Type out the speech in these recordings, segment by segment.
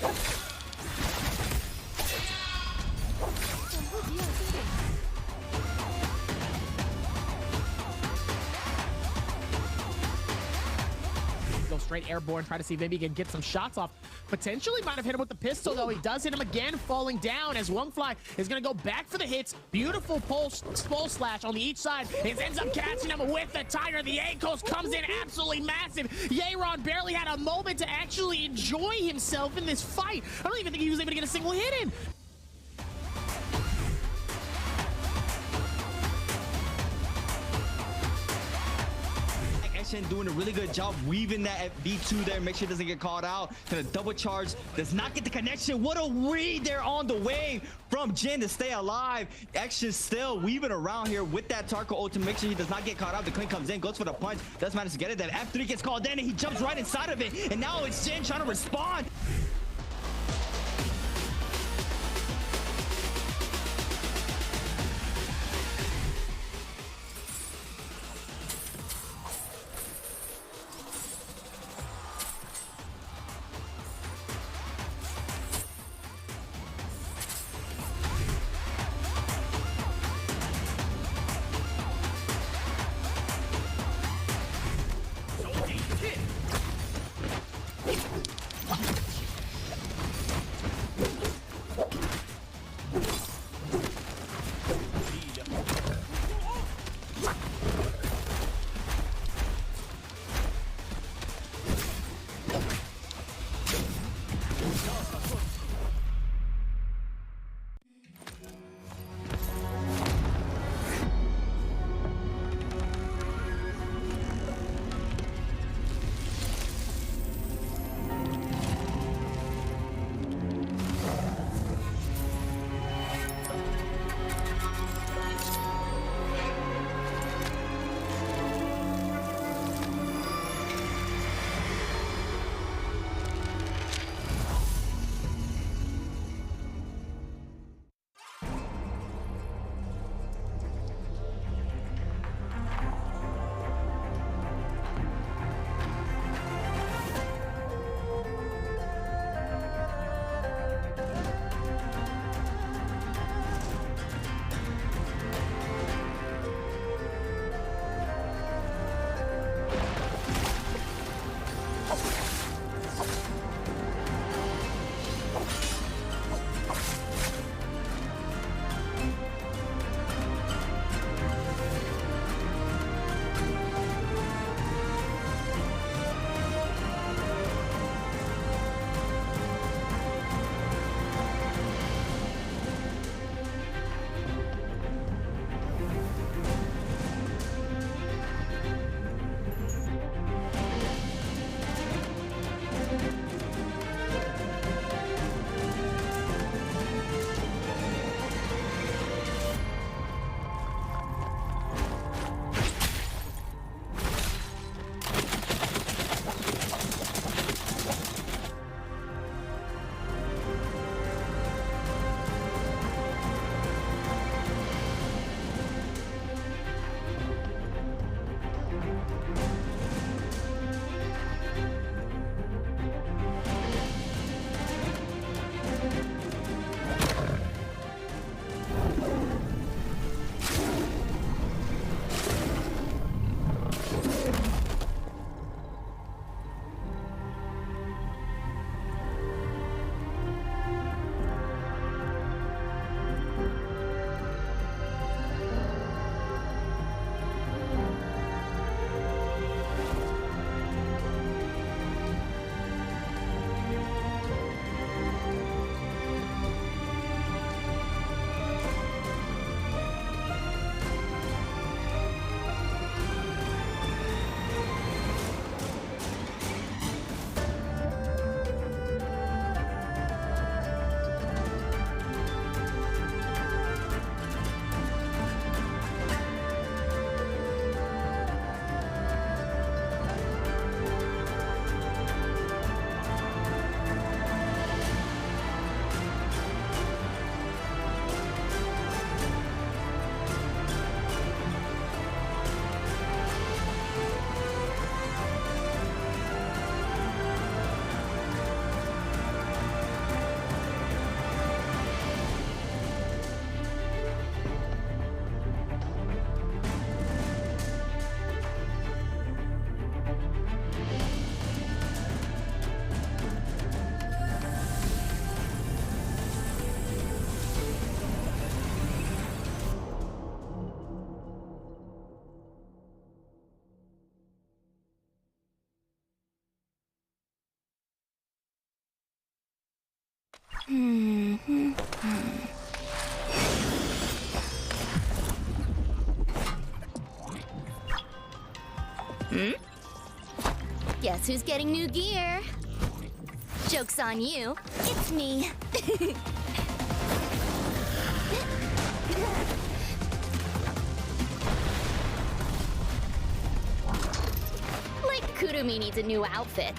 Go straight airborne, try to see if maybe he can get some shots off. Potentially might have hit him with the pistol, though. He does hit him again, falling down as Wungfly is going to go back for the hits. Beautiful pulse slash on the each side. It ends up catching him with the tire. The ankles comes in absolutely massive. Yeron barely had a moment to actually enjoy himself in this fight. I don't even think he was able to get a single hit in. Doing a really good job weaving that at B2 there, make sure it doesn't get caught out. Gonna double charge, does not get the connection. What a read there on the wave from Jin to stay alive. Action still weaving around here with that Tarko ult to make sure he does not get caught out. The clean comes in, goes for the punch, does manage to get it. That F3 gets called in and he jumps right inside of it. And now it's Jin trying to respond. Guess who's getting new gear? Joke's on you. It's me. Like Kurumi needs a new outfit.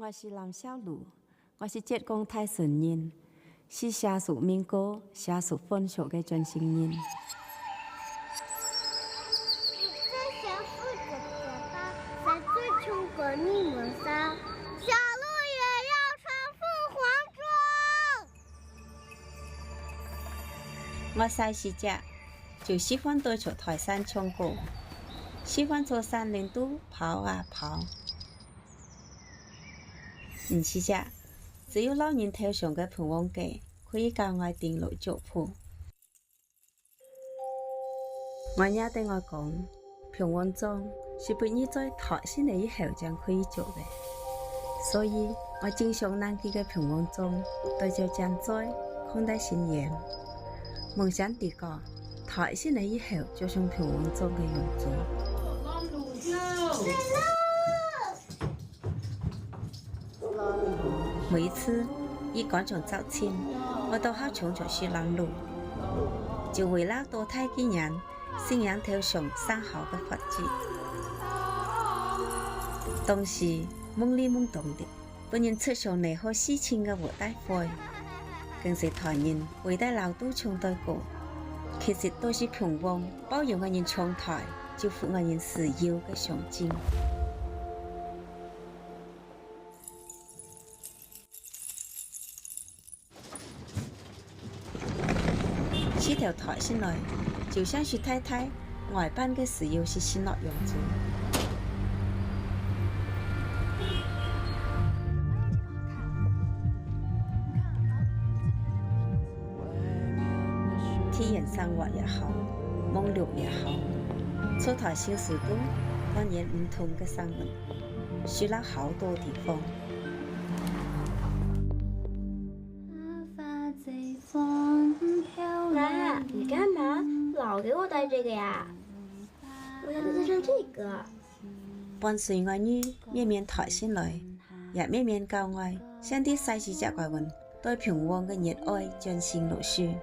我是蓝小璐，我是浙江泰顺人，是下属民歌、下属分享的专心人。在小树的嘴巴，在最穷的你们仨，小鹿也要穿凤凰装。我细时只就喜欢对着台山唱歌，喜欢坐山林都跑啊跑。唔是只，只有老人头上嘅平王记可以教我定路脚步。我爷对我讲，平王庄是不你在台山嚟以后将可以做嘅，所以我经常南记嘅平王庄对着将在看待新言，梦想地个台山嚟以后就像平王庄嘅样子。每一次一赶上早前，我都好冲着去拦路，就为了多睇几人信仰头上生好的法子。当时懵里懵懂的，本人出上嚟好事情嘅活大会，更是台人为得老都唱对歌，其实都是平王包容我人唱台，就符我人需要嘅象征。这条台线来，就像是太太外班嘅时候是先落样子。体验生活也好，网络也好，出台小时都当然唔同嘅生活，去了好多地方。妈，你干嘛？老给我带这个呀？我要带上这个。伴随我女面面台线来，也面面教我，像啲细时只怪云对平王嘅热爱专心落去。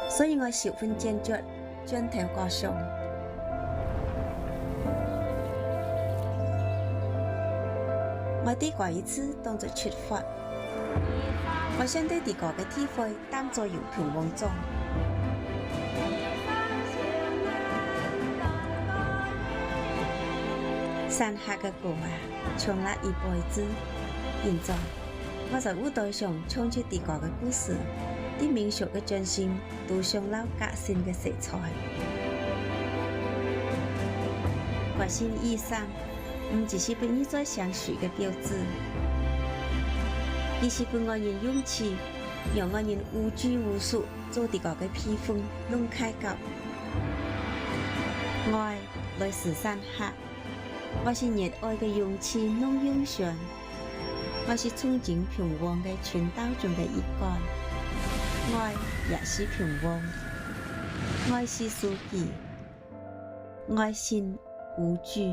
所以我十分坚决转头歌上。我啲过一次当作出发。我想对地个嘅体会当作有平王中。山下嘅歌啊，唱了一辈子。现在我在舞台上唱出地个嘅故事，啲民俗嘅精神都上了革新嘅色彩。革新衣裳唔只是俾你在相处嘅标志。而是俾我人勇气，让我人无拘无束，做啲个嘅披风弄开脚。爱来自山下，我是热爱嘅勇气弄勇上，我是憧憬平王嘅全岛中嘅一个，爱也是平王，爱是书记，爱心无惧。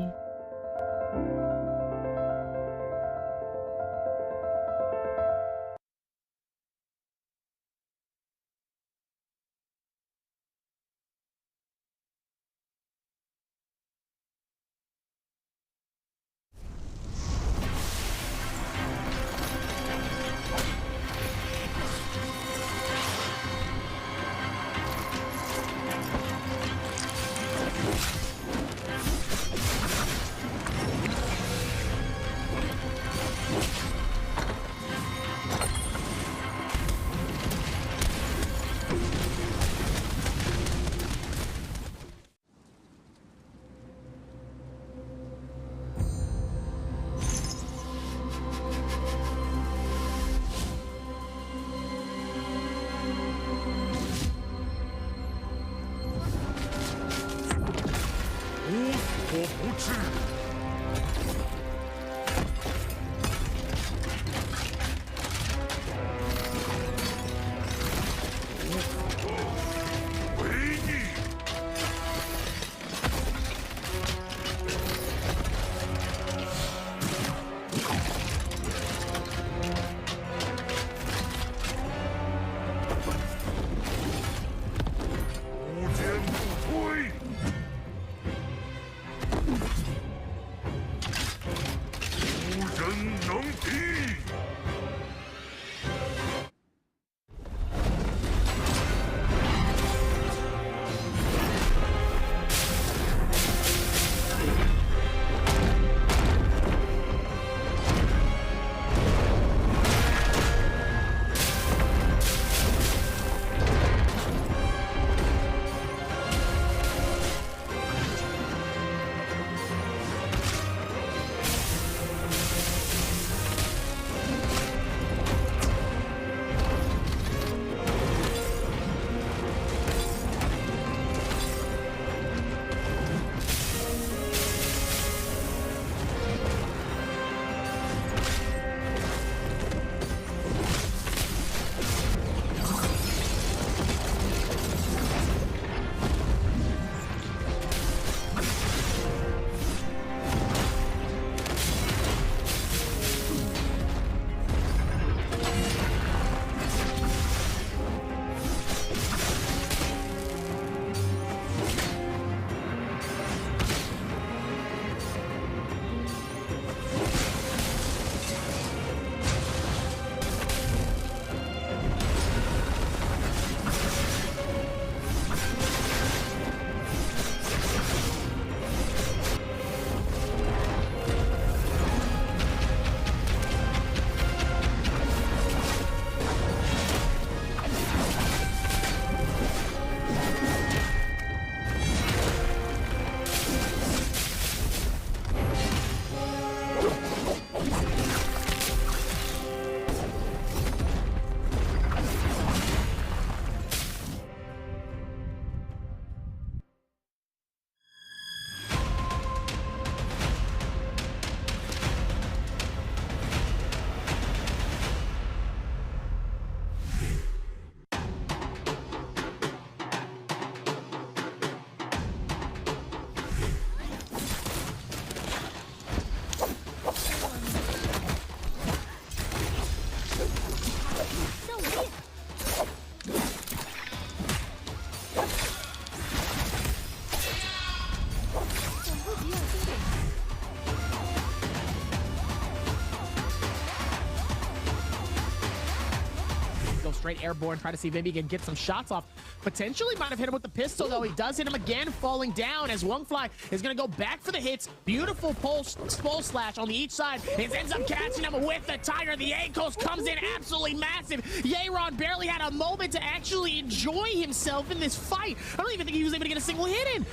straight airborne, try to see if maybe he can get some shots off. Potentially might have hit him with the pistol, though. He does hit him again, falling down as Wongfly is going to go back for the hits. Beautiful pulse slash on the each side. It ends up catching him with the tiger. The A-Coast comes in absolutely massive. Yeron barely had a moment to actually enjoy himself in this fight. I don't even think he was able to get a single hit in.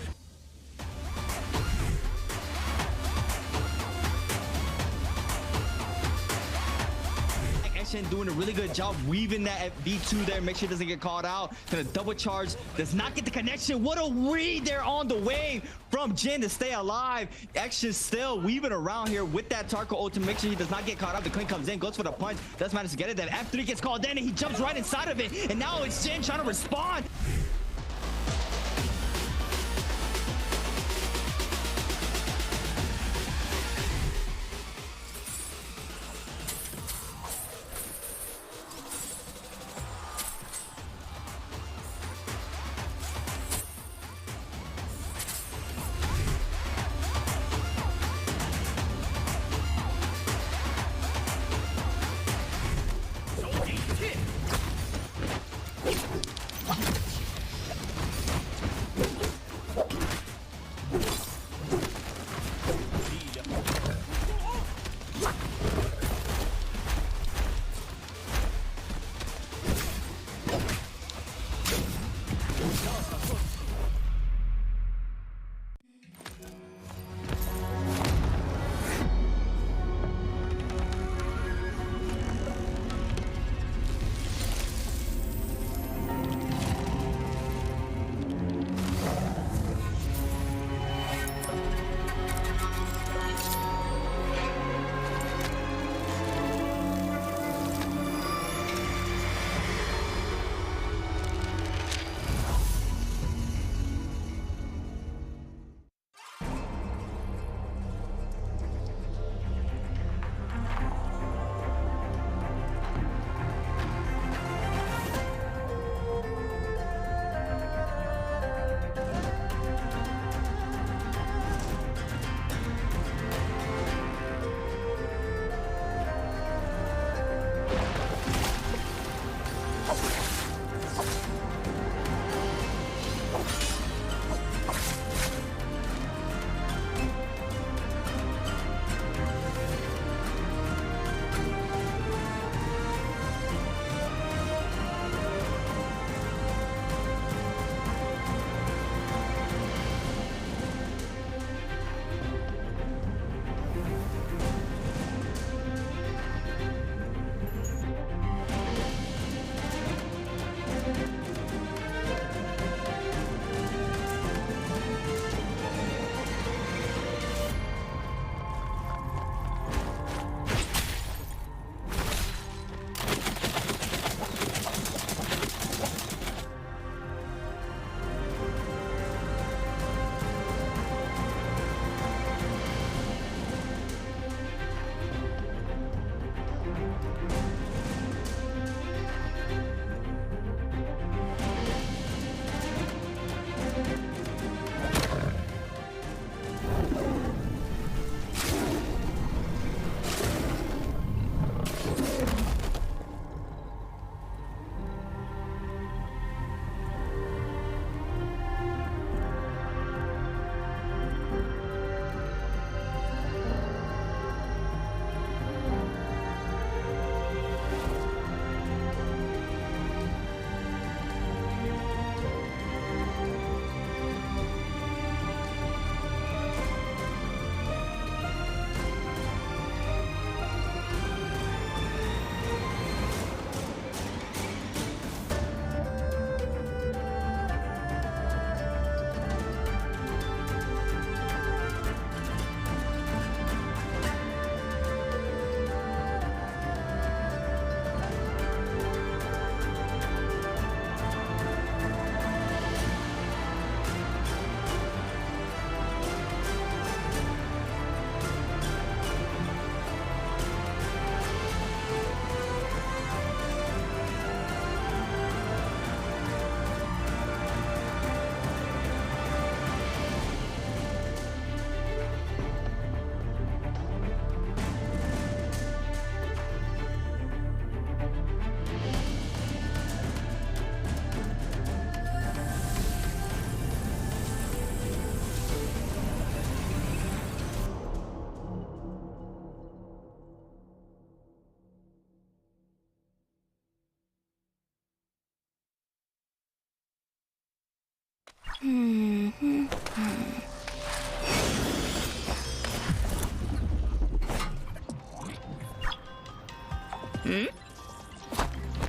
Doing a really good job weaving that at V2 there, make sure it doesn't get called out. Gonna double charge, does not get the connection. What a read there on the wave from Jin to stay alive. Action still weaving around here with that Tarko ult to make sure he does not get caught up. The clean comes in, goes for the punch, does manage to get it. That F3 gets called in and he jumps right inside of it. And now it's Jin trying to respond.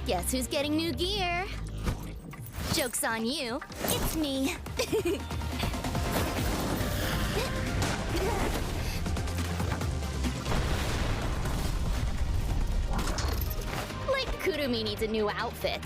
Guess who's getting new gear? Joke's on you. It's me. Like Kurumi needs a new outfit.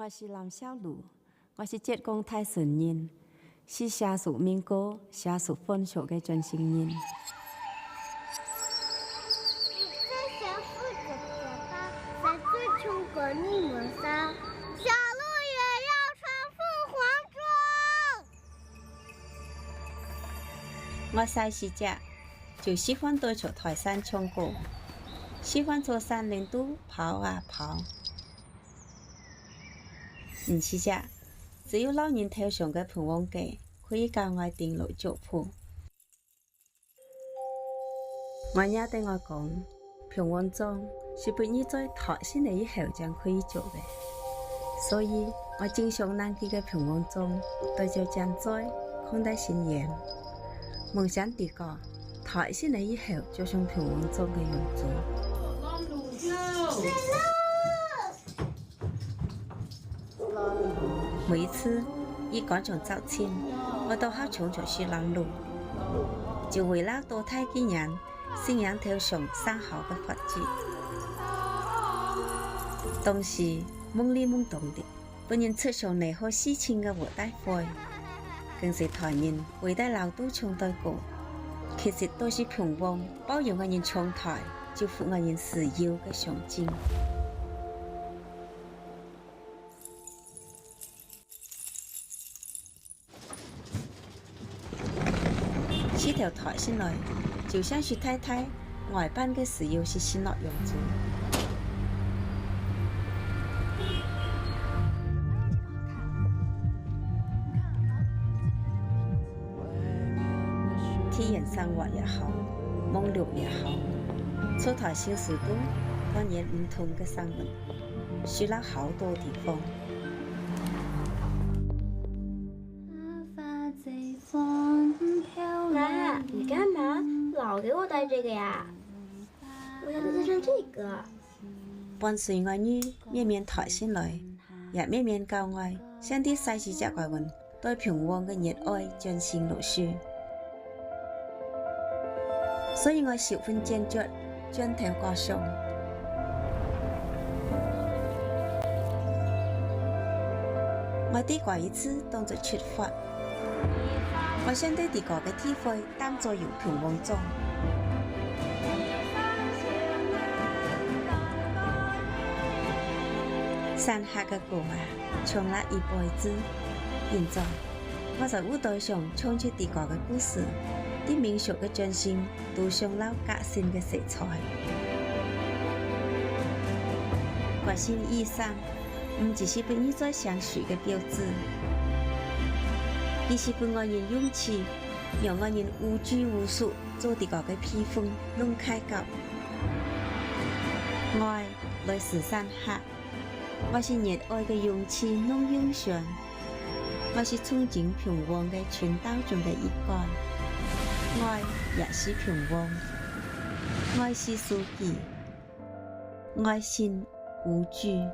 我是林小璐，我是浙江泰顺人，是下属民歌、下属分手的真心人。你最想负责的吧，在最穷国你们仨，小鹿也要穿凤凰装。我细时只就喜欢对着台山唱歌，喜欢坐山林都跑啊跑。唔是只，只有老人头上嘅盘王記可以教我定路族譜。我爺對我講，平王裝是不你在台先嚟以後將可以做嘅，所以我經常拿佢嘅平王裝對着將在看待新言，夢想地個台先嚟以後就像平王裝嘅樣子。每一次一趕上早前，我都好衝着去讓路，就為了多睇幾人信仰頭上生好嘅法子。當時懵裡懵懂的，本人出上嚟好事情嘅活大會，更是台面為得老都唱對歌，其實都是平王包容我人唱台，就負我人自由嘅象徵。這條台先來，就像是太太外班嘅時候是先落樣子。體驗生活也好，夢綠也好，出台小時都當然唔同嘅生活，去了好多地方。你干嘛老给我带这个呀？我要带上这个。伴隨我女面面台先來，也面面教我像啲細時隻外運對平王嘅熱愛盡顯露出，所以我十分堅決將頭歌上。我啲過一次當作出發。我想對地個嘅體會當作有平王裝。山下嘅歌啊，唱了一輩子。現在我在舞台上唱出地個嘅故事，啲民俗嘅真心都上了革新嘅色彩。革新衣裳唔只是俾你在相處嘅標誌。佢是俾我人勇氣，讓我人無拘無束做啲個嘅披風弄開角。愛來自山下，我是熱愛嘅勇氣弄英雄，我是憧憬平王嘅傳道中嘅一個。愛也是平王，愛是書記，愛心無懼。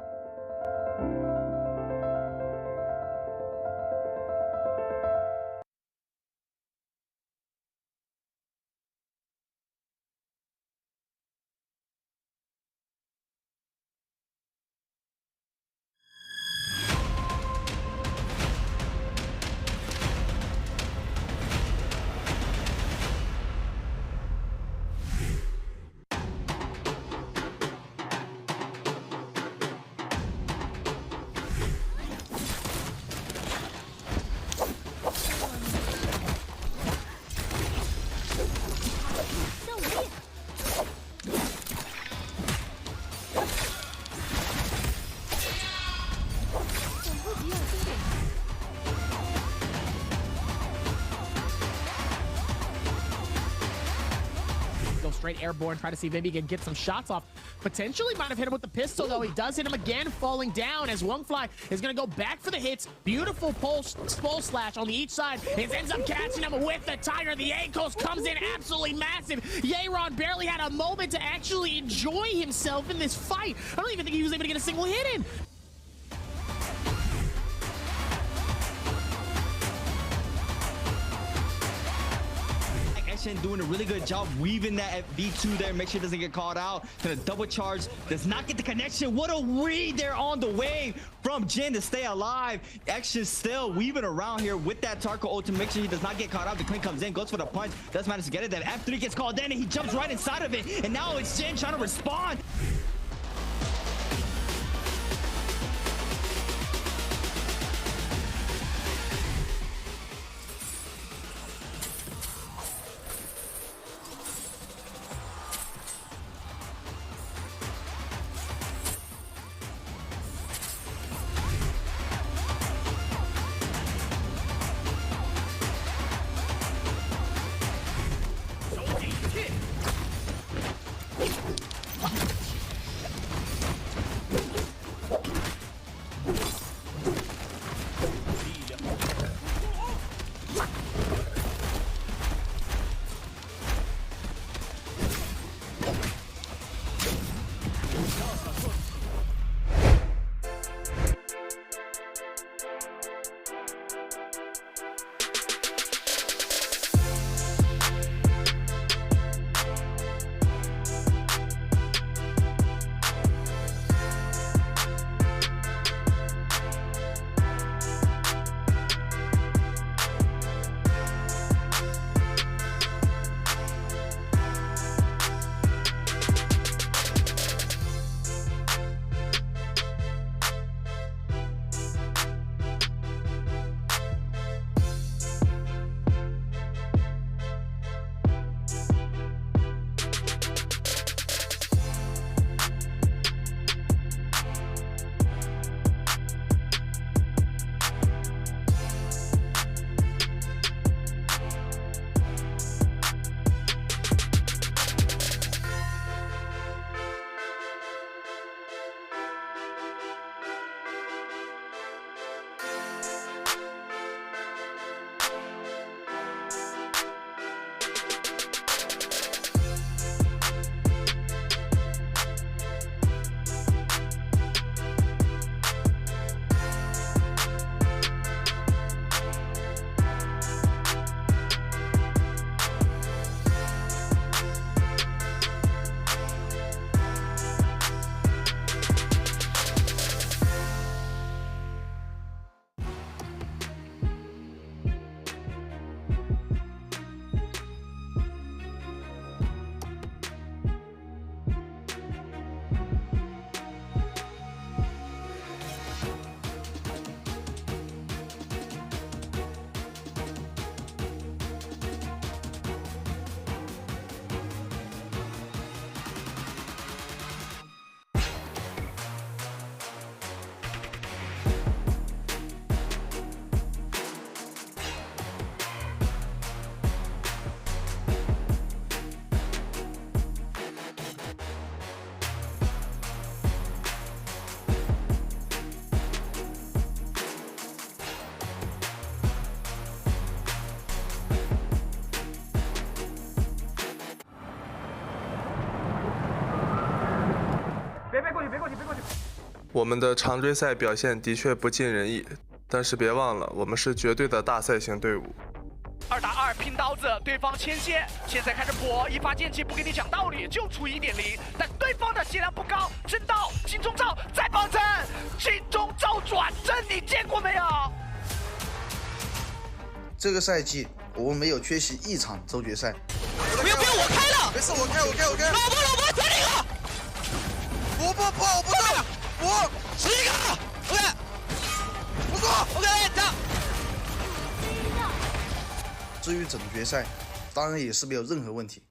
Straight airborne, try to see if maybe he can get some shots off. Potentially might have hit him with the pistol, though. He does hit him again, falling down as Wungfly is going to go back for the hits. Beautiful pole slash on the each side. It ends up catching him with the Tiger. The ankles comes in absolutely massive. Yeron barely had a moment to actually enjoy himself in this fight. I don't even think he was able to get a single hit in. Action doing a really good job weaving that at B2 there. Make sure it doesn't get called out. Gonna double charge. Does not get the connection. What a read there on the wave from Jin to stay alive. Action still weaving around here with that Tarko ult to make sure he does not get caught out. The clean comes in, goes for the punch. Does manage to get it. Then F3 gets called in and he jumps right inside of it. And now it's Jin trying to respond.我们的常规赛表现的确不尽人意，但是别忘了，我们是绝对的大赛型队伍。2打2拼刀子，对方牵线，现在开始搏，一发剑气不跟你讲道理，就出1.0，但对方的血量不高，真刀金钟罩再绑针，金钟罩转正，你见过没有？这个赛季我们没有缺席一场周决赛。不要，我开了，没事，我开。老婆，再那个。不，我不动，我11个 ，OK， 不过 ，OK， 走。至于总决赛，当然也是没有任何问题。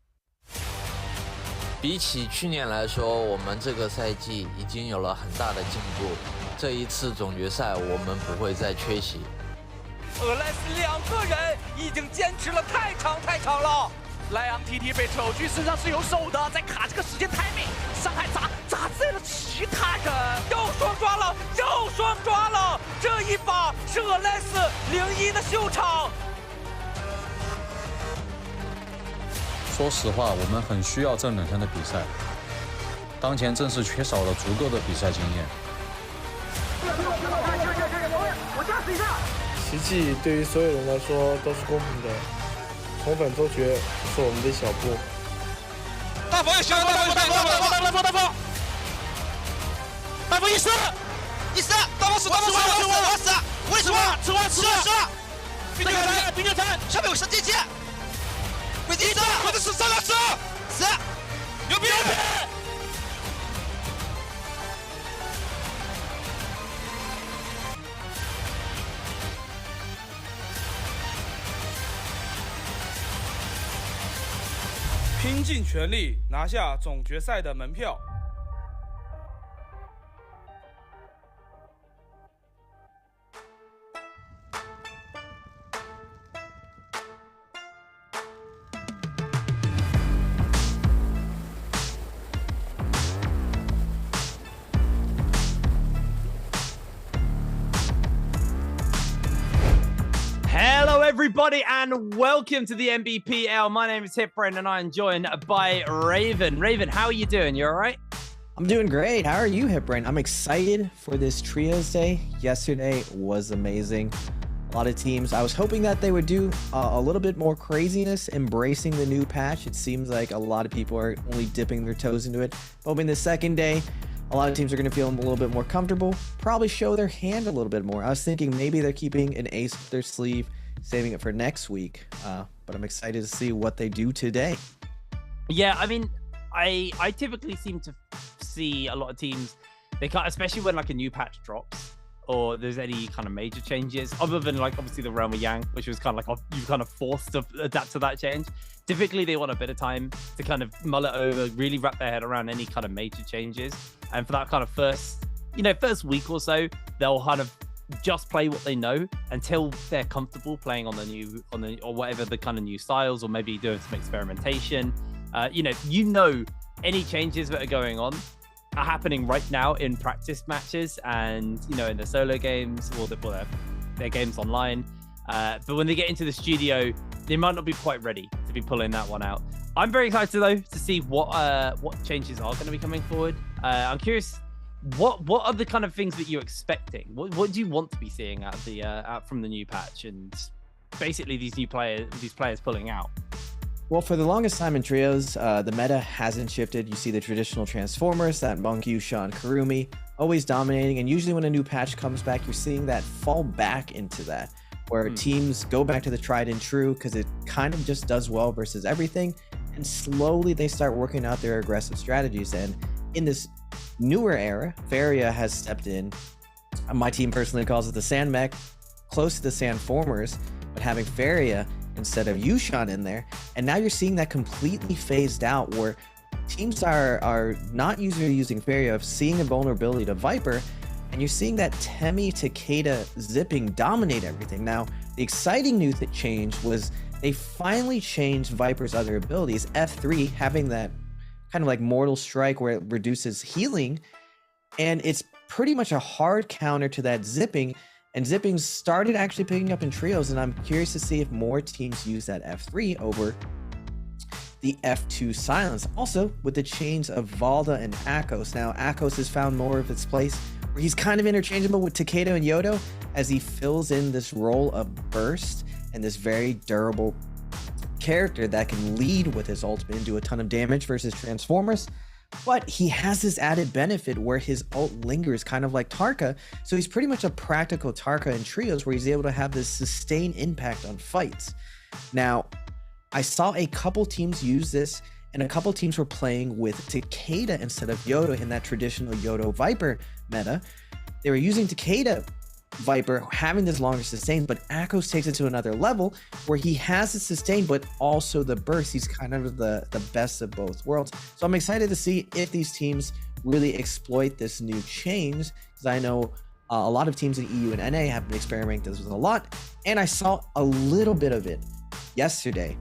比起去年来说，我们这个赛季已经有了很大的进步。这一次总决赛，我们不会再缺席。俄莱斯2个人已经坚持了太长了。莱昂 TT 被丑居身上是有手的，在卡这个时间 timing， 伤害砸在了其他人，又双抓了，这一把是俄莱斯01的秀场。说实话，我们很需要这2天的比赛，当前正是缺少了足够的比赛经验。奇迹对于所有人来说都是公平的，红粉周决是我们的小布。大佛也行，大佛，大佛一死，大佛死，为什么？吃，冰牛残，下面有神剑剑，鬼子死，死，牛逼！拼尽全力拿下总决赛的门票。Hello, everybody, and welcome to the Nbpl. My name is Hipbrain, and I'm joined by Raven. Raven, how are you doing? You all right? I'm doing great. How are you, Hipbrain? I'm excited for this Trios Day. Yesterday was amazing. A lot of teams. I was hoping that they would do a little bit more craziness, embracing the new patch. It seems like a lot of people are only dipping their toes into it. Hoping the second day, a lot of teams are going to feel a little bit more comfortable, probably show their hand a little bit more. I was thinking maybe they're keeping an ace up their sleeve, saving it for next week, but I'm excited to see what they do today. Yeah, I mean, I typically seem to see a lot of teams, they can't, especially when like a new patch drops or there's any kind of major changes, other than like obviously the Realm of Yang, which was kind of like you kind of forced to adapt to that change. Typically they want a bit of time to kind of mull it over, really wrap their head around any kind of major changes, and for that kind of first week or so, they'll kind of just play what they know until they're comfortable playing on the or whatever the kind of new styles, or maybe doing some experimentation. Any changes that are going on are happening right now in practice matches and in the solo games or their games online. But when they get into the studio, they might not be quite ready to be pulling that one out. I'm very excited though to see what changes are going to be coming forward. I'm curious, what are the kind of things that you're expecting? What do you want to be seeing out from the new patch and basically these players pulling out? Well, for the longest time in Trios, the meta hasn't shifted. You see the traditional Transformers, that Monk, Yushan, Karumi, always dominating. And usually when a new patch comes back, you're seeing that fall back into that, where teams go back to the tried and true because it kind of just does well versus everything. And slowly they start working out their aggressive strategies. And in this newer era, Varia has stepped in. My team personally calls it the Sand Mech, close to the Sandformers, but having Varia instead of Yushan in there. And now you're seeing that completely phased out, where teams are not usually using Varia, seeing a vulnerability to Viper, and you're seeing that Temi, Takeda, zipping dominate everything. Now, the exciting new change was they finally changed Viper's other abilities. F3 having that kind of like Mortal Strike where it reduces healing, and it's pretty much a hard counter to that zipping. And zipping started actually picking up in Trios, and I'm curious to see if more teams use that F3 over the F2 silence. Also, with the change of Valda and Akos. Now, Akos has found more of its place, where he's kind of interchangeable with Takeda and Yodo, as he fills in this role of burst and this very durable character that can lead with his ultimate and do a ton of damage versus Transformers. But he has this added benefit where his ult lingers, kind of like Tarka. So he's pretty much a practical Tarka in Trios, where he's able to have this sustained impact on fights. Now, I saw a couple teams use this, and a couple teams were playing with Takeda instead of Yodo in that traditional Yodo Viper meta. They were using Takeda Viper, having this longer sustain, but Akos takes it to another level where he has the sustain but also the burst. He's kind of the best of both worlds. So I'm excited to see if these teams really exploit this new change, because I know a lot of teams in EU and NA have been experimenting with this a lot, and I saw a little bit of it yesterday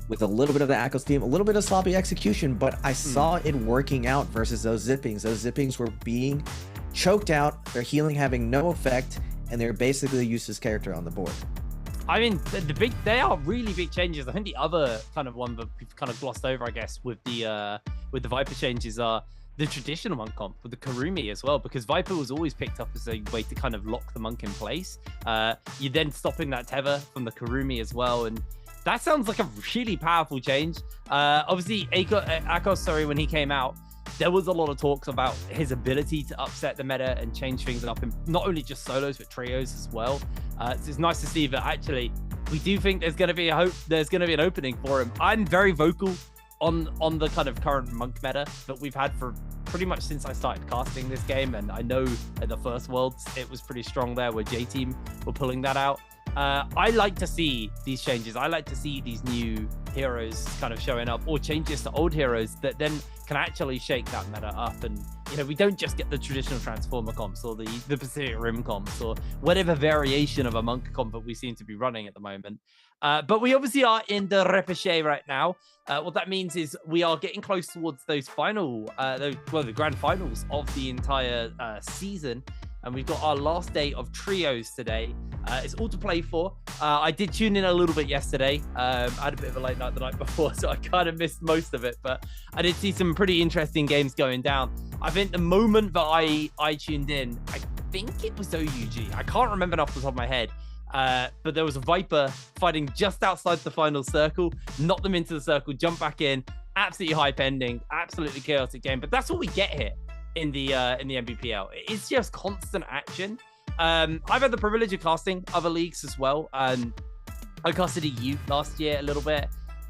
with a little bit of the Akos team, a little bit of sloppy execution, but I saw it working out versus those zippings. Those zippings were being choked out, their healing having no effect, and they're basically a useless character on the board. I mean, they are really big changes. I think the other kind of one that we've kind of glossed over, I guess, with the Viper changes are the traditional monk comp with the Karumi as well, because Viper was always picked up as a way to kind of lock the monk in place. You're then stopping that tether from the Karumi as well, and That sounds like a really powerful change. Obviously, Akos, when he came out, there was a lot of talks about his ability to upset the meta and change things up in not only just solos, but trios as well. So it's nice to see that actually we do think there's going to be an opening for him. I'm very vocal on the kind of current Monk meta that we've had for pretty much since I started casting this game. And I know at the first Worlds, it was pretty strong there where J-Team were pulling that out. I like to see these changes. I like to see these new heroes kind of showing up, or changes to old heroes that then can actually shake that meta up. And, you know, we don't just get the traditional Transformer comps or the Pacific Rim comps or whatever variation of a Monk comp that we seem to be running at the moment. But we obviously are in the repêché right now. What that means is we are getting close towards those final, the grand finals of the entire season. And we've got our last day of trios today. It's all to play for. I did tune in a little bit yesterday. I had a bit of a late night the night before, so I kind of missed most of it. But I did see some pretty interesting games going down. I think the moment that I tuned in, I think it was OUG. I can't remember off the top of my head. But there was a Viper fighting just outside the final circle, knocked them into the circle, jump back in. Absolutely hype ending, absolutely chaotic game. But that's what we get here in the Nbpl. It's just constant action. I've had the privilege of casting other leagues as well. I casted EU last year a little bit,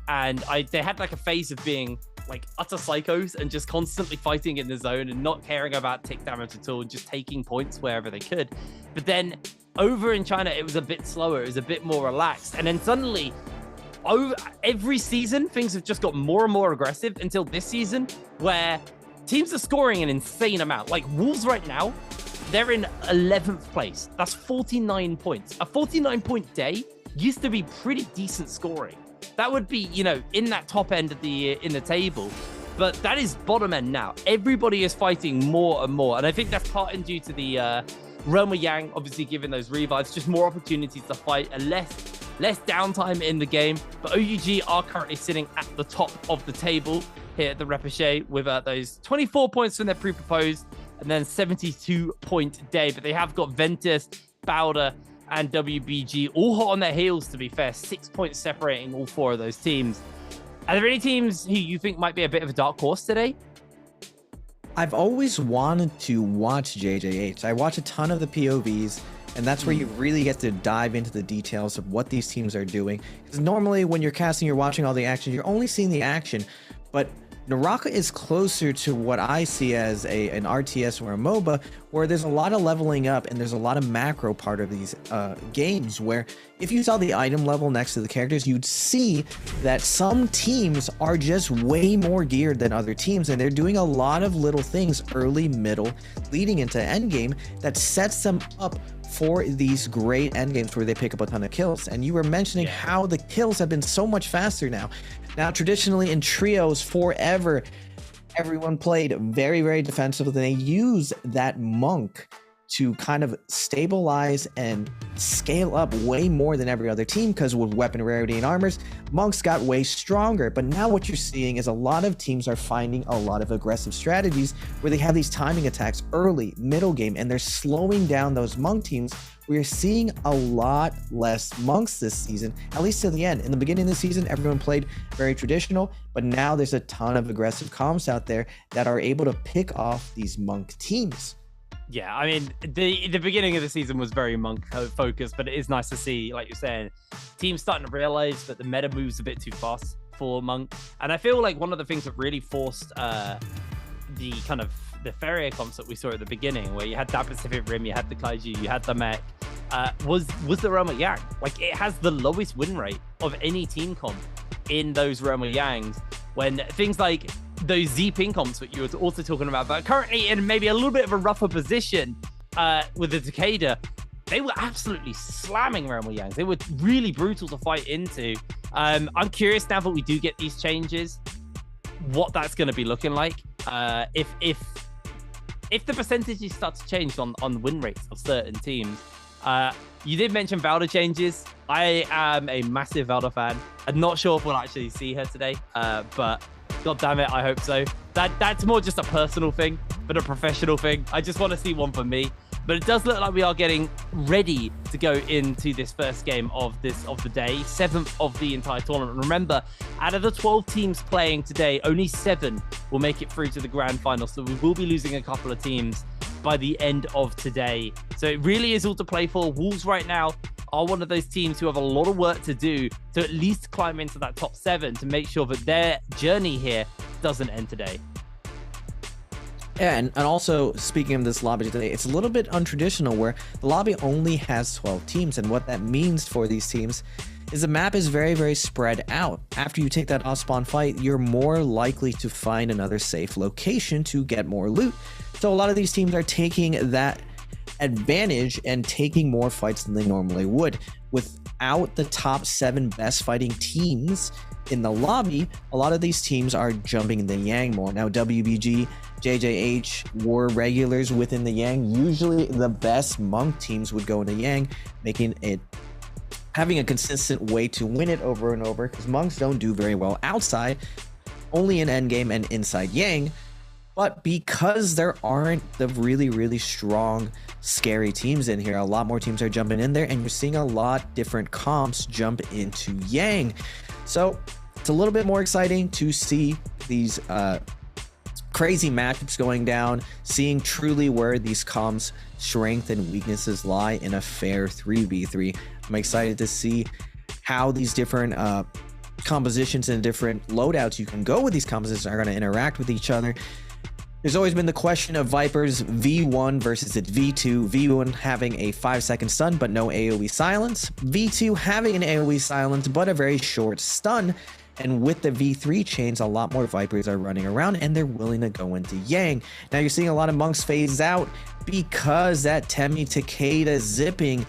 and they had like a phase of being like utter psychos and just constantly fighting in the zone and not caring about tick damage at all and just taking points wherever they could. But then over in China, it was a bit slower, it was a bit more relaxed, and then suddenly every season things have just got more and more aggressive until this season, where teams are scoring an insane amount. Like Wolves right now, they're in 11th place. That's 49 points. A 49-point day used to be pretty decent scoring. That would be, you know, in that top end of in the table. But that is bottom end now. Everybody is fighting more and more. And I think that's part and due to the Realm of Yang, obviously giving those revives, just more opportunities to fight and less downtime in the game. But OUG are currently sitting at the top of the table here at the repêché with those 24 points from their pre-proposed and then 72-point day. But they have got Ventus, Bowder, and WBG all hot on their heels, to be fair. 6 points separating all four of those teams. Are there any teams who you think might be a bit of a dark horse today? I've always wanted to watch JJH. I watch a ton of the POVs, and that's where you really get to dive into the details of what these teams are doing. Because normally when you're casting, you're watching all the action, you're only seeing the action, but NARAKA is closer to what I see as an RTS or a MOBA, where there's a lot of leveling up and there's a lot of macro part of these games, where if you saw the item level next to the characters, you'd see that some teams are just way more geared than other teams, and they're doing a lot of little things early, middle, leading into endgame that sets them up for these great endgames where they pick up a ton of kills. And you were mentioning how the kills have been so much faster now. Now, traditionally in trios forever, everyone played very, very defensively. They use that Monk to kind of stabilize and scale up way more than every other team, because with weapon rarity and armors, Monks got way stronger. But now what you're seeing is a lot of teams are finding a lot of aggressive strategies where they have these timing attacks early, middle game, and they're slowing down those Monk teams. We're seeing a lot less Monks this season, at least to the end. In the beginning of the season, everyone played very traditional, but now there's a ton of aggressive comps out there that are able to pick off these Monk teams. Yeah, I mean, the beginning of the season was very Monk focused, but it is nice to see, like you're saying, teams starting to realize that the meta moves a bit too fast for Monk. And I feel like one of the things that really forced the kind of the Ferrier comps that we saw at the beginning, where you had that Pacific Rim, you had the Kaiju, you had the Mech, was the Realm of Yang. Like, it has the lowest win rate of any team comp in those Realm of Yangs, when things like those Z ping comps that you were also talking about, but currently in maybe a little bit of a rougher position with the Takeda, they were absolutely slamming Realm of Yangs. They were really brutal to fight into. I'm curious now that we do get these changes, what that's going to be looking like. If the percentages start to change on win rates of certain teams. You did mention Valda changes. I am a massive Valda fan. I'm not sure if we'll actually see her today, but God damn it, I hope so. That's more just a personal thing, but a professional thing. I just want to see one for me. But it does look like we are getting ready to go into this first game of the day, 7th of the entire tournament. Remember, out of the 12 teams playing today, only 7 will make it through to the grand final. So we will be losing a couple of teams by the end of today. So it really is all to play for. Wolves right now are one of those teams who have a lot of work to do to at least climb into that top 7 to make sure that their journey here doesn't end today. Yeah, and also, speaking of this lobby today, it's a little bit untraditional where the lobby only has 12 teams, and what that means for these teams is the map is very, very spread out. After you take that off-spawn fight, you're more likely to find another safe location to get more loot. So a lot of these teams are taking that advantage and taking more fights than they normally would. Without the top 7 best fighting teams in the lobby, a lot of these teams are jumping the Yang more. Now, WBG, JJH were regulars within the Yang. Usually the best Monk teams would go into Yang, having a consistent way to win it over and over, because Monks don't do very well outside, only in endgame and inside Yang. But because there aren't the really, really strong, scary teams in here, a lot more teams are jumping in there, and you're seeing a lot different comps jump into Yang. So it's a little bit more exciting to see these crazy matchups going down, seeing truly where these comps' strength and weaknesses lie in a fair 3v3. I'm excited to see how these different compositions and different loadouts you can go with these compositions are going to interact with each other. There's always been the question of Viper's V1 versus its V2. V1 having a 5-second stun but no AoE silence. V2 having an AoE silence but a very short stun. And with the V3 chains, a lot more Vipers are running around and they're willing to go into Yang. Now you're seeing a lot of Monks phase out because that Temi Takeda zipping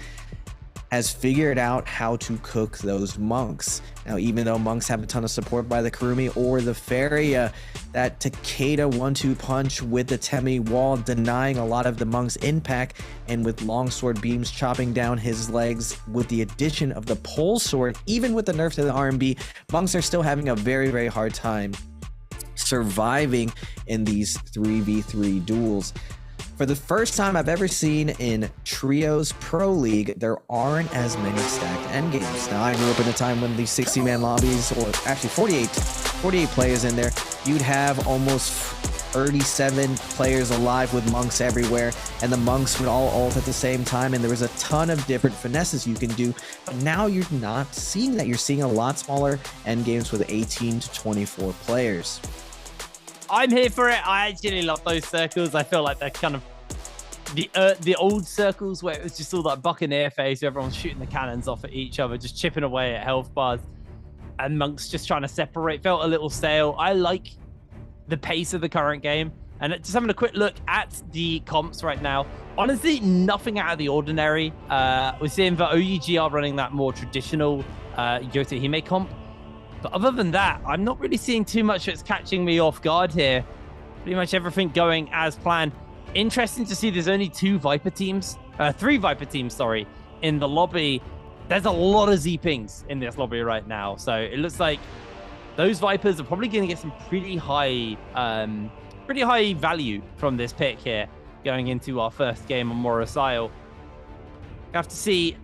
has figured out how to cook those Monks. Now, even though Monks have a ton of support by the Kurumi or the Feria, that Takeda 1-2 punch with the Temi wall denying a lot of the Monks' impact, and with longsword beams chopping down his legs with the addition of the pole sword, even with the nerf to the RMB, Monks are still having a very, very hard time surviving in these 3v3 duels. For the first time I've ever seen in Trios Pro League, there aren't as many stacked endgames. Now, I grew up in a time when these 60-man lobbies, or actually 48 players in there, you'd have almost 37 players alive with Monks everywhere, and the Monks would all ult at the same time, and there was a ton of different finesses you can do. But now you're not seeing that. You're seeing a lot smaller endgames with 18 to 24 players. I'm here for it. I actually love those circles. I feel like they're kind of the old circles where it was just all that Buccaneer phase, everyone's shooting the cannons off at each other, just chipping away at health bars, and Monks just trying to separate. Felt a little stale. I like the pace of the current game, and just having a quick look at the comps right now. Honestly, nothing out of the ordinary. We're seeing that OUG are running that more traditional Yota Hime comp. But other than that, I'm not really seeing too much that's catching me off guard here. Pretty much everything going as planned. Interesting to see there's only 3 Viper teams, sorry, in the lobby. There's a lot of Z-pings in this lobby right now. So it looks like those Vipers are probably going to get some pretty high value from this pick here going into our first game on Morris Isle. We have to see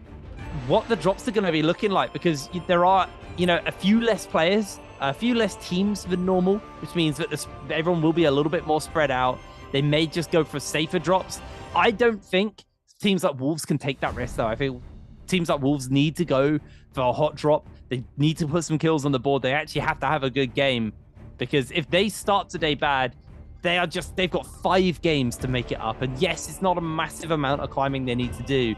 what the drops are going to be looking like, because there are, a few less players, a few less teams than normal, which means that everyone will be a little bit more spread out. They may just go for safer drops. I don't think teams like Wolves can take that risk, though. I think teams like Wolves need to go for a hot drop. They need to put some kills on the board. They actually have to have a good game, because if they start today bad, they've got 5 games to make it up. And yes, it's not a massive amount of climbing they need to do,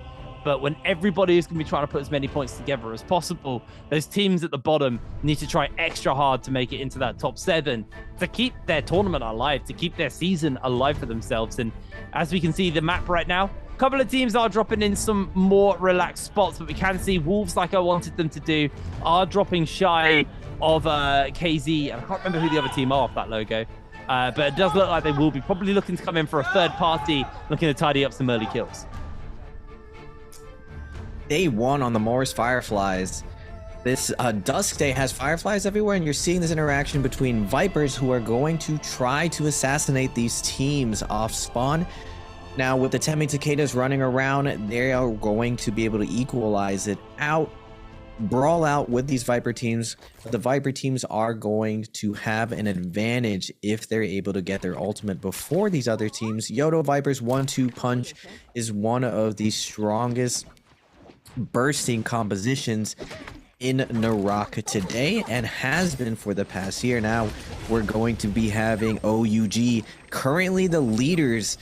but when everybody is going to be trying to put as many points together as possible, those teams at the bottom need to try extra hard to make it into that top 7 to keep their tournament alive, to keep their season alive for themselves. And as we can see the map right now, a couple of teams are dropping in some more relaxed spots, but we can see Wolves, like I wanted them to do, are dropping shy of KZ. And I can't remember who the other team are off that logo. But it does look like they will be probably looking to come in for a third party, looking to tidy up some early kills. Day 1 on the Morris Fireflies. This Dusk Day has Fireflies everywhere, and you're seeing this interaction between Vipers, who are going to try to assassinate these teams off spawn. Now, with the Temi Takedas running around, they are going to be able to equalize it out, brawl out with these Viper teams. But the Viper teams are going to have an advantage if they're able to get their ultimate before these other teams. Yodo Viper's 1-2 punch is one of the strongest bursting compositions in NARAKA today, and has been for the past year. Now we're going to be having OUG, currently the leaders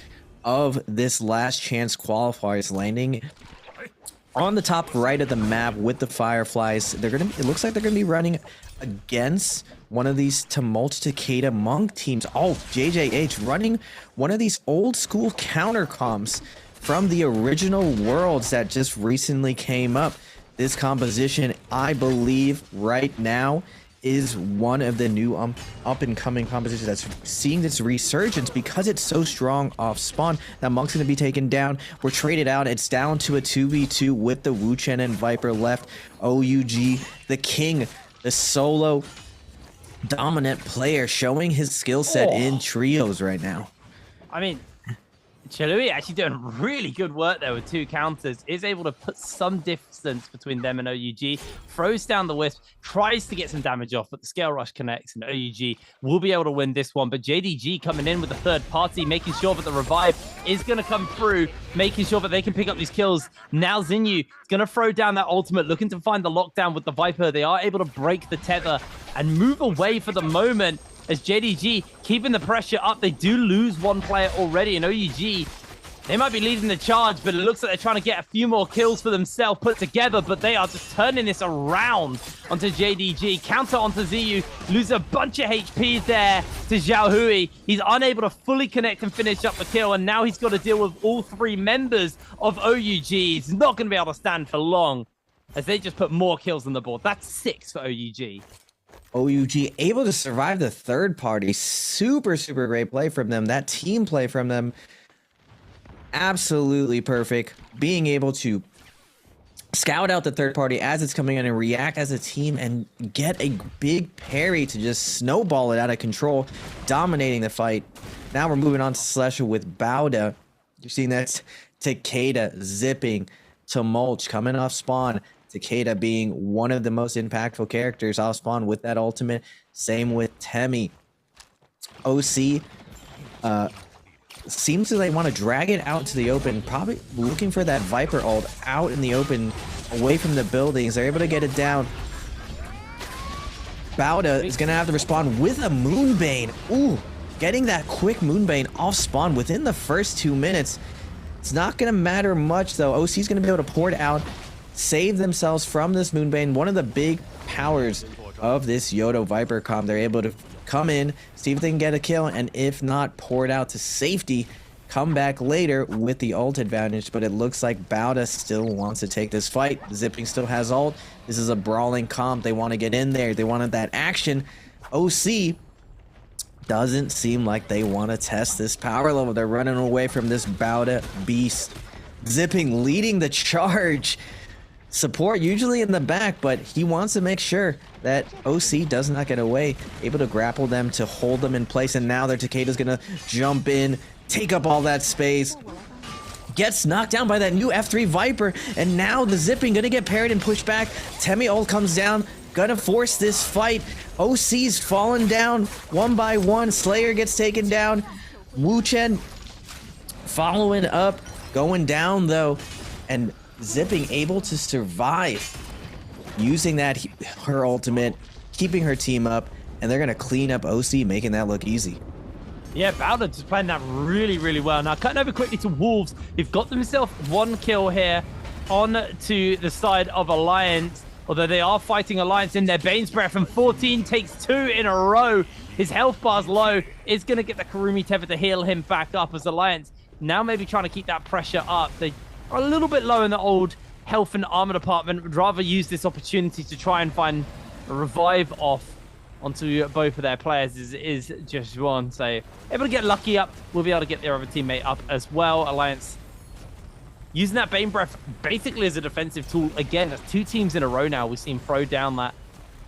of this last chance qualifiers, landing on the top right of the map with the Fireflies. They're gonna, it looks like they're gonna be running against one of these Tumult Takeda Monk teams. Oh, JJH running one of these old school counter comps from the original Worlds that just recently came up. This composition, I believe right now, is one of the new up and coming compositions that's seeing this resurgence because it's so strong off spawn. That Monk's going to be taken down. We're traded out. It's down to a 2v2 with the Wu Chen and Viper left. OUG, the king, the solo dominant player, showing his skill set in trios right now. I mean, Chalui actually doing really good work there with 2 counters, is able to put some distance between them and OUG, throws down the Wisp, tries to get some damage off, but the Scale Rush connects, and OUG will be able to win this one. But JDG coming in with the third party, making sure that the revive is going to come through, making sure that they can pick up these kills. Now Zinyu is going to throw down that ultimate, looking to find the lockdown with the Viper. They are able to break the tether and move away for the moment, as JDG keeping the pressure up. They do lose one player already, and OUG, they might be leading the charge, but it looks like they're trying to get a few more kills for themselves put together, but they are just turning this around onto JDG. Counter onto Ziyu, lose a bunch of HP there to Zhao Hui. He's unable to fully connect and finish up the kill, and now he's got to deal with all 3 members of OUG. He's not going to be able to stand for long as they just put more kills on the board. That's 6 for OUG. OUG able to survive the third party. Super great play from them. That team play from them, absolutely perfect. Being able to scout out the third party as it's coming in and react as a team and get a big parry to just snowball it out of control, dominating the fight. Now we're moving on to Slasher with Bauda. You're seeing that Takeda zipping to Mulch coming off spawn. Takeda being one of the most impactful characters off spawn with that ultimate. Same with Temi. OC seems to, they want to drag it out to the open, probably looking for that Viper ult out in the open, away from the buildings. They're able to get it down. Bauda is going to have to respond with a Moonbane. Ooh, getting that quick Moonbane off spawn within the first 2 minutes. It's not going to matter much, though. OC is going to be able to pour it out, save themselves from this Moonbane. One of the big powers of this Yodo Viper comp. They're able to come in, see if they can get a kill, and if not, pour it out to safety. Come back later with the ult advantage, but it looks like Bauda still wants to take this fight. Zipping still has ult. This is a brawling comp. They want to get in there. They wanted that action. OC doesn't seem like they want to test this power level. They're running away from this Bauda beast. Zipping leading the charge. Support usually in the back, but he wants to make sure that OC does not get away. Able to grapple them to hold them in place, and now their Takeda's gonna jump in, take up all that space. Gets knocked down by that new F3 Viper, and now the Zipping gonna get parried and pushed back. Temi ult comes down, gonna force this fight. OC's fallen down one by one. Slayer gets taken down. Wu Chen following up, going down though, and Zipping able to survive using that her ultimate, keeping her team up, and they're gonna clean up OC, making that look easy. Yeah, Bauda just playing that really well. Now cutting over quickly to Wolves, who've got themselves 1 kill here on to the side of Alliance, although they are fighting Alliance in their Bane's Breath, and 14 takes 2 in a row. His health bar's low, is gonna get the Kurumi Tether to heal him back up, as Alliance now maybe trying to keep that pressure up. They are a little bit low in the old health and armor department. Would rather use this opportunity to try and find a revive off onto both of their players is just one. So able to get lucky up, we'll be able to get their other teammate up as well. Alliance using that Bane Breath basically as a defensive tool. Again, that's 2 teams in a row now we've seen throw down that.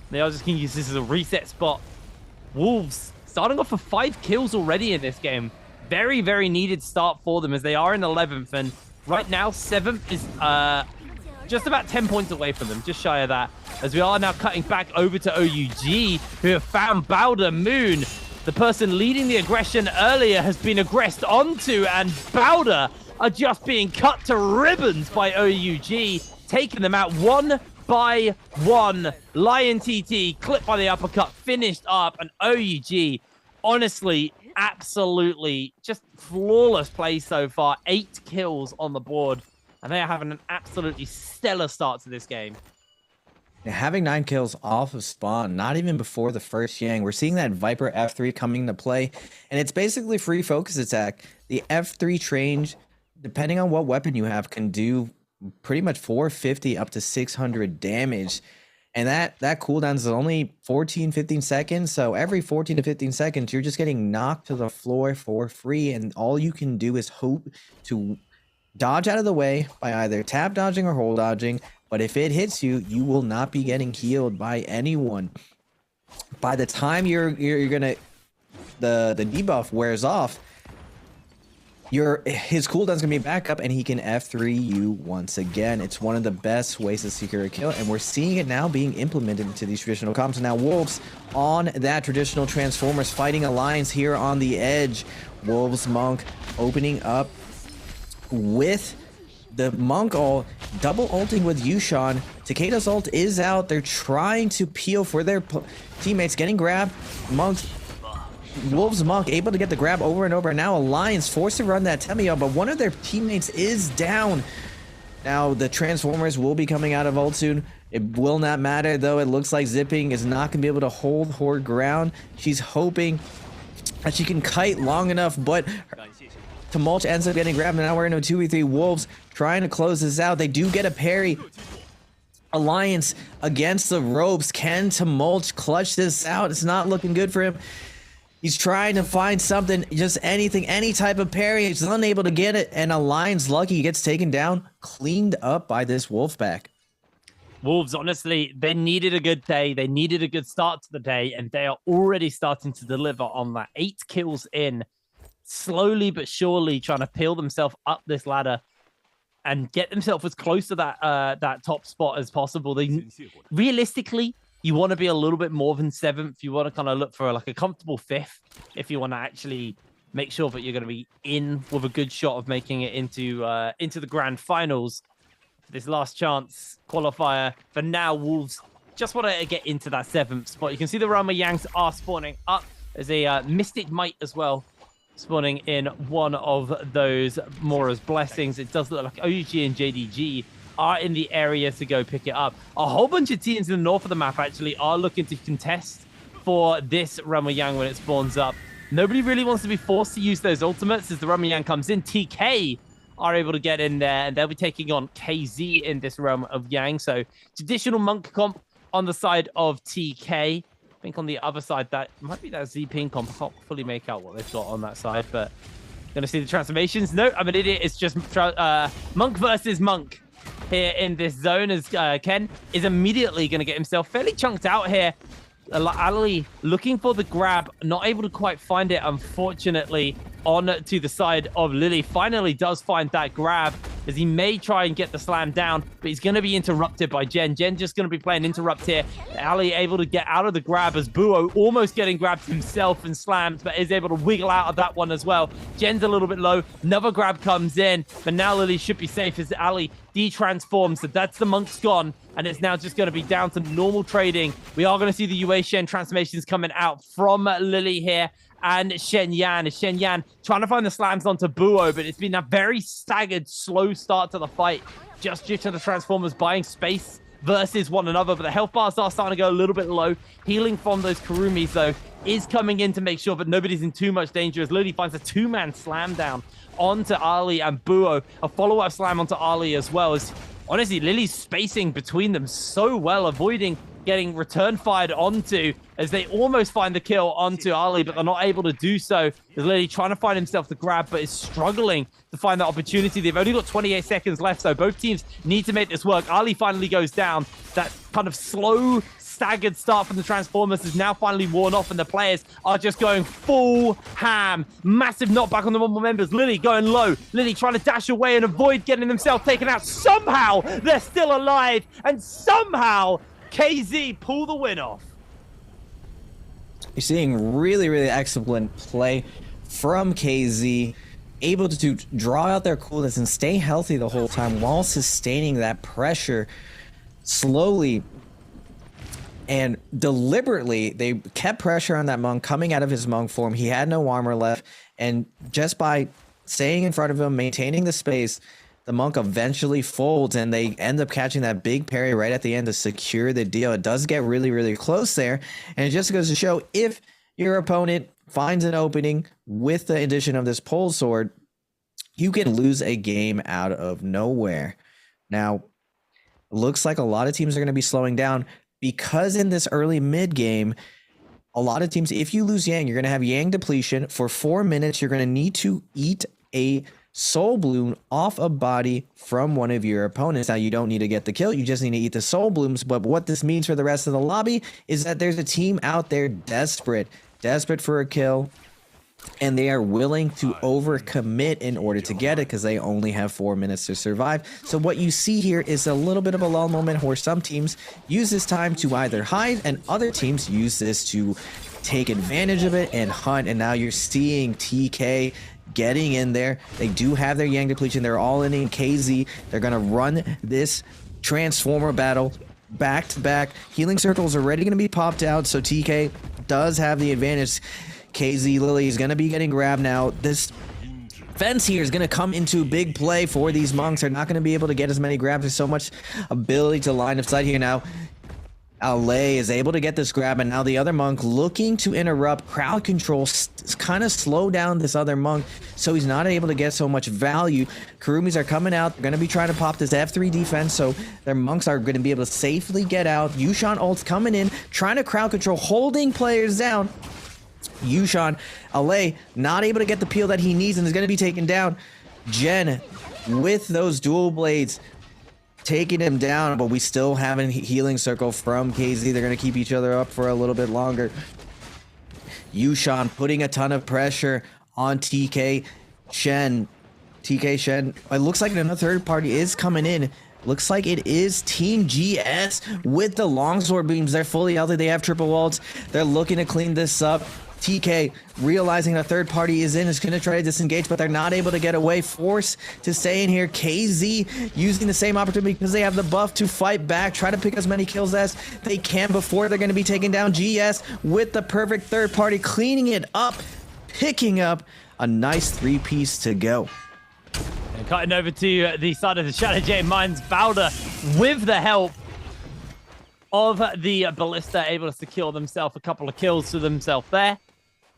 They are just going to use this as a reset spot. Wolves starting off with 5 kills already in this game. very, very needed start for them as they are in 11th. And right now, 7th is just about 10 points away from them, just shy of that. As we are now cutting back over to OUG, who have found Bowder Moon. The person leading the aggression earlier has been aggressed onto, and Bowder are just being cut to ribbons by OUG, taking them out one by one. Lion TT clipped by the uppercut, finished up, and OUG, honestly, absolutely just flawless play so far. 8 kills on the board, and they are having an absolutely stellar start to this game. Having 9 kills off of spawn, not even before the first Yang. We're seeing that Viper F3 coming into play, and it's basically free focus attack. The F3 range, depending on what weapon you have, can do pretty much 450 up to 600 damage. And that cooldown is only 14-15 seconds. So every 14 to 15 seconds, you're just getting knocked to the floor for free. And all you can do is hope to dodge out of the way by either tap dodging or hold dodging. But if it hits you, you will not be getting healed by anyone. By the time you're gonna the debuff wears off, his cooldown's gonna be back up and he can F3 you once again. It's one of the best ways to secure a kill, and we're seeing it now being implemented into these traditional comps. And now Wolves on that traditional Transformers fighting Alliance here on the edge. Wolves Monk opening up with the Monk ult, double ulting with Yushan. Takeda's ult is out. They're trying to peel for their teammates, getting grabbed. Wolves Monk able to get the grab over and over. Now Alliance forced to run that Temio, but one of their teammates is down. Now the Transformers will be coming out of ult soon. It will not matter though. It looks like Zipping is not going to be able to hold her ground. She's hoping that she can kite long enough, but Tumult ends up getting grabbed, and now we're in a 2v3. Wolves trying to close this out. They do get a parry. Alliance against the ropes. Can Tumult clutch this out? It's not looking good for him. He's trying to find something, just anything, any type of parry. He's unable to get it, and Alliance lucky he gets taken down, cleaned up by this Wolfpack. Wolves, honestly, they needed a good day. They needed a good start to the day, and they are already starting to deliver on that. 8 kills in. Slowly but surely trying to peel themselves up this ladder and get themselves as close to that top spot as possible. Realistically, you want to be a little bit more than 7th. You want to kind of look for like a comfortable 5th if you want to actually make sure that you're going to be in with a good shot of making it into the grand finals. This last chance qualifier for now, Wolves just want to get into that 7th spot. You can see the Rama Yangs are spawning up. There's a Mystic Might as well, spawning in one of those Mora's Blessings. It does look like OUG and JDG are in the area to go pick it up. A whole bunch of teams in the north of the map actually are looking to contest for this Ramayang when it spawns up. Nobody really wants to be forced to use those ultimates as the Ramayang comes in. TK are able to get in there, and they'll be taking on KZ in this realm of Yang. So traditional Monk comp on the side of TK. I think on the other side, that might be that Z-Ping comp. I can't fully make out what they've got on that side, but gonna see the transformations. No, I'm an idiot. It's just Monk versus Monk here in this zone, as Ken is immediately gonna get himself fairly chunked out here. Ali looking for the grab, not able to quite find it, unfortunately, on to the side of Lily. Finally does find that grab, as he may try and get the slam down, but he's going to be interrupted by Jen. Jen just going to be playing interrupt here. Ali able to get out of the grab as Buo almost getting grabbed himself and slammed, but is able to wiggle out of that one as well. Jen's a little bit low. Another grab comes in, but now Lily should be safe as Ali de-transforms. So that's the Monk's gone, and it's now just going to be down to normal trading. We are going to see the Yue Shen transformations coming out from Lily here. And Shen Yan trying to find the slams onto Buo, but it's been a very staggered, slow start to the fight, just due to the Transformers buying space versus one another. But the health bars are starting to go a little bit low. Healing from those Kurumis, though, is coming in to make sure that nobody's in too much danger, as Lily finds a 2-man slam down onto Ali and Buo. A follow-up slam onto Ali as well. As honestly, Lily's spacing between them so well, avoiding getting return fired onto, as they almost find the kill onto Ali, but they're not able to do so. As Lily trying to find himself the grab, but is struggling to find that opportunity. They've only got 28 seconds left, so both teams need to make this work. Ali finally goes down. That kind of slow staggered start from the Transformers has now finally worn off, and the players are just going full ham. Massive knockback on the Rumble members. Lily going low. Lily trying to dash away and avoid getting themselves taken out. Somehow they're still alive, and somehow KZ pull the win off. You're seeing really, really excellent play from KZ, able to draw out their coolness and stay healthy the whole time while sustaining that pressure slowly and deliberately. They kept pressure on that monk coming out of his monk form. He had no armor left, and just by staying in front of him, maintaining the space, the monk eventually folds, and they end up catching that big parry right at the end to secure the deal. It does get really, really close there, and it just goes to show, if your opponent finds an opening with the addition of this pole sword, you can lose a game out of nowhere. Now, looks like a lot of teams are going to be slowing down, because in this early mid game, a lot of teams, if you lose Yang, you're going to have Yang depletion. For 4 minutes, you're going to need to eat a soul bloom off a body from one of your opponents. Now, you don't need to get the kill, you just need to eat the soul blooms. But what this means for the rest of the lobby is that there's a team out there desperate for a kill, and they are willing to overcommit in order to get it, because they only have 4 minutes to survive. So what you see here is a little bit of a lull moment where some teams use this time to either hide, and other teams use this to take advantage of it and hunt. And now you're seeing TK getting in there. They do have their Yang depletion. They're all in KZ. They're going to run this Transformer battle back to back. Healing circles are already going to be popped out, so TK does have the advantage. KZ Lily is going to be getting grabbed now. This fence here is going to come into big play for these monks. They're not going to be able to get as many grabs. There's so much ability to line of sight here now. LA is able to get this grab, and now the other monk looking to interrupt. Crowd control kind of slow down this other monk, so he's not able to get so much value. Kurumis are coming out. They're going to be trying to pop this F3 defense, so their monks are going to be able to safely get out. Yushan ult's coming in, trying to crowd control, holding players down. Yushan, LA, not able to get the peel that he needs and is going to be taken down. Jen, with those dual blades, taking him down, but we still have a healing circle from KZ. They're going to keep each other up for a little bit longer. Yushan putting a ton of pressure on TK Shen. TK Shen, it looks like another third party is coming in. Looks like it is Team GS with the longsword beams. They're fully healthy. They have triple ults. They're looking to clean this up. TK realizing a third party is in, is going to try to disengage, but they're not able to get away. Forced to stay in here. KZ using the same opportunity because they have the buff to fight back, try to pick as many kills as they can before they're going to be taken down. GS with the perfect third party, cleaning it up, picking up a nice 3-piece to go. And cutting over to the side of the Shadow J Mines, Bowder with the help of the Ballista, able to secure themselves a couple of kills to themselves there.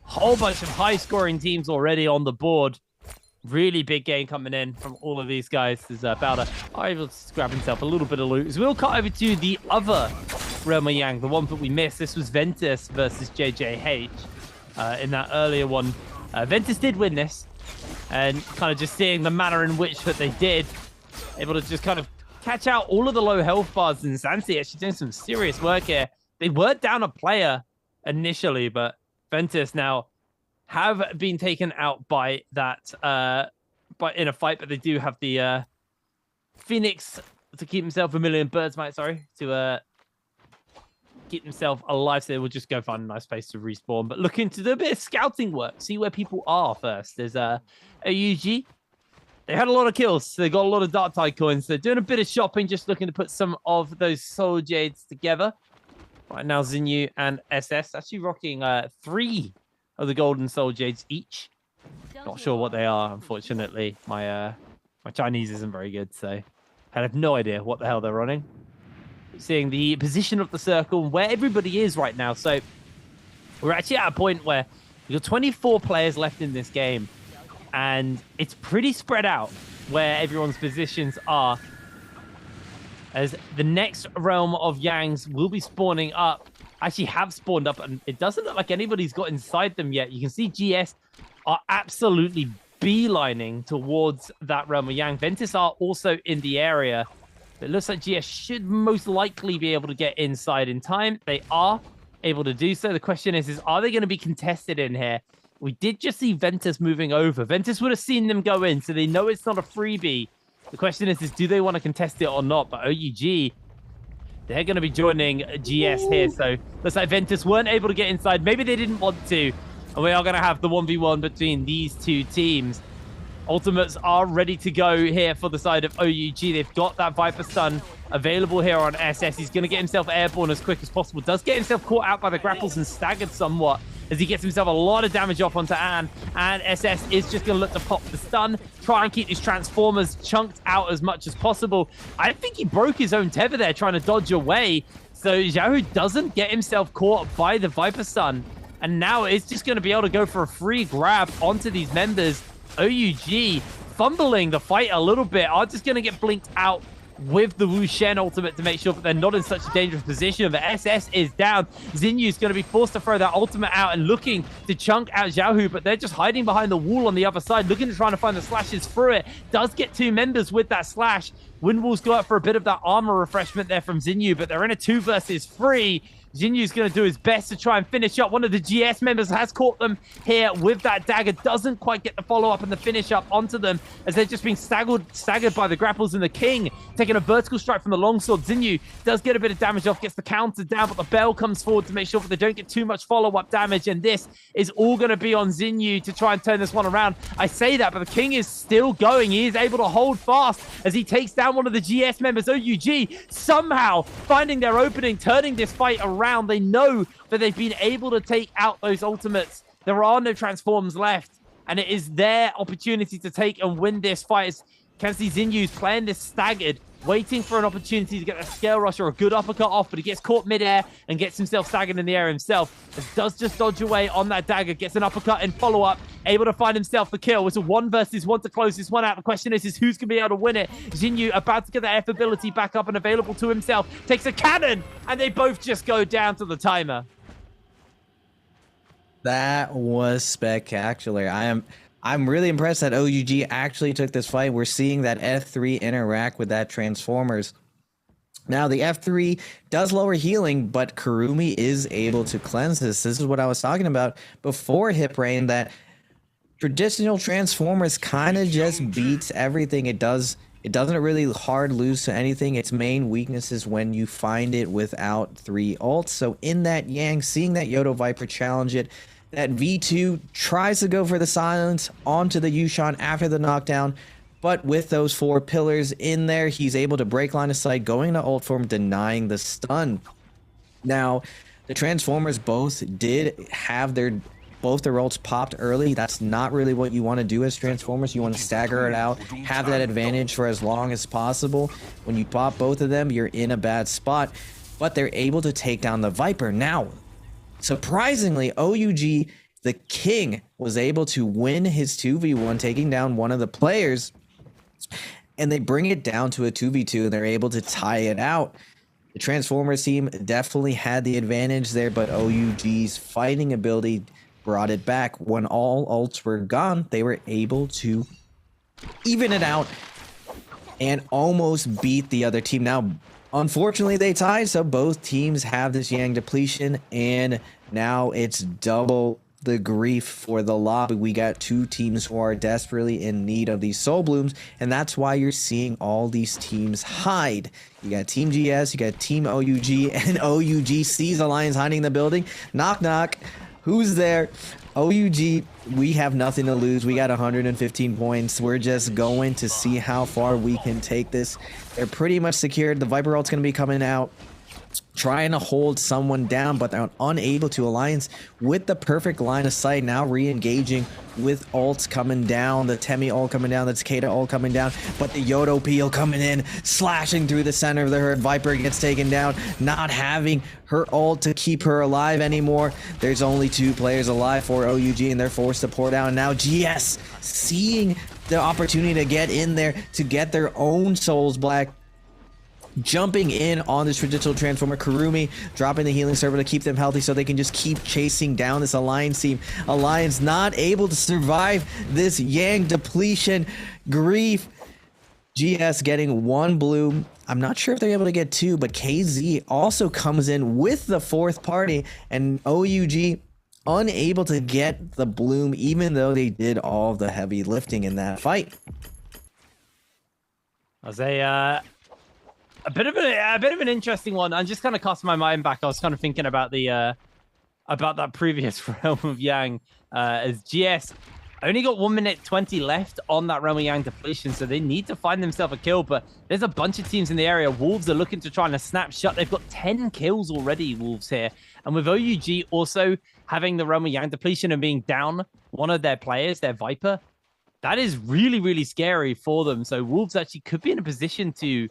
Whole bunch of high-scoring teams already on the board. Really big game coming in from all of these guys as Bowder are able to grab himself a little bit of loot. As we'll cut over to the other Realm of Yang, the one that we missed. This was Ventus versus JJH in that earlier one. Ventus did win this, and kind of just seeing the manner in which that they did, able to just kind of catch out all of the low health bars. And Zancy actually doing some serious work here. They were down a player initially, but Ventus now have been taken out by that in a fight, but they do have the Phoenix to keep himself a million birds, mate, sorry, to keep himself alive, so they will just go find a nice place to respawn. But looking to do a bit of scouting work, see where people are first. There's AUG. They had a lot of kills, so they got a lot of Dark Tide coins. They're doing a bit of shopping, just looking to put some of those Soul Jades together. Right now, Zinyu and SS actually rocking 3 of the golden Soul Jades each. Not sure what they are, unfortunately. My Chinese isn't very good, so I have no idea what the hell they're running. Seeing the position of the circle and where everybody is right now. So we're actually at a point where we've got 24 players left in this game, and it's pretty spread out where everyone's positions are, as the next realm of Yangs will be spawning up. Actually have spawned up, and it doesn't look like anybody's got inside them yet. You can see GS are absolutely beelining towards that realm of Yang. Ventus are also in the area, But it looks like GS should most likely be able to get inside in time. They are able to do so. The question is are they going to be contested in here? We did just see Ventus moving over. Ventus would have seen them go in, so they know it's not a freebie. The question is do they want to contest it or not? But OUG, they're going to be joining GS here. So looks like Ventus weren't able to get inside. Maybe they didn't want to. And we are going to have the 1v1 between these two teams. Ultimates are ready to go here for the side of OUG. They've got that Viper stun available here on SS. He's going to get himself airborne as quick as possible. Does get himself caught out by the grapples and staggered somewhat as he gets himself a lot of damage off onto Anne. And SS is just going to look to pop the stun, try and keep these Transformers chunked out as much as possible. I think he broke his own tether there trying to dodge away. So Xiaohu doesn't get himself caught by the Viper stun. And now it's just going to be able to go for a free grab onto these members. OUG fumbling the fight a little bit, are just going to get blinked out with the Wu Shen ultimate to make sure that they're not in such a dangerous position. But SS is down. Xinyu's going to be forced to throw that ultimate out and looking to chunk out Xiaohu, but they're just hiding behind the wall on the other side, looking to try to find the slashes through it. Does get two members with that slash. Windwall's go out for a bit of that armor refreshment there from Xinyu, but they're in a 2 versus 3. Jinyu's going to do his best to try and finish up. One of the GS members has caught them here with that dagger. Doesn't quite get the follow-up and the finish up onto them as they're just being staggered by the grapples. And the King taking a vertical strike from the longsword. Xinyu does get a bit of damage off, gets the counter down, but the Bell comes forward to make sure that they don't get too much follow-up damage. And this is all going to be on Xinyu to try and turn this one around. I say that, but the King is still going. He is able to hold fast as he takes down one of the GS members. OUG somehow finding their opening, turning this fight around. They know that they've been able to take out those ultimates. There are no transforms left, and it is their opportunity to take and win this fight. As can see Xinyu's playing this staggered, waiting for an opportunity to get a scale rush or a good uppercut off, but he gets caught midair and gets himself staggered in the air himself. As does just dodge away on that dagger, gets an uppercut and follow-up, able to find himself the kill. It's a 1 versus 1 to close this one out. The question is who's going to be able to win it? Xinyu about to get that F ability back up and available to himself. Takes a cannon, and they both just go down to the timer. That was spectacular. I'm really impressed that OUG actually took this fight. We're seeing that F3 interact with that Transformers. Now, the F3 does lower healing, but Kurumi is able to cleanse this. This is what I was talking about before Hip Rain, that traditional Transformers kind of just beats everything it does. It doesn't really hard lose to anything. Its main weakness is when you find it without 3 ults. So in that Yang, seeing that Yodo Viper challenge it, that V2 tries to go for the silence onto the Yushan after the knockdown, but with those 4 pillars in there, he's able to break line of sight, going to ult form, denying the stun. Now, the Transformers both did have both their ults popped early. That's not really what you want to do as Transformers. You want to stagger it out, have that advantage for as long as possible. When you pop both of them, you're in a bad spot, but they're able to take down the Viper. Now, surprisingly, OUG, the King, was able to win his 2v1, taking down one of the players, and they bring it down to a 2v2, and they're able to tie it out. The Transformers team definitely had the advantage there, but OUG's fighting ability brought it back. When all ults were gone, they were able to even it out and almost beat the other team. Now, unfortunately, they tied, so both teams have this Yang depletion, and now it's double the grief for the lobby. We got 2 teams who are desperately in need of these soul blooms, and that's why you're seeing all these teams hide. You got Team GS, you got Team OUG, and OUG sees Alliance hiding in the building. Knock, knock. Who's there? OUG, we have nothing to lose. We got 115 points. We're just going to see how far we can take this. They're pretty much secured. The Viper ult's going to be coming out, trying to hold someone down, but they're unable to. Alliance with the perfect line of sight, now re-engaging with ults coming down, the Temi ult coming down, the Takeda ult coming down, but the Yodo Peel coming in, slashing through the center of the herd. Viper gets taken down, not having her ult to keep her alive anymore. There's only 2 players alive for OUG, and they're forced to pour down. Now GS seeing the opportunity to get in there to get their own souls back, jumping in on this traditional Transformer. Kurumi dropping the healing server to keep them healthy so they can just keep chasing down this Alliance team. Alliance not able to survive this Yang depletion. Grief. GS getting 1 blue. I'm not sure if they're able to get 2, but KZ also comes in with the 4th party, and OUG unable to get the bloom, even though they did all the heavy lifting in that fight. I was a bit of an interesting one. I'm just kind of casting my mind back. I was kind of thinking about the about that previous Realm of Yang as GS only got 1 minute 20 left on that Realm of Yang depletion, so they need to find themselves a kill. But there's a bunch of teams in the area. Wolves are looking to try and snap shut. They've got 10 kills already, Wolves here, and with OUG also having the Realm of Yang depletion and being down one of their players, their Viper, that is really, really scary for them. So Wolves actually could be in a position to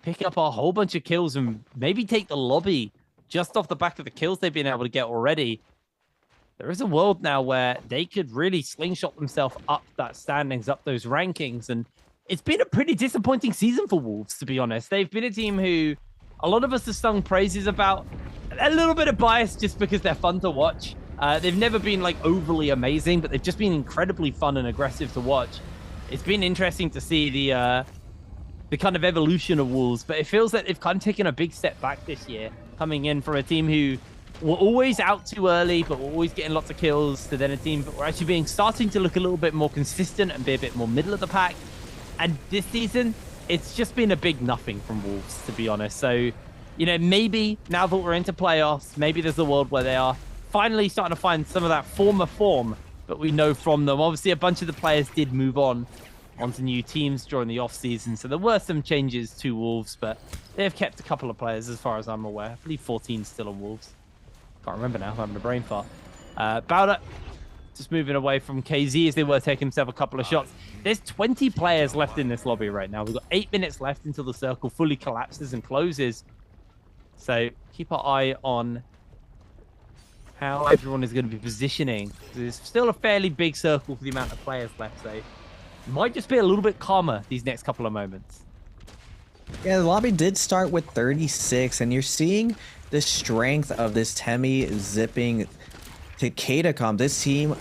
pick up a whole bunch of kills and maybe take the lobby just off the back of the kills they've been able to get already. There is a world now where they could really slingshot themselves up that standings, up those rankings. And it's been a pretty disappointing season for Wolves, to be honest. They've been a team who a lot of us have sung praises about. A little bit of bias just because they're fun to watch. They've never been like overly amazing, but they've just been incredibly fun and aggressive to watch. It's been interesting to see the kind of evolution of Wolves, but it feels that they've kind of taken a big step back this year, coming in from a team who were always out too early, but were always getting lots of kills, to then a team that were actually starting to look a little bit more consistent and be a bit more middle of the pack. And this season, it's just been a big nothing from Wolves, to be honest. So, you know, maybe now that we're into playoffs, maybe there's a world where they are finally starting to find some of that former form that we know from them. Obviously, a bunch of the players did move on onto new teams during the offseason, so there were some changes to Wolves, but they've kept a couple of players as far as I'm aware. I believe 14's still on Wolves. Can't remember now, I'm having a brain fart. Bowder just moving away from KZ as they were taking themselves a couple of shots. There's 20 players left in this lobby right now. We've got 8 minutes left until the circle fully collapses and closes. So keep our eye on how everyone is going to be positioning. There's still a fairly big circle for the amount of players left, so it might just be a little bit calmer these next couple of moments. Yeah, the lobby did start with 36, and you're seeing the strength of this Temi zipping to Katacom. This team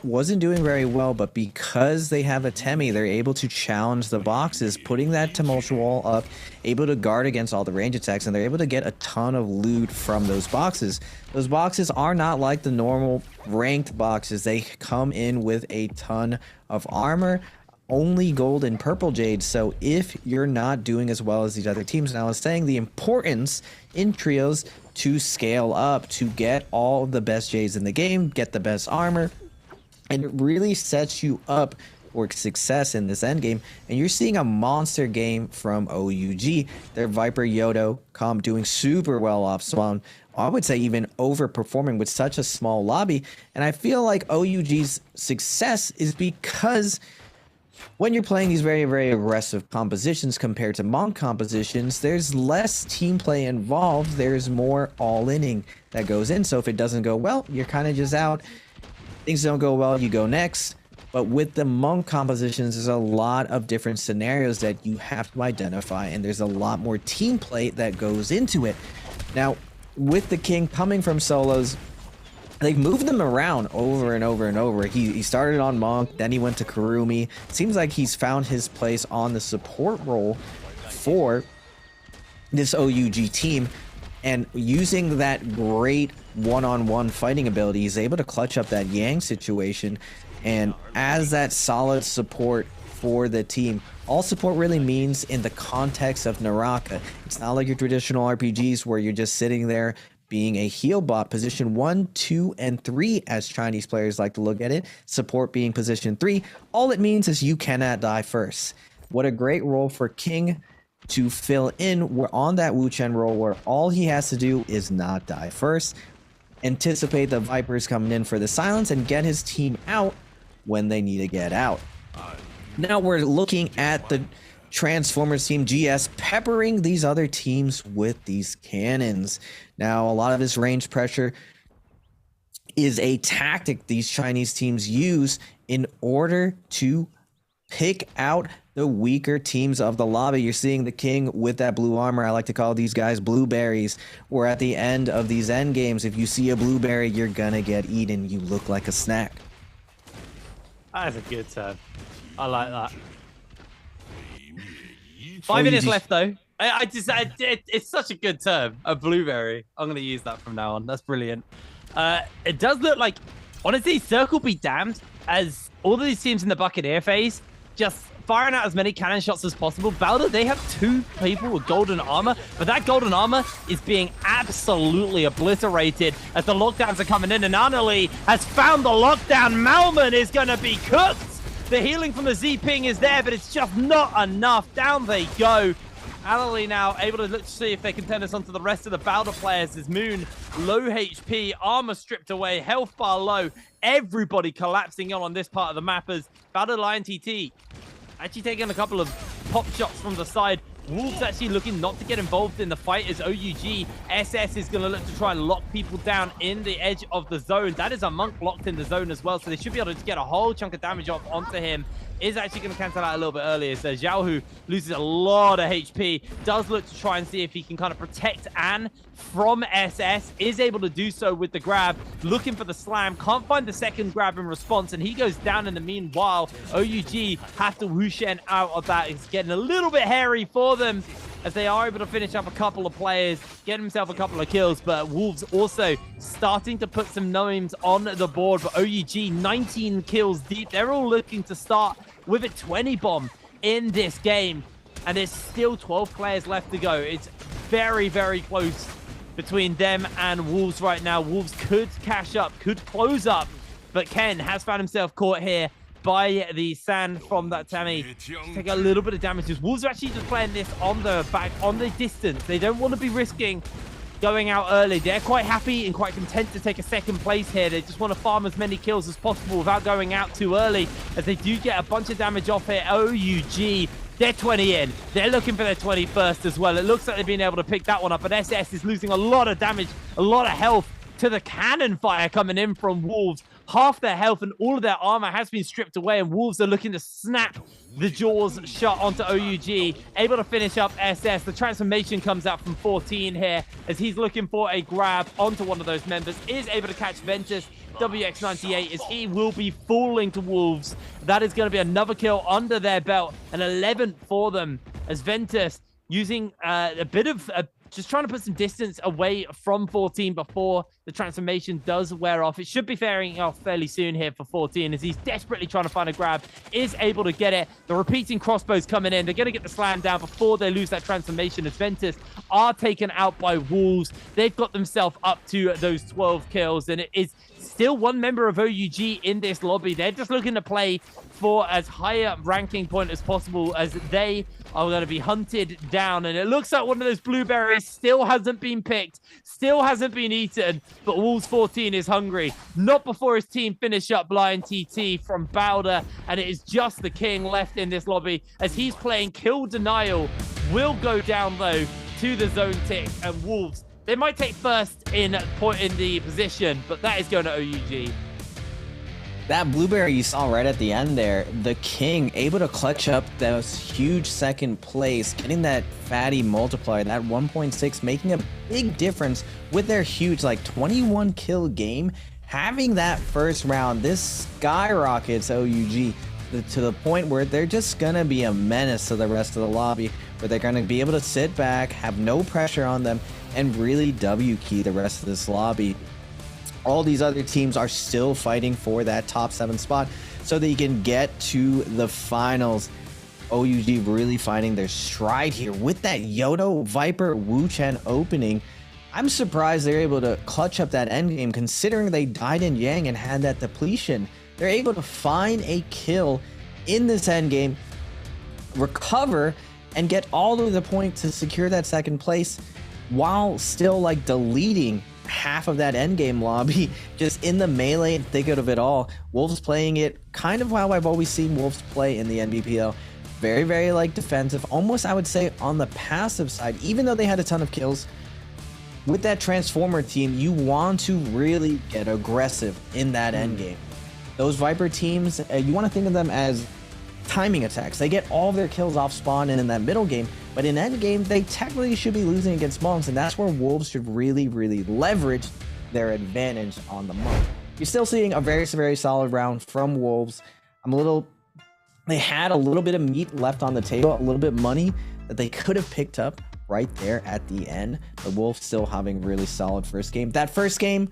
wasn't doing very well, but because they have a Temi, they're able to challenge the boxes, putting that tumultuous wall up, able to guard against all the range attacks, and they're able to get a ton of loot from those boxes. Those boxes are not like the normal ranked boxes. They come in with a ton of armor, only gold and purple jade. So if you're not doing as well as these other teams, and I was saying the importance in trios to scale up, to get all the best jades in the game, get the best armor, and it really sets you up for success in this end game. And you're seeing a monster game from OUG. Their Viper Yodo comp doing super well off spawn. I would say even overperforming with such a small lobby. And I feel like OUG's success is because when you're playing these very, very aggressive compositions compared to Monk compositions, there's less team play involved. There's more all-inning that goes in. So if it doesn't go well, you're kind of just out. Things don't go well, you go next. But with the Monk compositions, there's a lot of different scenarios that you have to identify, and there's a lot more team play that goes into it. Now, with the King coming from solos, they've moved them around over and over and over. He started on Monk, then he went to Kurumi. Seems like he's found his place on the support role for this OUG team. And using that great one-on-one fighting ability, he's able to clutch up that Yang situation. And as that solid support for the team, all support really means in the context of NARAKA. It's not like your traditional RPGs where you're just sitting there being a heal bot. Position 1, 2, and 3, as Chinese players like to look at it. Support being position 3. All it means is you cannot die first. What a great role for King to fill in. We're on that Wu Chen role where all he has to do is not die first, anticipate the Vipers coming in for the silence, and get his team out when they need to get out. Now we're looking at the Transformers team GS peppering these other teams with these cannons. Now, a lot of this range pressure is a tactic these Chinese teams use in order to pick out the weaker teams of the lobby. You're seeing the King with that blue armor. I like to call these guys blueberries, where at the end of these end games, if you see a blueberry, you're gonna get eaten. You look like a snack. That's a good turn. I like that. 5 minutes left, though. It's such a good term, a blueberry. I'm going to use that from now on. That's brilliant. It does look like, honestly, Circle be damned, as all of these teams in the Buccaneer phase just firing out as many cannon shots as possible. Balder, they have 2 people with golden armor, but that golden armor is being absolutely obliterated as the lockdowns are coming in, and Annalie has found the lockdown. Malman is going to be cooked. The healing from the Z-ping is there, but it's just not enough. Down they go. Annalie now able to look to see if they can turn this onto the rest of the Balder players. As Moon, low HP, armor stripped away, health bar low. Everybody collapsing on this part of the map as Balder Lion TT actually taking a couple of pop shots from the side. Wolves actually looking not to get involved in the fight as OUG. SS is going to look to try and lock people down in the edge of the zone. That is a Monk locked in the zone as well, so they should be able to get a whole chunk of damage off onto him. Is actually going to cancel out a little bit earlier. So Xiaohu loses a lot of HP. Does look to try and see if he can kind of protect Anne from SS. Is able to do so with the grab. Looking for the slam. Can't find the second grab in response. And he goes down in the meanwhile. OUG have to Wushen out of that. It's getting a little bit hairy for them, as they are able to finish up a couple of players, get himself a couple of kills, but Wolves also starting to put some names on the board. But OUG, 19 kills deep. They're all looking to start with a 20 bomb in this game, and there's still 12 players left to go. It's very, very close between them and Wolves right now. Wolves could cash up, could close up, but Ken has found himself caught here by the sand from that Tammy. Take a little bit of damage. Wolves are actually just playing this on the back, on the distance. They don't want to be risking going out early. They're quite happy and quite content to take a second place here. They just want to farm as many kills as possible without going out too early, as they do get a bunch of damage off here. OUG, they're 20 in. They're looking for their 21st as well. It looks like they've been able to pick that one up, but SS is losing a lot of damage, a lot of health to the cannon fire coming in from Wolves. Half their health and all of their armor has been stripped away, and Wolves are looking to snap the jaws shut onto OUG. Able to finish up SS. The transformation comes out from 14 here, as he's looking for a grab onto one of those members. Is able to catch Ventus. WX98, as he will be falling to Wolves. That is going to be another kill under their belt. An 11th for them, as Ventus using a bit of just trying to put some distance away from 14 before the transformation does wear off. It should be faring off fairly soon here for 14, as he's desperately trying to find a grab. Is able to get it. The repeating crossbows coming in. They're going to get the slam down before they lose that transformation, as Ventus are taken out by Wolves. They've got themselves up to those 12 kills, and it is still one member of OUG in this lobby. They're just looking to play for as high a ranking point as possible, as they are going to be hunted down. And it looks like one of those blueberries still hasn't been picked, still hasn't been eaten, but Wolves 14 is hungry. Not before his team finish up Lion TT from Bowder, and it is just the King left in this lobby, as he's playing Kill Denial. Will go down though to the zone tick, and Wolves, they might take first in the position, but that is going to OUG. That blueberry you saw right at the end there, the King able to clutch up those huge second place, getting that fatty multiplier, that 1.6, making a big difference with their huge, like, 21 kill game. Having that first round, this skyrockets OUG to the point where they're just gonna be a menace to the rest of the lobby, where they're gonna be able to sit back, have no pressure on them, and really W key the rest of this lobby. All these other teams are still fighting for that top 7 spot so that you can get to the finals. OUG really finding their stride here with that Yodo Viper Wu Chen opening. I'm surprised they're able to clutch up that endgame, considering they died in Yang and had that depletion. They're able to find a kill in this endgame, recover, and get all of the points to secure that second place, while still like deleting half of that endgame lobby just in the melee and thicket of it all. Wolves playing it kind of how I've always seen Wolves play in the NBPL. Very, very like defensive, almost I would say on the passive side, even though they had a ton of kills. With that Transformer team, you want to really get aggressive in that endgame. Those Viper teams, you want to think of them as timing attacks. They get all their kills off spawn and in that middle game, but in end game, they technically should be losing against monks, and that's where Wolves should really, really leverage their advantage on the monk. You're still seeing a very, very solid round from Wolves. They had a little bit of meat left on the table, a little bit of money that they could have picked up right there at the end. The Wolves still having really solid first game. That first game,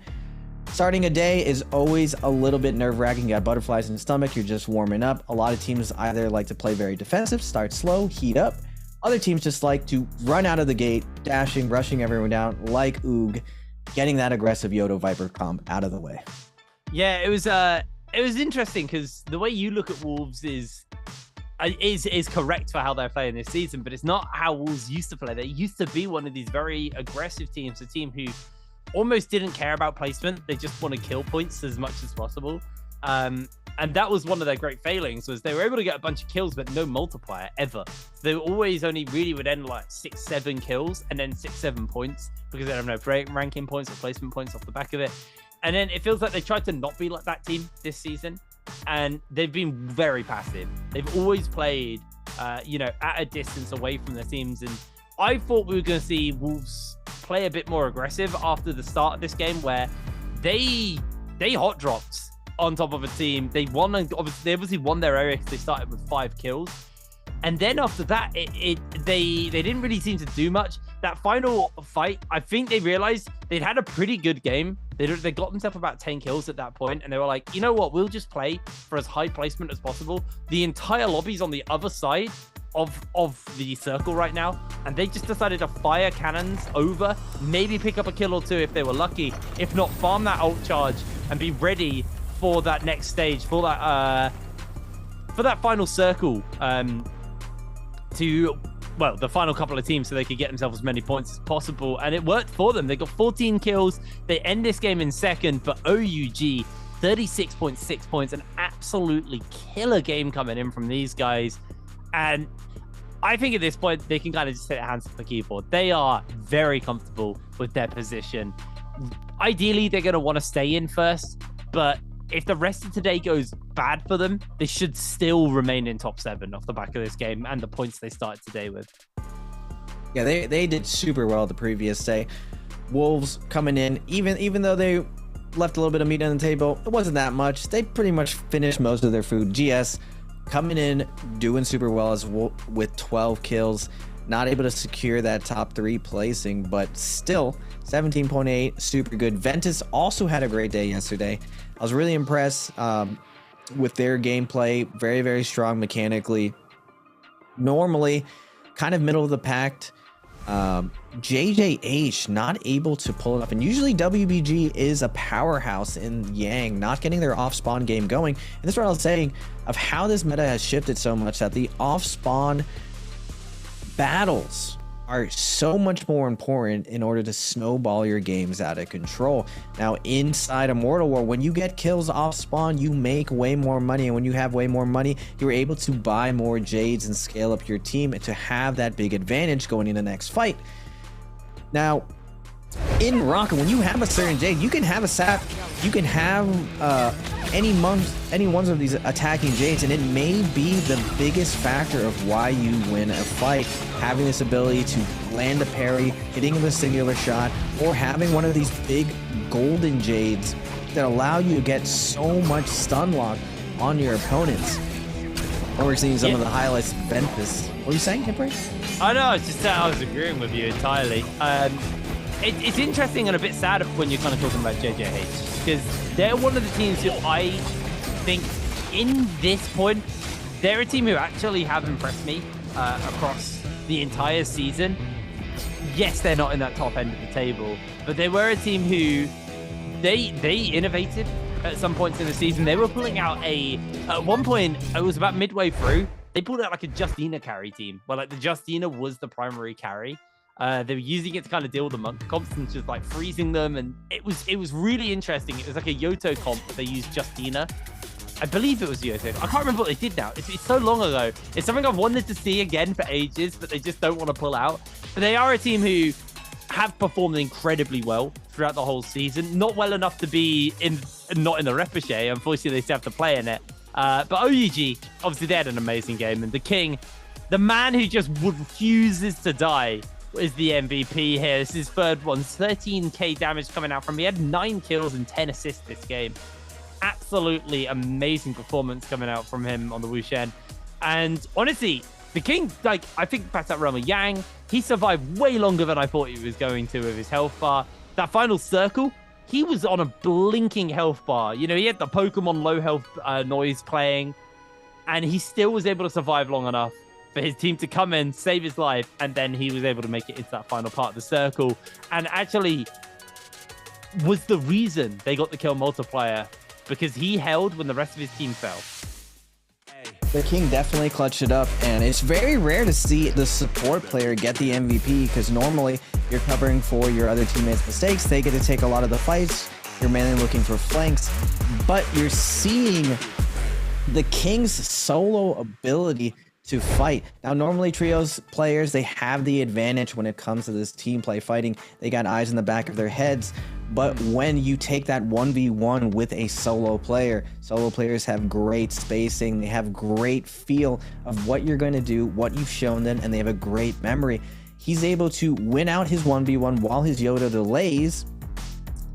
starting a day, is always a little bit nerve-wracking. You got butterflies in the stomach. You're just warming up. A lot of teams either like to play very defensive, start slow, heat up. Other teams just like to run out of the gate, dashing, rushing everyone down, like Oog, getting that aggressive Yodo Viper comp out of the way. Yeah, it was interesting because the way you look at Wolves is correct for how they're playing this season, but it's not how Wolves used to play. They used to be one of these very aggressive teams, a team who almost didn't care about placement. They just want to kill points as much as possible. And that was one of their great failings, was they were able to get a bunch of kills, but no multiplier ever. So they always only really would end like 6-7 kills and then 6-7 points because they don't have no ranking points or placement points off the back of it. And then it feels like they tried to not be like that team this season, and they've been very passive. They've always played, at a distance away from their teams. And I thought we were going to see Wolves play a bit more aggressive after the start of this game, where they hot dropped on top of a team. They obviously won their area because they started with 5 kills. And then after that, they didn't really seem to do much. That final fight, I think they realized they'd had a pretty good game. They got themselves about 10 kills at that point, and they were like, you know what, we'll just play for as high placement as possible. The entire lobby's on the other side of the circle right now, and they just decided to fire cannons over, maybe pick up a kill or two if they were lucky. If not, farm that ult charge and be ready for that next stage, for that final circle, the final couple of teams, so they could get themselves as many points as possible. And it worked for them. They got 14 kills. They end this game in second, but OUG 36.6 points, an absolutely killer game coming in from these guys. And I think at this point they can kind of just hit their hands off the keyboard. They are very comfortable with their position. Ideally they're going to want to stay in first, but if the rest of today goes bad for them, they should still remain in top 7 off the back of this game and the points they started today with. Yeah, they did super well the previous day. Wolves coming in, even though they left a little bit of meat on the table, it wasn't that much. They pretty much finished most of their food. GS coming in, doing super well with 12 kills. Not able to secure that top 3 placing, but still 17.8, super good. Ventus also had a great day yesterday. I was really impressed with their gameplay. Very, very strong mechanically. Normally, kind of middle of the pack. JJH not able to pull it up. And usually WBG is a powerhouse in Yang, not getting their off-spawn game going. And that's what I was saying of how this meta has shifted so much, that the off-spawn battles are so much more important in order to snowball your games out of control. Now, inside Immortal War, when you get kills off spawn, you make way more money, and when you have way more money, you're able to buy more Jades and scale up your team to have that big advantage going in the next fight. Now, in NARAKA, when you have a certain Jade, you can have a sap, you can have any one of these attacking Jades, and it may be the biggest factor of why you win a fight. Having this ability to land a parry, hitting him a singular shot, or having one of these big golden Jades that allow you to get so much stun lock on your opponents. And we're seeing some of the highlights of Ventus. What were you saying, Hipper? I know, it's just that I was agreeing with you entirely. It's interesting and a bit sad when you're kind of talking about JJH, because they're one of the teams who I think in this point, they're a team who actually have impressed me across the entire season. Yes, they're not in that top end of the table, but they were a team who they innovated at some points in the season. They were pulling out at one point, it was about midway through, they pulled out like a Justina carry team, where like the Justina was the primary carry. They were using it to kind of deal with the monk comps and just like freezing them, and it was really interesting. It was like a Yoto comp, but they used Justina. I believe it was Yoto. I can't remember what they did now. It's so long ago. It's something I've wanted to see again for ages, but they just don't want to pull out. But they are a team who have performed incredibly well throughout the whole season. Not well enough to be not in the repechage. Unfortunately, they still have to play in it. But OUG, obviously, they had an amazing game, and the King, the man who just refuses to die, is the MVP here. This is his third one. 13k damage coming out from him. He had 9 kills and 10 assists this game. Absolutely amazing performance coming out from him on the Wu Shen. And honestly, the King, like, I think past that run with Yang, he survived way longer than I thought he was going to with his health bar. That final circle, he was on a blinking health bar. You know, he had the Pokemon low health noise playing, and he still was able to survive long enough for his team to come in, save his life, and then he was able to make it into that final part of the circle, and actually was the reason they got the kill multiplier, because he held when the rest of his team fell. The King definitely clutched it up, and it's very rare to see the support player get the MVP, because normally you're covering for your other teammates' mistakes. They get to take a lot of the fights. You're mainly looking for flanks, but you're seeing the King's solo ability to fight. Now, normally Trios players, they have the advantage when it comes to this team play fighting. They got eyes in the back of their heads. But when you take that 1v1 with a solo players have great spacing. They have great feel of what you're going to do, what you've shown them, and they have a great memory. He's able to win out his 1v1 while his Yoda delays.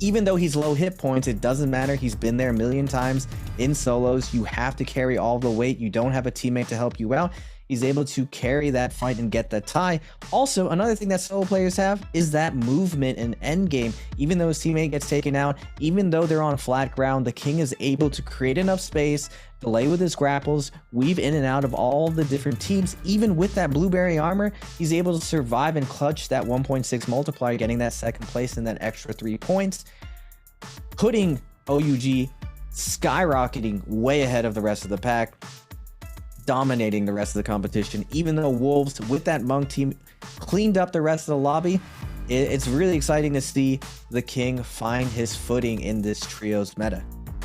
Even though he's low hit points, it doesn't matter. He's been there a million times in solos. You have to carry all the weight. You don't have a teammate to help you out. He's able to carry that fight and get that tie. Also, another thing that solo players have is that movement in endgame. Even though his teammate gets taken out, even though they're on flat ground, the King is able to create enough space, delay with his grapples, weave in and out of all the different teams. Even with that blueberry armor, he's able to survive and clutch that 1.6 multiplier, getting that second place and that extra 3 points, putting OUG skyrocketing way ahead of the rest of the pack, dominating the rest of the competition. Even though Wolves with that Monk team cleaned up the rest of the lobby, it's really exciting to see the King find his footing in this Trios meta.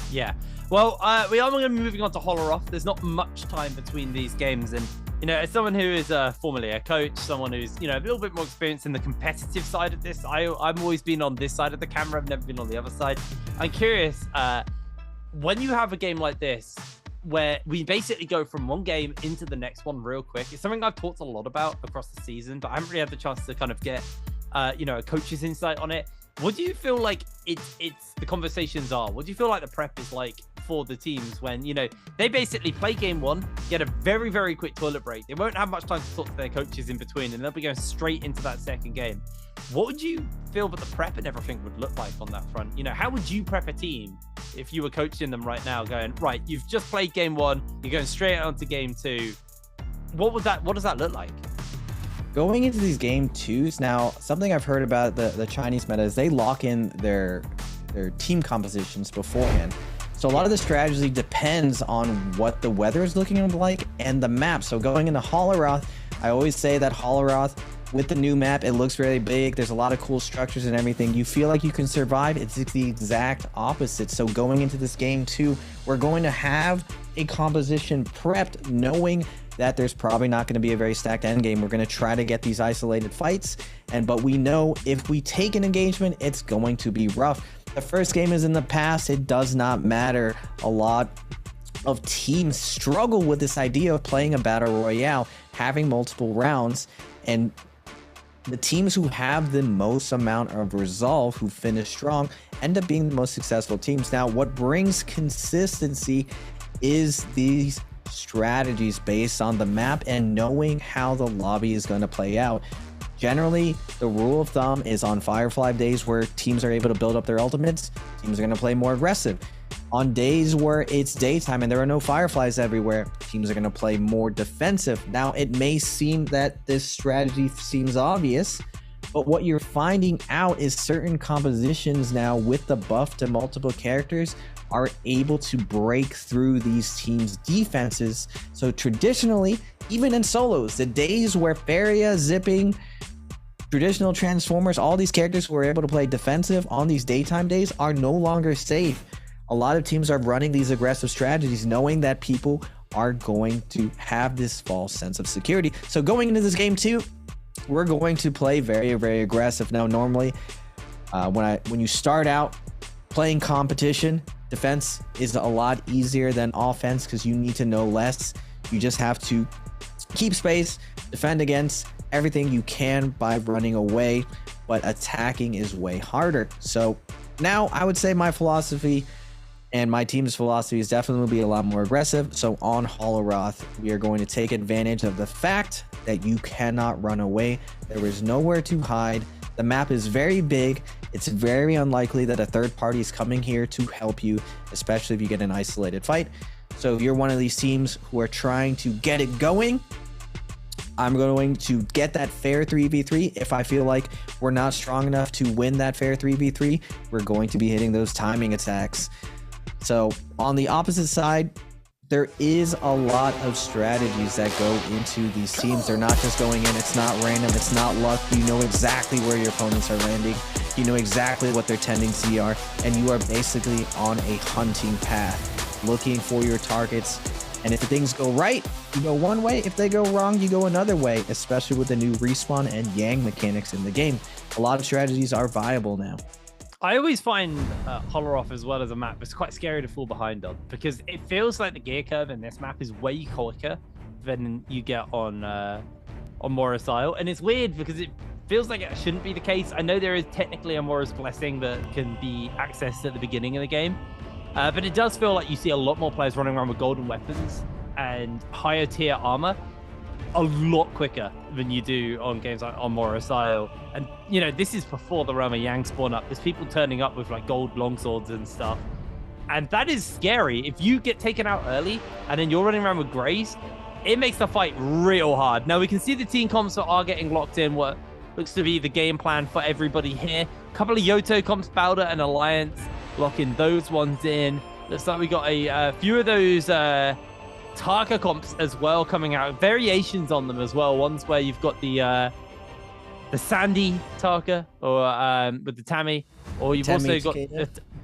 Yeah, well, we are going to be moving on to Holoroth. There's not much time between these games, and you know, as someone who is formerly a coach, someone who's, you know, a little bit more experienced in the competitive side of this, I've always been on this side of the camera. I've never been on the other side. I'm curious, when you have a game like this, where we basically go from one game into the next one real quick. It's something I've talked a lot about across the season, but I haven't really had the chance to kind of get, you know, a coach's insight on it. What do you feel like it's the conversations are? What do you feel like the prep is like for the teams when, you know, they basically play game one, get a very, very quick toilet break. They won't have much time to talk to their coaches in between, and they'll be going straight into that second game. What would you feel that the prep and everything would look like on that front? You know, how would you prep a team if you were coaching them right now, going, right, you've just played game one, you're going straight on to game two. What does that look like? Going into these game twos, now, something I've heard about the Chinese meta is they lock in their team compositions beforehand. So a lot of the strategy depends on what the weather is looking like and the map. So going into Holoroth, I always say that Holoroth, with the new map, it looks really big. There's a lot of cool structures and everything. You feel like you can survive. It's the exact opposite. So going into this game two, we're going to have a composition prepped, knowing that there's probably not going to be a very stacked endgame. We're going to try to get these isolated fights, but we know if we take an engagement, it's going to be rough. The first game is in the past. It does not matter. A lot of teams struggle with this idea of playing a battle royale, having multiple rounds, and the teams who have the most amount of resolve, who finish strong, end up being the most successful teams. Now, what brings consistency is these strategies based on the map and knowing how the lobby is going to play out. Generally, the rule of thumb is on Firefly days where teams are able to build up their ultimates, teams are going to play more aggressive. On days where it's daytime and there are no Fireflies everywhere, teams are going to play more defensive. Now, it may seem that this strategy seems obvious, but what you're finding out is certain compositions now with the buff to multiple characters are able to break through these teams' defenses. So traditionally, even in solos, the days where Faria, Zipping, traditional Transformers, all these characters who are able to play defensive on these daytime days are no longer safe. A lot of teams are running these aggressive strategies knowing that people are going to have this false sense of security. So going into this game two, we're going to play very, very aggressive. Now, normally, when you start out playing competition, defense is a lot easier than offense because you need to know less. You just have to keep space, defend against everything you can by running away, but attacking is way harder. So now I would say my philosophy And my team's philosophy is definitely be a lot more aggressive. So on Holoroth, we are going to take advantage of the fact that you cannot run away. There is nowhere to hide. The map is very big. It's very unlikely that a third party is coming here to help you, especially if you get an isolated fight. So if you're one of these teams who are trying to get it going, I'm going to get that fair 3v3. If I feel like we're not strong enough to win that fair 3v3, we're going to be hitting those timing attacks. So on the opposite side, there is a lot of strategies that go into these teams. They're not just going in. It's not random. It's not luck. You know exactly where your opponents are landing. You know exactly what their tendencies are. And you are basically on a hunting path, looking for your targets. And if things go right, you go one way. If they go wrong, you go another way, especially with the new respawn and yang mechanics in the game. A lot of strategies are viable now. I always find Holoroth as well as a map it's quite scary to fall behind on, because it feels like the gear curve in this map is way quicker than you get on Mora's Isle. And it's weird because it feels like it shouldn't be the case. I know there is technically a Mora's Blessing that can be accessed at the beginning of the game, but it does feel like you see a lot more players running around with golden weapons and higher tier armor a lot quicker than you do on games like on Mora's Isle. And you know, this is before the Realm of Yang spawn up. There's people turning up with like gold longswords and stuff, and that is scary. If you get taken out early and then you're running around with grays, it makes the fight real hard. Now we can see the team comps are getting locked in, what looks to be the game plan for everybody here. A couple of Yoto comps, Powder and Alliance, locking those ones in. Looks like we got a few of those Tarka comps as well coming out, variations on them as well. Ones where you've got the Sandy Tarka, or with the Tammy, or you've also got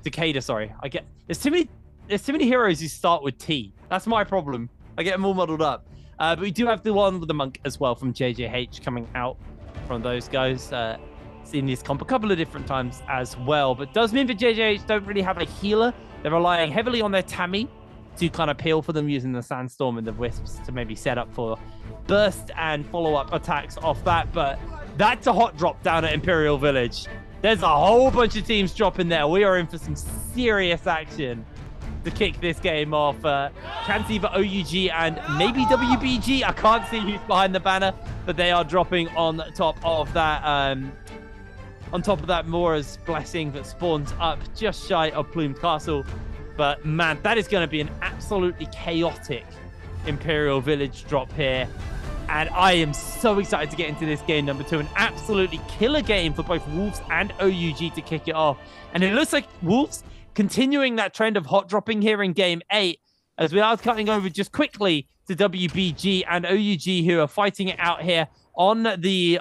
Takeda. Sorry, I get there's too many heroes who start with T. That's my problem. I get them all muddled up. But we do have the one with the monk as well from JJH coming out from those guys. Seen this comp a couple of different times as well, but does mean that JJH don't really have a healer. They're relying heavily on their Tammy to kind of peel for them, using the Sandstorm and the Wisps to maybe set up for burst and follow-up attacks off that. But that's a hot drop down at Imperial Village. There's a whole bunch of teams dropping there. We are in for some serious action to kick this game off. Can see the OUG and maybe WBG. I can't see who's behind the banner, but they are dropping on top of that. On top of that Mora's Blessing that spawns up just shy of Plumed Castle. But man, that is going to be an absolutely chaotic Imperial Village drop here. And I am so excited to get into this game number 2. An absolutely killer game for both Wolves and OUG to kick it off. And it looks like Wolves continuing that trend of hot dropping here in game 8, as we are cutting over just quickly to WBG and OUG, who are fighting it out here on the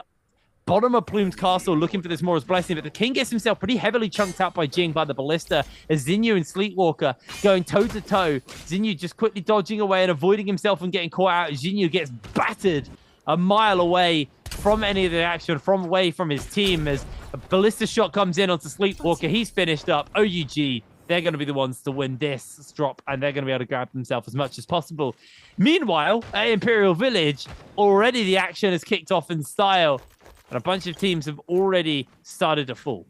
bottom of Plumed Castle, looking for this Mora's Blessing. But the King gets himself pretty heavily chunked out by Jing by the Ballista, as Zinyu and Sleepwalker going toe-to-toe. Zinyu just quickly dodging away and avoiding himself from getting caught out. Zinyu gets battered a mile away from any of the action, away from his team, as a Ballista shot comes in onto Sleepwalker. He's finished up. OUG, they're going to be the ones to win this drop, and they're going to be able to grab themselves as much as possible. Meanwhile, at Imperial Village, already the action has kicked off in style, and a bunch of teams have already started to fall.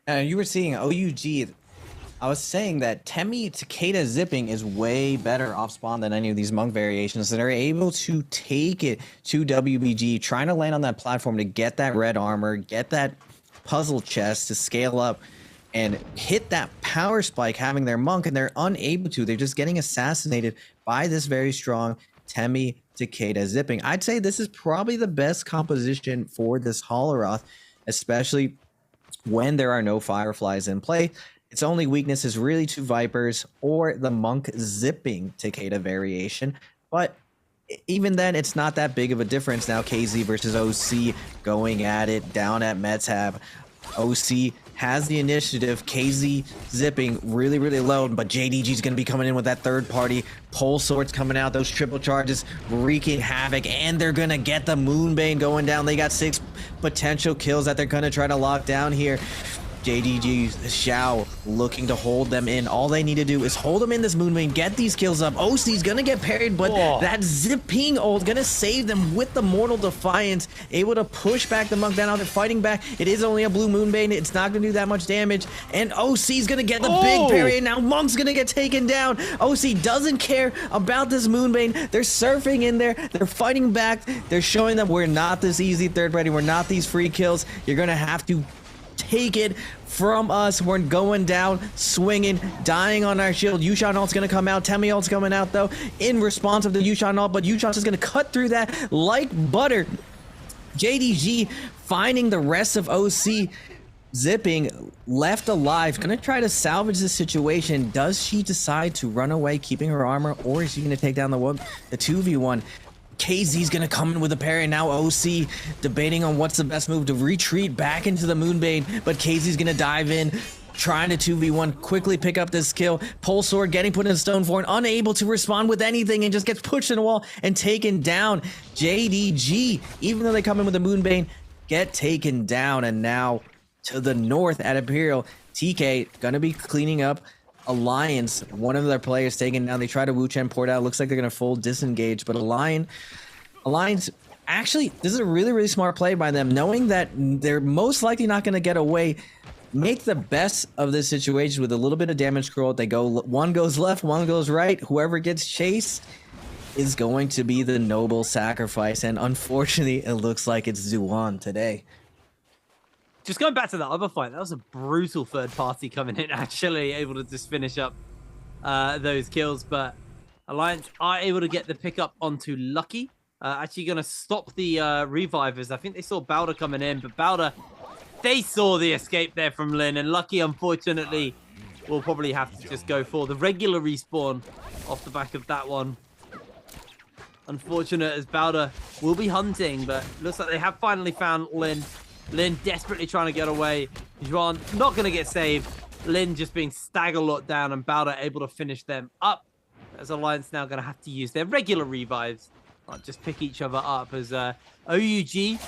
And you were seeing OUG. I was saying that Temi Takeda zipping is way better off spawn than any of these monk variations. They're able to take it to WBG, trying to land on that platform to get that red armor, get that puzzle chest to scale up and hit that power spike, having their monk, and they're unable to. They're just getting assassinated by this very strong Temi Takeda zipping. I'd say this is probably the best composition for this Holoroth, especially when there are no Fireflies in play. Its only weakness is really to Vipers or the monk zipping Takeda variation, but even then, it's not that big of a difference. Now KZ versus OC going at it down at Metab. OC has the initiative. KZ zipping really, really low, but JDG's going to be coming in with that third party. Pole Swords coming out, those triple charges wreaking havoc, and they're going to get the Moonbane going down. They got 6 potential kills that they're going to try to lock down here. JDG, Xiao looking to hold them in. All they need to do is hold them in this Moonbeam, get these kills up. OC's gonna get parried, but that zipping ult gonna save them with the Mortal Defiance, able to push back the Monk down. Now they're fighting back. It is only a blue Moonbane. It's not gonna do that much damage. And OC's gonna get the big parry, and now Monk's gonna get taken down. OC doesn't care about this Moonbane. They're surfing in there. They're fighting back. They're showing them we're not this easy third party. We're not these free kills. You're gonna have to take it from us. We're going down, swinging, dying on our shield. Yushan ult's gonna come out. Temi ult's coming out though in response of the Yushan ult, but Yushan's just gonna cut through that like butter. JDG finding the rest of OC zipping, left alive, gonna try to salvage this situation. Does she decide to run away, keeping her armor, or is she gonna take down the 2v1? KZ's gonna come in with a parry. Now OC debating on what's the best move to retreat back into the Moonbane, but KZ's gonna dive in, trying to 2v1, quickly pick up this kill. Pole Sword getting put in stone for and unable to respond with anything, and just gets pushed in the wall and taken down. JDG, even though they come in with the Moonbane, get taken down. And now to the north at Imperial, TK gonna be cleaning up Alliance. One of their players taken down. They try to Wu Chen port out. Looks like they're gonna full disengage, but Alliance actually, this is a really smart play by them, knowing that they're most likely not gonna get away. Make the best of this situation with a little bit of damage scroll. They go, one goes left, one goes right. Whoever gets chased is going to be the noble sacrifice, and unfortunately it looks like it's Zuan today. Just going back to that other fight, that was a brutal third party coming in, actually able to just finish up those kills. But Alliance are able to get the pickup onto Lucky. Actually going to stop the revivers. I think they saw Bowder coming in, but Bowder, they saw the escape there from Lin, and Lucky, unfortunately, will probably have to just go for the regular respawn off the back of that one. Unfortunate, as Bowder will be hunting, but looks like they have finally found Lin. Lin desperately trying to get away. Juan not going to get saved. Lin just being stagger locked down, and Bowder able to finish them up. As Alliance now going to have to use their regular revives. Not just pick each other up, as OUG,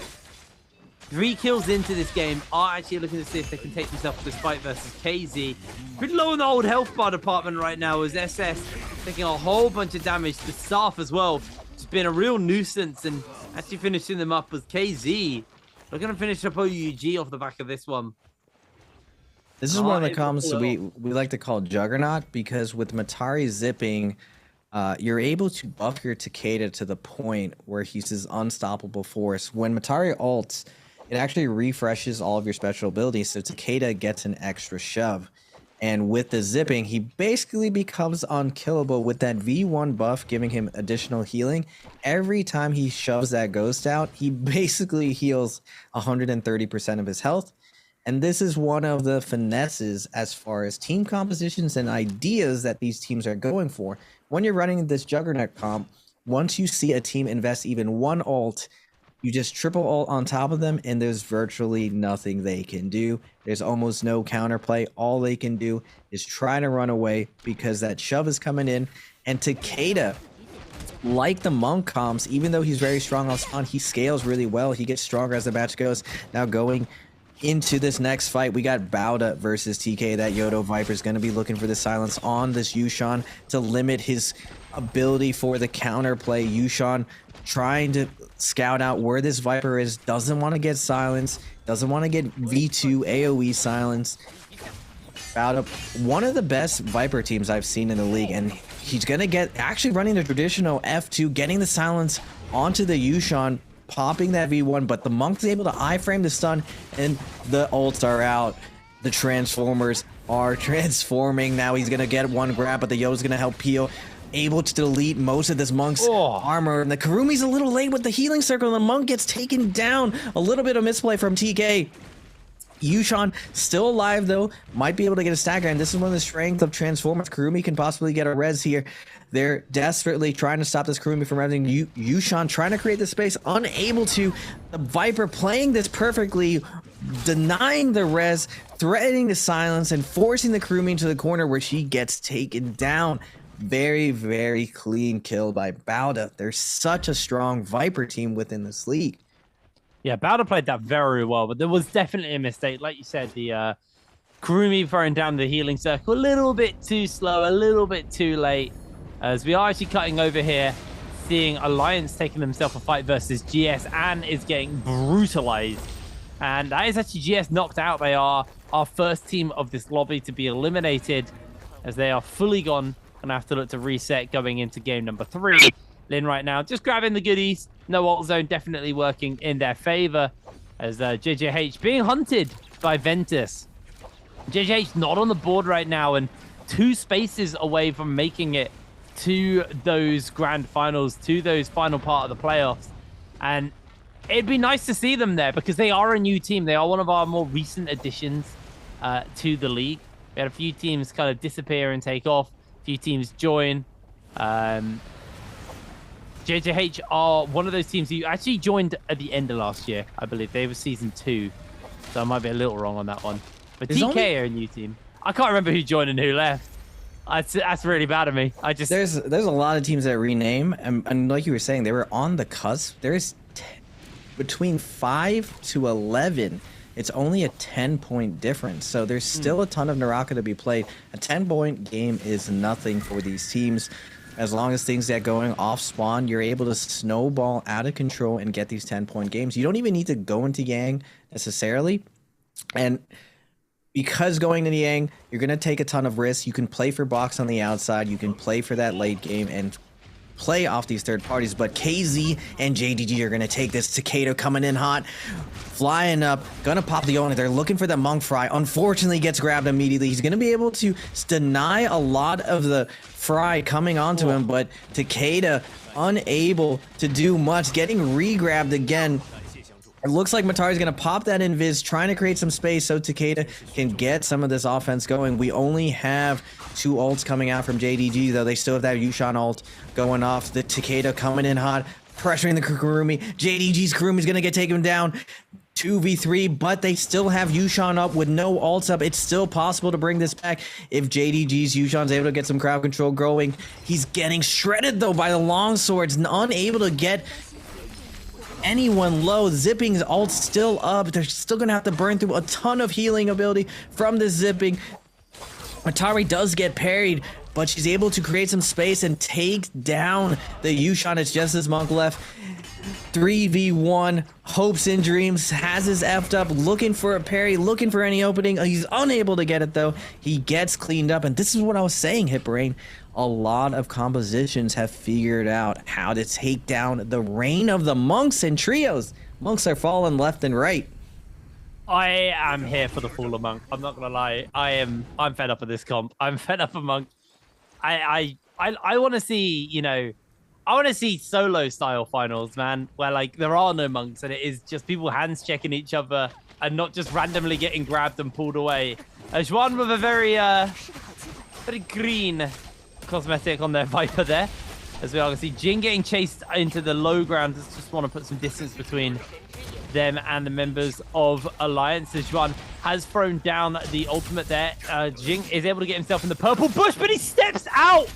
3 kills into this game, are actually looking to see if they can take themselves to this fight versus KZ. Pretty low in the old health bar department right now, as SS taking a whole bunch of damage to Saf as well. It's been a real nuisance, and actually finishing them up with KZ. We're going to finish up OUG off the back of this one. This is one of the comms that we like to call Juggernaut, because with Matari zipping, you're able to buff your Takeda to the point where he's this unstoppable force. When Matari ults, it actually refreshes all of your special abilities, so Takeda gets an extra shove. And with the zipping, he basically becomes unkillable with that V1 buff giving him additional healing. Every time he shoves that ghost out, he basically heals 130% of his health. And this is one of the finesses as far as team compositions and ideas that these teams are going for. When you're running this Juggernaut comp, once you see a team invest even one ult, you just triple ult on top of them, and there's virtually nothing they can do. There's almost no counterplay. All they can do is try to run away because that shove is coming in. And Takeda, like the Monk comps, even though he's very strong on spawn, he scales really well. He gets stronger as the match goes. Now going into this next fight, we got Bowda versus TK. That Yodo Viper is going to be looking for the silence on this Yushan to limit his ability for the counterplay. Yushan trying to scout out where this Viper is, doesn't want to get silence, doesn't want to get V2 AoE silence. Bowda, one of the best Viper teams I've seen in the league, and he's going to get actually running the traditional F2, getting the silence onto the Yushan, popping that V1, but the Monk's able to iframe the stun, and the ults are out. The Transformers are transforming. Now he's going to get one grab, but the Yoda's going to help Pio. Able to delete most of this Monk's armor. And the Karumi's a little late with the healing circle, and the Monk gets taken down. A little bit of misplay from TK. Yushan still alive, though. Might be able to get a stagger, and this is one of the strengths of Transformers. Karumi can possibly get a res here. They're desperately trying to stop this Karumi from resing. Yushan trying to create the space, unable to. The Viper playing this perfectly, denying the res, threatening the silence, and forcing the Karumi into the corner where she gets taken down. Very clean kill by Bowda. There's such a strong Viper team within this league. Yeah, Bowder played that very well, but there was definitely a mistake. Like you said, the Kurumi throwing down the healing circle a little bit too slow, a little bit too late. As we are actually cutting over here, seeing Alliance taking themselves a fight versus GS. and is getting brutalized. And that is actually GS knocked out. They are our first team of this lobby to be eliminated, as they are fully gone. Gonna have to look to reset going into game number 3. Lin right now just grabbing the goodies. No ult zone definitely working in their favor, as JJH being hunted by Ventus. JJH not on the board right now, and 2 spaces away from making it to those grand finals, to those final part of the playoffs. And it'd be nice to see them there, because they are a new team. They are one of our more recent additions to the league. We had a few teams kind of disappear and take off, a few teams join. JJH are one of those teams who actually joined at the end of last year, I believe. They were season 2, so I might be a little wrong on that one. But TK are a new team. I can't remember who joined and who left. That's really bad of me. There's a lot of teams that rename, and like you were saying, they were on the cusp. There's between 5 to 11. It's only a 10-point difference, so there's still a ton of NARAKA to be played. A 10-point game is nothing for these teams. As long as things get going off spawn, you're able to snowball out of control and get these 10-point games. You don't even need to go into Yang necessarily. And because going into Yang, you're going to take a ton of risks. You can play for box on the outside. You can play for that late game and play off these third parties. But KZ and JDG are going to take this. Takeda coming in hot, flying up, going to pop the owner. They're looking for the Monk Fry. Unfortunately, gets grabbed immediately. He's going to be able to deny a lot of the Fry coming onto him, but Takeda unable to do much, getting re-grabbed again. It looks like Matari's going to pop that invis, trying to create some space so Takeda can get some of this offense going. We only have 2 ults coming out from JDG, though. They still have that Yushan ult going off. The Takeda coming in hot, pressuring the Kurumi. JDG's Kurumi's going to get taken down. 2v3, but they still have Yushan up with no ults up. It's still possible to bring this back if JDG's Yushan's able to get some crowd control going. He's getting shredded, though, by the long swords, unable to get anyone low. Zipping's ult still up. They're still gonna have to burn through a ton of healing ability from the Zipping. Matari does get parried, but she's able to create some space and take down the Yushan. It's just as Monk left. 3v1, hopes and dreams, has his effed up, looking for a parry, looking for any opening. He's unable to get it, though. He gets cleaned up, and this is what I was saying, Hitbrain. A lot of compositions have figured out how to take down the reign of the monks and trios. Monks are falling left and right. I am here for the fall of Monk. I'm not gonna lie. I'm fed up of this comp. I'm fed up of Monk. I want to see, you know, I want to see solo style finals, man, where like there are no monks and it is just people hands checking each other and not just randomly getting grabbed and pulled away. Juan with a very green cosmetic on their Viper there, as we can see Jing getting chased into the low ground. Just want to put some distance between them and the members of Alliance. Juan has thrown down the ultimate there. Jing is able to get himself in the purple bush, but he steps out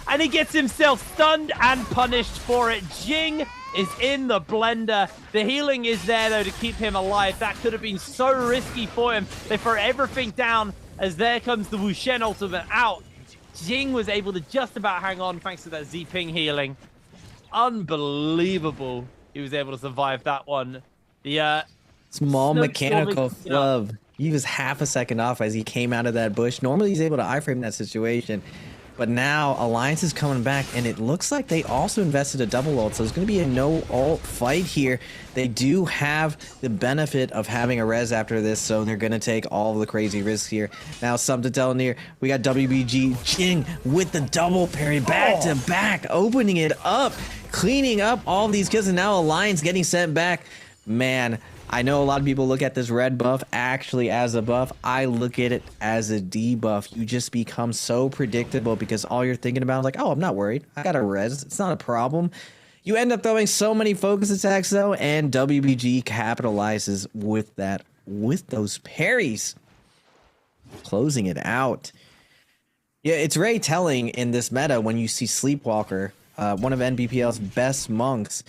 and he gets himself stunned and punished for it. Jing is in the blender. The healing is there, though, to keep him alive. That could have been so risky for him. They throw everything down as there comes the Wu Shen ultimate out. Jing was able to just about hang on thanks to that Z-Ping healing. Unbelievable. He was able to survive that one. The small mechanical flub. He was half a second off as he came out of that bush. Normally he's able to iframe that situation. But now Alliance is coming back, and it looks like they also invested a double ult, so there's going to be a no ult fight here. They do have the benefit of having a res after this, so they're going to take all of the crazy risks here. Now, something to tell near. We got WBG Jing with the double parry back to back, opening it up, cleaning up all these kills, and now Alliance getting sent back. Man, I know a lot of people look at this red buff actually as a buff. I look at it as a debuff. You just become so predictable because all you're thinking about is like, oh, I'm not worried. I got a res. It's not a problem. You end up throwing so many focus attacks, though, and WBG capitalizes with that, with those parries. Closing it out. Yeah, it's very telling in this meta when you see Sleepwalker, one of NBPL's best monks,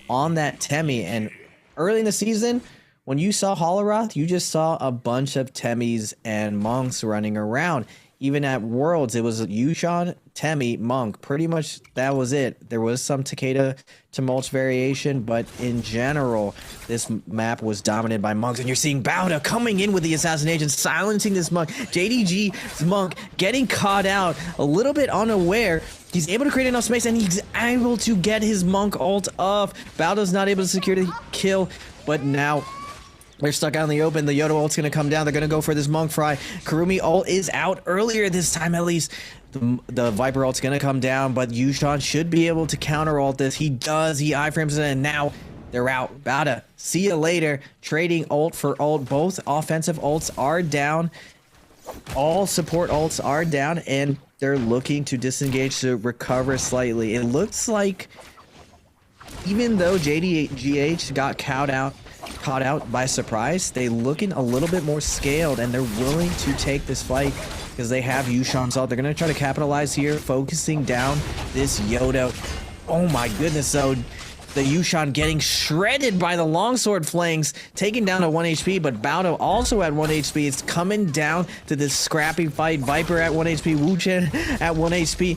on that Temi, and early in the season, when you saw Holoroth, you just saw a bunch of Temis and Monks running around. Even at Worlds, it was Yushan, Temi, Monk. Pretty much that was it. There was some Takeda to Mulch variation, but in general, this map was dominated by Monks. And you're seeing Bauda coming in with the assassination, silencing this Monk. JDG's Monk getting caught out a little bit unaware. He's able to create enough space, and he's able to get his Monk ult off. Bauda's not able to secure the kill, but now they're stuck out in the open. The Yoda ult's going to come down. They're going to go for this Monk Fry. Karumi ult is out earlier this time, at least. The Viper ult's going to come down, but Yushan should be able to counter ult this. He does. He iframes it, and now they're out. Bauda, see you later. Trading ult for ult. Both offensive ults are down. All support ults are down, and they're looking to disengage to recover slightly. It looks like even though JDGH got caught out by surprise, they looking a little bit more scaled, and they're willing to take this fight because they have Yushan's ult. They're going to try to capitalize here, focusing down this Yoda. Oh my goodness, though. The Yushan getting shredded by the longsword flanks, taken down to 1 HP, but Bauda also at 1 HP. It's coming down to this scrappy fight. Viper at 1 HP, Wu Chen at 1 HP.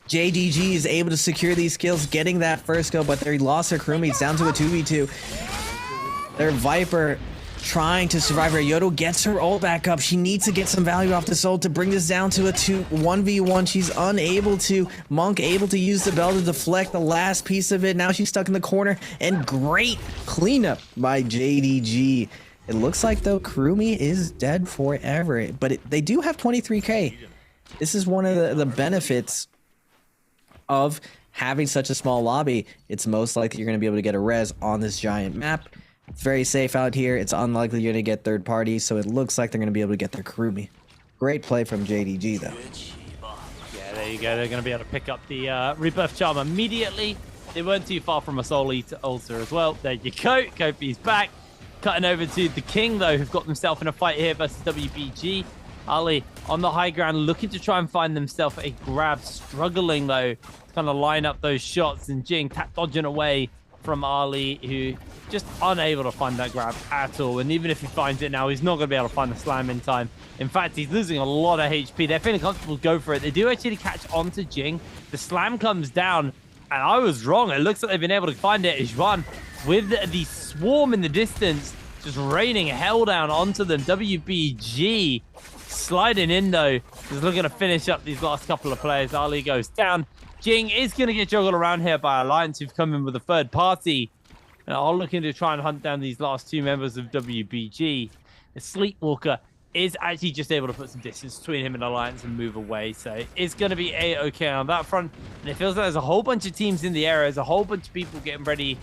JDG is able to secure these kills, getting that first kill, but they lost their crewmates. It's down to a 2v2. Their Viper trying to survive her. Yodo gets her ult back up. She needs to get some value off this ult to bring this down to a 1v1. She's unable to. Monk able to use the bell to deflect the last piece of it. Now she's stuck in the corner, and great cleanup by JDG. It looks like, though, Kurumi is dead forever, but they do have 23k. This is one of the benefits of having such a small lobby. It's most likely you're going to be able to get a res on this giant map. It's very safe out here. It's unlikely you're going to get third parties, so it looks like they're going to be able to get their Kurumi. Great play from JDG, though. Yeah, there you go. They're going to be able to pick up the Rebirth Charm immediately. They weren't too far from a Soul Eater Ulcer as well. There you go. Kofi's back. Cutting over to the King, though, who've got themselves in a fight here versus WBG. Ali on the high ground, looking to try and find themselves a grab. Struggling, though, to kind of line up those shots. And Jing dodging away from Ali, who just unable to find that grab at all. And even if he finds it now, he's not going to be able to find the slam in time. In fact, he's losing a lot of HP. They're feeling comfortable to go for it. They do actually catch on to Jing. The slam comes down, and I was wrong. It looks like they've been able to find it. Juan with the swarm in the distance, just raining hell down onto them. WBG sliding in, though, is looking to finish up these last couple of players. Ali goes down. Jing is going to get juggled around here by Alliance, who've come in with a third party. And are looking to try and hunt down these last two members of WBG. The Sleepwalker is actually just able to put some distance between him and Alliance and move away. So it's going to be A-okay on that front. And it feels like there's a whole bunch of teams in the area. There's a whole bunch of people getting ready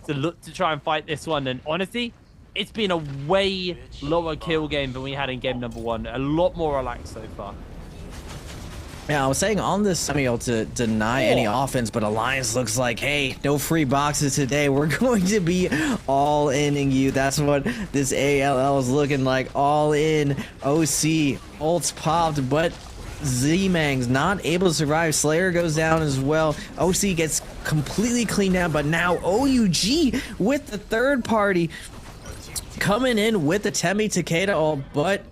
to look to try and fight this one. And honestly, it's been a way lower kill game than we had in game number 1. A lot more relaxed so far. Yeah, I was saying on this semi-ult to deny any offense, but Alliance looks like, hey, no free boxes today. We're going to be all inning you. That's what this ALL is looking like. All in. OC ults popped, but Z-Mang's not able to survive. Slayer goes down as well. OC gets completely cleaned out, but now OUG with the third party coming in with the Temi Takeda ult, but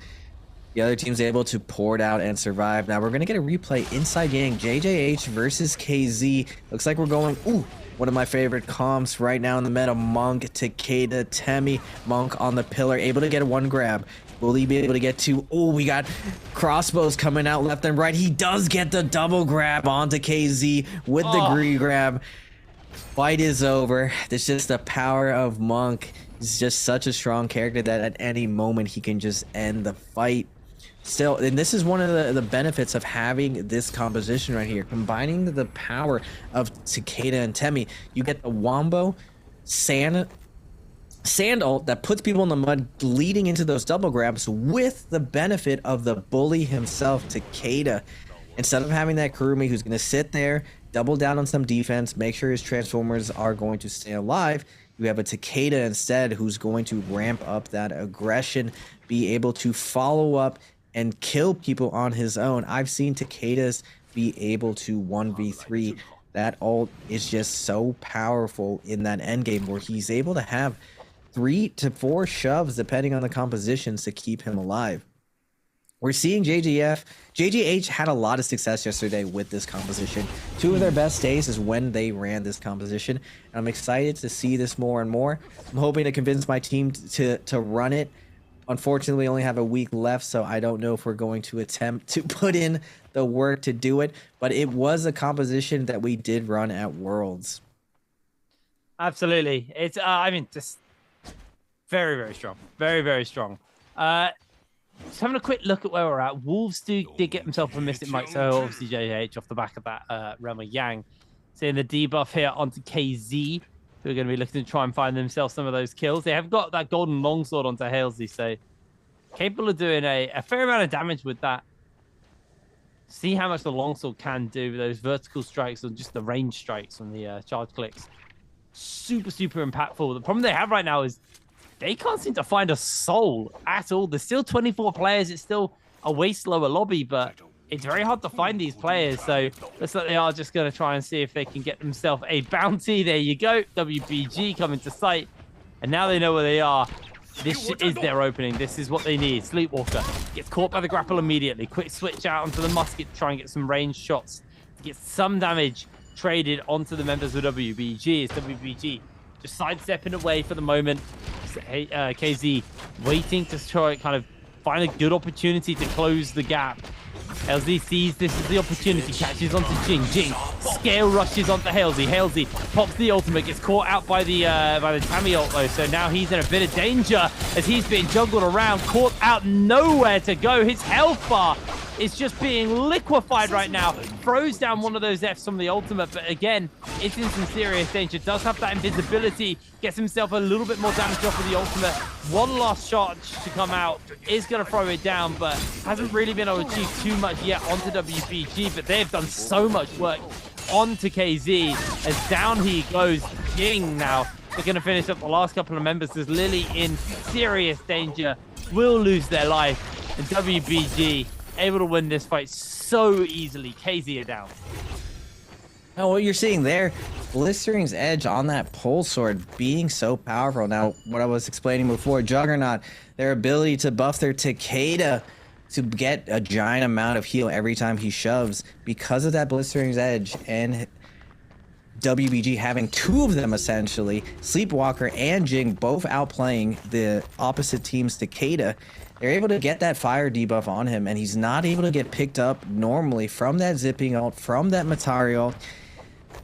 the other team's able to pour it out and survive. Now we're going to get a replay inside gang. JJH versus KZ. Looks like we're going, ooh, one of my favorite comps right now in the meta. Monk, Takeda, Temi. Monk on the pillar, able to get one grab. Will he be able to get two? Oh, we got crossbows coming out left and right. He does get the double grab onto KZ with the green grab. Fight is over. There's just the power of Monk. He's just such a strong character that at any moment he can just end the fight. Still, and this is one of the benefits of having this composition right here. Combining the power of Takeda and Temi, you get the Wombo sand ult that puts people in the mud, leading into those double grabs with the benefit of the bully himself, Takeda. Instead of having that Kurumi who's going to sit there, double down on some defense, make sure his Transformers are going to stay alive, you have a Takeda instead who's going to ramp up that aggression, be able to follow up and kill people on his own. I've seen Takedas be able to 1v3. That ult is just so powerful in that endgame where he's able to have 3 to 4 shoves, depending on the compositions, to keep him alive. We're seeing JGH had a lot of success yesterday with this composition. 2 of their best days is when they ran this composition. And I'm excited to see this more and more. I'm hoping to convince my team to run it. Unfortunately, we only have a week left, so I don't know if we're going to attempt to put in the work to do it. But it was a composition that we did run at Worlds. Absolutely. It's, I mean, just very, very strong. Very, very strong. Just having a quick look at where we're at. Wolves did get himself a Mystic Mike, so obviously JH off the back of that Realm of Yang. Seeing the debuff here onto KZ, who are going to be looking to try and find themselves some of those kills. They have got that golden longsword onto Halesey, so capable of doing a fair amount of damage with that. See how much the longsword can do with those vertical strikes or just the range strikes on the charge clicks. Super, super impactful. The problem they have right now is they can't seem to find a soul at all. There's still 24 players. It's still a way slower lobby, but it's very hard to find these players. So looks like they are just going to try and see if they can get themselves a bounty. There you go. WBG coming to sight. And now they know where they are. This is their opening. This is what they need. Sleepwalker gets caught by the grapple immediately. Quick switch out onto the musket to try and get some range shots. Get some damage traded onto the members of WBG. It's WBG just sidestepping away for the moment. KZ waiting to try kind of find a good opportunity to close the gap. LZ sees this is the opportunity, catches onto Jing. Jing scale rushes onto Halesey. Halesey pops the ultimate, gets caught out by the Tammy ult though, so now he's in a bit of danger as he's being juggled around, caught out, nowhere to go. His health bar is just being liquefied right now. Throws down one of those Fs from the ultimate, but again, it's in some serious danger. Does have that invisibility, gets himself a little bit more damage off of the ultimate. One last shot to come out, is going to throw it down, but hasn't really been able to achieve too much yet onto WBG, but they've done so much work onto KZ as down he goes. Jing now, they're going to finish up the last couple of members as Lily in serious danger, will lose their life, and WBG able to win this fight so easily. KZ are down. Now, what you're seeing there, Blistering's Edge on that pole sword being so powerful. Now, what I was explaining before, Juggernaut, their ability to buff their Takeda to get a giant amount of heal every time he shoves because of that Blistering's Edge, and WBG having 2 of them essentially, Sleepwalker and Jing both outplaying the opposite team's Takeda. They're able to get that fire debuff on him, and he's not able to get picked up normally from that zipping ult, from that Matario.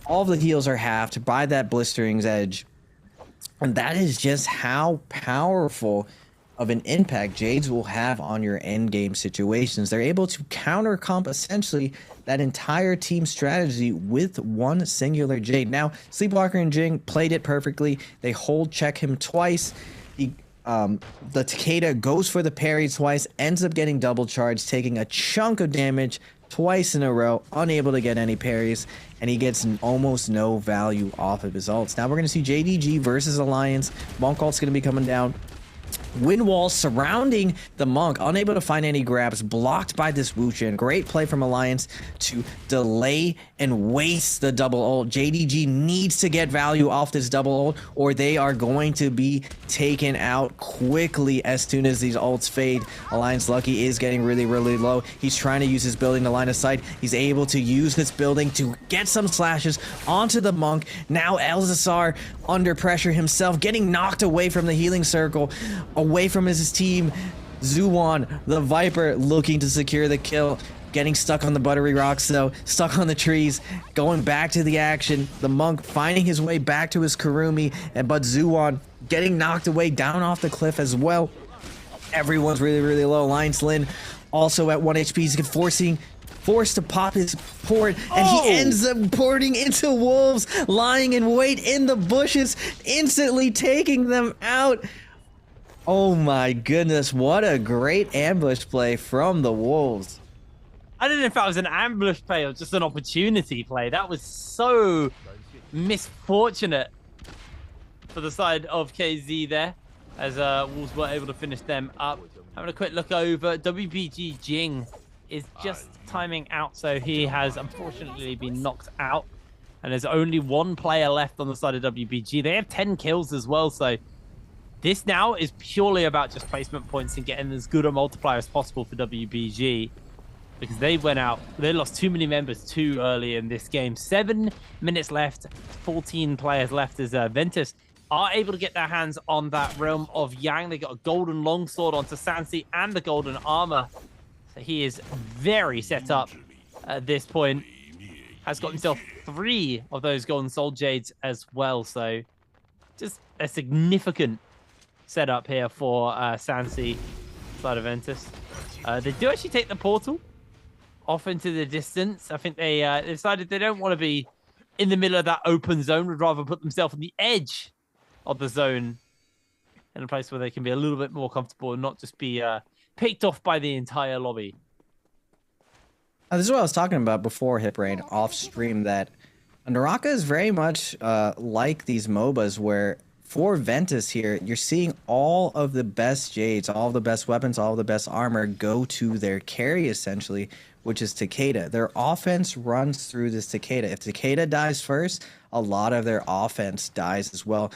All of the heals are halved by that Blistering's Edge. And that is just how powerful of an impact Jades will have on your endgame situations. They're able to counter comp essentially that entire team strategy with one singular Jade. Now, Sleepwalker and Jing played it perfectly. They hold check him twice. The Takeda goes for the parry twice, ends up getting double charged, taking a chunk of damage twice in a row, unable to get any parries, and he gets almost no value off of his ults. Now we're going to see JDG versus Alliance. Monk ult's going to be coming down. Wind wall surrounding the Monk, unable to find any grabs, blocked by this Wuchen. Great play from Alliance to delay and waste the double ult. JDG needs to get value off this double ult, or they are going to be taken out quickly as soon as these ults fade. Alliance Lucky is getting really, really low. He's trying to use his building to line of sight. He's able to use this building to get some slashes onto the Monk. Now Elzasar under pressure himself, getting knocked away from the healing circle, away from his team. Zuwan, the Viper, looking to secure the kill, getting stuck on the buttery rocks though, stuck on the trees, going back to the action. The Monk finding his way back to his Karumi, but Zuwan getting knocked away down off the cliff as well. Everyone's really, really low. Alliance Lin also at 1 HP. He's forced to pop his port, and he ends up porting into wolves, lying in wait in the bushes, instantly taking them out. Oh my goodness, what a great ambush play from the wolves. I don't know if that was an ambush play or just an opportunity play. That was so misfortunate for the side of KZ there, as Wolves were able to finish them up. Having a quick look over, WBG Jing is just timing out, so he has unfortunately been knocked out, and there's only 1 player left on the side of WBG. They have 10 kills as well, so This now is purely about just placement points and getting as good a multiplier as possible for WBG, because they went out, they lost too many members too early in this game. 7 minutes left, 14 players left as Ventus are able to get their hands on that Realm of Yang. They got a golden longsword onto Sansi and the golden armor. So he is very set up at this point. Has got himself 3 of those golden soul jades as well. So just a significant setup here for Sansi side of Ventus. They do actually take the portal off into the distance. I think they decided they don't want to be in the middle of that open zone. Would rather put themselves on the edge of the zone in a place where they can be a little bit more comfortable and not just be picked off by the entire lobby. This is what I was talking about before, Hiprain, off stream, that NARAKA is very much like these MOBAs where for Ventus here, you're seeing all of the best jades, all of the best weapons, all of the best armor go to their carry essentially, which is Takeda. Their offense runs through this Takeda. If Takeda dies first, a lot of their offense dies as well.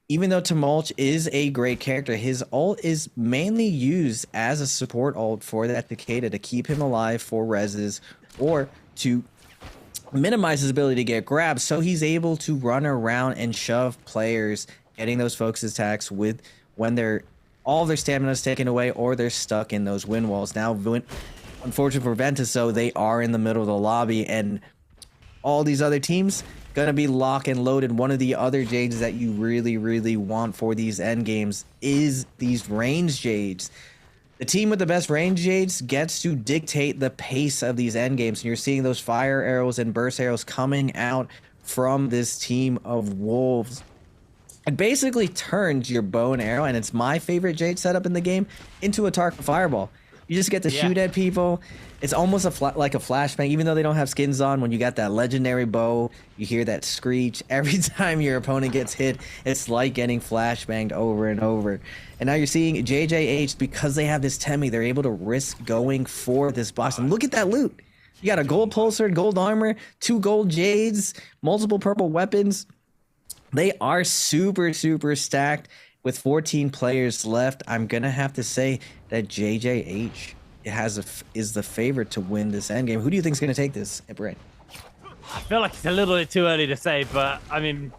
Even though Tumulch is a great character, his ult is mainly used as a support ult for that Takeda to keep him alive for reses or to minimize his ability to get grabbed, so he's able to run around and shove players, getting those focus attacks with when all their stamina is taken away or they're stuck in those wind walls. Now, unfortunately for Ventus, so they are in the middle of the lobby, and all these other teams gonna be lock and loaded. One of the other jades that you really want for these end games is these range jades. The team with the best range jades gets to dictate the pace of these end games, and you're seeing those fire arrows and burst arrows coming out from this team of wolves. It basically turns your bow and arrow, and it's my favorite jade setup in the game, into a Tarka fireball. You just get to shoot at people. It's almost like a flashbang, even though they don't have skins on. When you got that legendary bow, you hear that screech. Every time your opponent gets hit, it's like getting flashbanged over and over. And now you're seeing JJH, because they have this Temi, they're able to risk going for this box. And look at that loot. You got a gold pulsar, gold armor, 2 gold jades, multiple purple weapons. They are super stacked. With 14 players left, I'm gonna have to say that JJH is the favorite to win this endgame. Who do you think is gonna take this, Brent? I feel like it's a little bit too early to say, but I mean,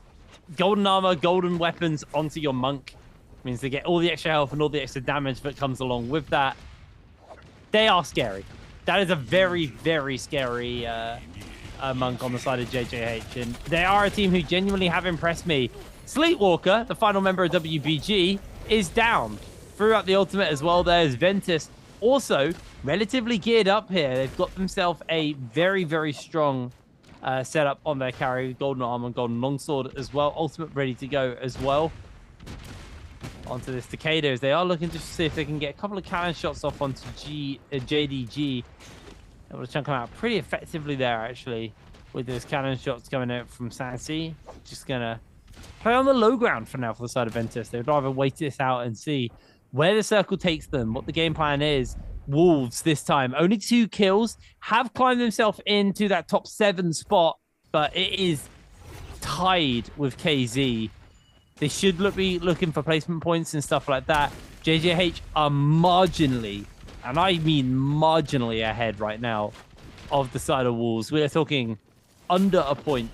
golden armor, golden weapons onto your monk means they get all the extra health and all the extra damage that comes along with that. They are scary. That is a very scary monk on the side of JJH, and they are a team who genuinely have impressed me. Sleepwalker, the final member of WBG, is down. Threw out the ultimate as well. There's Ventus, also relatively geared up here. They've got themselves a very strong setup on their carry. Golden armor and golden longsword as well. Ultimate ready to go as well. Onto this Takeda, as they are looking to see if they can get a couple of cannon shots off onto JDG. Able to chunk them out pretty effectively there, actually, with those cannon shots coming out from Sansi. Just gonna play on the low ground for now for the side of Ventus. They'd rather wait this out and see where the circle takes them, what the game plan is. Wolves this time, only 2 kills, have climbed themselves into that top 7 spot, but it is tied with KZ. They should be looking for placement points and stuff like that. JJH are marginally, and I mean marginally, ahead right now of the side of Wolves. We are talking under a point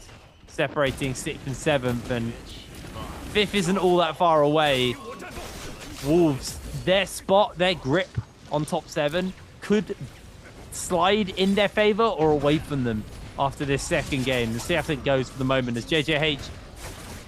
separating 6th and 7th, and 5th isn't all that far away. Wolves, their spot, their grip on top 7 could slide in their favor or away from them after this second game. Let's see how it goes for the moment as JJH.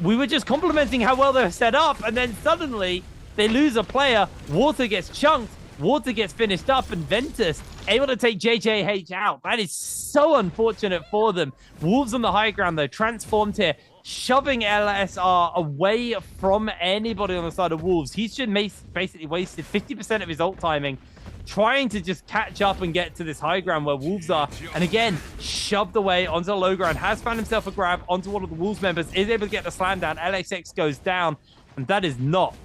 We were just complimenting how well they're set up, and then suddenly they lose a player. Water gets chunked, Water gets finished up, and Ventus able to take JJH out. That is so unfortunate for them. Wolves on the high ground, though, transformed here, shoving LSR away from anybody on the side of Wolves. He's just basically wasted 50% of his ult timing, trying to just catch up and get to this high ground where Wolves are. And again, shoved away onto the low ground, has found himself a grab onto one of the Wolves members, is able to get the slam down. LXX goes down, and that is not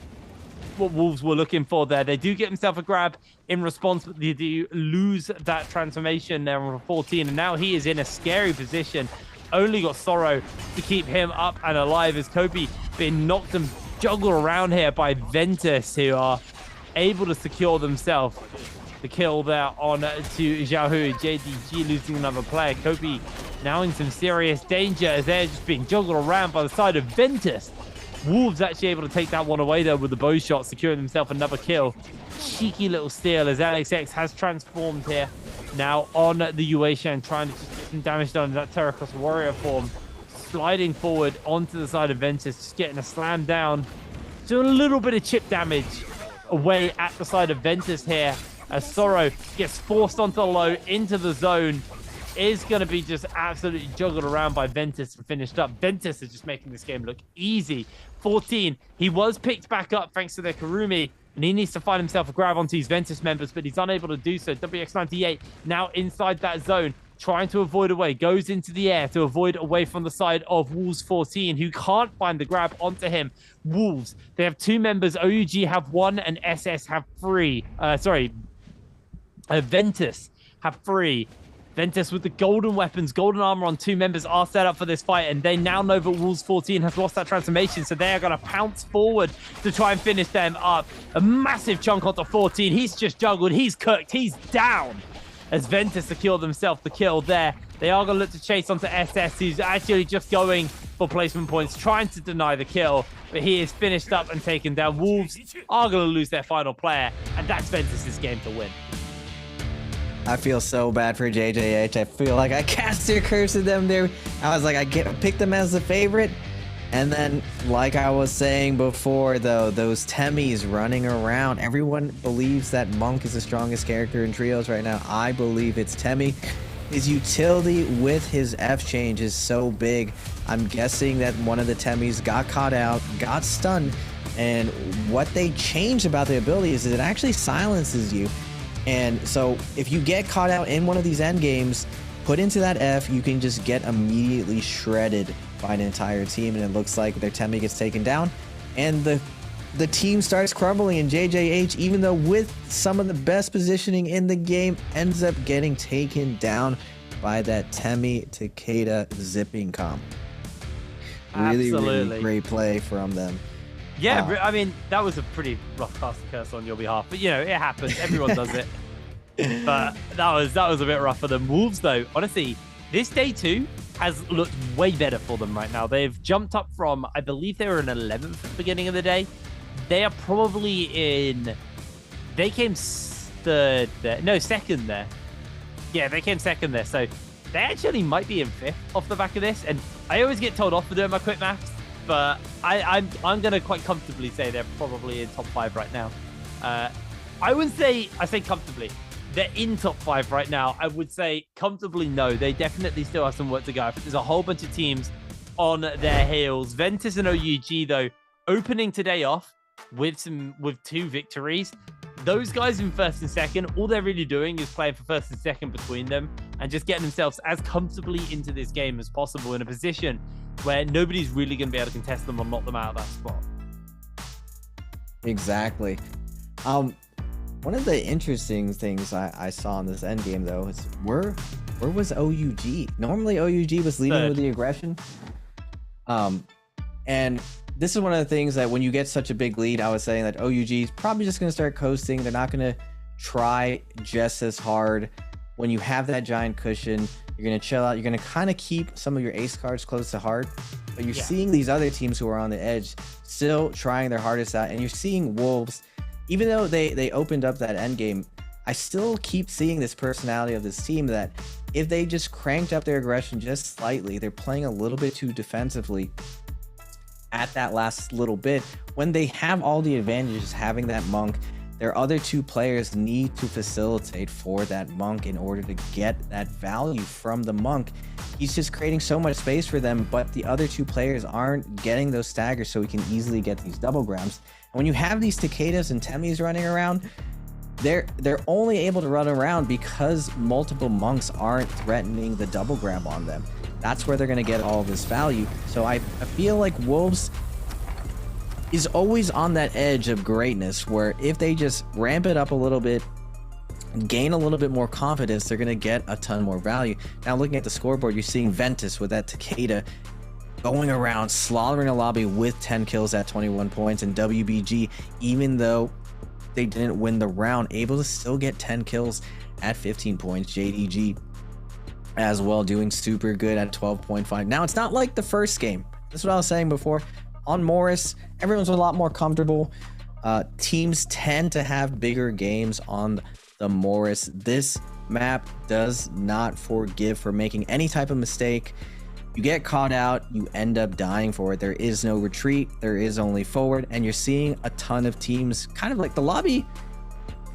what Wolves were looking for there. They do get himself a grab in response, but they do lose that transformation there on 14, and now he is in a scary position. Only got Sorrow to keep him up and alive as Kobe being knocked and juggled around here by Ventus, who are able to secure themselves the kill there on to Xiaohu. JDG losing another player. Kobe now in some serious danger as they're just being juggled around by the side of Ventus. Wolves actually able to take that one away though with the bow shot, securing himself another kill. Cheeky little steal as LXX has transformed here now on the Yueshan, trying to just get some damage done in that Terracross Warrior form. Sliding forward onto the side of Ventus, just getting a slam down. So a little bit of chip damage away at the side of Ventus here as Sorrow gets forced onto the low into the zone. Is going to be just absolutely juggled around by Ventus and finished up. Ventus is just making this game look easy. 14, he was picked back up thanks to their Karumi, and he needs to find himself a grab onto his Ventus members, but he's unable to do so. WX98 now inside that zone, trying to avoid away, goes into the air to avoid away from the side of Wolves 14, who can't find the grab onto him. Wolves, they have 2 members. OUG have 1 and SS have 3. Ventus have 3. Ventus with the golden weapons, golden armor on 2 members are set up for this fight, and they now know that Wolves 14 has lost that transformation, so they are going to pounce forward to try and finish them up. A massive chunk onto 14. He's just juggled. He's cooked. He's down as Ventus secured themselves the kill there. They are going to look to chase onto SS, who's actually just going for placement points, trying to deny the kill, but he is finished up and taken down. Wolves are going to lose their final player, and that's Ventus's game to win. I feel so bad for JJH. I feel like I cast your curse at them there. I was like, I picked them as the favorite. And then, like I was saying before, though, those Temis running around. Everyone believes that Monk is the strongest character in Trios right now. I believe it's Temi. His utility with his F change is so big. I'm guessing that one of the Temis got caught out, got stunned. And what they changed about the ability is it actually silences you. And so if you get caught out in one of these end games, put into that F, you can just get immediately shredded by an entire team. And it looks like their Temi gets taken down and the team starts crumbling, and JJH, even though with some of the best positioning in the game, ends up getting taken down by that Temi Takeda zipping comp. Really great play from them. Yeah, I mean, that was a pretty rough cast of curse on your behalf, but you know, it happens. Everyone does it. But that was a bit rough for them. Wolves, though, honestly, this day 2 has looked way better for them right now. They've jumped up from, I believe they were in 11th at the beginning of the day. They are probably in, they came third there. No, second there. Yeah, they came second there. So they actually might be in 5th off the back of this. And I always get told off for doing my quick maths, but I'm going to quite comfortably say they're probably in top 5 right now. I wouldn't say, I say comfortably. They're in top 5 right now. I would say comfortably no. They definitely still have some work to go. There's a whole bunch of teams on their heels. Ventus and OUG, though, opening today off with 2 victories. Those guys in 1st and 2nd, all they're really doing is playing for 1st and 2nd between them and just getting themselves as comfortably into this game as possible in a position where nobody's really going to be able to contest them or knock them out of that spot. Exactly. One of the interesting things I saw in this end game, though, is where was OUG? Normally OUG was leading with the aggression. And this is one of the things that when you get such a big lead, I was saying that OUG is probably just going to start coasting. They're not going to try just as hard. When you have that giant cushion, you're going to chill out. You're going to kind of keep some of your ace cards close to heart. But you're seeing these other teams who are on the edge still trying their hardest out. And you're seeing Wolves, even though they opened up that end game, I still keep seeing this personality of this team that if they just cranked up their aggression just slightly, they're playing a little bit too defensively at that last little bit. When they have all the advantages having that Monk, their other 2 players need to facilitate for that Monk in order to get that value from the Monk. He's just creating so much space for them, but the other 2 players aren't getting those staggers so he can easily get these double grabs. And when you have these Takedas and Temis running around, they're only able to run around because multiple Monks aren't threatening the double grab on them. That's where they're going to get all this value. So I feel like Wolves is always on that edge of greatness where if they just ramp it up a little bit, gain a little bit more confidence, they're going to get a ton more value. Now looking at the scoreboard, you're seeing Ventus with that Takeda going around, slaughtering a lobby with 10 kills at 21 points. And WBG, even though they didn't win the round, able to still get 10 kills at 15 points. JDG as well doing super good at 12.5. Now, it's not like the first game. That's what I was saying before. On Morris, everyone's a lot more comfortable. Teams tend to have bigger games on the Morris. This map does not forgive for making any type of mistake. You get caught out, you end up dying for it. There is no retreat, there is only forward, and you're seeing a ton of teams, kind of like the lobby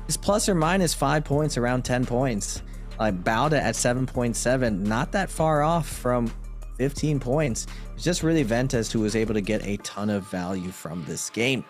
is plus or minus 5 points, around 10 points. Like Bauda at 7.7, not that far off from 15 points. It's just really Ventus who was able to get a ton of value from this game.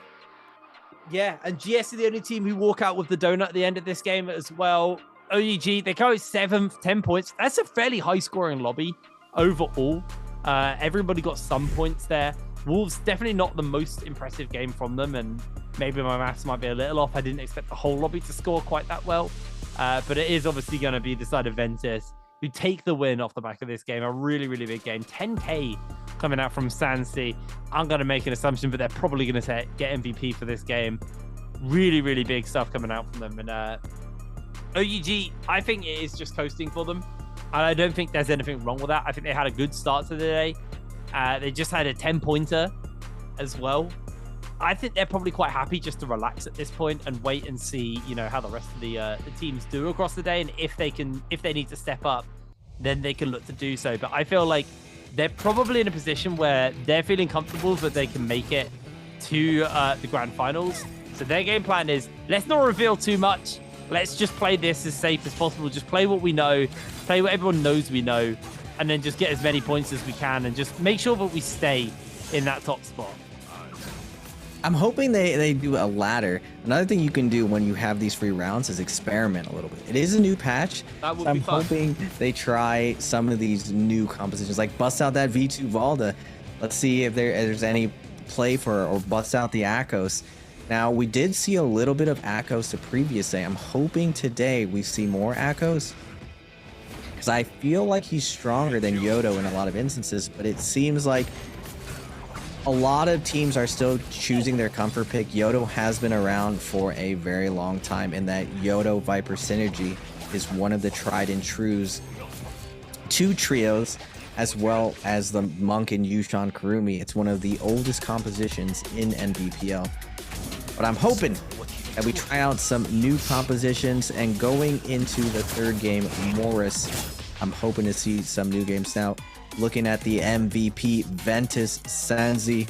Yeah, and GS are the only team who walk out with the donut at the end of this game as well. OEG, they go 7th, 10 points. That's a fairly high scoring lobby overall. Everybody got some points there. Wolves, definitely not the most impressive game from them, and maybe my maths might be a little off. I didn't expect the whole lobby to score quite that well. But it is obviously going to be the side of Ventus who take the win off the back of this game. A really, really big game. 10K coming out from Sansi. I'm going to make an assumption, but they're probably going to get MVP for this game. Really, really big stuff coming out from them. And OUG, I think it is just coasting for them. And I don't think there's anything wrong with that. I think they had a good start to the day. They just had a 10-pointer as well. I think they're probably quite happy just to relax at this point and wait and see, you know, how the rest of the teams do across the day, and if they need to step up, then they can look to do so. But I feel like they're probably in a position where they're feeling comfortable that they can make it to the grand finals. So their game plan is, let's not reveal too much. Let's just play this as safe as possible. Just play what we know, play what everyone knows we know, and then just get as many points as we can and just make sure that we stay in that top spot. I'm hoping they do a ladder. Another thing you can do when you have these free rounds is experiment a little bit. It is a new patch, so I'm hoping they try some of these new compositions, like bust out that V2 Valda. Let's see if there's any play for or bust out the Akos. Now, we did see a little bit of Akos the previous day. I'm hoping today we see more Akos, because I feel like he's stronger than Yodo in a lot of instances, but it seems like a lot of teams are still choosing their comfort pick. Yodo has been around for a very long time, and that Yodo Viper synergy is one of the tried and trues to trios, as well as the Monk and Yushan Kurumi. It's one of the oldest compositions in Nbpl. But I'm hoping that we try out some new compositions, and going into the third game, Morris, I'm hoping to see some new games. Now, looking at the MVP, Ventus Sanzi.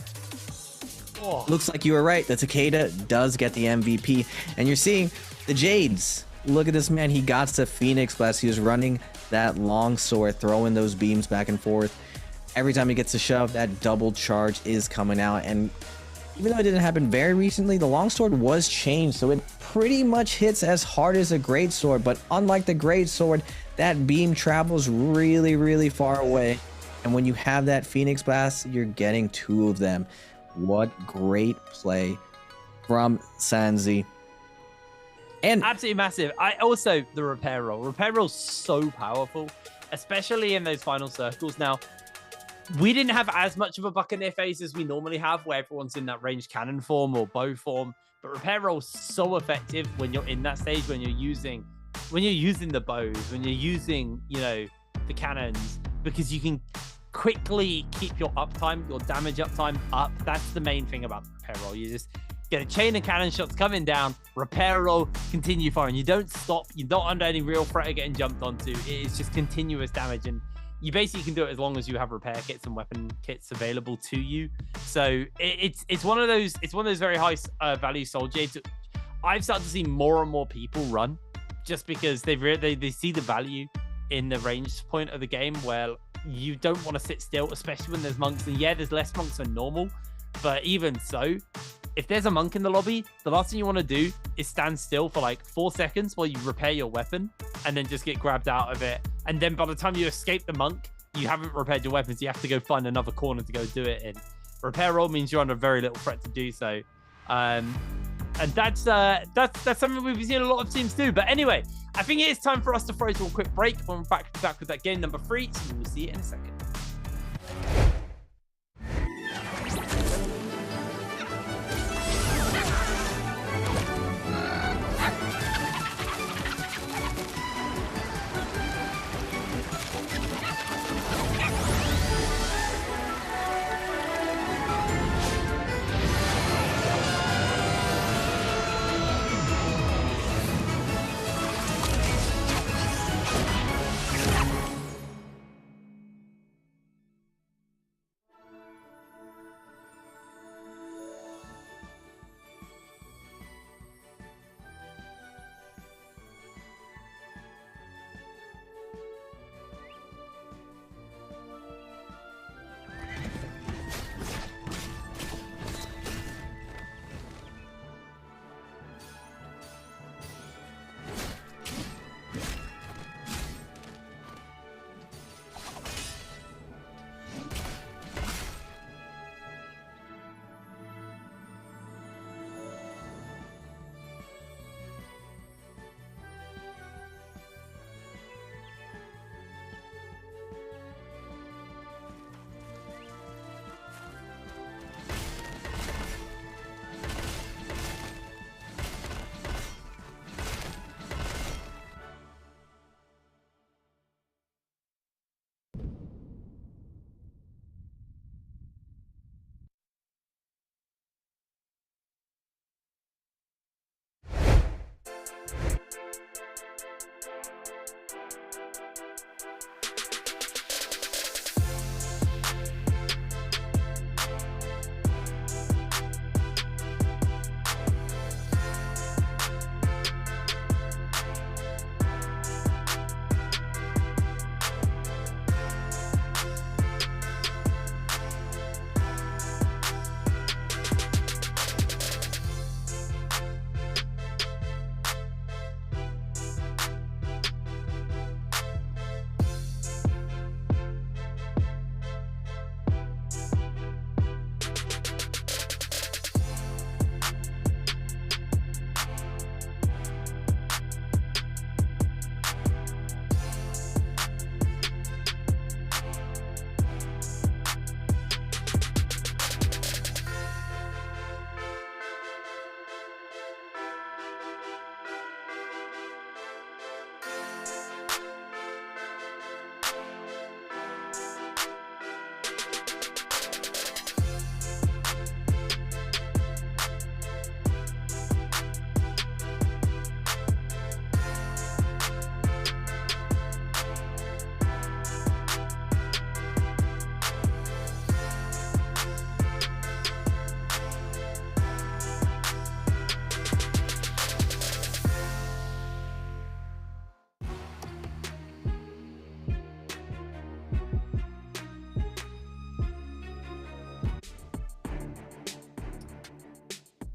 Oh. Looks like you were right. The Takeda does get the MVP. And you're seeing the Jades. Look at this man. He got the Phoenix Blast. He was running that long sword, throwing those beams back and forth. Every time he gets a shove, that double charge is coming out. And even though it didn't happen very recently, the longsword was changed, so it pretty much hits as hard as a greatsword. But unlike the greatsword, that beam travels really, really far away. And when you have that Phoenix Blast, you're getting two of them. What great play from Sanzi. And absolutely massive. The repair roll. Repair roll's so powerful, especially in those final circles. Now, we didn't have as much of a Buccaneer phase as we normally have, where everyone's in that ranged cannon form or bow form. But repair roll's so effective when you're in that stage, when you're using the bows, when you're using, you know, the cannons, because you can quickly keep your uptime, your damage uptime up. That's the main thing about the repair roll. You just get a chain of cannon shots coming down, repair roll, continue firing. You don't stop. You're not under any real threat of getting jumped onto. It is just continuous damage, and you basically can do it as long as you have repair kits and weapon kits available to you. So it's one of those very high value soul jades. I've started to see more and more people run, just because they see the value in the range point of the game, where you don't want to sit still, especially when there's monks. And yeah, there's less monks than normal, but even so, if there's a monk in the lobby, the last thing you want to do is stand still for like 4 seconds while you repair your weapon and then just get grabbed out of it. And then by the time you escape the monk, you haven't repaired your weapons. You have to go find another corner to go do it in. Repair roll means you're under very little threat to do so. And that's something we've seen a lot of teams do. But anyway, I think it is time for us to throw to a quick break when we're back with that game number 3. So we'll see you in a second.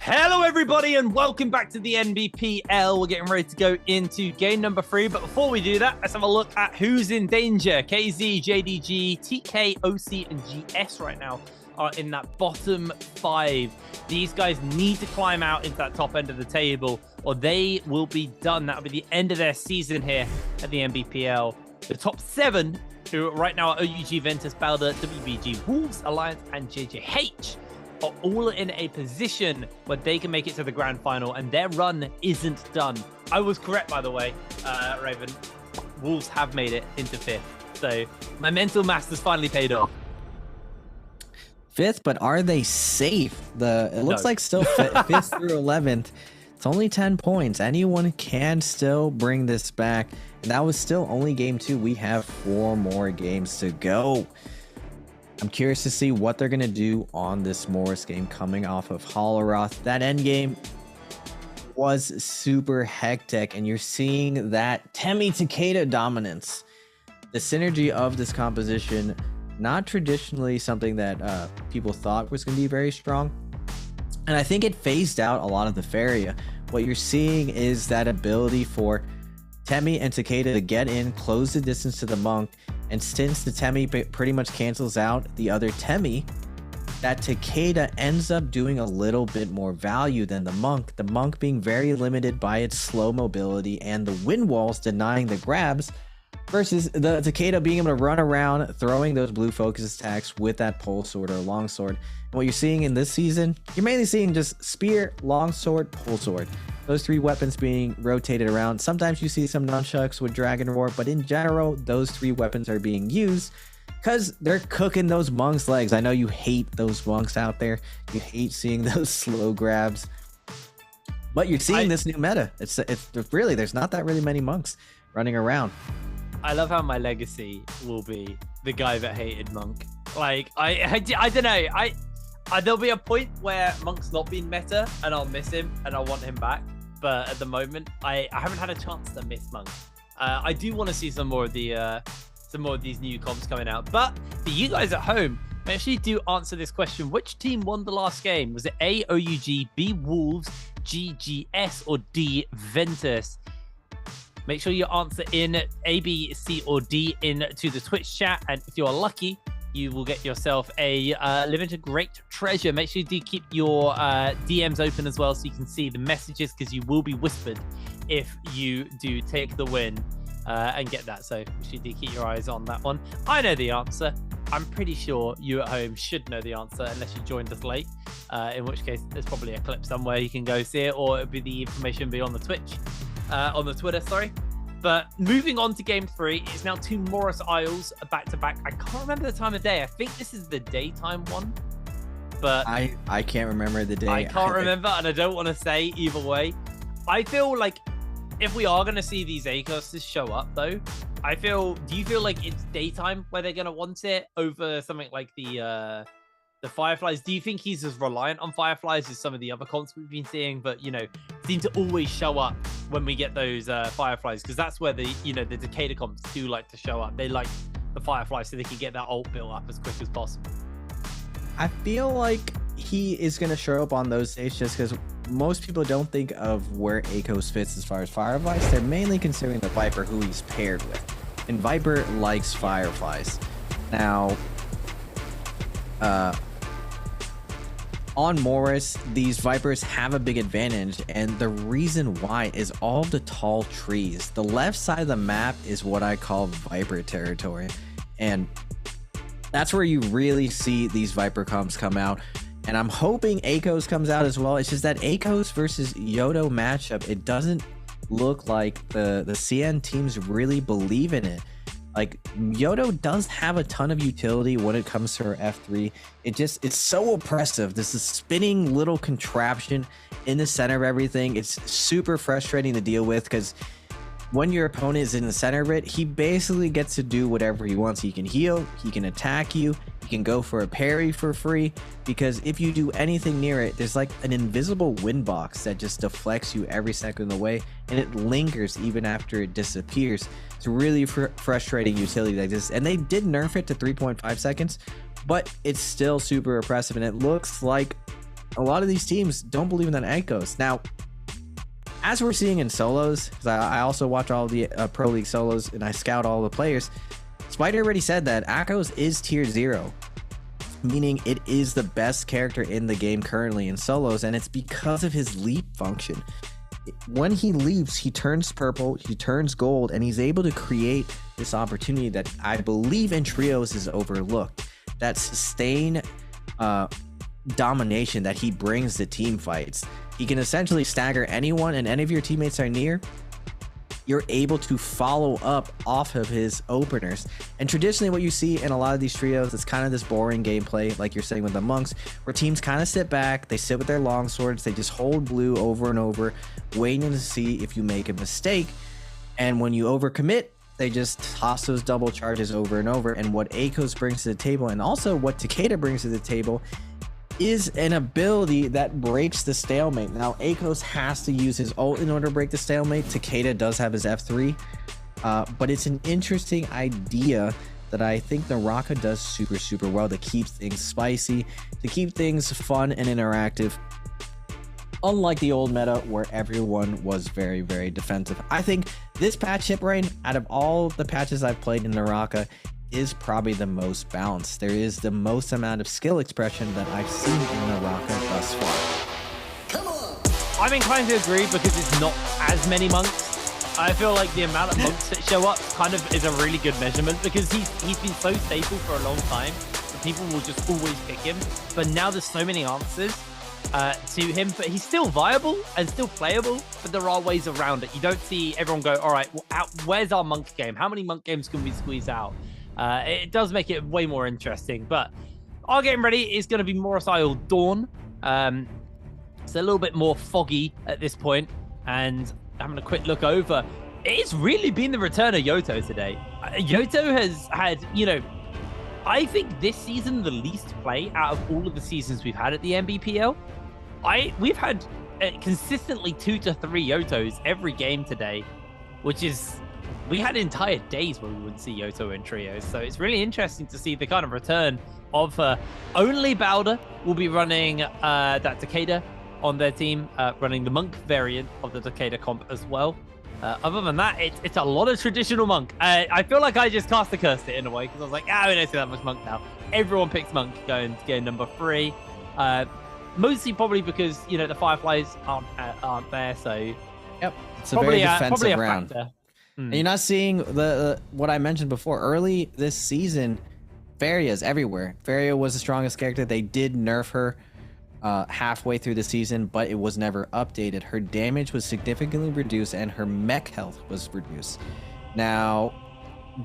Hello, everybody, and welcome back to the Nbpl. We're getting ready to go into game number 3, but before we do that, let's have a look at who's in danger. KZ, JDG, TK, OC, and GS right now are in that bottom 5. These guys need to climb out into that top end of the table, or they will be done. That'll be the end of their season here at the Nbpl. The top 7, who right now are OUG, Ventus, Balder, WBG, Wolves, Alliance, and JJH, are all in a position where they can make it to the grand final, and their run isn't done. I was correct, by the way, Raven. Wolves have made it into 5th, so my mental math has finally paid off. 5th, but are they safe? It looks like still 5th through 11th. It's only 10 points. Anyone can still bring this back, and that was still only game 2. We have 4 more games to go. I'm curious to see what they're going to do on this Morris game coming off of Holleroth. That end game was super hectic, and you're seeing that Temmie Takeda dominance. The synergy of this composition, not traditionally something that people thought was going to be very strong. And I think it phased out a lot of the Faria. What you're seeing is that ability for Temmie and Takeda to get in, close the distance to the Monk, and since the Temmie pretty much cancels out the other Temmie, that Takeda ends up doing a little bit more value than the Monk being very limited by its slow mobility and the wind walls denying the grabs, versus the Takeda being able to run around throwing those blue focus attacks with that pole sword or long sword. And what you're seeing in this season, you're mainly seeing just spear, long sword, pole sword. Those 3 weapons being rotated around. Sometimes you see some nunchucks with Dragon Roar, but in general, those 3 weapons are being used because they're cooking those monks' legs. I know you hate those monks out there. You hate seeing those slow grabs. But you're seeing this new meta. It's really, there's not that really many monks running around. I love how my legacy will be the guy that hated Monk. Like, I don't know. There'll be a point where Monk's not been meta, and I'll miss him, and I'll want him back. But at the moment, I haven't had a chance to miss Monk. I do want to see some more of these new comps coming out. But for you guys at home, make sure you do answer this question: which team won the last game? Was it A, OUG, B, Wolves, G, GS, or D, Ventus? Make sure you answer in A, B, C, or D into the Twitch chat, and if you're lucky, you will get yourself a limited great treasure. Make sure you do keep your DMs open as well so you can see the messages, because you will be whispered if you do take the win and get that. So make sure you do keep your eyes on that one. I know the answer. I'm pretty sure you at home should know the answer unless you joined us late, in which case there's probably a clip somewhere you can go see it, or it'll be the information be on the Twitch, on the Twitter, sorry. But moving on to game 3, it's now 2 Morris Isles back-to-back. I can't remember the time of day. I think this is the daytime one. But I can't remember the day. I can't remember, and I don't want to say either way. I feel like if we are going to see these ACOSs show up, though, do you feel like it's daytime where they're going to want it over something like the Fireflies? Do you think he's as reliant on Fireflies as some of the other comps we've been seeing, but, seem to always show up when we get those Fireflies? Because that's where the Takeda comps do like to show up. They like the Fireflies so they can get that ult built up as quick as possible. I feel like he is going to show up on those days just because most people don't think of where ACOS fits as far as Fireflies. They're mainly considering the Viper, who he's paired with. And Viper likes Fireflies. Now, on Morris, these Vipers have a big advantage, and the reason why is all the tall trees. The left side of the map is what I call Viper territory, and that's where you really see these Viper comps come out. And I'm hoping ACOS comes out as well. It's just that ACOS versus Yoto matchup, it doesn't look like the CN teams really believe in it. Like, Yoto does have a ton of utility when it comes to her F3. It's so oppressive. This is spinning little contraption in the center of everything. It's super frustrating to deal with because when your opponent is in the center of it, he basically gets to do whatever he wants. He can heal, he can attack you, he can go for a parry for free, because if you do anything near it, there's like an invisible wind box that just deflects you every second of the way, and it lingers even after it disappears. It's really frustrating utility like this, and they did nerf it to 3.5 seconds, but it's still super oppressive, and it looks like a lot of these teams don't believe in that ACOS. Now, as we're seeing in solos, because I also watch all the Pro League solos and I scout all the players, Spider already said that ACOS is tier 0, meaning it is the best character in the game currently in solos, and it's because of his leap function. When he leaps, he turns purple, he turns gold, and he's able to create this opportunity that I believe in Trios is overlooked. That sustain domination that he brings to team fights. He can essentially stagger anyone, and any of your teammates are near, you're able to follow up off of his openers. And traditionally what you see in a lot of these trios is kind of this boring gameplay, like you're saying with the monks, where teams kind of sit back, they sit with their long swords, they just hold blue over and over, waiting to see if you make a mistake. And when you overcommit, they just toss those double charges over and over. And what ACOS brings to the table, and also what Takeda brings to the table, is an ability that breaks the stalemate. Now, ACOS has to use his ult in order to break the stalemate. Takeda does have his F3, but it's an interesting idea that I think NARAKA does super well to keep things spicy, to keep things fun and interactive, unlike the old meta where everyone was very defensive. I think this patch hit brain, out of all the patches I've played in NARAKA, is probably the most balanced. There is the most amount of skill expression that I've seen in NARAKA thus far. I'm inclined to agree because it's not as many monks. I feel like the amount of monks that show up kind of is a really good measurement because he's been so stable for a long time that people will just always pick him. But now there's so many answers to him, but he's still viable and still playable, but there are ways around it. You don't see everyone go, all right, where's our monk game? How many monk games can we squeeze out? It does make it way more interesting, but our game ready is going to be Morris Isle Dawn. It's a little bit more foggy at this point, and having a quick look over, it's really been the return of Yoto today. Yoto has had, I think this season the least play out of all of the seasons we've had at the Nbpl. We've had consistently 2 to 3 Yotos every game today, which is, we had entire days where we wouldn't see Yoto in trios. So it's really interesting to see the kind of return of only Bowder will be running that Takeda on their team, running the monk variant of the Takeda comp as well. Other than that, it's a lot of traditional monk. I feel like I just cast the curse it in a way because I was like, we don't see that much monk now. Everyone picks monk going number 3. Mostly probably because, the Fireflies aren't there. So yep, it's probably, a very defensive round. Factor. And you're not seeing the what I mentioned before. Early this season, Faria's everywhere. Faria was the strongest character. They did nerf her halfway through the season, but it was never updated. Her damage was significantly reduced and her mech health was reduced. Now,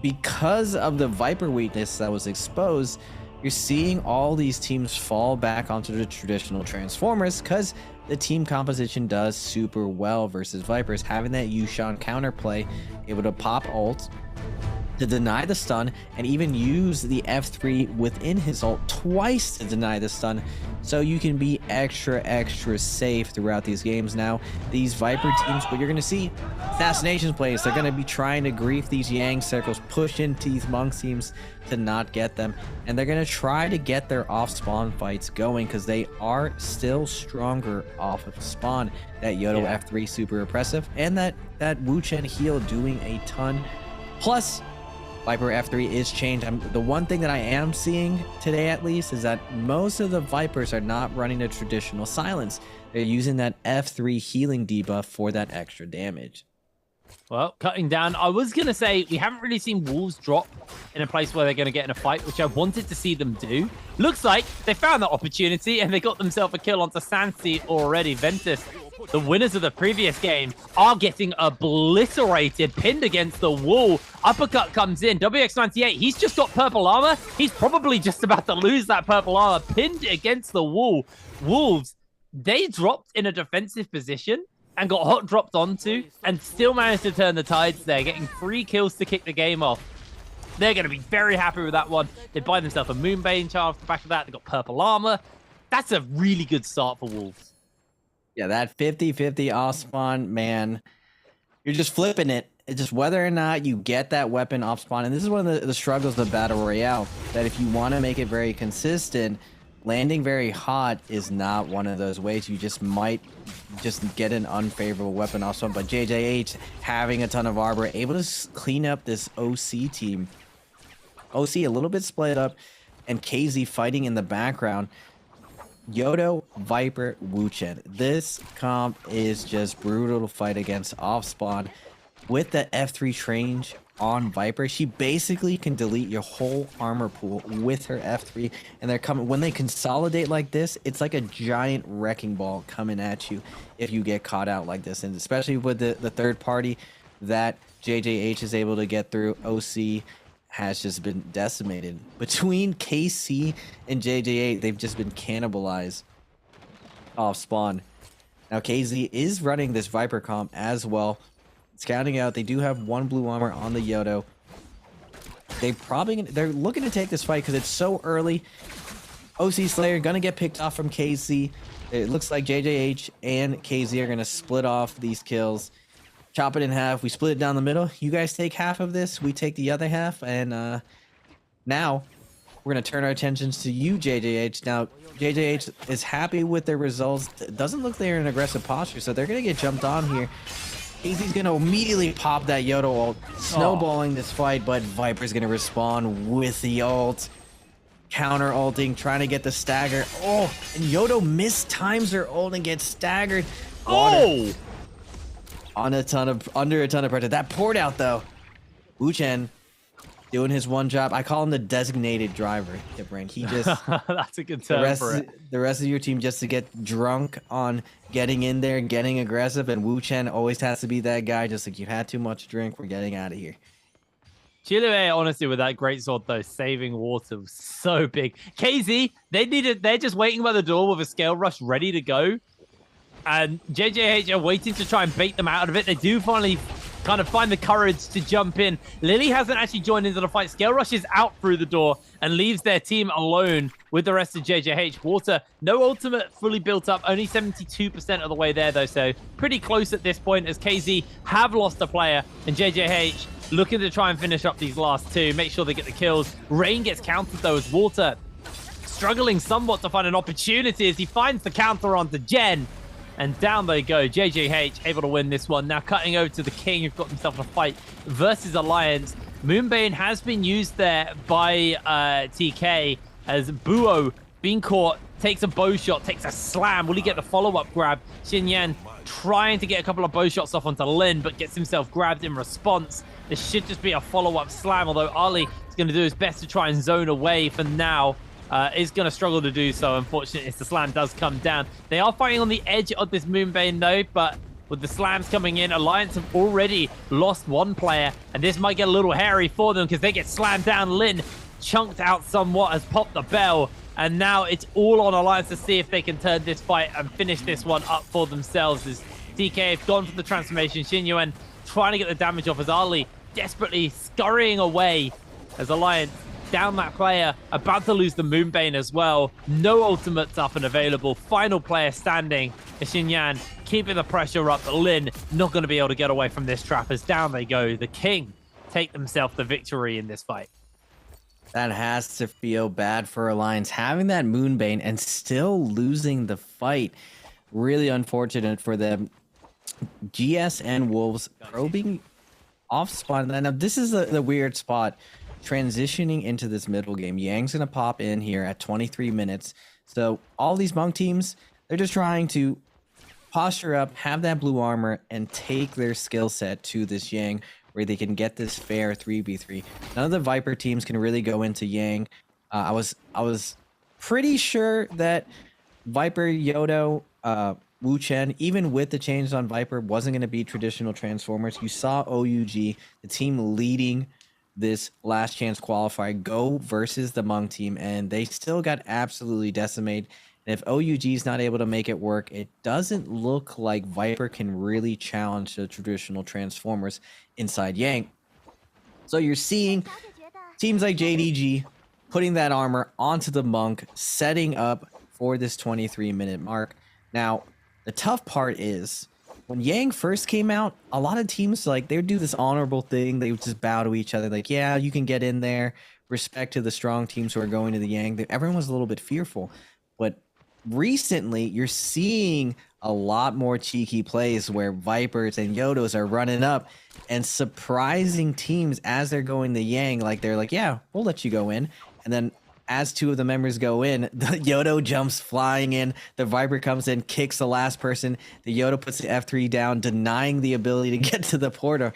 because of the Viper weakness that was exposed, you're seeing all these teams fall back onto the traditional Transformers because the team composition does super well versus Vipers. Having that Yushan counterplay, able to pop ult, to deny the stun, and even use the F3 within his ult twice to deny the stun, so you can be extra safe throughout these games. Now, these Viper teams, what you're going to see, assassination plays, they're going to be trying to grief these Yang circles, push into these Monk teams to not get them, and they're going to try to get their off-spawn fights going because they are still stronger off of spawn. That Yodo F3 super oppressive, and that Wu Chen heal doing a ton. Plus, Viper F3 is changed. The one thing that I am seeing today, at least, is that most of the Vipers are not running a traditional silence. They're using that F3 healing debuff for that extra damage. Well, cutting down, I was going to say, we haven't really seen Wolves drop in a place where they're going to get in a fight, which I wanted to see them do. Looks like they found that opportunity and they got themselves a kill onto Sansi already. Ventus, the winners of the previous game, are getting obliterated, pinned against the wall. Uppercut comes in. WX98, he's just got purple armor. He's probably just about to lose that purple armor, pinned against the wall. Wolves, they dropped in a defensive position and got hot dropped onto and still managed to turn the tides there, getting 3 kills to kick the game off. They're going to be very happy with that one. They buy themselves a Moonbane charge off the back of that. They got purple armor. That's a really good start for Wolves. Yeah, that 50-50 off spawn, man, you're just flipping it. It's just whether or not you get that weapon off spawn. And this is one of the struggles of Battle Royale, that if you want to make it very consistent, landing very hot is not one of those ways. You just might just get an unfavorable weapon off spawn. But JJH having a ton of armor, able to clean up this OC team. OC a little bit split up, and KZ fighting in the background. Yodo, Viper, Wu Chen. This comp is just brutal to fight against off spawn. With the F3 change on Viper, she basically can delete your whole armor pool with her F3, and they're coming when they consolidate like this. It's like a giant wrecking ball coming at you if you get caught out like this, and especially with the third party that JJH is able to get through. OC has just been decimated. Between KC and JJ8, they've just been cannibalized off spawn. Now KZ is running this Viper comp as well. Scouting out, they do have 1 blue armor on the Yodo. They're looking to take this fight because it's so early. OC Slayer gonna get picked off from KC. It looks like JJH and KZ are gonna split off these kills. Chop it in half. We split it down the middle. You guys take half of this. We take the other half. And now we're going to turn our attentions to you, JJH. Now, JJH is happy with their results. It doesn't look they're in aggressive posture, so they're going to get jumped on here. KZ's going to immediately pop that Yodo ult, snowballing this fight, but Viper's going to respond with the ult. Counter ulting, trying to get the stagger. Oh, and Yodo mistimes her ult and gets staggered. Oh! Under a ton of pressure. That poured out though. Wu Chen doing his one job. I call him the designated driver. He just that's a good term for it. The rest of your team just to get drunk on getting in there and getting aggressive, and Wu Chen always has to be that guy. Just like, you had too much drink, we're getting out of here. Chilue, honestly, with that great sword though, saving water was so big. KZ, they're just waiting by the door with a scale rush ready to go. And JJH are waiting to try and bait them out of it. They do finally kind of find the courage to jump in. Lily hasn't actually joined into the fight. Scale Rush is out through the door and leaves their team alone with the rest of JJH. Water, no ultimate fully built up. Only 72% of the way there, though. So pretty close at this point as KZ have lost a player. And JJH looking to try and finish up these last two. Make sure they get the kills. Rain gets countered, though, as Water struggling somewhat to find an opportunity as he finds the counter onto Jen. And down they go. JJH able to win this one. Now cutting over to the King, who've got himself in a fight versus Alliance. Moonbane has been used there by TK as Buo being caught, takes a bow shot, takes a slam. Will he get the follow-up grab? Xinyan trying to get a couple of bow shots off onto Lin, but gets himself grabbed in response. This should just be a follow-up slam, although Ali is going to do his best to try and zone away for now. Is going to struggle to do so, unfortunately, as the slam does come down. They are fighting on the edge of this Moonbane, though, but with the slams coming in, Alliance have already lost one player, and this might get a little hairy for them because they get slammed down. Lin chunked out somewhat, has popped the bell, and now it's all on Alliance to see if they can turn this fight and finish this one up for themselves. As DK have gone for the transformation, Xin Yuan trying to get the damage off as Ali desperately scurrying away as Alliance down that player, about to lose the Moonbane as well. No ultimates up and available. Final player standing. Xinyan keeping the pressure up, but Lin not going to be able to get away from this trap as down they go. The King take themselves the victory in this fight. That has to feel bad for Alliance, having that Moonbane and still losing the fight. Really unfortunate for them. GS and Wolves probing off spawn. Now this is the weird spot. Transitioning into this middle game, Yang's gonna pop in here at 23 minutes. So all these Monk teams, they're just trying to posture up, have that blue armor, and take their skill set to this Yang, where they can get this fair 3v3. None of the Viper teams can really go into Yang. I was pretty sure that Viper, Yodo, Wu Chen, even with the changes on Viper, wasn't going to be traditional Transformers. You saw OUG, the team leading this last chance qualifier, go versus the Monk team, and they still got absolutely decimated. And if OUG is not able to make it work, it doesn't look like Viper can really challenge the traditional Transformers inside Yang. So you're seeing teams like JDG putting that armor onto the Monk, setting up for this 23-minute mark. Now, the tough part is, when Yang first came out, a lot of teams, like, they would do this honorable thing. They would just bow to each other, like, yeah, you can get in there. Respect to the strong teams who are going to the Yang. Everyone was a little bit fearful. But recently, you're seeing a lot more cheeky plays where Vipers and Yodos are running up and surprising teams as they're going to Yang. Like, they're like, yeah, we'll let you go in. And then as two of the members go in, the Yodo jumps flying in. The Viper comes in, kicks the last person. The Yodo puts the F3 down, denying the ability to get to the portal.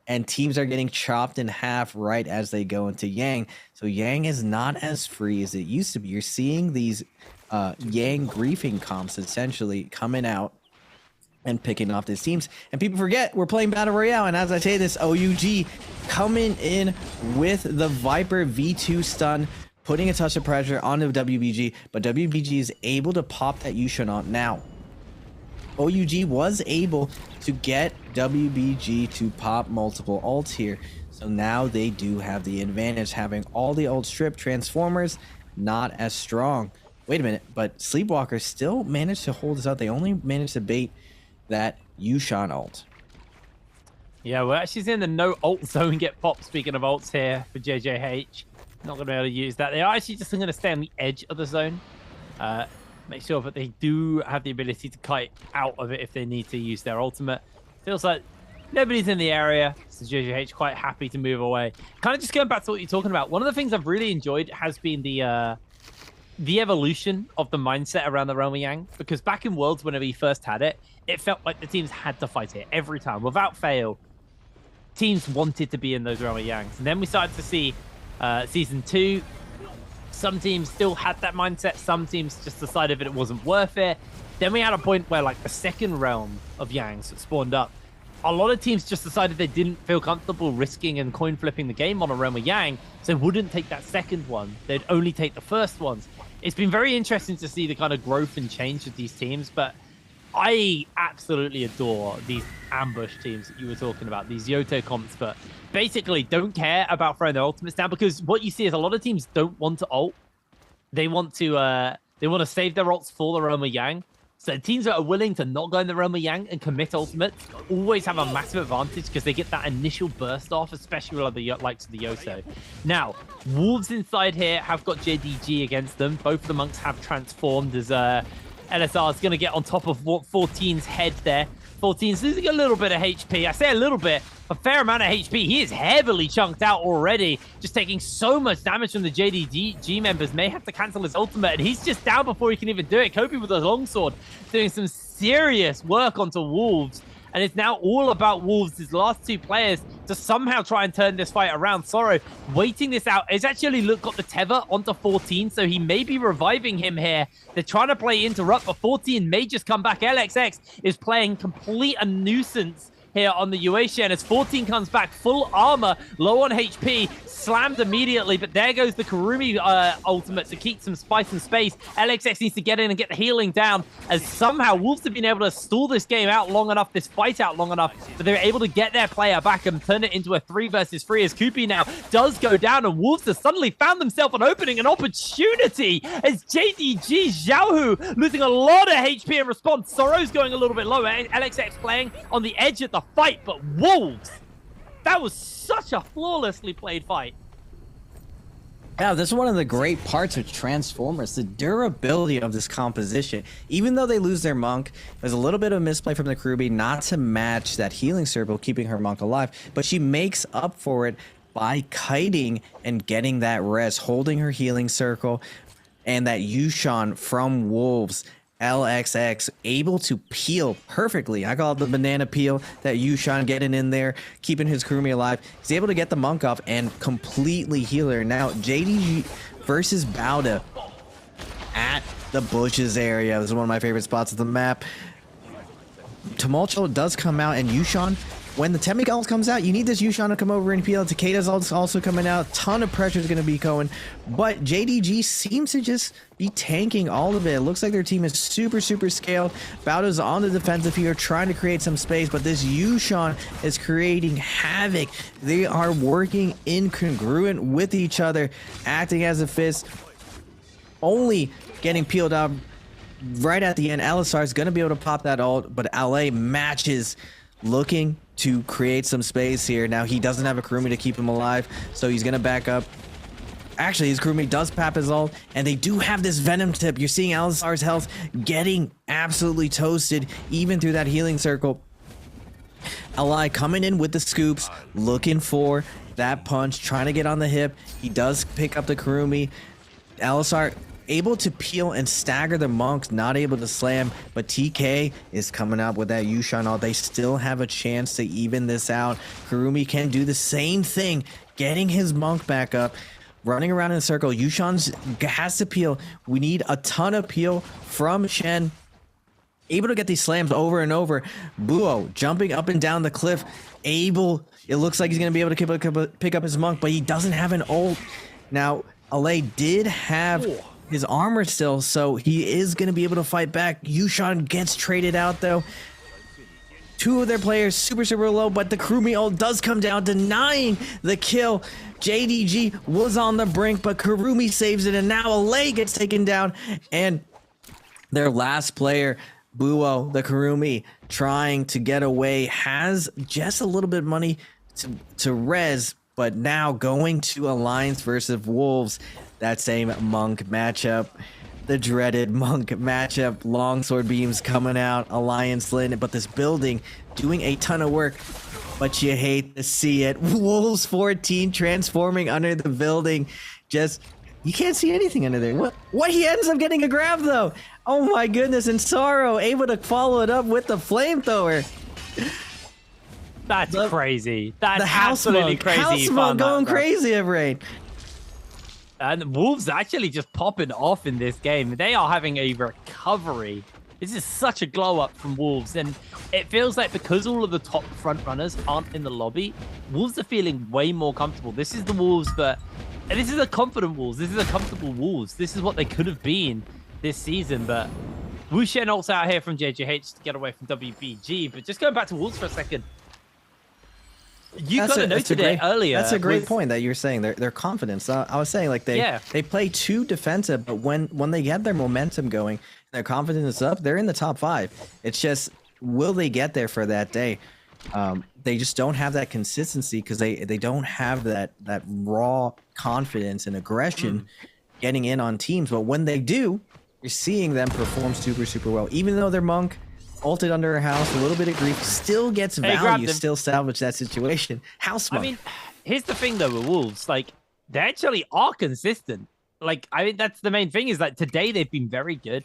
And teams are getting chopped in half right as they go into Yang. So Yang is not as free as it used to be. You're seeing these Yang griefing comps essentially coming out and picking off these teams. And people forget we're playing Battle Royale. And as I say this, OUG coming in with the Viper V2 stun, putting a touch of pressure onto WBG, but WBG is able to pop that Yushan on. Now, OUG was able to get WBG to pop multiple ults here, so now they do have the advantage, having all the ult strip. Transformers not as strong. Wait a minute, but Sleepwalker still managed to hold this out. They only managed to bait that Yushan ult. Yeah, we're actually seeing the no ult zone get popped, speaking of ults here for JJH. Not going to be able to use that. They are actually just going to stay on the edge of the zone. Make sure that they do have the ability to kite out of it if they need to use their ultimate. Feels like nobody's in the area, so JJH quite happy to move away. Kind of just going back to what you're talking about. One of the things I've really enjoyed has been the evolution of the mindset around the Realm of Yang. Because back in Worlds, whenever he first had it, it felt like the teams had to fight it every time. Without fail, teams wanted to be in those Realm of Yangs. And then we started to see Season 2, some teams still had that mindset. Some teams just decided that it wasn't worth it. Then we had a point where, like, the second realm of Yangs that spawned up, a lot of teams just decided they didn't feel comfortable risking and coin flipping the game on a realm of Yang, so they wouldn't take that second one. They'd only take the first ones. It's been very interesting to see the kind of growth and change of these teams, but I absolutely adore these ambush teams that you were talking about, these Yoto comps that basically don't care about throwing their ultimates down, because what you see is a lot of teams don't want to ult. They want to save their ults for the Realm of Yang. So teams that are willing to not go in the Realm of Yang and commit ultimates always have a massive advantage because they get that initial burst off, especially with the likes of the Yoto. Now, Wolves inside here have got JDG against them. Both of the Monks have transformed as LSR is going to get on top of 14's head there. 14's losing a little bit of HP. I say a little bit, a fair amount of HP. He is heavily chunked out already, just taking so much damage from the JDG members. May have to cancel his ultimate, and he's just down before he can even do it. Kobe with a longsword doing some serious work onto Wolves. And it's now all about Wolves, his last two players, to somehow try and turn this fight around. Sorrow waiting this out. It's actually got the tether onto 14, so he may be reviving him here. They're trying to play interrupt, but 14 may just come back. LXX is playing complete a nuisance here on the UA Shen as 14 comes back, full armor, low on HP, slammed immediately, but there goes the Kurumi ultimate to keep some spice and space. LXX needs to get in and get the healing down, as somehow Wolves have been able to stall this game out long enough, this fight out long enough, that they're able to get their player back and turn it into a 3 versus 3 as Kupi now does go down, and Wolves have suddenly found themselves an opening, an opportunity, as JDG Xiaohu losing a lot of HP in response. Sorrow's going a little bit lower. LXX playing on the edge of the fight, but Wolves, that was such a flawlessly played fight. Yeah, this is one of the great parts of Transformers, the durability of this composition. Even though they lose their Monk, there's a little bit of misplay from the Kurumi not to match that healing circle, keeping her Monk alive, but she makes up for it by kiting and getting that res, holding her healing circle, and that Yushan from Wolves. LXX able to peel perfectly. I call it the banana peel, that Yushan getting in there, keeping his Kurumi alive. He's able to get the Monk off and completely heal her. Now, JDG versus Bauda at the bushes area. This is one of my favorite spots of the map. Tumultuo does come out, and Yushan, when the Temic ult comes out, you need this Yushan to come over and peel. Takeda's ult also coming out. Ton of pressure is going to be going. But JDG seems to just be tanking all of it. It looks like their team is super, super scaled. Bauda's on the defensive here, trying to create some space. But this Yushan is creating havoc. They are working incongruent with each other, acting as a fist. Only getting peeled out right at the end. Alistar is going to be able to pop that ult. But LA matches, looking to create some space here. Now he doesn't have a Kurumi to keep him alive, so he's gonna back up. Actually, his Kurumi does pop his ult, and they do have this Venom tip. You're seeing Alistar's health getting absolutely toasted, even through that healing circle. Li coming in with the scoops, looking for that punch, trying to get on the hip. He does pick up the Kurumi. Alistar able to peel and stagger the Monks, not able to slam, but TK is coming up with that Yushan ult. They still have a chance to even this out. Kurumi can do the same thing, getting his Monk back up, running around in a circle. Yushan has to peel. We need a ton of peel from Shen. Able to get these slams over and over. Buo jumping up and down the cliff. It looks like he's going to be able to pick up his Monk, but he doesn't have an ult. Now, LA did have his armor still, so he is going to be able to fight back. Yushan gets traded out, though. Two of their players super, super low, but the Kurumi ult does come down, denying the kill. JDG was on the brink, but Kurumi saves it, and now LA gets taken down. And their last player, Buo, the Kurumi, trying to get away, has just a little bit of money to res, but now going to Alliance versus Wolves. That same Monk matchup, the dreaded Monk matchup. Longsword beams coming out, Alliance Lin, but this building doing a ton of work, but you hate to see it. Wolves 14 transforming under the building. Just, you can't see anything under there. What? He ends up getting a grab though. Oh my goodness, and Sorrow able to follow it up with the flamethrower. That's crazy. That's the house absolutely monk. crazy. House monk going crazy at Raid. And Wolves actually just popping off in this game. They are having a recovery. This is such a glow up from Wolves. And it feels like because all of the top front runners aren't in the lobby, Wolves are feeling way more comfortable. This is the Wolves that... And this is a confident Wolves. This is a comfortable Wolves. This is what they could have been this season. But Wu Shen ults out here from JJH to get away from WBG. But just going back to Wolves for a second. You kind of noted it earlier. That's a great point that you're saying. Their confidence. I was saying like they play too defensive, but when they get their momentum going, their confidence is up. They're in the top 5. It's just, will they get there for that day? They just don't have that consistency because they don't have that raw confidence and aggression getting in on teams. But when they do, you're seeing them perform super, super well. Even though they're Monk, ulted under her house, a little bit of grief, still gets value, still salvage that situation. House Monk. I mean, here's the thing though with Wolves, like they actually are consistent. Like I think that's the main thing, is that today they've been very good.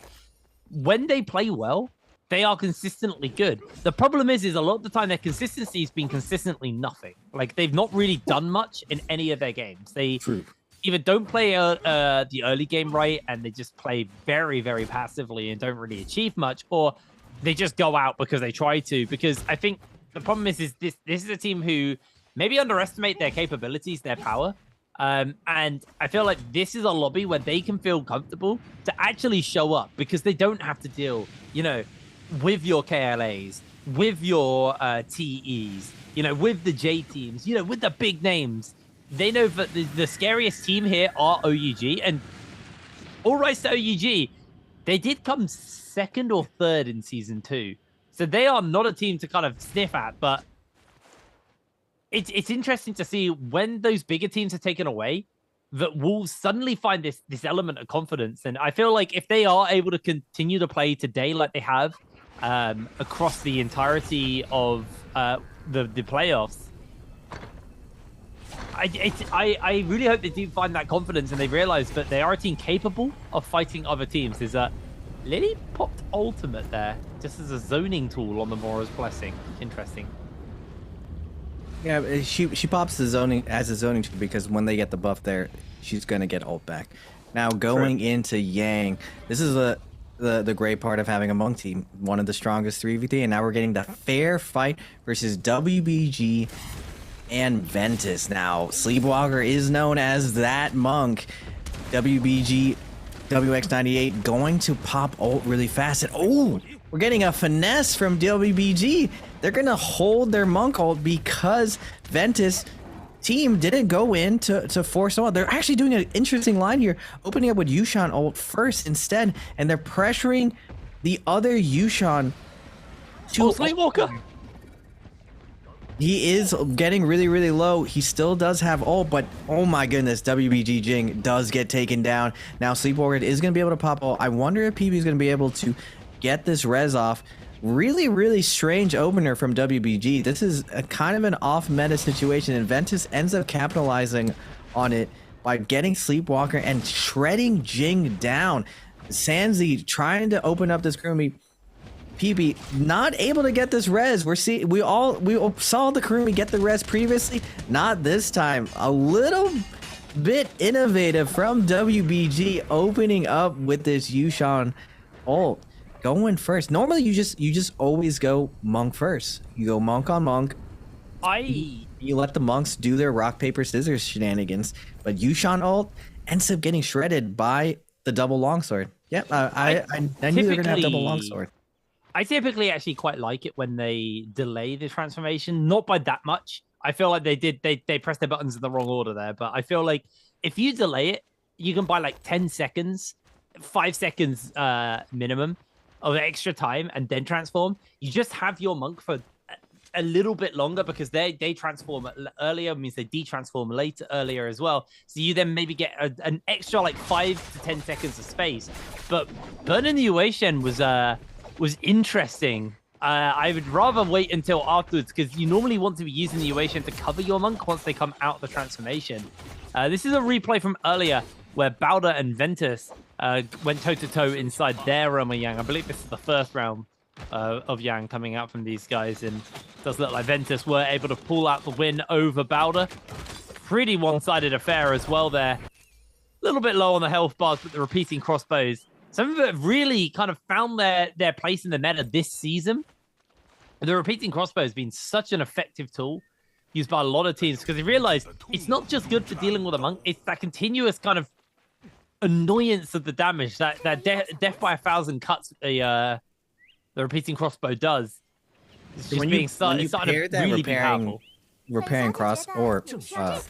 When they play well, they are consistently good. The problem is a lot of the time their consistency has been consistently nothing. Like they've not really done much in any of their games. They either don't play the early game right, and they just play very, very passively and don't really achieve much, or they just go out because they try to. Because I think the problem is this is a team who maybe underestimate their capabilities, their power. And I feel like this is a lobby where they can feel comfortable to actually show up because they don't have to deal, you know, with your KLAs, with your TEs, you know, with the J teams, you know, with the big names. They know that the scariest team here are OUG, and all rise to OUG. They did come second or third in Season 2. So they are not a team to kind of sniff at, but it's interesting to see when those bigger teams are taken away, that Wolves suddenly find this element of confidence. And I feel like if they are able to continue to play today like they have across the entirety of the playoffs, I really hope they do find that confidence and they realize that they are a team capable of fighting other teams. There's a Lily popped ultimate there just as a zoning tool on the Mora's Blessing. Interesting. Yeah, she pops the zoning as a zoning tool because when they get the buff there, she's gonna get ult back. Now going into Yang, this is the great part of having a Monk team, one of the strongest 3v3, and now we're getting the fair fight versus WBG and Ventus. Now Sleepwalker is known as that Monk. WBG WX98 going to pop ult really fast, and oh, we're getting a finesse from WBG. They're gonna hold their Monk ult because Ventus team didn't go in to force ult. They're actually doing an interesting line here, opening up with Yushan ult first instead, and they're pressuring the other Yushan to Sleepwalker. He is getting really, really low. He still does have ult, but oh my goodness, WBG Jing does get taken down. Now Sleepwalker is going to be able to pop ult. I wonder if PB is going to be able to get this res off. Really, really strange opener from WBG. This is a kind of an off-meta situation, and Ventus ends up capitalizing on it by getting Sleepwalker and shredding Jing down. Sanzi trying to open up this Kurumi. PB not able to get this res. We all saw the Kurumi get the res previously. Not this time. A little bit innovative from WBG, opening up with this Yushan ult. Going first. Normally you just always go Monk first. You go Monk on Monk. You let the Monks do their rock paper scissors shenanigans, but Yushan ult ends up getting shredded by the double longsword. Yep, I knew they were gonna have double longsword. I typically actually quite like it when they delay the transformation, not by that much. I feel like they pressed their buttons in the wrong order there, but I feel like if you delay it, you can buy like 10 seconds, 5 seconds minimum of extra time and then transform. You just have your Monk for a little bit longer because they transform earlier, means they de-transform later earlier as well. So you then maybe get an extra like 5 to 10 seconds of space. But burning the Uation was interesting. I would rather wait until afterwards because you normally want to be using the Uation to cover your Monk once they come out of the transformation. This is a replay from earlier where Bowder and Ventus went toe-to-toe inside their realm of Yang. I believe this is the first round of Yang coming out from these guys, and it does look like Ventus were able to pull out the win over Bowder. Pretty one-sided affair as well there. A little bit low on the health bars, but the repeating crossbows. Some of it really kind of found their place in the meta this season. The repeating crossbow has been such an effective tool used by a lot of teams because they realized it's not just good for dealing with a Monk, it's that continuous kind of annoyance of the damage that death by 1,000 cuts the repeating crossbow does. It's just being starting to really be powerful. Repairing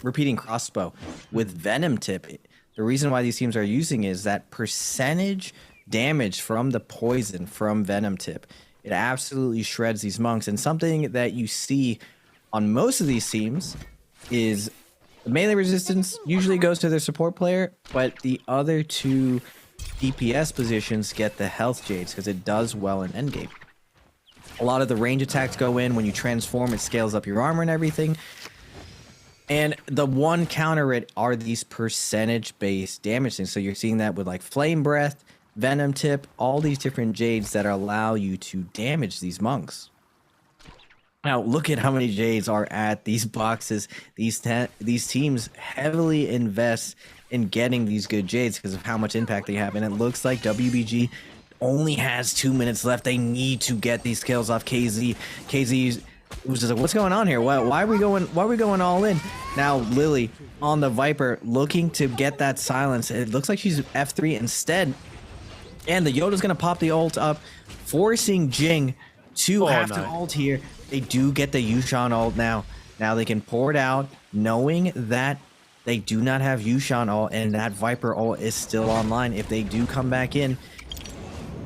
repeating crossbow with Venom Tip. The reason why these teams are using is that percentage damage from the poison from Venom Tip. It absolutely shreds these Monks, and something that you see on most of these teams is the melee resistance usually goes to their support player, but the other two DPS positions get the health jades because it does well in endgame. A lot of the range attacks go in. When you transform, it scales up your armor and everything. And the one counter it are these percentage-based damage things. So you're seeing that with like Flame Breath, Venom Tip, all these different jades that allow you to damage these Monks. Now, look at how many jades are at these boxes. These teams heavily invest in getting these good jades because of how much impact they have. And it looks like WBG only has 2 minutes left. They need to get these kills off KZ. KZ It was just like, what's going on here? Why are we going all in? Now Lily on the Viper looking to get that silence. It looks like she's F3 instead. And the Yoda's gonna pop the ult up, forcing Jing to have to ult here. They do get the Yushan ult now. Now they can pour it out, knowing that they do not have Yushan ult, and that Viper ult is still online. If they do come back in,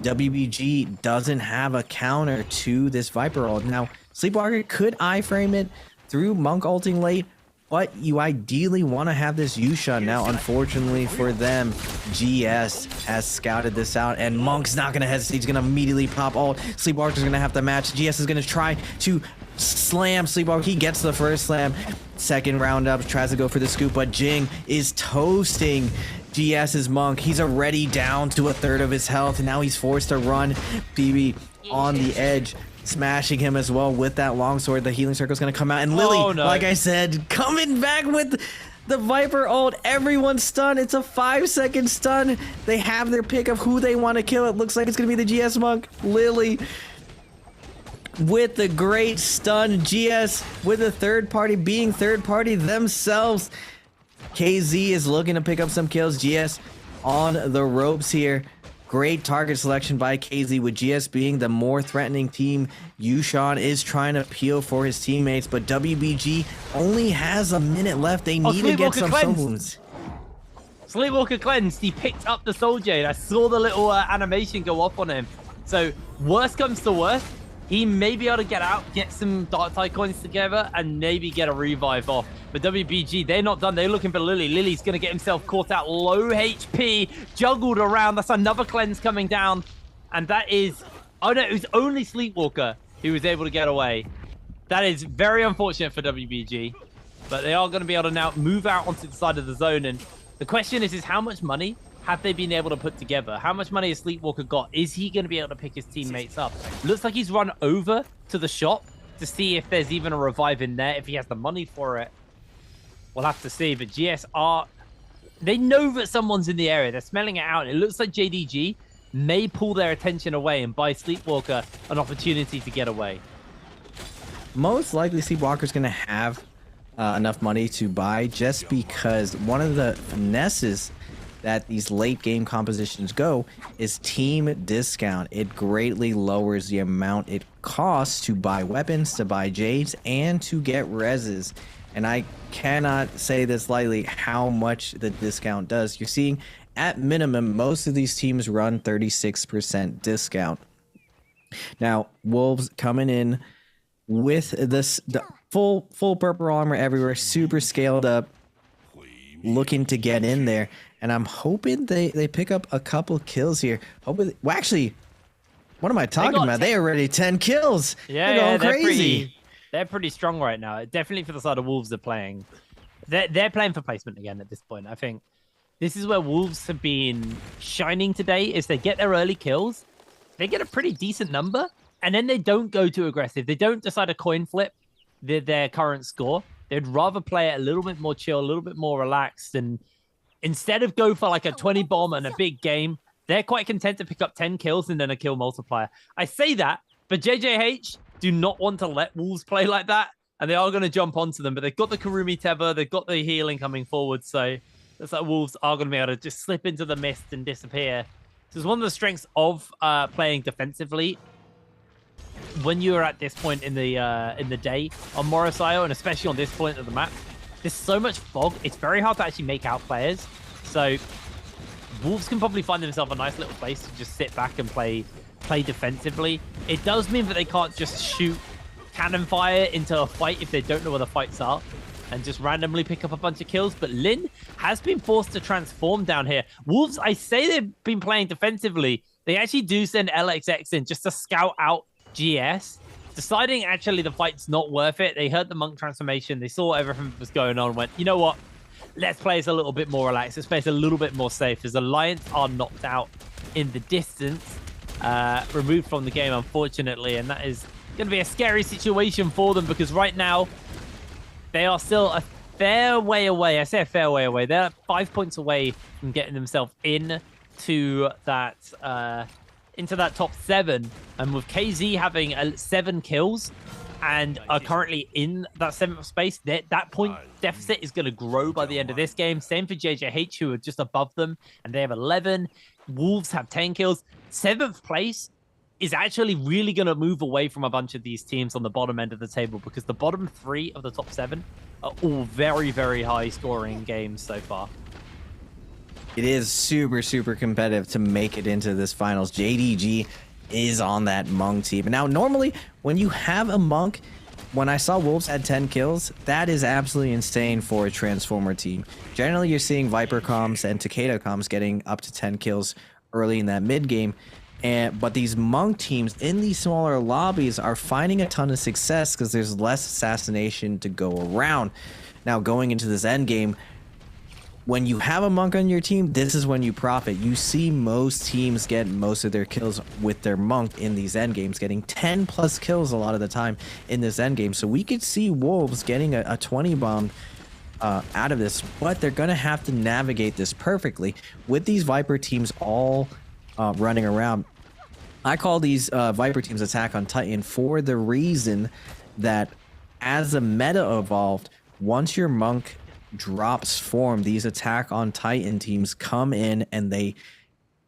WBG doesn't have a counter to this Viper ult. Now, Sleepwalker could iframe it through Monk ulting late, but you ideally want to have this Yushan. Now, unfortunately for them, GS has scouted this out, and Monk's not going to hesitate. He's going to immediately pop ult. Sleepwalker's going to have to match. GS is going to try to slam Sleepwalker. He gets the first slam. Second round up, tries to go for the scoop, but Jing is toasting GS's Monk. He's already down to a third of his health, and now he's forced to run. PB on the edge, smashing him as well with that longsword. The healing circle is going to come out, and Lily, like I said, coming back with the Viper ult. Everyone's stunned. It's a 5-second stun. They have their pick of who they want to kill. It looks like it's going to be the GS Monk. Lily with the great stun. GS with a third party, being third party themselves. KZ is looking to pick up some kills. GS on the ropes here. Great target selection by KZ, with GS being the more threatening team. Yushan is trying to peel for his teammates, but WBG only has a minute left. They need to get some wounds. Sleepwalker cleansed. He picked up the Soul Jade. I saw the little animation go off on him. So worst comes to worst, he may be able to get out, get some Dark Tide coins together, and maybe get a revive off. But WBG, they're not done. They're looking for Lily. Lily's going to get himself caught out. Low HP, juggled around. That's another cleanse coming down. And that is... Oh, no, it was only Sleepwalker who was able to get away. That is very unfortunate for WBG. But they are going to be able to now move out onto the side of the zone. And the question is how much money have they been able to put together? How much money has Sleepwalker got? Is he going to be able to pick his teammates up? Looks like he's run over to the shop to see if there's even a revive in there, if he has the money for it. We'll have to see. But GS are... They know that someone's in the area. They're smelling it out. It looks like JDG may pull their attention away and buy Sleepwalker an opportunity to get away. Most likely Sleepwalker's going to have enough money to buy, just because one of the finesses that these late game compositions go is team discount. It greatly lowers the amount it costs to buy weapons, to buy jades, and to get reses. And I cannot say this lightly how much the discount does. You're seeing at minimum most of these teams run 36% discount. Now Wolves coming in with this the full purple armor everywhere, super scaled up, looking to get in there. And I'm hoping they pick up a couple kills here. Hoping, well, actually, what am I talking about? They already 10 kills. Yeah, they're going crazy. They're pretty strong right now. Definitely for the side of Wolves are playing. They're playing for placement again at this point. I think this is where Wolves have been shining today, is they get their early kills. They get a pretty decent number, and then they don't go too aggressive. They don't decide to coin flip their current score. They'd rather play it a little bit more chill, a little bit more relaxed, and instead of go for like a 20 bomb and a big game, they're quite content to pick up 10 kills and then a kill multiplier. I say that, but JJH do not want to let Wolves play like that, and they are going to jump onto them, but they've got the Karumi Tether, they've got the healing coming forward, so it's like Wolves are going to be able to just slip into the mist and disappear. This is one of the strengths of playing defensively when you're at this point in the day on Morosio, and especially on this point of the map. There's so much fog, it's very hard to actually make out players. So Wolves can probably find themselves a nice little place to just sit back and play defensively. It does mean that they can't just shoot cannon fire into a fight if they don't know where the fights are and just randomly pick up a bunch of kills. But Lin has been forced to transform down here. Wolves, I say they've been playing defensively. They actually do send LXX in just to scout out GS, deciding actually the fight's not worth it. They heard the Monk transformation. They saw everything that was going on and went, you know what? Let's play this a little bit more relaxed. Let's play this a little bit more safe, as Alliance are knocked out in the distance, removed from the game, unfortunately. And that is going to be a scary situation for them, because right now they are still a fair way away. I say a fair way away. They're 5 points away from getting themselves into that top 7. And with KZ having 7 kills, and are currently in that 7th space. That point deficit is going to grow by the end of this game. Same for JJH, who are just above them, and they have 11. Wolves have 10 kills. 7th place is actually really going to move away from a bunch of these teams on the bottom end of the table, because the bottom 3 of the top 7 are all very, very high scoring games so far. It is super, super competitive to make it into this finals. JDG is on that Monk team. Now, normally, when you have a Monk, when I saw Wolves had 10 kills, that is absolutely insane for a Transformer team. Generally, you're seeing Viper comms and Takeda comms getting up to 10 kills early in that mid game. But these Monk teams in these smaller lobbies are finding a ton of success because there's less assassination to go around. Now, going into this end game, when you have a Monk on your team, this is when you profit. You see most teams get most of their kills with their Monk in these end games, getting 10 plus kills a lot of the time in this end game. So we could see Wolves getting a 20 bomb out of this, but they're going to have to navigate this perfectly with these Viper teams all running around. I call these Viper teams Attack on Titan for the reason that as the meta evolved, once your Monk drops form, these Attack on Titan teams come in and they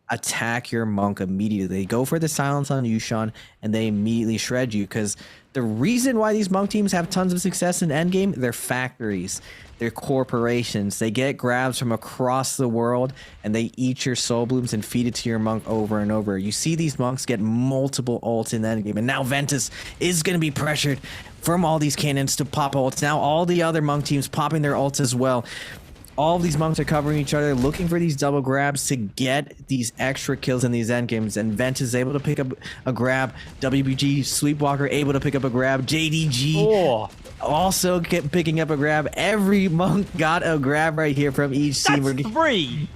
attack your Monk immediately. They go for the silence on Yushan and they immediately shred you, because the reason why these Monk teams have tons of success in endgame, they're factories, they're corporations. They get grabs from across the world and they eat your soul blooms and feed it to your Monk over and over. You see these Monks get multiple ults in endgame, and now Ventus is going to be pressured from all these cannons to pop ults. Now all the other Monk teams popping their ults as well. All of these Monks are covering each other, looking for these double grabs to get these extra kills in these endgames. And Ventus is able to pick up a grab. WBG Sleepwalker able to pick up a grab. JDG also picking up a grab. Every Monk got a grab right here from each team. That's 3.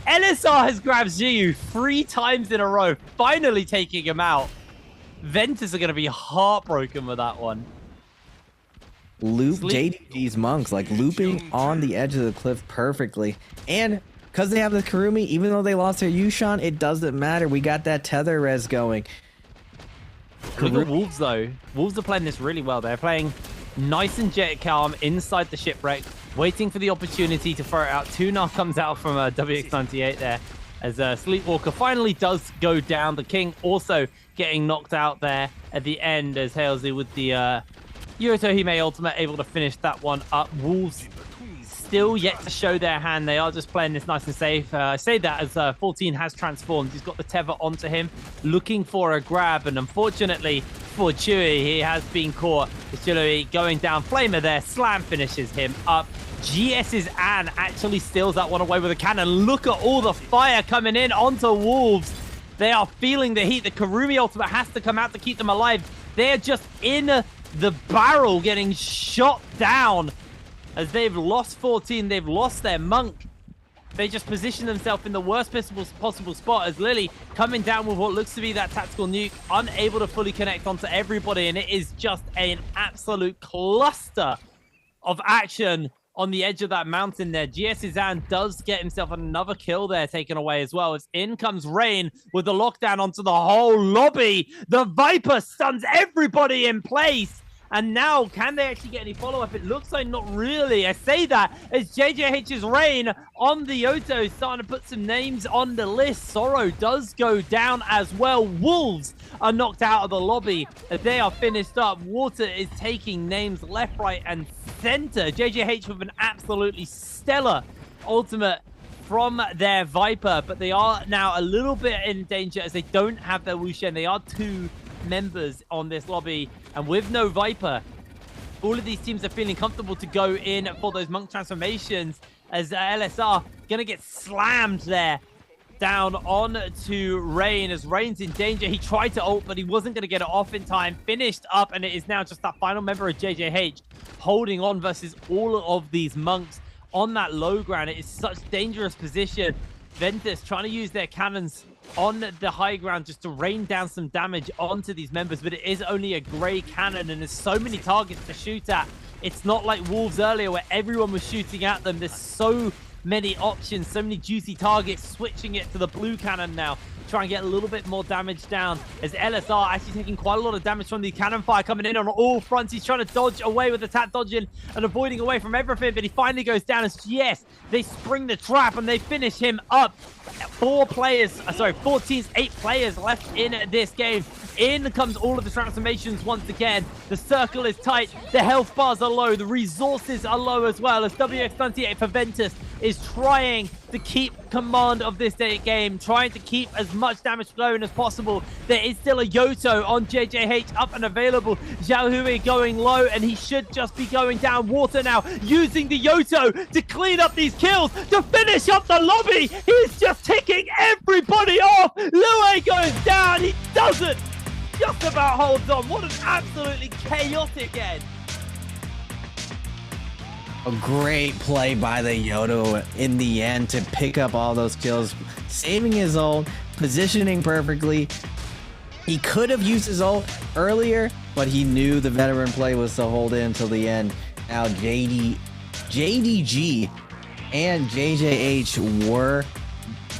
LSR has grabbed Ziyu 3 times in a row, finally taking him out. Ventus are going to be heartbroken with that one. Loop JDG's Monks, like looping on the edge of the cliff perfectly. And because they have the Kurumi, even though they lost their Yushan, it doesn't matter. We got that tether res going. Look at Wolves, though. Wolves are playing this really well. They're playing nice and jet calm inside the shipwreck, waiting for the opportunity to throw it out. Tunar comes out from WX98 there, as Sleepwalker finally does go down. The King also getting knocked out there at the end, as Halesy with the Yurutohime ultimate able to finish that one up. Wolves still yet to show their hand. They are just playing this nice and safe. I say that as 14 has transformed. He's got the tether onto him, looking for a grab, and unfortunately for Chewy, he has been caught. Chewy going down. Flamer there, slam finishes him up. GS's Anne actually steals that one away with a cannon. Look at all the fire coming in onto Wolves. They are feeling the heat. The Kurumi ultimate has to come out to keep them alive. They're just in the barrel, getting shot down as they've lost 14. They've lost their Monk. They just position themselves in the worst possible spot, as Lily coming down with what looks to be that tactical nuke, unable to fully connect onto everybody, and it is just an absolute cluster of action on the edge of that mountain there. GS's does get himself another kill there taken away as well, as in comes Rain with the lockdown onto the whole lobby. The Viper stuns everybody in place. And now, can they actually get any follow-up? It looks like not really. I say that as JJH's Rain on the Yoto starting to put some names on the list. Sorrow does go down as well. Wolves are knocked out of the lobby. They are finished up. Water is taking names left, right, and center. JJH with an absolutely stellar ultimate from their Viper, but they are now a little bit in danger as they don't have their Wushen. They are 2 members on this lobby, and with no Viper, all of these teams are feeling comfortable to go in for those Monk transformations, as LSR gonna get slammed there down on to Rain, as Rain's in danger. He tried to ult, but he wasn't gonna get it off in time. Finished up, and it is now just that final member of JJH holding on versus all of these Monks on that low ground. It is such dangerous position. Ventus trying to use their cannons on the high ground just to rain down some damage onto these members, but it is only a gray cannon and there's so many targets to shoot at. It's not like Wolves earlier where everyone was shooting at them. There's so many options, so many juicy targets, switching it to the blue cannon now. Try and get a little bit more damage down as LSR actually taking quite a lot of damage from the cannon fire coming in on all fronts. He's trying to dodge away with the tap dodging and avoiding away from everything, but he finally goes down as yes, they spring the trap and they finish him up. 4 teams, 8 players left in this game. In comes all of the transformations once again. The circle is tight, the health bars are low, the resources are low as well as WX98 for Ventus is trying to keep command of this game, trying to keep as much damage flowing as possible. There is still a Yoto on JJH up and available. Zhao Hui going low, and he should just be going down. Water now using the Yoto to clean up these kills, to finish up the lobby. He's just ticking everybody off. Lue goes down. He doesn't. Just about holds on. What an absolutely chaotic end. A great play by the Yoto in the end to pick up all those kills, saving his ult, positioning perfectly. He could have used his ult earlier, but he knew the veteran play was to hold in until the end. Now JDG and JJH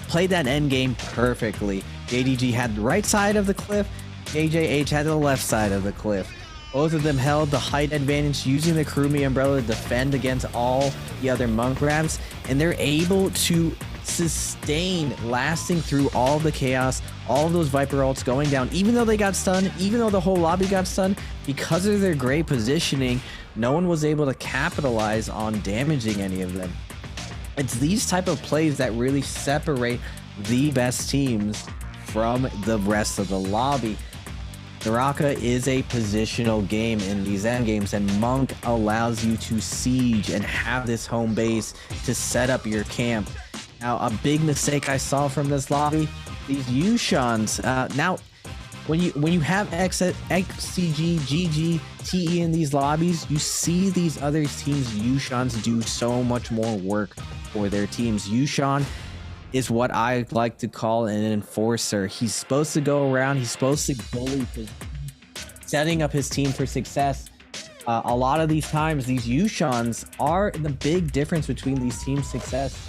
played that end game perfectly. JDG had the right side of the cliff, JJH had the left side of the cliff. Both of them held the height advantage using the Kurumi umbrella to defend against all the other monk grabs, and they're able to sustain lasting through all the chaos, all of those Viper ults going down, even though they got stunned, even though the whole lobby got stunned. Because of their great positioning, no one was able to capitalize on damaging any of them. It's these type of plays that really separate the best teams from the rest of the lobby. NARAKA is a positional game in these end games, and Monk allows you to siege and have this home base to set up your camp. Now, a big mistake I saw from this lobby, these Yushans. Now, when you have XCG, GG, TE in these lobbies, you see these other teams' Yushans do so much more work for their teams. Yushan is what I like to call an enforcer. He's supposed to go around, he's supposed to bully, setting up his team for success. A lot of these times, these Yushans are the big difference between these teams' success.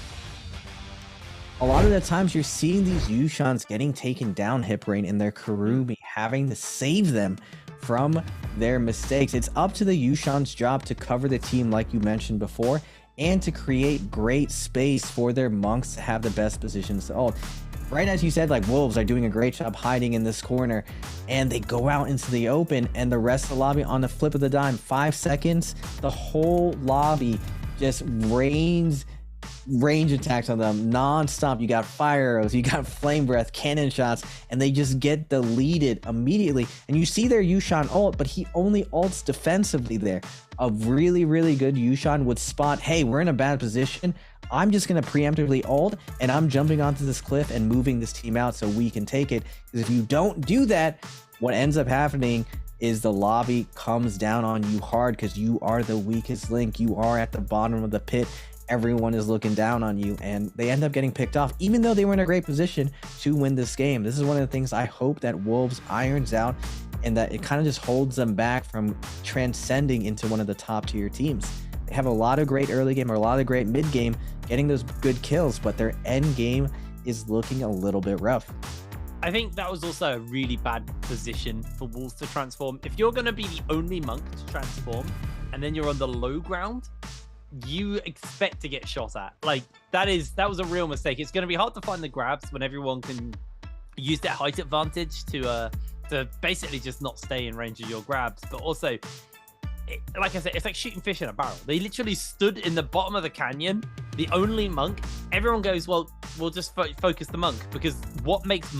A lot of the times you're seeing these Yushans getting taken down hip rain in their Kurumi, having to save them from their mistakes. It's up to the Yushan's job to cover the team like you mentioned before, and to create great space for their monks to have the best positions to ult. Right as you said, like Wolves are doing a great job hiding in this corner, and they go out into the open, and the rest of the lobby on the flip of the dime, 5 seconds, the whole lobby just range attacks on them non-stop. You got fire arrows, you got flame breath, cannon shots, and they just get deleted immediately. And you see their Yushan ult, but he only ults defensively there. A really, really good Yushan would spot, hey, we're in a bad position. I'm just going to preemptively ult, and I'm jumping onto this cliff and moving this team out so we can take it. Because if you don't do that, what ends up happening is the lobby comes down on you hard because you are the weakest link. You are at the bottom of the pit. Everyone is looking down on you, and they end up getting picked off, even though they were in a great position to win this game. This is one of the things I hope that Wolves irons out, and that it kind of just holds them back from transcending into one of the top tier teams. They have a lot of great early game or a lot of great mid game, getting those good kills, but their end game is looking a little bit rough. I think that was also a really bad position for Wolves to transform. If you're going to be the only monk to transform, and then you're on the low ground, you expect to get shot at. Like, that was a real mistake. It's going to be hard to find the grabs when everyone can use their height advantage to basically just not stay in range of your grabs. But also, like I said, it's like shooting fish in a barrel. They literally stood in the bottom of the canyon, the only monk. Everyone goes, well, we'll just focus the monk, because what makes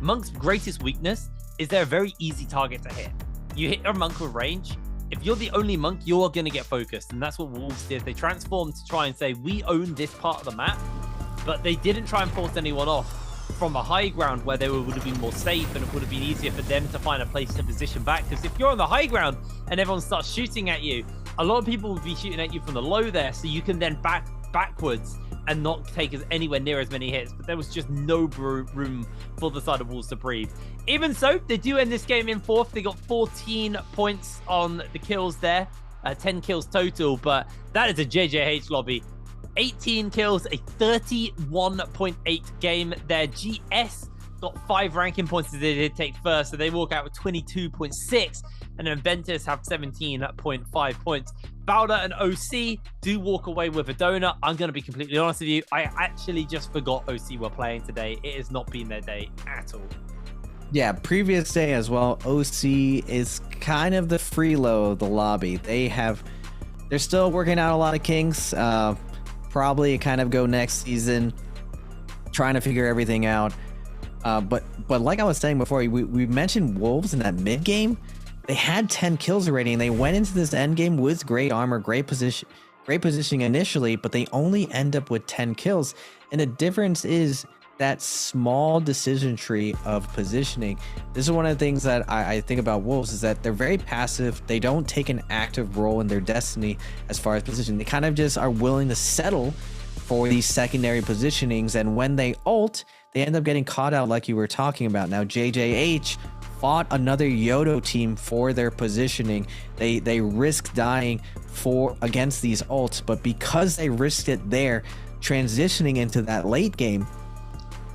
Monk's greatest weakness is they're a very easy target to hit. You hit a monk with range, if you're the only monk, you're going to get focused. And that's what Wolves did. They transformed to try and say, we own this part of the map, but they didn't try and force anyone off from a high ground where they would have been more safe, and it would have been easier for them to find a place to position back. Because if you're on the high ground and everyone starts shooting at you, a lot of people will be shooting at you from the low there, so you can then backwards and not take anywhere near as many hits. But there was just no room for the side of Wolves to breathe. Even so, they do end this game in 4th. They got 14 points on the kills there, 10 kills total, but that is a JJH lobby. 18 kills, a 31.8 game. Their GS got 5 ranking points as they did take first, so they walk out with 22.6, and then Ventus have 17.5 points. Bowder and OC do walk away with a donut. I'm going to be completely honest with you, I actually just forgot OC were playing today. It has not been their day at all. Yeah, previous day as well. OC is kind of the freelo of the lobby. They're still working out a lot of kinks. Probably kind of go next season, trying to figure everything out. But like I was saying before, we mentioned Wolves in that mid game. They had 10 kills already, and they went into this end game with great armor, great positioning initially, but they only end up with 10 kills. And the difference is that small decision tree of positioning. This is one of the things that I think about Wolves, is that they're very passive. They don't take an active role in their destiny as far as positioning. They kind of just are willing to settle for these secondary positionings, and when they ult, they end up getting caught out like you were talking about. Now JJH fought another Yodo team for their positioning. They risked dying against these ults, but because they risked it there, transitioning into that late game,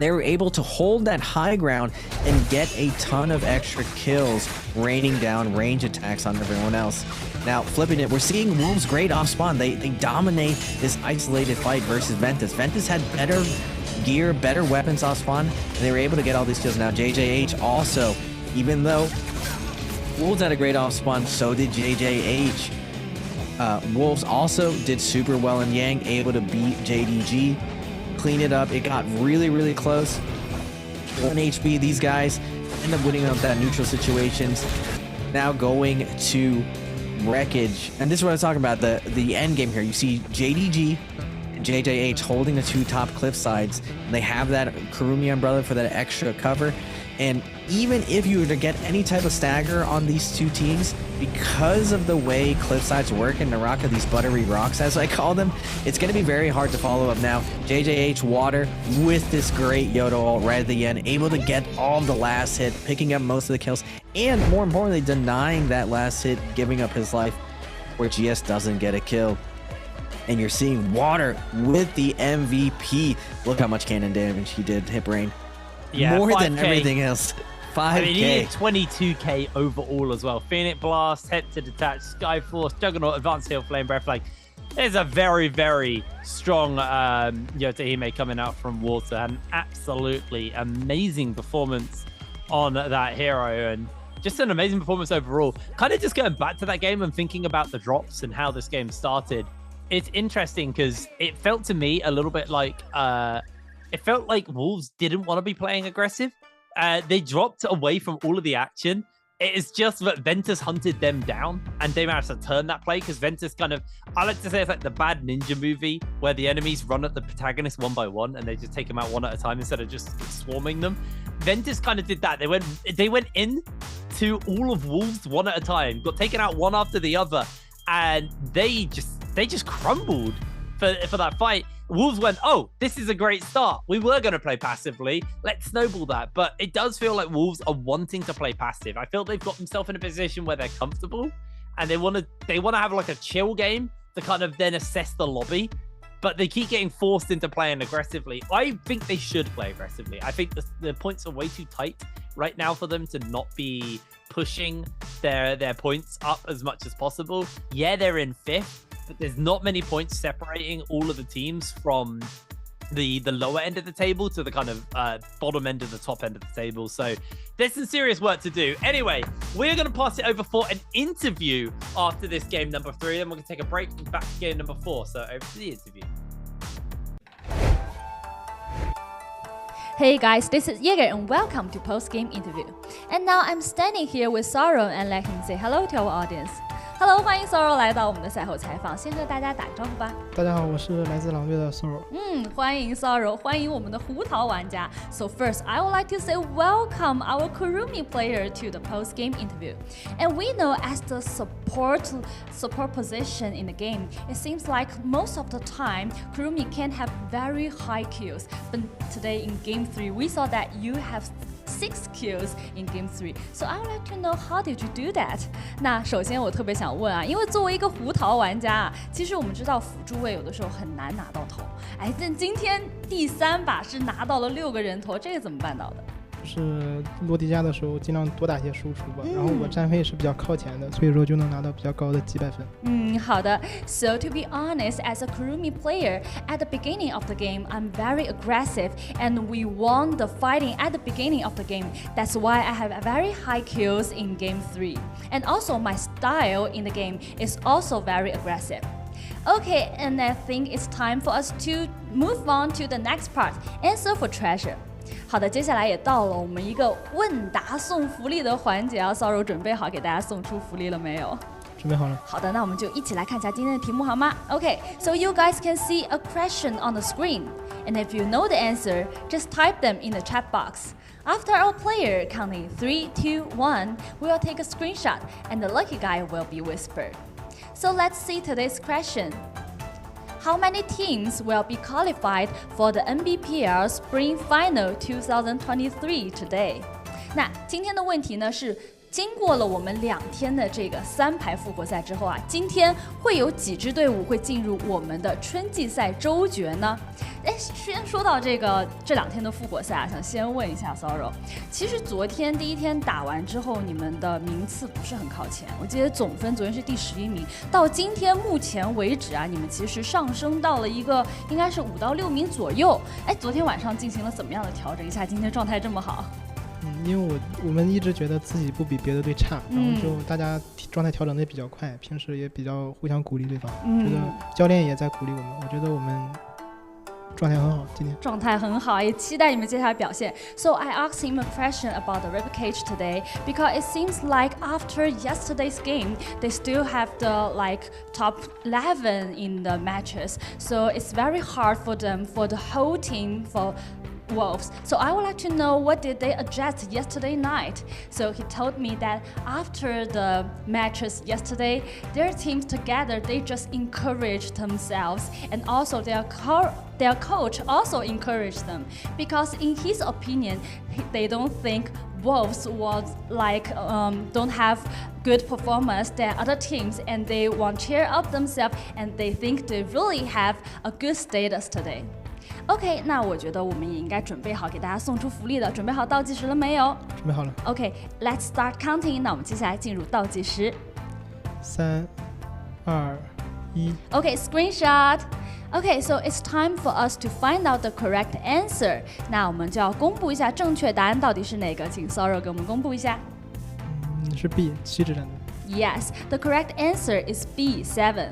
they were able to hold that high ground and get a ton of extra kills, raining down range attacks on everyone else. Now, flipping it, we're seeing Wolves great off spawn. They dominate this isolated fight versus Ventus. Ventus had better gear, better weapons off spawn, and they were able to get all these kills. Now, JJH also, even though Wolves had a great off spawn, so did JJH. Wolves also did super well in Yang, able to beat JDG, clean it up. It got really, really close. 1 HP, these guys end up winning up that neutral situations. Now going to Wreckage, and this is what I'm talking about, the end game here. You see JDG and JJH holding the 2 top cliff sides, and they have that Kurumi umbrella for that extra cover. And even if you were to get any type of stagger on these 2 teams, because of the way cliff sides work in NARAKA, these buttery rocks as I call them, it's going to be very hard to follow up. Now JJH Water with this great Yodo ult right at the end, able to get all the last hit, picking up most of the kills, and more importantly denying that last hit, giving up his life, where GS doesn't get a kill. And you're seeing Water with the MVP. Look how much cannon damage he did, hit brain. Yeah, more 5K. Than everything else. 5K. I mean, he did 22k overall as well. Phoenix Blast, Head to Detach, Skyforce, Juggernaut, Advanced Heal, Flame Breath. Like, there's a very, very strong Yotahime coming out from Water. An absolutely amazing performance on that hero, and just an amazing performance overall. Kind of just going back to that game and thinking about the drops and how this game started. It's interesting because it felt to me a little bit like it felt like Wolves didn't want to be playing aggressive. They dropped away from all of the action. It is just that Ventus hunted them down, and they managed to turn that play, because Ventus kind of, I like to say it's like the bad ninja movie where the enemies run at the protagonist one by one and they just take them out one at a time instead of just swarming them. Ventus kind of did that. They went in to all of Wolves one at a time, got taken out one after the other, and they just crumbled for that fight. Wolves went, oh, this is a great start. We were going to play passively. Let's snowball that. But it does feel like Wolves are wanting to play passive. I feel they've got themselves in a position where they're comfortable, and they want to have like a chill game to kind of then assess the lobby. But they keep getting forced into playing aggressively. I think they should play aggressively. I think the points are way too tight right now for them to not be pushing their points up as much as possible. Yeah, they're in 5th. But there's not many points separating all of the teams from the lower end of the table to the kind of bottom end of the top end of the table. So there's some serious work to do. Anyway, we're going to pass it over for an interview after this game number 3. Then we're going to take a break and back to game number 4. So over to the interview. Hey guys, this is Yeager and welcome to post-game interview. And now I'm standing here with Sorrow and let him say hello to our audience. Hello， 欢迎 Sorrow 来到我们的赛后采访，先和大家打个招呼吧。大家好，我是来自狼队的 Sorrow。欢迎 Sorrow， 欢迎我们的胡桃玩家。So first, I would like to say welcome our Kurumi player to the post-game interview. And we know as the support position in the game, it seems like most of the time Kurumi can have very high kills. But today in game 3, we saw that you have 6 kills in Game 3. So I would like to know how did you do that? 那首先我特别想问啊，因为作为一个胡桃玩家啊，其实我们知道辅助位有的时候很难拿到头，哎，但今天第3把是拿到了6个人头，这个怎么办到的？就是落地架的时候尽量多打些输出吧，然后我站位是比较靠前的，所以说就能拿到比较高的几百分。好的。So to be honest, as a Kurumi player, at the beginning of the game, I'm very aggressive, and we won the fighting at the beginning of the game. That's why I have very high kills in Game 3. And also my style in the game is also very aggressive. Okay, and I think it's time for us to move on to the next part, answer for treasure. 好的，接下来也到了我们一个问答送福利的环节啊，骚柔准备好给大家送出福利了没有？准备好了。好的，那我们就一起来看一下今天的题目好吗 ？Okay, so you guys can see a question on the screen, and if you know the answer, just type them in the chat box. After our player counting 3, 2, 1, we will take a screenshot, and the lucky guy will be whispered. So let's see today's question. How many teams will be qualified for the Nbpl Spring Final 2023 today? 那今天的问题呢是，经过了我们2天的这个3排复活赛之后啊，今天会有几支队伍会进入我们的春季赛周决呢？先说到这2天的复活赛啊，想先问一下骚柔，其实昨天第1天打完之后，你们的名次不是很靠前，我记得总分昨天是第11名，到今天目前为止啊，你们其实上升到了一个应该是5到6名左右。昨天晚上进行了怎么样的调整一下，今天状态这么好？因为我们一直觉得自己不比别的队差，然后就大家状态调整的也比较快，平时也比较互相鼓励对方，觉得教练也在鼓励我们，我觉得我们状态很好，今天状态很好，也期待你们接下来表现。So I asked him a question about the Lcq today because it seems like after yesterday's game, they still have the top 11 in the matches. So it's very hard for them, for the whole team, for Wolves. So I would like to know what did they adjust yesterday night. So he told me that after the matches yesterday, their teams together, they just encouraged themselves, and also their coach also encouraged them, because in his opinion, they don't think Wolves was don't have good performance than other teams, and they want to cheer up themselves, and they think they really have a good status today. OK, 那我觉得我们也应该准备好给大家送出福利了。准备好倒计时了没有？准备好了。OK, let's start counting. 那我们接下来进入倒计时。3、2、1。OK, screenshot. OK, so it's time for us to find out the correct answer. 那我们就要公布一下正确答案到底是哪个，请骚柔给我们公布一下。是 B, 7支战队。Yes, the correct answer is B, 7.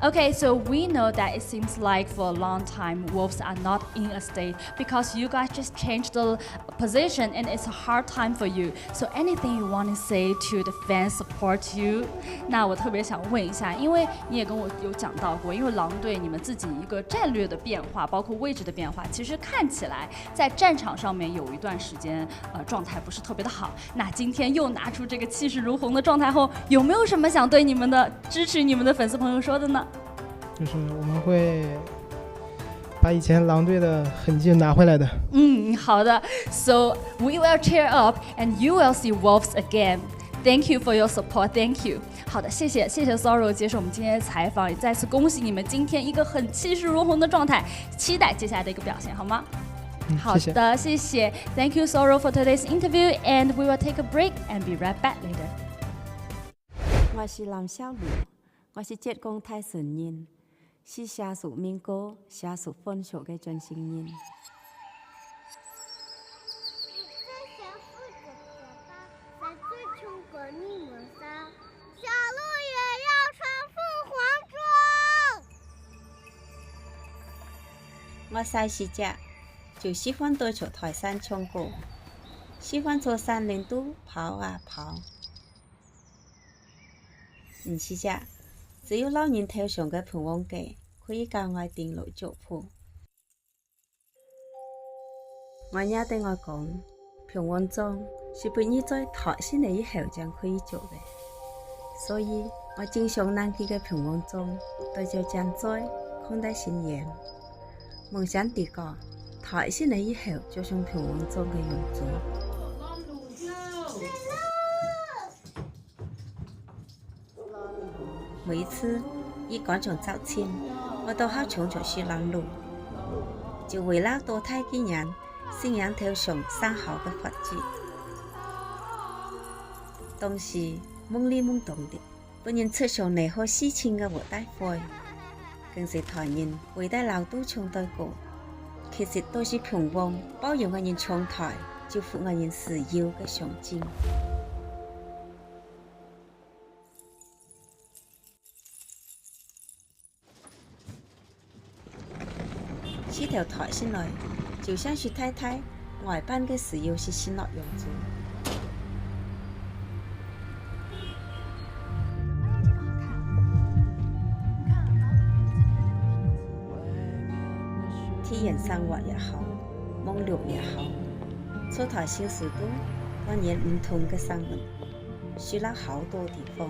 Okay, so we know that it seems like for a long time Wolves are not in a state because you guys just changed the position and it's a hard time for you. So anything you want to say to the fans support you? 那我特别想问一下，因为你也跟我有讲到过，因为狼队你们自己一个战略的变化，包括位置的变化，其实看起来在战场上面有一段时间状态不是特别的好。那今天又拿出这个气势如虹的状态后，有没有什么想对你们的支持你们的粉丝朋友说的呢？就是我们会把以前狼队的痕迹拿回来的。好的。So we will cheer up and you will see Wolves again. Thank you for your support. Thank you. 好的，谢谢骚柔接受我们今天的采访，也再次恭喜你们今天一个很气势如虹的状态，期待接下来的一个表现，好吗？好的，谢谢。Thank you, Sorrow, for today's interview, and we will take a break and be right back later. 我是林小璐，我是浙江泰顺人。是下属民歌、下属分手的真心人。在最穷的你们仨，小鹿也要穿凤凰装。我赛时只就喜欢对着台山唱歌，喜欢坐山林都跑啊跑。唔是只。只有老人頭上嘅盤王記可以教我電路族譜。我也對我講，平王裝是俾你在台先嚟以後將可以做嘅，所以我經常難記嘅平王裝對着將在看待新嘢。夢想地個台先嚟以後就像平王裝嘅樣子。每一次以赶場走簽，我都好衝出去攔路，就圍繞多睇幾人信仰頭上生好嘅法子。當時懵裡懵懂的，本人出上嚟好事情嘅活大會，更是台人為得老都衝對過，其實都是平旺包容嘅人衝台，就符我人自由嘅象徵。這條台先來，就像是太太外班嘅時候是先落樣子。體驗生活也好，夢綠也好，出台新時都當然唔同嘅生活，去了好多地方。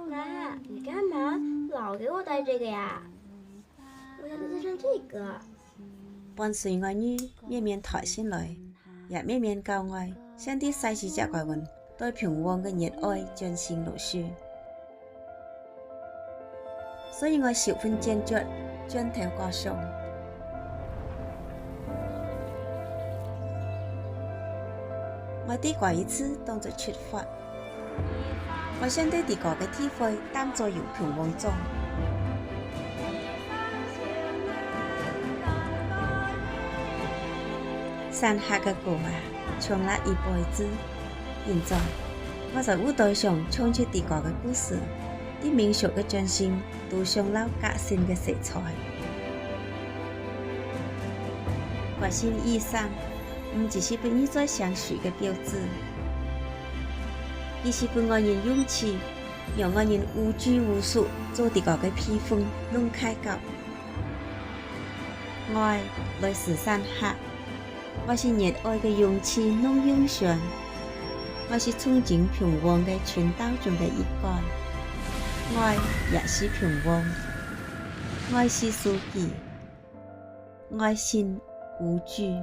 妈，你干嘛？老给我戴这个呀？我想戴上这个。伴隨我女面面台先來，也面面教我，像啲細時隻怪運對平旺嘅熱愛盡顯露出。所以我十分堅決將頭掛上。我啲過一次當作出發，我想對啲個嘅體會當作有平旺中。山下嘅歌啊，唱了一輩子。現在我在舞台上唱出啲個嘅故事。啲民俗嘅進行都上了革新嘅色彩。革新意義上，唔只是俾你在相處嘅標誌，而是俾我人勇氣，讓我人無拘無束做啲個嘅披風弄開角。愛來自山下，我是熱愛嘅勇氣弄勇上，我是憧憬平旺嘅傳道中嘅一個。愛也是平旺，愛是書記，愛心無懼。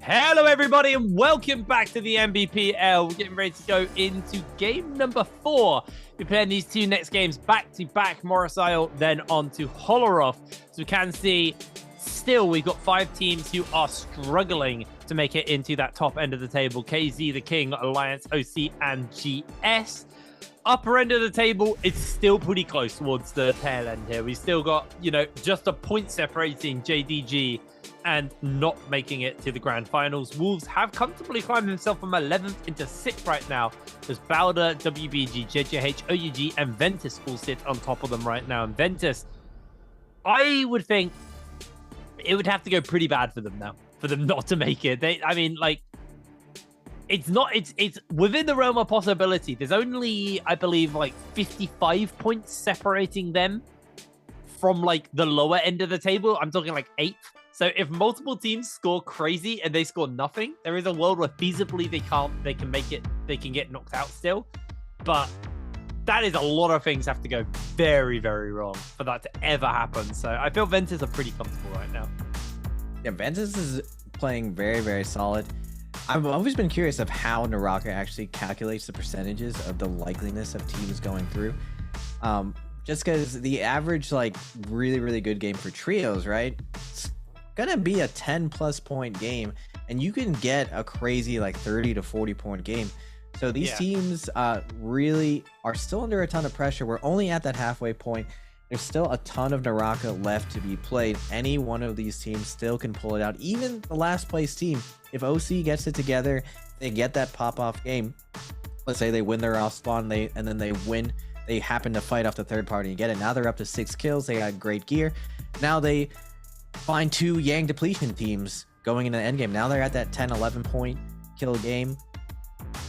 Hello, everybody, and welcome back to the Nbpl. We're getting ready to go into game number 4. We're playing these two next games back-to-back, Morris Isle, then on to Holoroth. So we can see, still, we've got 5 teams who are struggling to make it into that top end of the table. KZ, the King, Alliance, OC, and GS. Upper end of the table, it's still pretty close towards the tail end here. We've still got, you know, just a point separating JDG and not making it to the grand finals. Wolves have comfortably climbed themselves from 11th into 6th right now. There's Bowder, WBG, JJH, OUG, and Ventus all sit on top of them right now. And Ventus, I would think it would have to go pretty bad for them now, for them not to make it. I mean, like, it's within the realm of possibility. There's only, I believe, like 55 points separating them from like the lower end of the table. I'm talking like 8th. So if multiple teams score crazy and they score nothing, there is a world where feasibly they can make it, they can get knocked out still. But that is a lot of things have to go very, very wrong for that to ever happen. So I feel Ventus are pretty comfortable right now. Yeah, Ventus is playing very, very solid. I've always been curious of how NARAKA actually calculates the percentages of the likeliness of teams going through. Just because the average, like, really, really good game for trios, right? It's gonna be a 10+ point game, and you can get a crazy, like, 30 to 40 point game. So these teams really are still under a ton of pressure. We're only at that halfway point. There's still a ton of NARAKA left to be played. Any one of these teams still can pull it out. Even the last place team, if OC gets it together, they get that pop-off game. Let's say they win their off spawn, and then they win. They happen to fight off the third party and get it. Now they're up to 6 kills. They got great gear. Now they find 2 Yang depletion teams going into the end game. Now they're at that 10, 11 point kill game.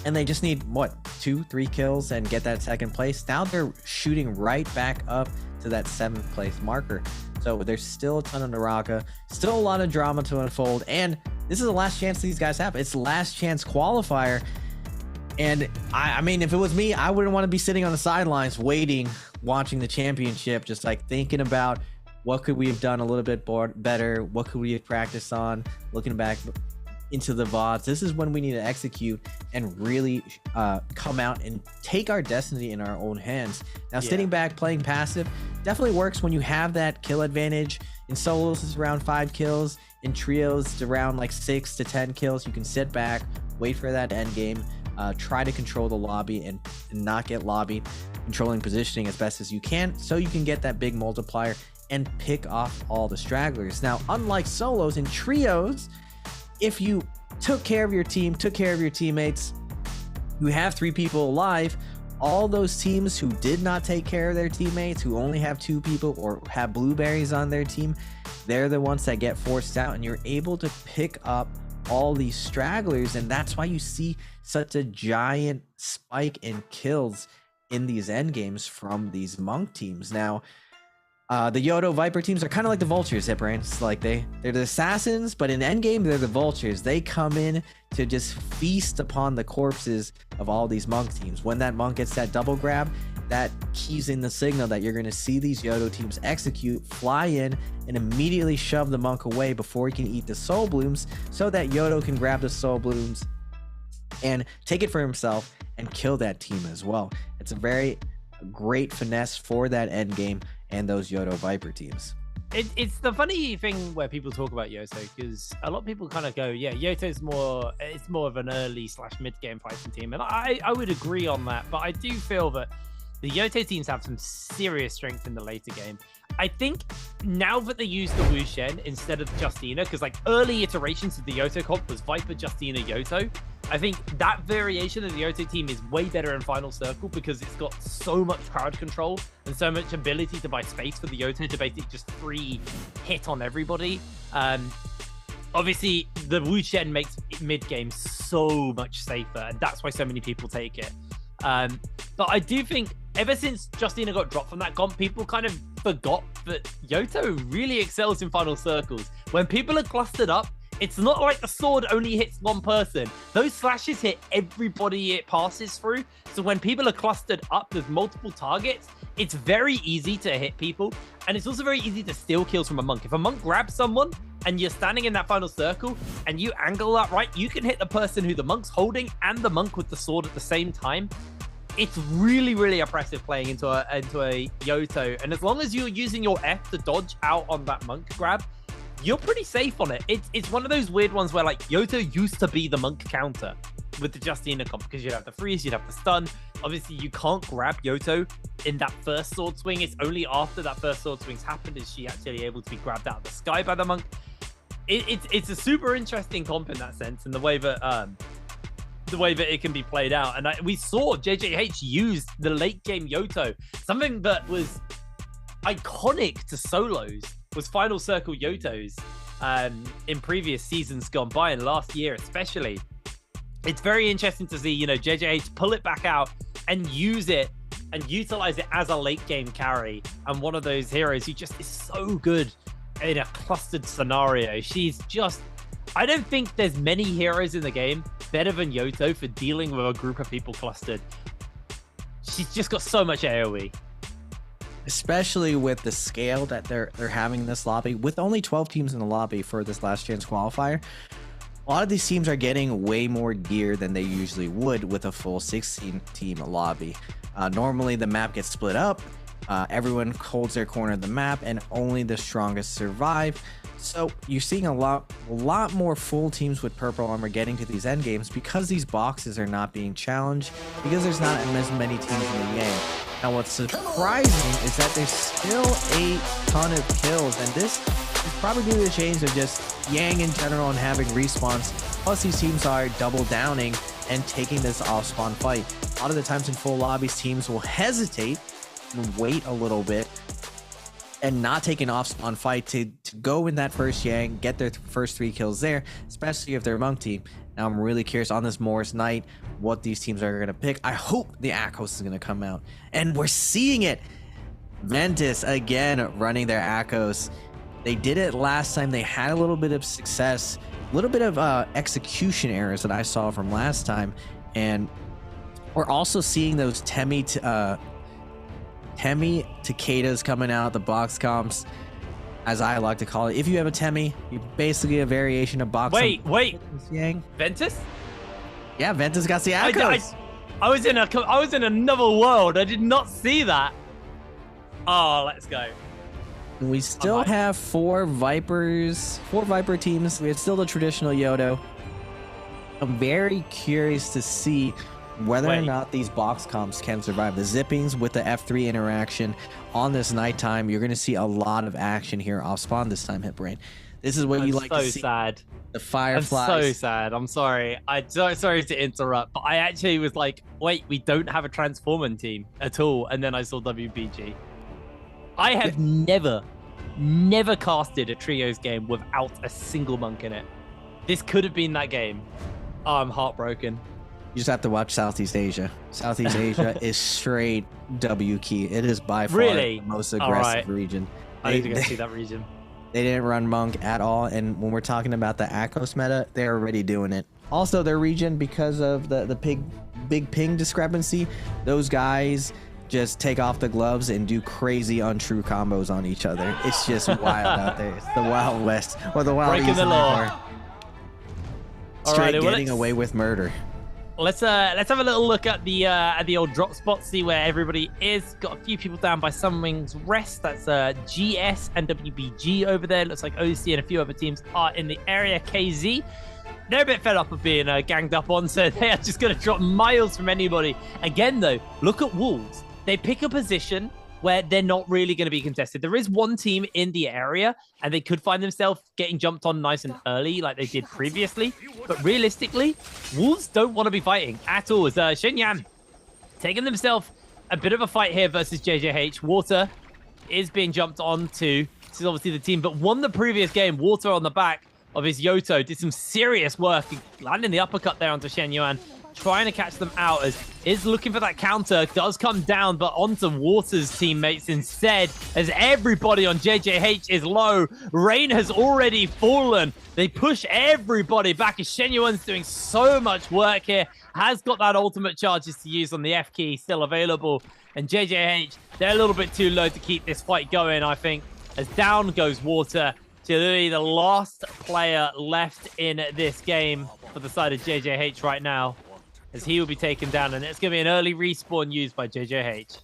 And they just need, what, 2, 3 kills and get that second place. Now they're shooting right back up to that 7th place marker. So there's still a ton of NARAKA, still a lot of drama to unfold, and this is the last chance these guys have. It's last chance qualifier, and I mean, if it was me, I wouldn't want to be sitting on the sidelines waiting, watching the championship, just like thinking about what could we have done a little bit better, what could we have practiced on, looking back into the VODs. This is when we need to execute and really come out and take our destiny in our own hands. Now, sitting back, playing passive definitely works when you have that kill advantage. In solos, it's around 5 kills. In trios, it's around like 6 to 10 kills. You can sit back, wait for that end game, try to control the lobby and not get lobbied, controlling positioning as best as you can so you can get that big multiplier and pick off all the stragglers. Now, unlike solos, in trios, if you took care of your team, took care of your teammates, you have 3 people alive, all those teams who did not take care of their teammates, who only have 2 people or have blueberries on their team, they're the ones that get forced out, and you're able to pick up all these stragglers, and that's why you see such a giant spike in kills in these end games from these monk teams. Now, the Yodo Viper teams are kind of like the vultures, Hip Brain. It's like they're the assassins, but in endgame, they're the vultures. They come in to just feast upon the corpses of all these monk teams. When that monk gets that double grab, that keys in the signal that you're going to see these Yodo teams execute, fly in, and immediately shove the monk away before he can eat the soul blooms, so that Yodo can grab the soul blooms and take it for himself and kill that team as well. It's a very great finesse for that end game and those Yodo Viper teams. It's the funny thing where people talk about Yoto, because a lot of people kind of go, yeah, Yoto's more of an early / mid game fighting team, and I would agree on that, but I do feel that the Yoto teams have some serious strength in the later game. I think now that they use the Wu Shen instead of Justina, because like early iterations of the Yoto comp was Viper, Justina, Yoto, I think that variation of the Yoto team is way better in Final Circle because it's got so much crowd control and so much ability to buy space for the Yoto to basically just free hit on everybody. Obviously, the Wu Shen makes mid-game so much safer, and that's why so many people take it. But I do think ever since Justina got dropped from that comp, people kind of forgot that Yoto really excels in Final Circles. When people are clustered up, it's not like the sword only hits one person. Those slashes hit everybody it passes through. So when people are clustered up, there's multiple targets. It's very easy to hit people. And it's also very easy to steal kills from a monk. If a monk grabs someone and you're standing in that final circle and you angle that right, you can hit the person who the monk's holding and the monk with the sword at the same time. It's really, really oppressive playing into a Yoto. And as long as you're using your F to dodge out on that monk grab, you're pretty safe on it. It's one of those weird ones where like Yoto used to be the monk counter with the Justina comp because you'd have the freeze, you'd have the stun. Obviously, you can't grab Yoto in that first sword swing. It's only after that first sword swing's happened is she actually able to be grabbed out of the sky by the monk. It's a super interesting comp in that sense, and the way that it can be played out. And we saw JJH use the late game Yoto. Something that was iconic to solos was Final Circle Yotos in previous seasons gone by, and last year especially. It's very interesting to see, you know, JJH pull it back out and use it and utilize it as a late game carry. And one of those heroes who just is so good in a clustered scenario. She's just, I don't think there's many heroes in the game better than Yoto for dealing with a group of people clustered. She's just got so much AoE. Especially with the scale that they're having in this lobby, with only 12 teams in the lobby for this last chance qualifier. A lot of these teams are getting way more gear than they usually would with a full 16-team lobby. Normally, the map gets split up. Everyone holds their corner of the map, and only the strongest survive. So you're seeing a lot more full teams with purple armor getting to these end games because these boxes are not being challenged, because there's not as many teams in the game. Now, what's surprising is that there's still a ton of kills, and this is probably due to the change of just Yang in general and having respawns. Plus, these teams are double downing and taking this off-spawn fight. A lot of the times in full lobbies, teams will hesitate and wait a little bit and not take an off-spawn fight to go in that first Yang, get their first 3 kills there, especially if they're a monk team. Now, I'm really curious on this Morris night what these teams are going to pick. I hope the Akos is going to come out, and we're seeing it. Ventus again running their Akos. They did it last time. They had a little bit of success, a little bit of execution errors that I saw from last time, and we're also seeing those Temi Takedas coming out, the box comps, as I like to call it. If you have a Temi, you're basically a variation of box. Wait, Yang. Ventus? Yeah, Ventus got the Akos. I was in another world. I did not see that. Oh, let's go. We still have 4 Viper teams. We have still the traditional Yodo. I'm very curious to see whether or not these box comps can survive. The zippings with the F3 interaction on this nighttime, you're going to see a lot of action here off spawn this time, Hitbrain. This is what you like to see. Sad. The Fireflies. I'm so sad. I'm sorry. Sorry to interrupt, but I actually was like, wait, we don't have a Transforming team at all. And then I saw WBG. I have never casted a trios game without a single monk in it. This could have been that game. Oh, I'm heartbroken. You just have to watch Southeast Asia. Southeast Asia is straight W key. It is by far the most aggressive region. I need to go see that region. They didn't run monk at all, and when we're talking about the Akos meta, they're already doing it. Also, their region, because of the big ping discrepancy, those guys just take off the gloves and do crazy untrue combos on each other. It's just wild out there. It's the Wild West, or the Wild East. Breaking the law. Straight getting away with murder. Let's have a little look at the old drop spot, see where everybody is. Got a few people down by Sunwing's Rest. That's GS and WBG over there. Looks like OC and a few other teams are in the area. KZ, they're a bit fed up of being ganged up on, so they are just going to drop miles from anybody. Again, though, look at Wolves. They pick a position where they're not really going to be contested. There is one team in the area, and they could find themselves getting jumped on nice and early like they did previously. But realistically, Wolves don't want to be fighting at all. As Shenyan taking themselves a bit of a fight here versus JJH. Water is being jumped on to. This is obviously the team, but won the previous game. Water on the back of his Yoto did some serious work, landing the uppercut there onto Shen Yuan, trying to catch them out as is looking for that counter, does come down, but onto Water's teammates instead, as everybody on JJH is low. Rain has already fallen. They push everybody back as Shen Yuan's doing so much work here, has got that ultimate charges to use on the F key still available, and JJH, they're a little bit too low to keep this fight going, I think, as down goes Water. Literally the last player left in this game for the side of JJH right now, as he will be taken down, and it's going to be an early respawn used by JJH.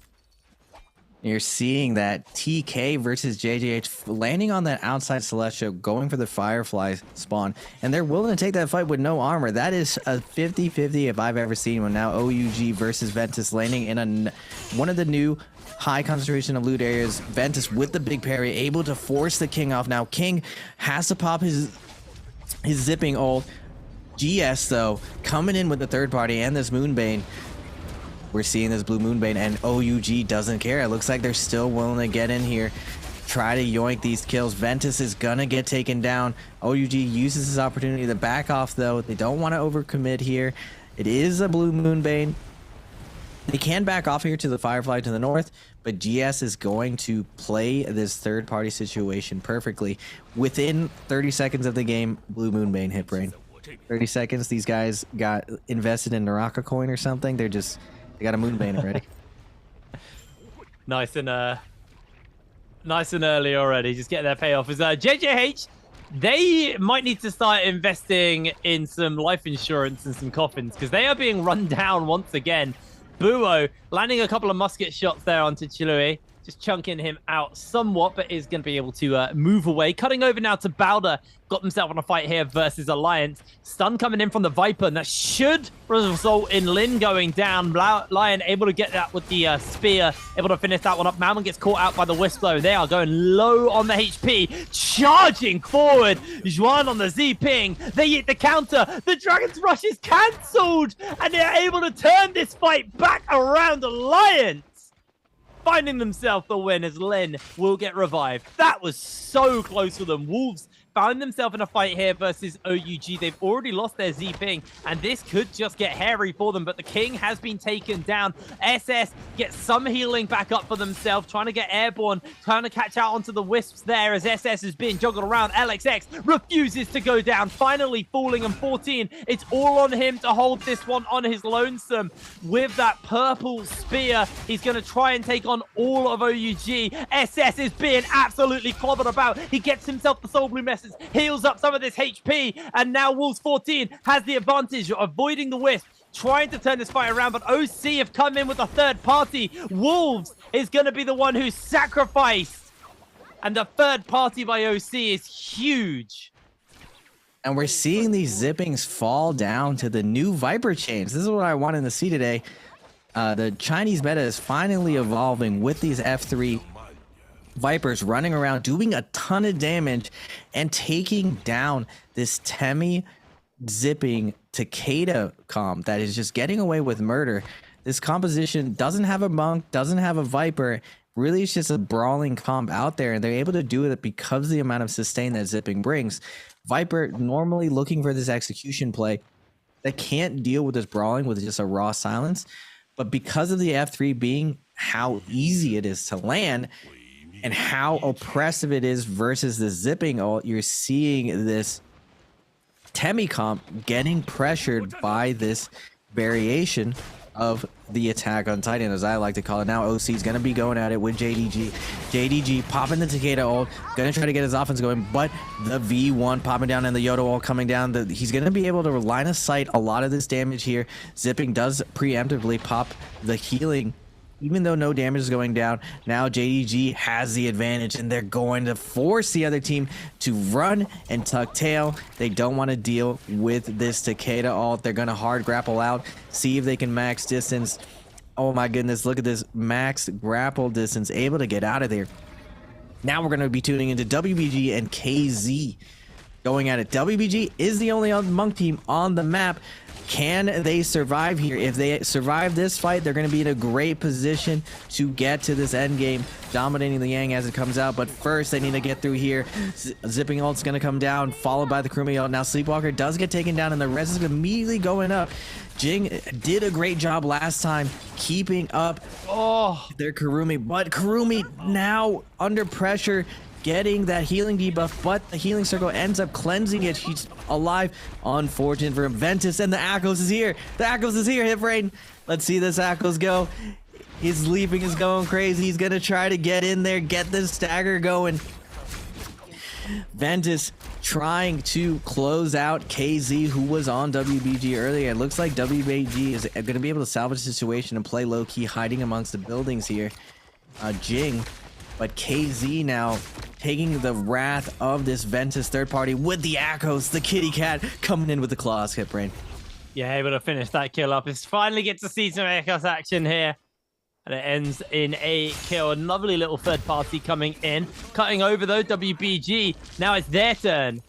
You're seeing that TK versus JJH landing on that outside Celestial, going for the Firefly spawn, and they're willing to take that fight with no armor. That is a 50-50 if I've ever seen one. Now OUG versus Ventus landing in one of the new high concentration of loot areas. Ventus with the big parry, able to force the King off. Now King has to pop his zipping ult. GS though coming in with the third party and this Moonbane. We're seeing this blue Moonbane, and OUG doesn't care. It looks like they're still willing to get in here, try to yoink these kills. Ventus is gonna get taken down. OUG uses this opportunity to back off though. They don't want to overcommit here. It is a blue Moonbane. They can back off here to the Firefly to the north, but GS is going to play this third party situation perfectly. Within 30 seconds of the game, blue Moonbane hit brain. 30 seconds, these guys got invested in NARAKA coin or something. They got a Moonbane already. Nice and early already. Just get their payoff. Is JJH, they might need to start investing in some life insurance and some coffins, because they are being run down once again. Buo landing a couple of musket shots there onto Chilui, just chunking him out somewhat, but is going to be able to move away. Cutting over now to Bowder. Got himself on a fight here versus Alliance. Stun coming in from the Viper, and that should result in Lin going down. Lion able to get that with the spear, able to finish that one up. Malman gets caught out by the Wisp though. They are going low on the HP. Charging forward. Juan on the Z-ping. They hit the counter. The Dragon's Rush is cancelled, and they're able to turn this fight back around Alliance. Finding themselves the win as Lin will get revived. That was so close for them. Wolves found themselves in a fight here versus OUG. They've already lost their Z-ping, and this could just get hairy for them, but the King has been taken down. SS gets some healing back up for themselves, trying to get airborne, trying to catch out onto the Wisps there as SS is being juggled around. LXX refuses to go down, finally falling, and 14. It's all on him to hold this one on his lonesome. With that purple spear, he's going to try and take on all of OUG. SS is being absolutely clobbered about. He gets himself the Soul Blue Message, heals up some of this HP, and now Wolves 14 has the advantage of avoiding the Wisp, trying to turn this fight around, but OC have come in with a third party. Wolves is going to be the one who's sacrificed, and the third party by OC is huge. And we're seeing these zippings fall down to the new Viper chains. This is what I wanted to see today. The Chinese meta is finally evolving with these F3 Vipers running around, doing a ton of damage, and taking down this Temi zipping Takeda comp that is just getting away with murder. This composition doesn't have a monk, doesn't have a Viper. Really, it's just a brawling comp out there, and they're able to do it because of the amount of sustain that zipping brings. Viper normally looking for this execution play that can't deal with this brawling with just a raw silence, but because of the F3 being how easy it is to land and how oppressive it is versus the zipping ult, you're seeing this Temi comp getting pressured by this variation of the attack on Titan, as I like to call it. Now OC is going to be going at it with JDG. JDG popping the Takeda ult, going to try to get his offense going, but the V1 popping down and the Yoda ult coming down. He's going to be able to line of sight a lot of this damage here. Zipping does preemptively pop the healing, even though no damage is going down. Now JDG has the advantage, and they're going to force the other team to run and tuck tail. They don't want to deal with this Takeda ult. They're going to hard grapple out, see if they can max distance. Oh my goodness, look at this max grapple distance, able to get out of there. Now we're going to be tuning into WBG and KZ going at it. WBG is the only monk team on the map. Can they survive here? If they survive this fight, they're going to be in a great position to get to this end game, dominating the Yang as it comes out. But first, they need to get through here. Zipping ult's going to come down, followed by the Kurumi ult. Now Sleepwalker does get taken down, and the res is immediately going up. Jing did a great job last time keeping up their Kurumi, but Kurumi now under pressure, getting that healing debuff, but the healing circle ends up cleansing it. She's alive. Unfortunate for Ventus, and the Akos is here. The Akos is here, Hifrain. Let's see this Akos go. His leaping is going crazy. He's gonna try to get in there, get this stagger going. Ventus trying to close out KZ, who was on WBG earlier. It looks like WBG is going to be able to salvage the situation and play low-key, hiding amongst the buildings here. Jing. But KZ now taking the wrath of this Ventus third party with the Akos, the kitty cat, coming in with the claws, Hit Brain. Yeah, able to finish that kill up. It's finally get to see some Akos action here. And it ends in a kill. A lovely little third party coming in. Cutting over though, WBG. Now it's their turn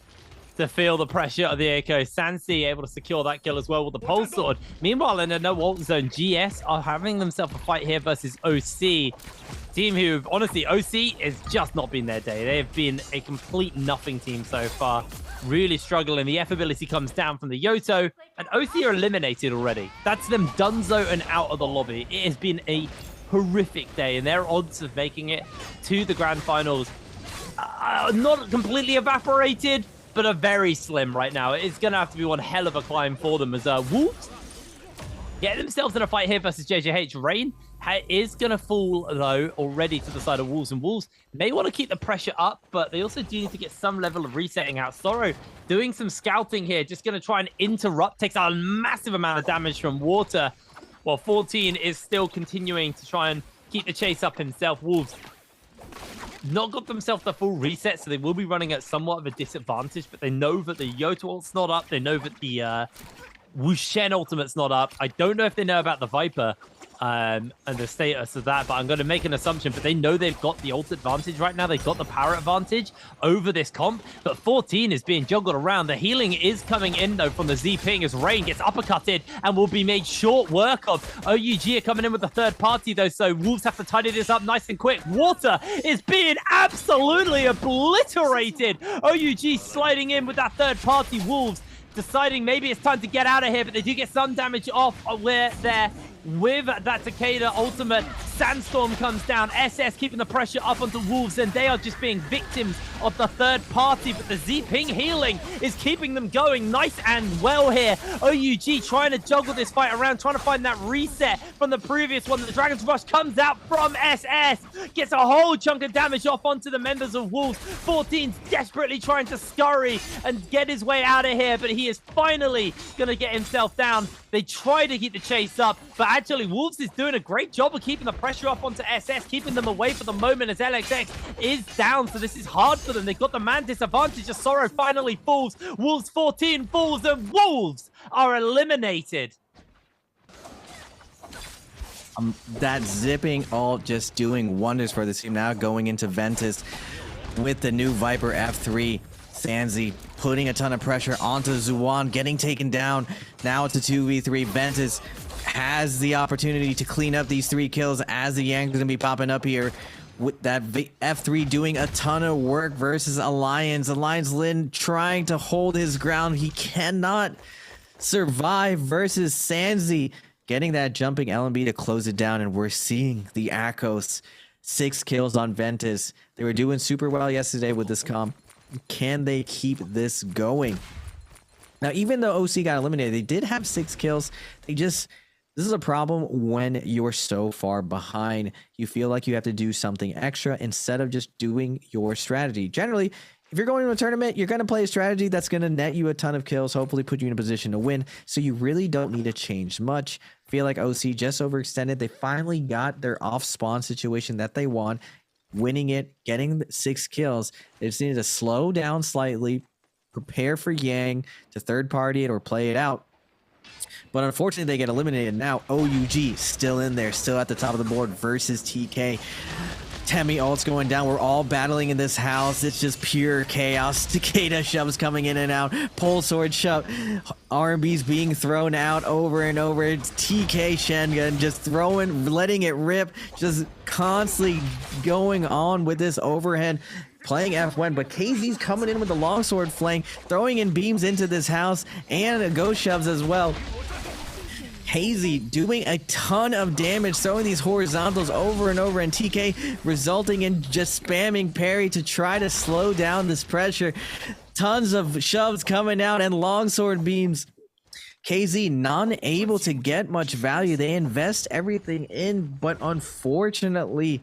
to feel the pressure of the Echo. Sansi able to secure that kill as well with the pole sword. Meanwhile, in a no ult zone, GS are having themselves a fight here versus OC. Team who, honestly, OC has just not been their day. They have been a complete nothing team so far. Really struggling. The F ability comes down from the Yoto, and OC are eliminated already. That's them donezo and out of the lobby. It has been a horrific day, and their odds of making it to the grand finals not completely evaporated, but are very slim right now. It's going to have to be one hell of a climb for them as Wolves get themselves in a fight here versus JJH. Rain is going to fall, though, already to the side of Wolves, and Wolves may want to keep the pressure up, but they also do need to get some level of resetting out. Sorrow doing some scouting here, just going to try and interrupt, takes a massive amount of damage from Water, while 14 is still continuing to try and keep the chase up himself. Wolves not got themselves the full reset, so they will be running at somewhat of a disadvantage, but they know that the Yoto ult's not up. They know that the Wushen ultimate's not up. I don't know if they know about the Viper and the status of that, but I'm going to make an assumption, but they know they've got the ult advantage right now. They've got the power advantage over this comp, but 14 is being juggled around. The healing is coming in, though, from the Z-Ping as Rain gets uppercutted and will be made short work of. OUG are coming in with the third party, though, so Wolves have to tidy this up nice and quick. Water is being absolutely obliterated. OUG sliding in with that third party. Wolves deciding maybe it's time to get out of here, but they do get some damage off where they're with that Takeda ultimate. Sandstorm comes down. SS keeping the pressure up onto Wolves, and they are just being victims of the third party, but the Z-Ping healing is keeping them going nice and well here. OUG trying to juggle this fight around, trying to find that reset from the previous one. The Dragon's Rush comes out from SS, gets a whole chunk of damage off onto the members of Wolves. 14's desperately trying to scurry and get his way out of here, but he is finally going to get himself down. They try to keep the chase up, but actually Wolves is doing a great job of keeping the pressure up onto SS, keeping them away for the moment as LXX is down, so this is hard for them. They've got the man disadvantage as Sorrow finally falls. Wolves 14 falls, and Wolves are eliminated. That zipping ult just doing wonders for this team. Now going into Ventus with the new Viper F3. Sansi putting a ton of pressure onto Zuan, getting taken down. Now it's a 2v3. Ventus has the opportunity to clean up these 3 kills as the Yank is going to be popping up here. With that F3 doing a ton of work versus Alliance. Alliance Lin trying to hold his ground. He cannot survive versus Sansi. Getting that jumping LMB to close it down, and we're seeing the Akos. 6 kills on Ventus. They were doing super well yesterday with this comp. Can they keep this going? Now, even though OC got eliminated, they did have 6 kills. This is a problem when you're so far behind. You feel like you have to do something extra instead of just doing your strategy. Generally, if you're going to a tournament, you're going to play a strategy that's going to net you a ton of kills, hopefully put you in a position to win. So you really don't need to change much. Feel like OC just overextended. They finally got their off spawn situation that they want. Winning it, getting 6 kills. They just needed to slow down slightly, prepare for Yang to third party it or play it out. But unfortunately, they get eliminated. Now OUG still in there, still at the top of the board versus TK. Temi ult's going down. We're all battling in this house. It's just pure chaos. Takeda shoves coming in and out. Pole sword shove. R&B's being thrown out over and over. It's TK Shengun just throwing, letting it rip. Just constantly going on with this overhead. Playing F1, but KZ's coming in with the longsword flank, throwing in beams into this house and ghost shoves as well. Hazy doing a ton of damage, throwing these horizontals over and over, and TK resulting in just spamming parry to try to slow down this pressure. Tons of shoves coming out and longsword beams. KZ not able to get much value. They invest everything in, but unfortunately,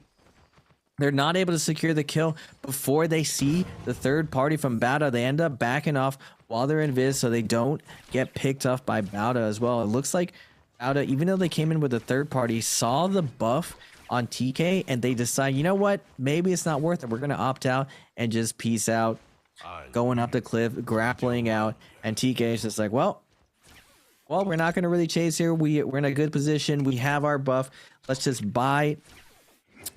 they're not able to secure the kill before they see the third party from Bauda. They end up backing off while they're in Viz, so they don't get picked off by Bauda as well. It looks like Bauda, even though they came in with a third party, saw the buff on TK, and they decide, you know what, maybe it's not worth it. We're going to opt out and just peace out, going up the cliff, grappling out, and TK is just like, well, we're not going to really chase here. We're in a good position. We have our buff. Let's just buy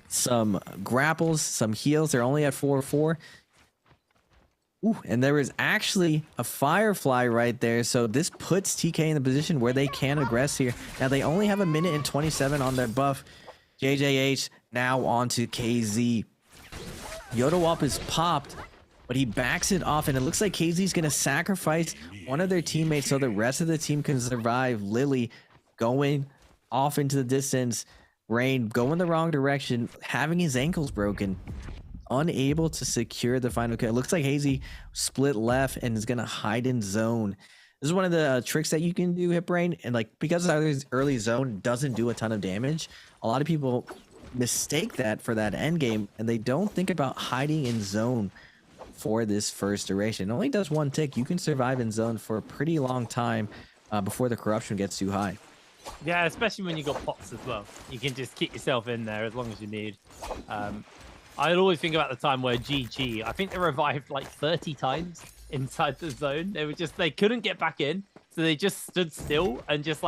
some grapples, some heals. They're only at 4-4. Ooh, and there is actually a Firefly right there. So this puts TK in the position where they can aggress here. Now they only have 1:27 on their buff. JJH now onto KZ. Yodawop is popped, but he backs it off, and it looks like KZ's going to sacrifice one of their teammates so the rest of the team can survive. Lily going off into the distance. Rain going the wrong direction, having his ankles broken. Unable to secure the final kill. It looks like Hazy split left and is going to hide in zone. This is one of the tricks that you can do, Hipbrain, and like because early zone doesn't do a ton of damage, a lot of people mistake that for that end game, and they don't think about hiding in zone for this first duration. It only does 1 tick. You can survive in zone for a pretty long time before the corruption gets too high. Yeah, especially when you got pots as well. You can just keep yourself in there as long as you need. I'd always think about the time where GG, I think they revived like 30 times inside the zone. They couldn't get back in, so they just stood still and just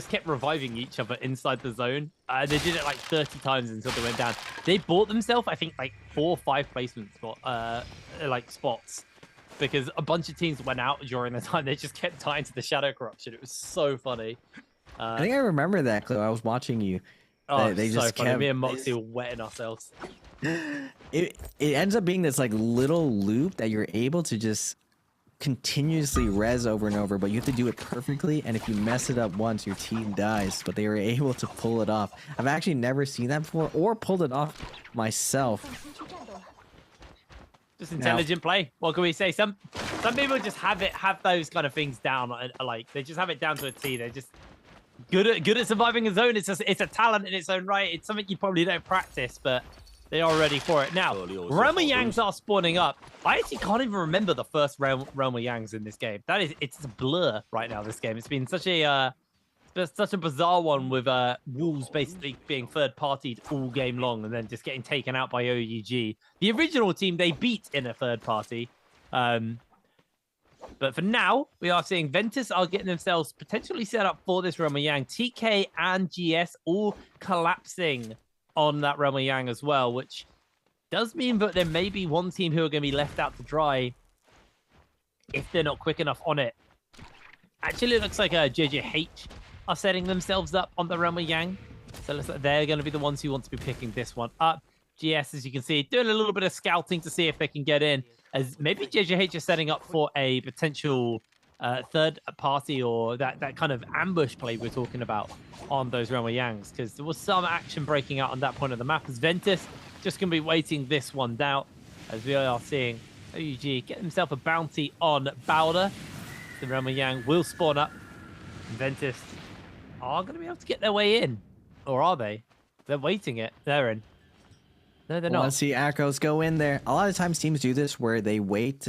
kept reviving each other inside the zone. They did it like 30 times until they went down. They bought themselves, I think, like 4 or 5 placement spots, because a bunch of teams went out during the time. They just kept dying to the Shadow Corruption. It was so funny. I think I remember that, Chloe. I was watching you. They so just funny. kept... Me and Moxie were wetting ourselves. It ends up being this like little loop that you're able to just continuously res over and over, but you have to do it perfectly, and if you mess it up once, your team dies. But they were able to pull it off. I've actually never seen that before or pulled it off myself. Just intelligent play. What can we say? Some people just have those kind of things down. Like they just have it down to a T. They're just good at surviving a zone. It's a talent in its own right. It's something you probably don't practice, but they are ready for it. Now, Realm of Yangs are spawning up. I actually can't even remember the first Realm of Yangs in this game. It's a blur right now, this game. It's been such a bizarre one with Wolves basically being third-partied all game long and then just getting taken out by OUG. The original team they beat in a third party. But for now, we are seeing Ventus are getting themselves potentially set up for this Realm of Yang. TK and GS all collapsing on that Realm of Yang as well, which does mean that there may be one team who are going to be left out to dry if they're not quick enough on it. Actually, it looks like JJH are setting themselves up on the Realm of Yang. So it looks like they're going to be the ones who want to be picking this one up. GS, as you can see, doing a little bit of scouting to see if they can get in. As maybe JJH is setting up for a potential third party or that kind of ambush play we're talking about on those Realm of Yangs, because there was some action breaking out on that point of the map. As Ventus just going to be waiting this one down, as we are seeing OUG get himself a bounty on Bowder. The Realm of Yang will spawn up. Ventus are going to be able to get their way in, or are they? They're waiting it. They're in. No, they're not. Let's see Akos go in there. A lot of times teams do this where they wait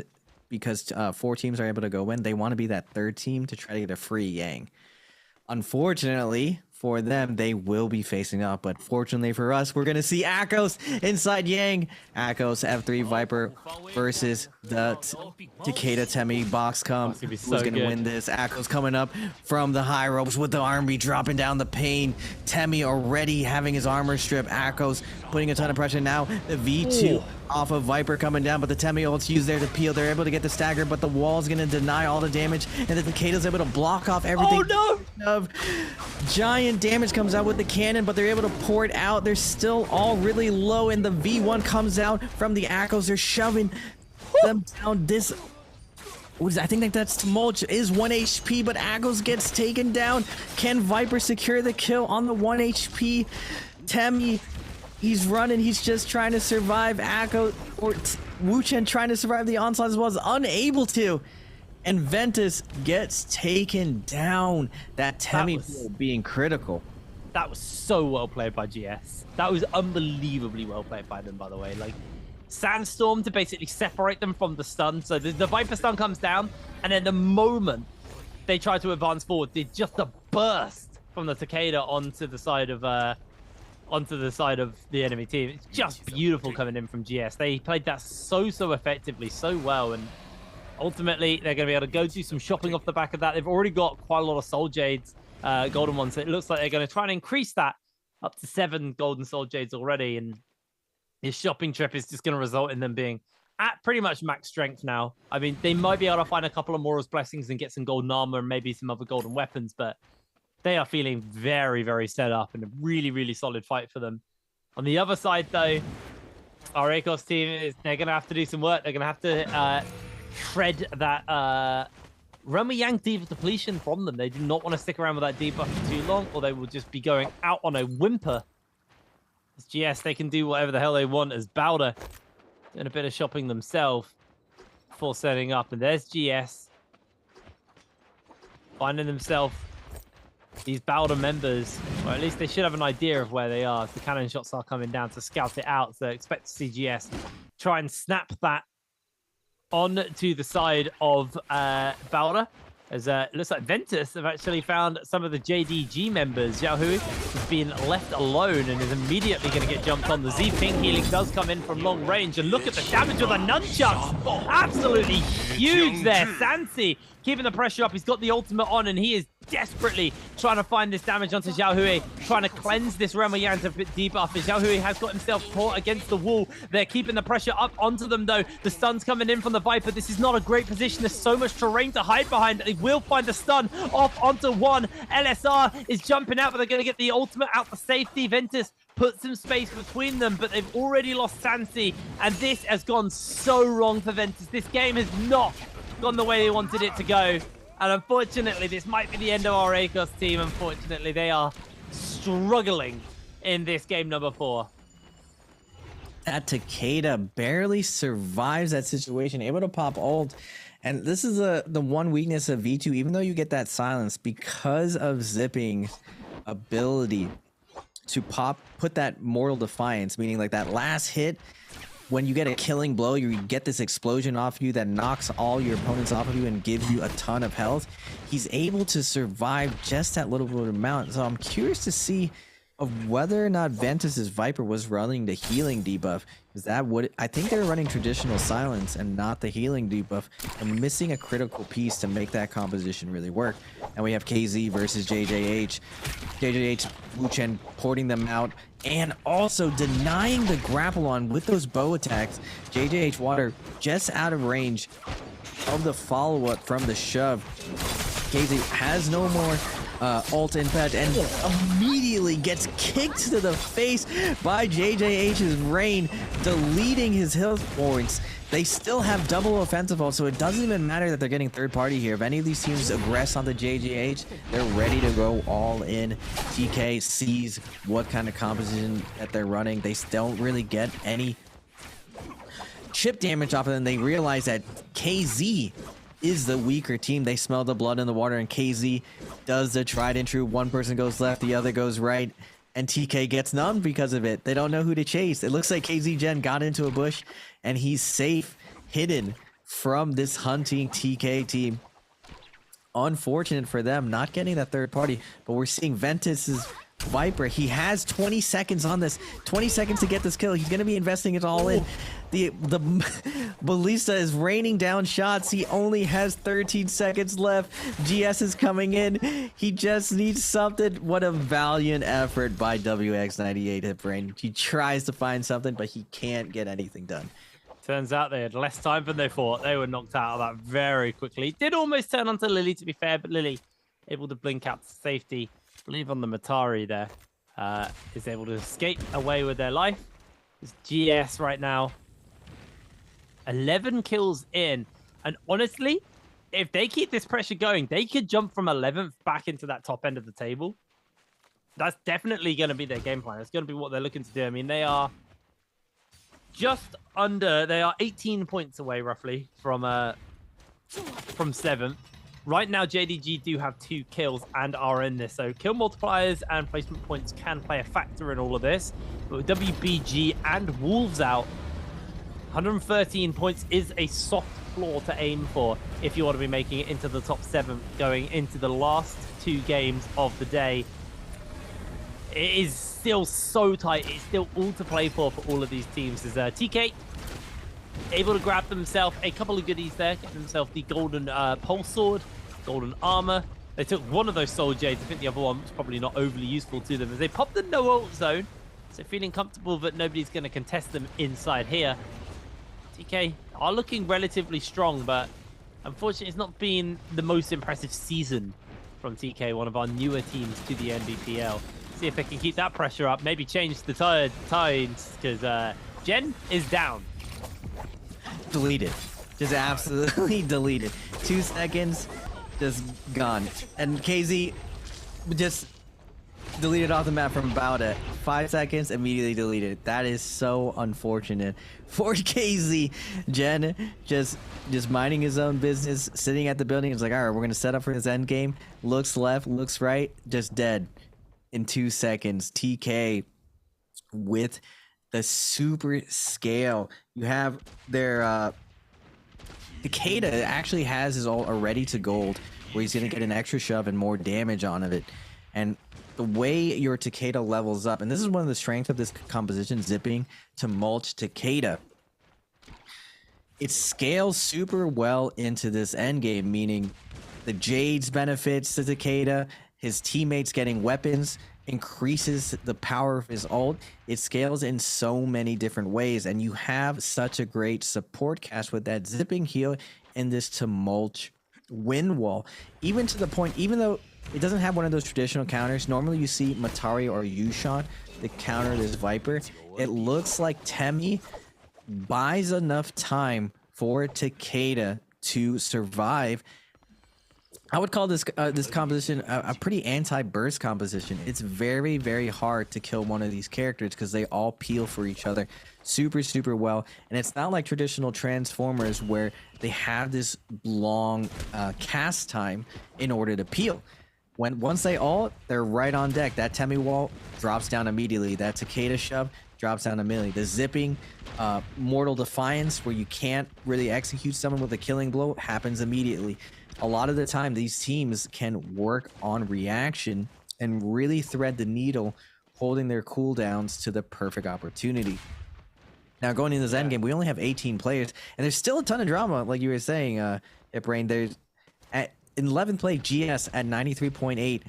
because 4 teams are able to go in. They want to be that third team to try to get a free Yang. Unfortunately for them, they will be facing up. But fortunately for us, we're going to see Akos inside Yang. Akos F3 Viper versus the Takeda Temi box comp. Who's going to win this? Akos coming up from the high ropes with the army dropping down the pain. Temi already having his armor stripped. Akos putting a ton of pressure now. The V2 off of Viper coming down, but the Temi ults used there to peel. They're able to get the stagger, but the wall's going to deny all the damage, and the Takeda's able to block off everything. Oh no! Giant damage comes out with the cannon, but they're able to pour it out. They're still all really low, and the V1 comes out from the Akos. They're shoving them down. I think that's Tumult is 1 HP, but Akos gets taken down. Can Viper secure the kill on the 1 HP? Temi, he's running. He's just trying to survive. Akos or Wu Chen trying to survive the onslaught as well, is unable to. And Ventus gets taken down. That Temi being critical. That was so well played by GS. That was unbelievably well played by them, by the way. Like, Sandstorm to basically separate them from the stun. So the Viper stun comes down, and then the moment they try to advance forward, just a burst from the Takeda onto the side of onto the side of the enemy team. It's just beautiful coming in from GS. They played that so effectively, so well, and ultimately they're going to be able to go do some shopping off the back of that. They've already got quite a lot of Soul Jades, golden ones. So it looks like they're going to try and increase that up to 7 golden Soul Jades already, and his shopping trip is just going to result in them being at pretty much max strength now. I mean, they might be able to find a couple of Mora's Blessings and get some golden armor and maybe some other golden weapons, but they are feeling very set up and a really solid fight for them. On the other side, though, our ACOS team, they're going to have to do some work. They're going to have to shred that Realm of Yang debuff depletion from them. They do not want to stick around with that debuff for too long, or they will just be going out on a whimper. As GS, they can do whatever the hell they want as Bowder doing a bit of shopping themselves before setting up. And there's GS finding themselves these Bowder members, or at least they should have an idea of where they are as the cannon shots are coming down to scout it out. So expect to see GS try and snap that on to the side of Bowder. As it looks like Ventus have actually found some of the JDG members. Xiaohui has been left alone and is immediately going to get jumped on. The Z Ping healing does come in from long range, and look at the damage with the nunchucks. Absolutely huge there. Sansi keeping the pressure up. He's got the ultimate on, and he is desperately trying to find this damage onto Xiaohui, trying to cleanse this Realm of Yang to debuff. Xiaohui has got himself caught against the wall. They're keeping the pressure up onto them, though. The stun's coming in from the Viper. This is not a great position. There's so much terrain to hide behind. They will find the stun off onto one. LSR is jumping out, but they're going to get the ultimate out for safety. Ventus put some space between them, but they've already lost Sansi, and this has gone so wrong for Ventus. This game has not gone the way they wanted it to go. And unfortunately, this might be the end of our ACOS team. Unfortunately, they are struggling in this game number 4. That Takeda barely survives that situation, able to pop ult. And this is the one weakness of V2, even though you get that silence, because of Zipping's ability to put that Mortal Defiance, meaning like that last hit, when you get a killing blow, you get this explosion off you that knocks all your opponents off of you and gives you a ton of health. He's able to survive just that little bit of amount. So I'm curious to see of whether or not Ventus's Viper was running the healing debuff. Is that what I think they're running traditional silence and not the healing debuff, and missing a critical piece to make that composition really work. And we have KZ versus JJH. JJH, Wu Chen porting them out and also denying the grapple on with those bow attacks. JJH Water just out of range of the follow-up from the shove. KZ has no more ult impact and immediately gets kicked to the face by JJH's Rain, deleting his health points. They still have double offensive ult, so it doesn't even matter that they're getting third party here. If any of these teams aggress on the JJH, they're ready to go all in. TK sees what kind of composition that they're running. They don't really get any chip damage off of them. They realize that KZ is the weaker team. They smell the blood in the water, and KZ does the tried and true. One person goes left, the other goes right, and TK gets none because of it. They don't know who to chase. It looks like KZ Gen got into a bush, and he's safe, hidden from this hunting TK team. Unfortunate for them, not getting that third party, but we're seeing Ventus's Viper. He has 20 seconds on this. 20 seconds to get this kill. He's going to be investing it all in. The Ballista is raining down shots. He only has 13 seconds left. GS is coming in. He just needs something. What a valiant effort by WX98 Hipbrain. He tries to find something, but he can't get anything done. Turns out they had less time than they thought. They were knocked out of that very quickly. Did almost turn onto Lily, to be fair, but Lily able to blink out to safety. I believe on the Matari there, is able to escape away with their life. It's GS right now. 11 kills in. And honestly, if they keep this pressure going, they could jump from 11th back into that top end of the table. That's definitely going to be their game plan. It's going to be what they're looking to do. I mean, they are just under, they are 18 points away roughly from 7th. Right now, JDG do have 2 kills and are in this, so kill multipliers and placement points can play a factor in all of this. But with WBG and Wolves out, 113 points is a soft floor to aim for if you want to be making it into the top 7 going into the last 2 games of the day. it is still so tight. It's still all to play for all of these teams. As TK able to grab themselves a couple of goodies there, get themselves the golden pulse sword, golden armor. They took one of those soul jades. I think the other one was probably not overly useful to them as they popped the no ult zone. So feeling comfortable that nobody's going to contest them inside here. TK are looking relatively strong, but unfortunately it's not been the most impressive season from TK, one of our newer teams to the NBPL. See if they can keep that pressure up, maybe change the tides, because Jen is down. Deleted. Just absolutely deleted. 2 seconds, just gone. And KZ just deleted off the map from about it. 5 seconds, immediately deleted. That is so unfortunate for KZ. Jen just minding his own business, sitting at the building. It's like, all right, we're gonna set up for this end game. Looks left, looks right, just dead in 2 seconds. TK with the super scale. You have their Takeda actually has his ult already to gold, where he's gonna get an extra shove and more damage on of it. And the way your Takeda levels up, and this is one of the strengths of this composition, zipping to mulch Takeda, it scales super well into this end game, meaning the Jade's benefits to Takeda, his teammates getting weapons, increases the power of his ult. It scales in so many different ways, and you have such a great support cast with that zipping heal and this to mulch wind wall, even to the point, even though it doesn't have one of those traditional counters. Normally you see Matari or Yushan to counter this Viper. It looks like Temi buys enough time for Takeda to survive. I would call this this composition a pretty anti-burst composition. It's very, very hard to kill one of these characters because they all peel for each other super well. And it's not like traditional Transformers where they have this long cast time in order to peel. Once they ult, they're right on deck. That Temi wall drops down immediately. That Takeda shove drops down immediately. The zipping Mortal Defiance, where you can't really execute someone with a killing blow, happens immediately. A lot of the time, these teams can work on reaction and really thread the needle, holding their cooldowns to the perfect opportunity. Now, going into this endgame, we only have 18 players, and there's still a ton of drama, like you were saying, Ibrain. There's in 11th place, GS at 93.8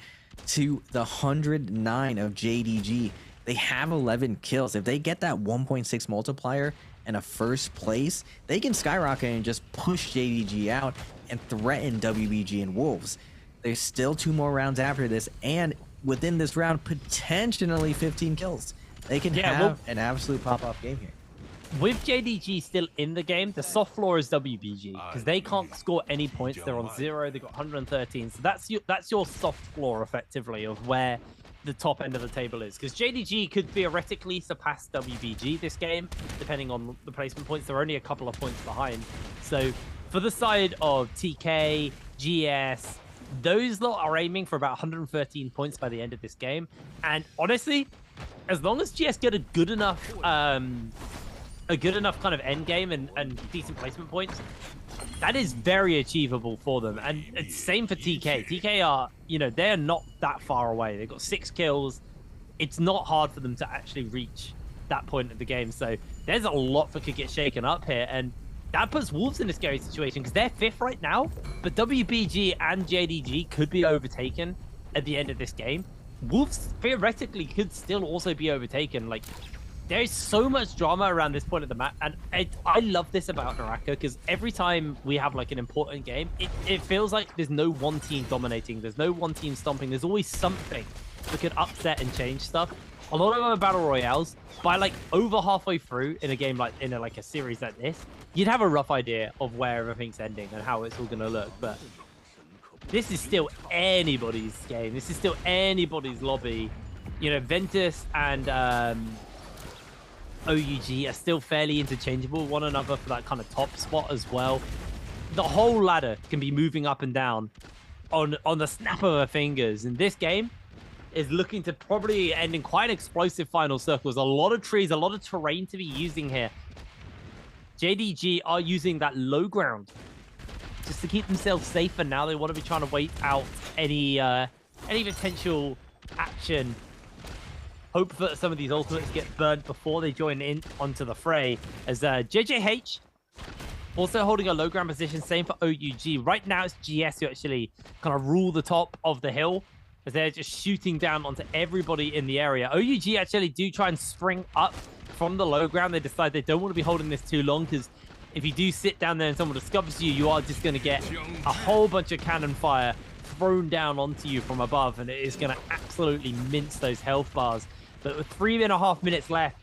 to the 109 of JDG. They have 11 kills. If they get that 1.6 multiplier and a first place, they can skyrocket and just push JDG out and threaten WBG and Wolves. There's still 2 more rounds after this, and within this round, potentially 15 kills. They can have an absolute pop-off game here. With JDG still in the game, the soft floor is WBG because they can't score any points. They're on 0. They got 113. So that's your soft floor effectively of where the top end of the table is, because JDG could theoretically surpass WBG this game depending on the placement points. They're only a couple of points behind. So for the side of TK, GS, those lot are aiming for about 113 points by the end of this game. And honestly, as long as GS get a good enough kind of end game and decent placement points, that is very achievable for them. And it's same for TK. TK are, they're not that far away. They've got 6 kills. It's not hard for them to actually reach that point of the game. So there's a lot that could get shaken up here. And that puts Wolves in a scary situation because they're 5th right now, but WBG and JDG could be overtaken at the end of this game. Wolves theoretically could still also be overtaken. Like, there's so much drama around this point of the map, and I love this about NARAKA because every time we have like an important game, it feels like there's no one team dominating, there's no one team stomping, there's always something that could upset and change stuff. A lot of other battle royales, by like over halfway through in a game like a series like this, you'd have a rough idea of where everything's ending and how it's all gonna look. But this is still anybody's game. This is still anybody's lobby. Ventus and OUG are still fairly interchangeable with one another for that kind of top spot as well. The whole ladder can be moving up and down on the snap of our fingers. And this game is looking to probably end in quite explosive final circles. A lot of trees, a lot of terrain to be using here. JDG are using that low ground just to keep themselves safe, and now they want to be trying to wait out any potential action hope that some of these ultimates get burnt before they join in onto the fray. As JJH also holding a low ground position, same for OUG. Right now, it's GS who actually kind of rule the top of the hill, as they're just shooting down onto everybody in the area. OUG actually do try and spring up from the low ground. They decide they don't want to be holding this too long, because if you do sit down there and someone discovers you, you are just going to get a whole bunch of cannon fire thrown down onto you from above, and it is going to absolutely mince those health bars. But with 3.5 minutes left,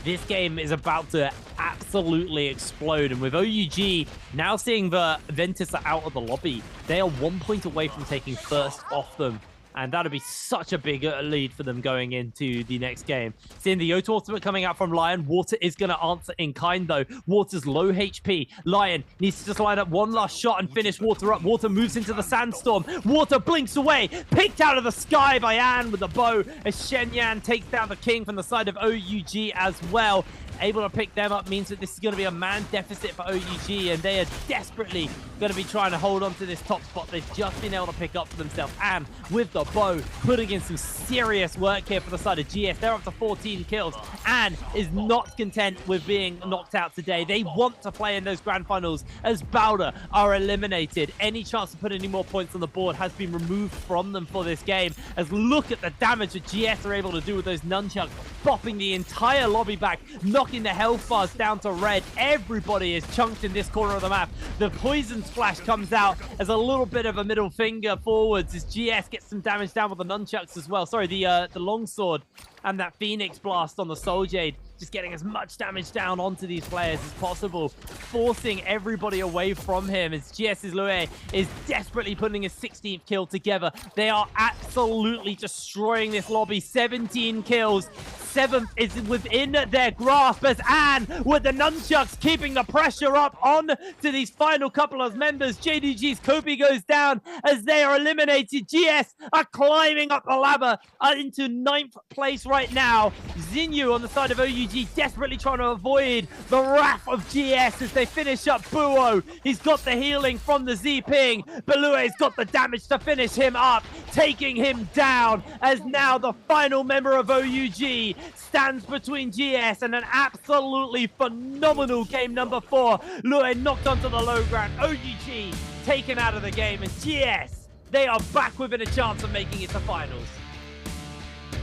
this game is about to absolutely explode. And with OUG now seeing the Ventus are out of the lobby, they are 1 point away from taking first off them. And that'll be such a big lead for them going into the next game. Seeing the Yoto ultimate coming out from Lion. Water is going to answer in kind, though. Water's low HP. Lion needs to just line up one last shot and finish Water up. Water moves into the sandstorm. Water blinks away. Picked out of the sky by Anne with a bow, as Shenyan takes down the king from the side of OUG as well. Able to pick them up means that this is going to be a man deficit for OUG, and they are desperately going to be trying to hold on to this top spot they've just been able to pick up for themselves. And with the bow, putting in some serious work here for the side of GS. They're up to 14 kills. And is not content with being knocked out today. They want to play in those grand finals, as Bowder are eliminated. Any chance to put any more points on the board has been removed from them for this game. As look at the damage that GS are able to do with those nunchucks, bopping the entire lobby back, knocking the health bars down to red. Everybody is chunked in this corner of the map. The poison splash comes out as a little bit of a middle finger forwards, as GS gets some damage down with the nunchucks as well. Sorry, the longsword and that Phoenix blast on the Soul Jade, just getting as much damage down onto these players as possible, forcing everybody away from him, as GS's Lue is desperately putting his 16th kill together. They are absolutely destroying this lobby. 17 kills. 7th is within their grasp, as Anne with the nunchucks keeping the pressure up on to these final couple of members. JDG's Kobe goes down as they are eliminated. GS are climbing up the ladder into 9th place right now. Xinyu on the side of OUG desperately trying to avoid the wrath of GS as they finish up Buo. He's got the healing from the Z-Ping. Belue's got the damage to finish him up, taking him down, as now the final member of OUG stands between GS and an absolutely phenomenal game number 4. Lue knocked onto the low ground. OUG taken out of the game, and GS, they are back within a chance of making it to finals.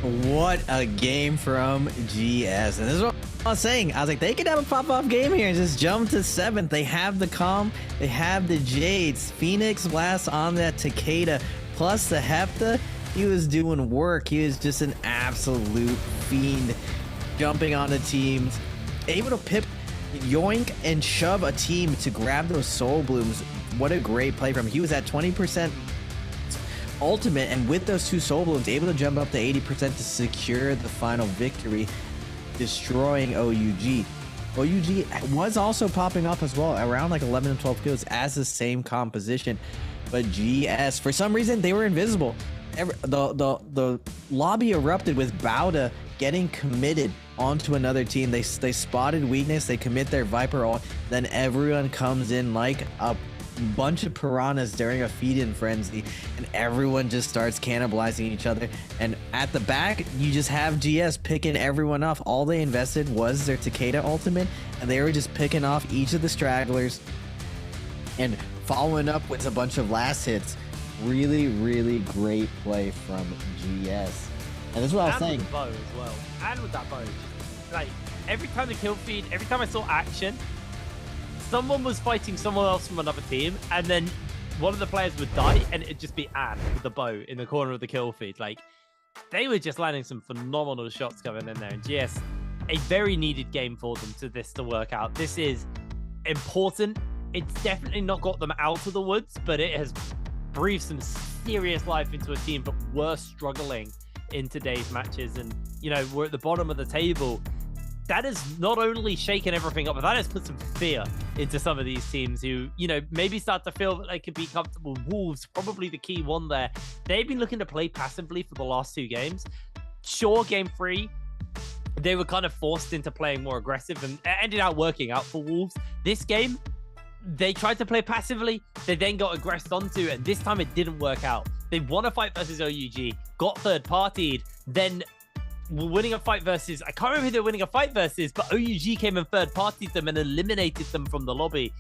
What a game from GS. And this is what I was saying. I was like, they could have a pop-off game here and just jump to 7th. They have the Calm, they have the Jades, Phoenix Blast on that Takeda, plus the Hepta. He was doing work. He was just an absolute fiend, jumping onto teams, able to pip, yoink, and shove a team to grab those Soul Blooms. What a great play from him. He was at 20% ultimate, and with those 2 Soul Blooms, able to jump up to 80% to secure the final victory, destroying OUG. OUG was also popping up as well, around like 11 and 12 kills as the same composition, but GS, for some reason, they were invisible. The lobby erupted with Bowda getting committed onto another team. They spotted weakness, they commit their Viper ult, then everyone comes in like a bunch of piranhas during a feed-in frenzy, and everyone just starts cannibalizing each other. And at the back, you just have GS picking everyone off. All they invested was their Takeda ultimate, and they were just picking off each of the stragglers and following up with a bunch of last hits. Really, really great play from GS. And this is what I was saying. With the bow as well. And with that bow, like every time the kill feed, every time I saw action, someone was fighting someone else from another team, and then one of the players would die, and it'd just be Anne with the bow in the corner of the kill feed. Like, they were just landing some phenomenal shots coming in there. And GS, a very needed game for them to work out. This is important. It's definitely not got them out of the woods, but it has breathed some serious life into a team that were struggling in today's matches. And, you know, we're at the bottom of the table. That has not only shaken everything up, but that has put some fear into some of these teams who, you know, maybe start to feel that they could be comfortable. Wolves, probably the key one there. They've been looking to play passively for the last 2 games. Sure, game 3, they were kind of forced into playing more aggressive, and it ended up working out for Wolves. This game, they tried to play passively, they then got aggressed onto, and this time it didn't work out. They won a fight versus OUG, got third-partied, then winning a fight versus, I can't remember who they're winning a fight versus, but OUG came and third-partied them and eliminated them from the lobby.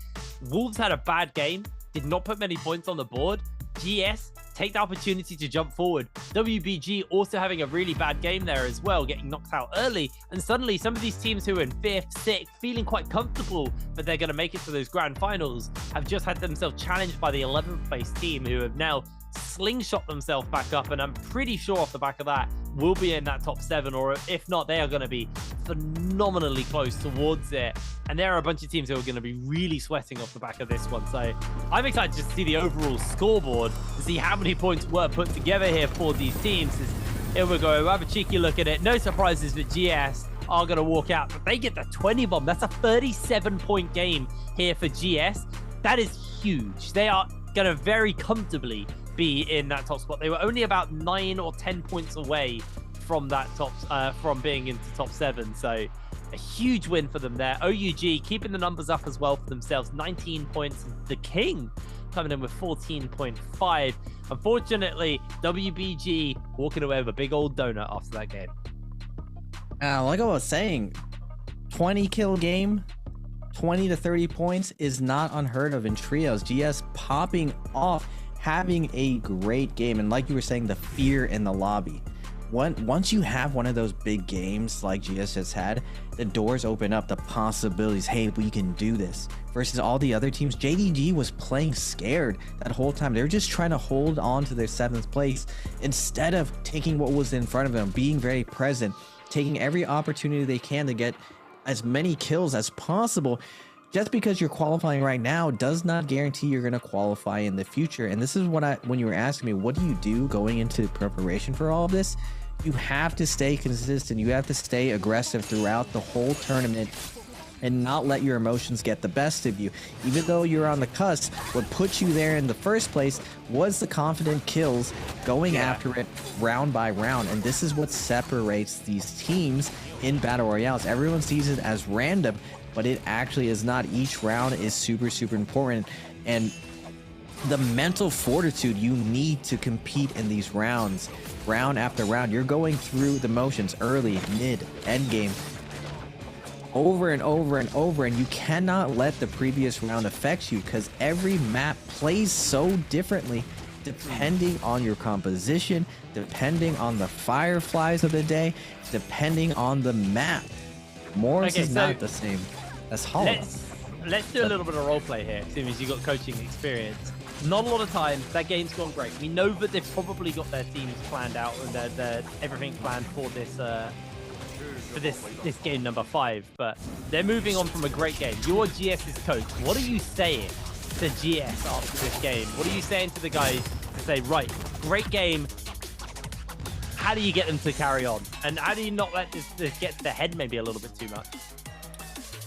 Wolves had a bad game, did not put many points on the board. GS take the opportunity to jump forward. WBG also having a really bad game there as well, getting knocked out early. And suddenly some of these teams who are in 5th, 6th, feeling quite comfortable that they're going to make it to those grand finals, have just had themselves challenged by the 11th place team, who have now slingshot themselves back up. And I'm pretty sure off the back of that, will be in that top 7, or if not, they are going to be phenomenally close towards it. And there are a bunch of teams who are going to be really sweating off the back of this one. So I'm excited just to see the overall scoreboard, to see how many points were put together here for these teams. Here we go, we'll have a cheeky look at it. No surprises that GS are going to walk out, but they get the 20 bomb. That's a 37-point game here for GS. That is huge. They are going to very comfortably be in that top spot. They were only about 9 or 10 points away from that top, from being into top 7. So a huge win for them there. OUG keeping the numbers up as well for themselves. 19 points. The King coming in with 14.5. Unfortunately, WBG walking away with a big old donut after that game. Like I was saying, 20 kill game, 20 to 30 points is not unheard of in trios. GS popping off, having a great game, and like you were saying, the fear in the lobby. Once you have one of those big games like GS has had, the doors open up, the possibilities. Hey, we can do this. Versus all the other teams, JDG was playing scared that whole time. They were just trying to hold on to their 7th place instead of taking what was in front of them, being very present, taking every opportunity they can to get as many kills as possible. Just because you're qualifying right now does not guarantee you're going to qualify in the future. And this is what when you were asking me, what do you do going into preparation for all of this? You have to stay consistent. You have to stay aggressive throughout the whole tournament and not let your emotions get the best of you. Even though you're on the cusp, what put you there in the first place was the confident kills, going after it round by round. And this is what separates these teams in battle royales. Everyone sees it as random, but it actually is not. Each round is super, super important. And the mental fortitude you need to compete in these rounds, round after round, you're going through the motions early, mid, end game, over and over and over, and you cannot let the previous round affect you, because every map plays so differently depending on your composition, depending on the fireflies of the day, depending on the map. Morris is not the same as Hollow. Let's do a little bit of roleplay here, seeing as you got coaching experience. Not a lot of time. That game's gone great. We know that they've probably got their teams planned out and their everything planned for this game number 5. But they're moving on from a great game. You're GS's coach. What are you saying to GS after this game? What are you saying to the guys to say, right, great game? How do you get them to carry on? And how do you not let this get to the head maybe a little bit too much?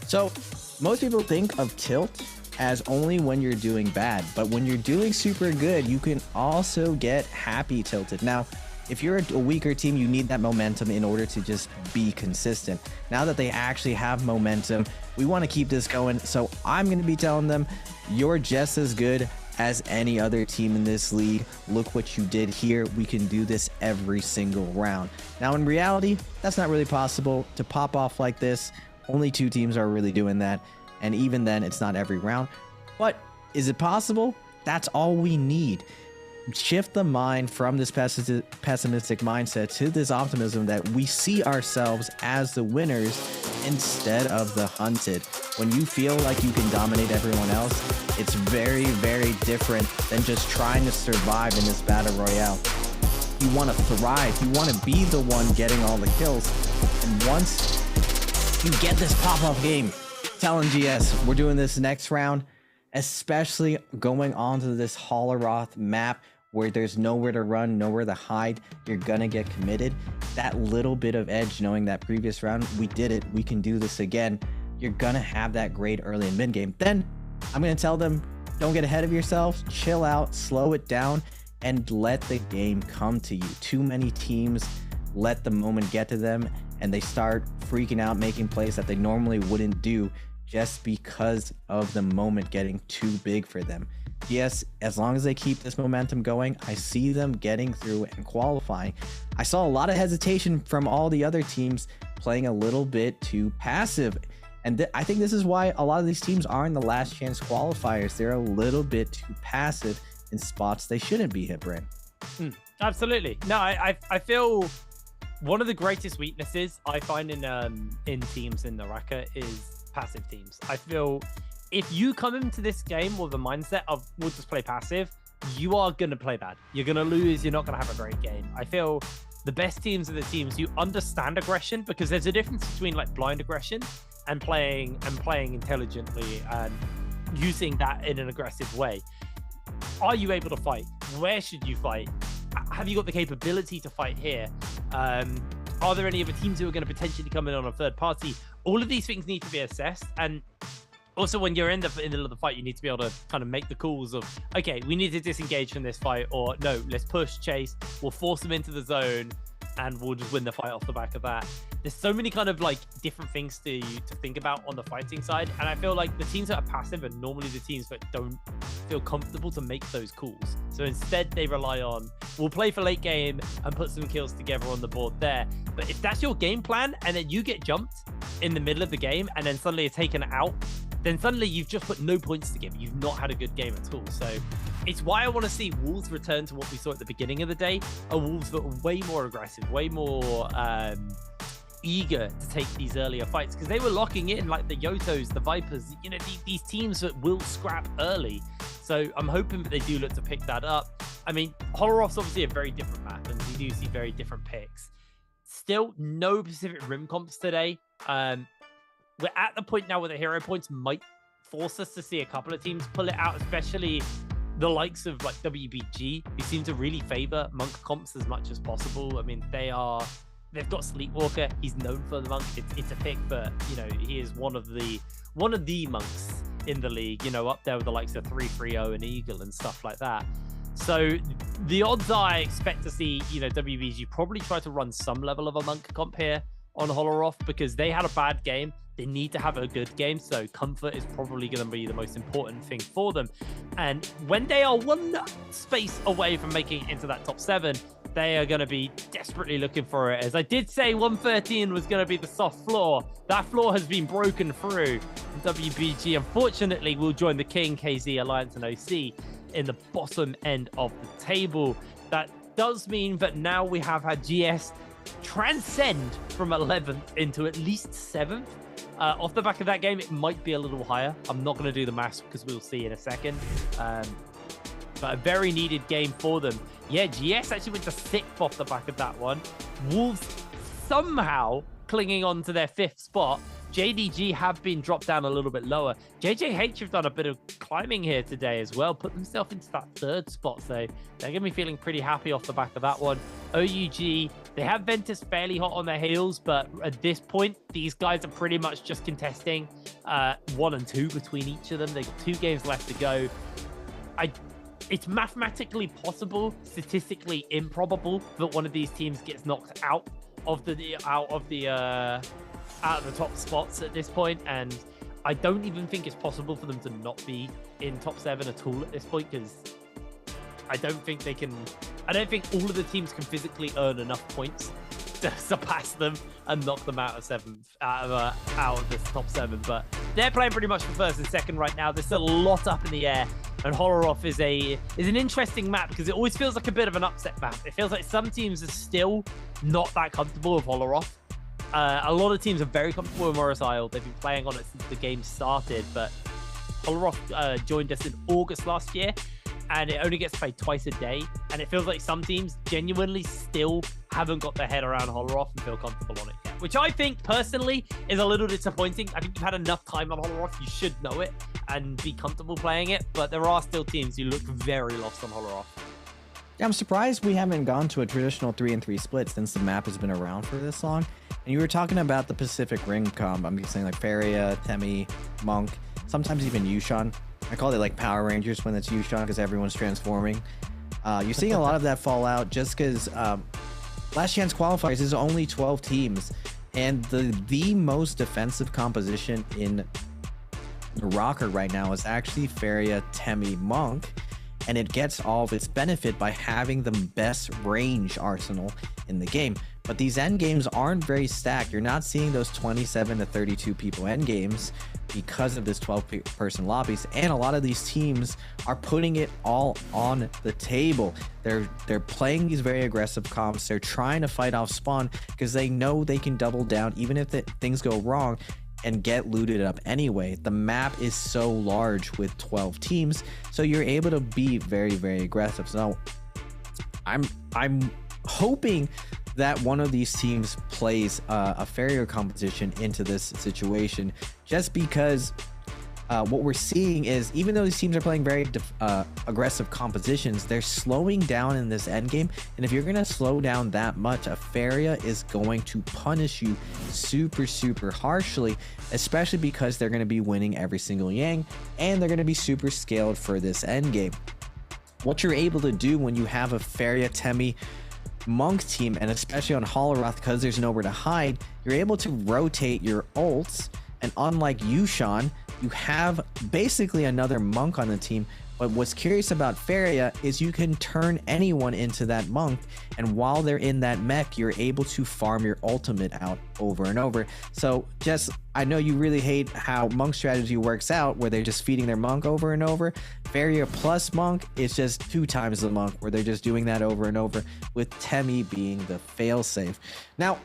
So most people think of tilt as only when you're doing bad, but when you're doing super good, you can also get happy tilted. Now, if you're a weaker team, you need that momentum in order to just be consistent. Now that they actually have momentum, we want to keep this going. So I'm going to be telling them, you're just as good as any other team in this league. Look what you did here. We can do this every single round. Now, in reality, that's not really possible to pop off like this. Only 2 teams are really doing that. And even then, it's not every round. But is it possible? That's all we need. Shift the mind from this pessimistic mindset to this optimism that we see ourselves as the winners instead of the hunted. When you feel like you can dominate everyone else, it's very, very different than just trying to survive in this battle royale. You want to thrive. You want to be the one getting all the kills. And once you get this pop-up game, telling GS, we're doing this next round, especially going onto this Holleroth map where there's nowhere to run, nowhere to hide, you're gonna get committed. That little bit of edge, knowing that previous round, we did it, we can do this again, you're gonna have that great early and mid game. Then I'm gonna tell them, don't get ahead of yourselves, chill out, slow it down, and let the game come to you. Too many teams let the moment get to them and they start freaking out, making plays that they normally wouldn't do just because of the moment getting too big for them. Yes, as long as they keep this momentum going, I see them getting through and qualifying. I saw a lot of hesitation from all the other teams playing a little bit too passive. And I think this is why a lot of these teams are in the last chance qualifiers. They're a little bit too passive in spots they shouldn't be, Hitbrain. Absolutely. No, I feel one of the greatest weaknesses I find in teams in NARAKA is passive teams. I feel if you come into this game with a mindset of we'll just play passive, you are going to play bad. You're going to lose. You're not going to have a great game. I feel the best teams are the teams you understand aggression, because there's a difference between like blind aggression and playing intelligently and using that in an aggressive way. Are you able to fight? Where should you fight? Have you got the capability to fight here? Are there any other teams who are going to potentially come in on a third party? All of these things need to be assessed. And also when you're in the middle of the fight, you need to be able to kind of make the calls of, okay, we need to disengage from this fight, or no, let's push, chase, we'll force them into the zone and we'll just win the fight off the back of that. There's so many kind of like different things to think about on the fighting side. And I feel like the teams that are passive are normally the teams that don't feel comfortable to make those calls. So instead they rely on, we'll play for late game and put some kills together on the board there. But if that's your game plan and then you get jumped in the middle of the game and then suddenly you're taken out, then suddenly you've just put no points together. You've not had a good game at all. So it's why I want to see Wolves return to what we saw at the beginning of the day, a Wolves that are way more aggressive, way more eager to take these earlier fights, because they were locking in like the Yotos, the Vipers, you know, these teams that will scrap early. So I'm hoping that they do look to pick that up. I mean, Holoroth's obviously a very different map, and we do see very different picks. Still, no Pacific Rim comps today. We're at the point now where the hero points might force us to see a couple of teams pull it out, especially the likes of like WBG, who seem to really favor Monk comps as much as possible. I mean, they've got Sleepwalker. He's known for the Monk. It's a pick, but you know, he is one of the monks in the league, you know, up there with the likes of 330 and Eagle and stuff like that. So the odds are I expect to see, you know, WBG probably try to run some level of a Monk comp here on Holoroth, because they had a bad game. They need to have a good game, so comfort is probably going to be the most important thing for them. And when they are one space away from making it into that top 7, they are going to be desperately looking for it. As I did say, 113 was going to be the soft floor. That floor has been broken through. WBG, unfortunately, will join the King, KZ, Alliance, and OC in the bottom end of the table. That does mean that now we have had GS transcend from 11th into at least 7th. Off the back of that game, it might be a little higher. I'm not going to do the maths because we'll see in a second. But a very needed game for them. Yeah, GS actually went to 6th off the back of that one. Wolves somehow clinging on to their 5th spot. JDG have been dropped down a little bit lower. JJH have done a bit of climbing here today as well, put themselves into that 3rd spot, so they're going to be feeling pretty happy off the back of that one. OUG, they have Ventus fairly hot on their heels, but at this point, these guys are pretty much just contesting 1 and 2 between each of them. They've got 2 games left to go. It's mathematically possible, statistically improbable, that one of these teams gets knocked out of the top spots at this point, and I don't even think it's possible for them to not be in top 7 at all at this point, because I don't think all of the teams can physically earn enough points to surpass them and knock them out of 7th, out of this top 7. But they're playing pretty much for 1st and 2nd right now. There's a lot up in the air, and Holoroth is an interesting map because it always feels like a bit of an upset map. It feels like some teams are still not that comfortable with Holoroth. A lot of teams are very comfortable with Morris Isle. They've been playing on it since the game started, but Holoroth joined us in August last year, and it only gets played twice a day. And it feels like some teams genuinely still haven't got their head around Holoroth and feel comfortable on it yet, which I think personally is a little disappointing. I think you've had enough time on Holoroth. You should know it and be comfortable playing it, but there are still teams who look very lost on Holoroth. Yeah, I'm surprised we haven't gone to a traditional 3-3 split since the map has been around for this long. And you were talking about the Pacific Ring comp. I'm saying like Faria, Temi, Monk, sometimes even Yushan. I call it like Power Rangers when it's Yushan because everyone's transforming. You're seeing a lot of that fall out just because last chance qualifiers is only 12 teams, and the most defensive composition in NARAKA right now is actually Feria, Temi, Monk, and it gets all of its benefit by having the best range arsenal in the game. But these end games aren't very stacked. You're not seeing those 27 to 32 people end games because of this 12-person lobbies, and a lot of these teams are putting it all on the table. They're playing these very aggressive comps. They're trying to fight off spawn because they know they can double down even if things go wrong and get looted up anyway. The map is so large with 12 teams, so you're able to be very, very aggressive. So I'm hoping that one of these teams plays a fairer competition into this situation, just because what we're seeing is, even though these teams are playing very aggressive compositions, they're slowing down in this end game. And if you're going to slow down that much, a Feria is going to punish you super, super harshly, especially because they're going to be winning every single Yang, and they're going to be super scaled for this end game. What you're able to do when you have a Feria, Temi, Monk team, and especially on Holorath, because there's nowhere to hide, you're able to rotate your ults. And unlike Yushan, you have basically another Monk on the team. But what's curious about Feria is you can turn anyone into that Monk, and while they're in that mech, you're able to farm your ultimate out over and over. So I know you really hate how Monk strategy works out, where they're just feeding their Monk over and over. Feria plus Monk is just 2 times the Monk, where they're just doing that over and over, with Temi being the failsafe. Now,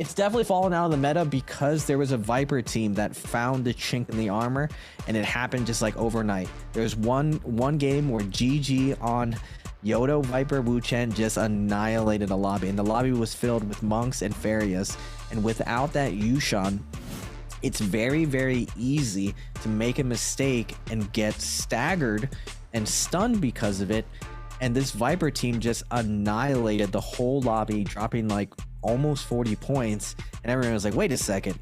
it's definitely fallen out of the meta because there was a Viper team that found the chink in the armor, and it happened just like overnight. There's one game where GG on Yodo, Viper, Wu Chen just annihilated a lobby, and the lobby was filled with Monks and Ferias. And without that Yushan, it's very, very easy to make a mistake and get staggered and stunned because of it. And this Viper team just annihilated the whole lobby, dropping like almost 40 points. And everyone was like, wait a second,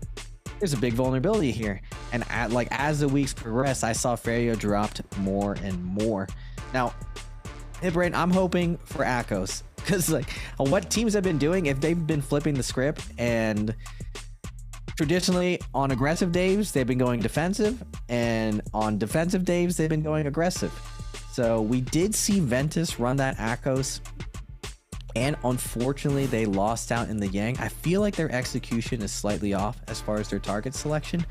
there's a big vulnerability here. And as the weeks progressed, I saw Feria dropped more and more. Now, Hipbrain, I'm hoping for Akos, because like what teams have been doing, if they've been flipping the script, and traditionally on aggressive days they've been going defensive, and on defensive days they've been going aggressive. So we did see Ventus run that Akos, and unfortunately they lost out in the Yang. I feel like their execution is slightly off as far as their target selection.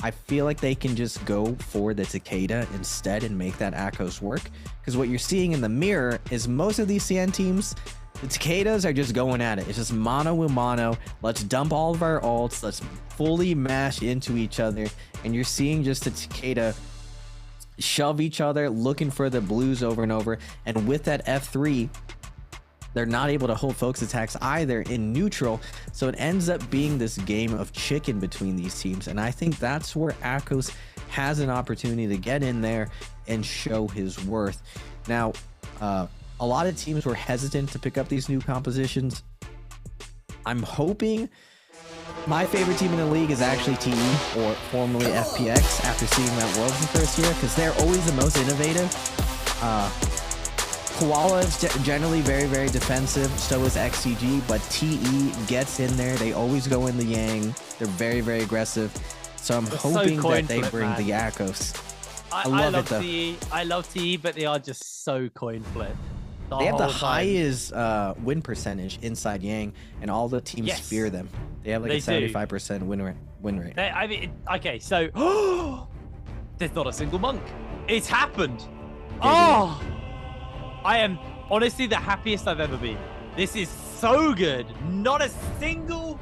I feel like they can just go for the Takeda instead and make that Akos work, because what you're seeing in the mirror is most of these CN teams, the Takedas are just going at it. It's just mono with mono. Let's dump all of our ults. Let's fully mash into each other. And you're seeing just the Takeda shove each other, looking for the blues over and over. And with that F3, they're not able to hold focus attacks either in neutral. So it ends up being this game of chicken between these teams. And I think that's where Akos has an opportunity to get in there and show his worth. Now, a lot of teams were hesitant to pick up these new compositions. I'm hoping my favorite team in the league is actually TE, or formerly FPX, after seeing that Worlds in first year, because they're always the most innovative. Koala is generally very, very defensive, so is XCG, but TE gets in there. They always go in the Yang. They're very, very aggressive. So I'm hoping that they bring the Akos. I love TE. I love TE, but they are just so coin flip. They have the highest win percentage inside Yang, and all the teams fear them. They have like a 75% win rate. I mean, okay, so there's not a single Monk. It's happened. Oh, I am honestly the happiest I've ever been. This is so good. Not a single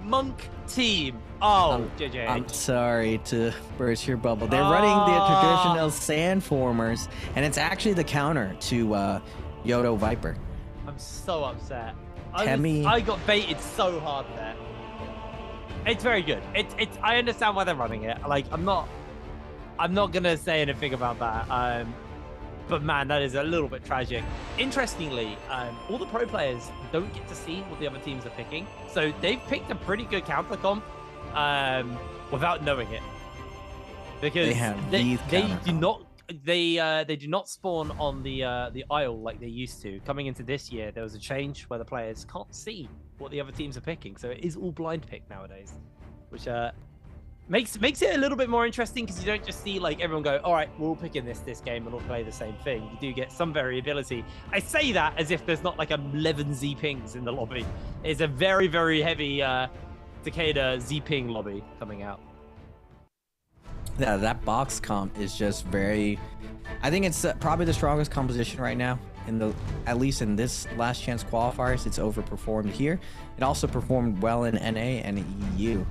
Monk team. Oh, JJ. I'm sorry to burst your bubble. They're running the traditional Sandformers, and it's actually the counter to Yodo Viper. I'm so upset. Temi. I got baited so hard there. It's very good. It's. I understand why they're running it. Like, I'm not gonna say anything about that. But man, that is a little bit tragic. Interestingly, all the pro players don't get to see what the other teams are picking, so they've picked a pretty good counter comp without knowing it, because they do not spawn on the Isle like they used to. Coming into this year, there was a change where the players can't see what the other teams are picking, so it is all blind pick nowadays, which Makes it a little bit more interesting because you don't just see like everyone go, all right, we're all picking this game and all play the same thing. You do get some variability. I say that as if there's not like 11 Z pings in the lobby. It's a very, very heavy Takeda Z ping lobby coming out. Yeah, that box comp is just very, I think it's probably the strongest composition right now at least in this last chance qualifiers. It's overperformed here. It also performed well in NA and EU.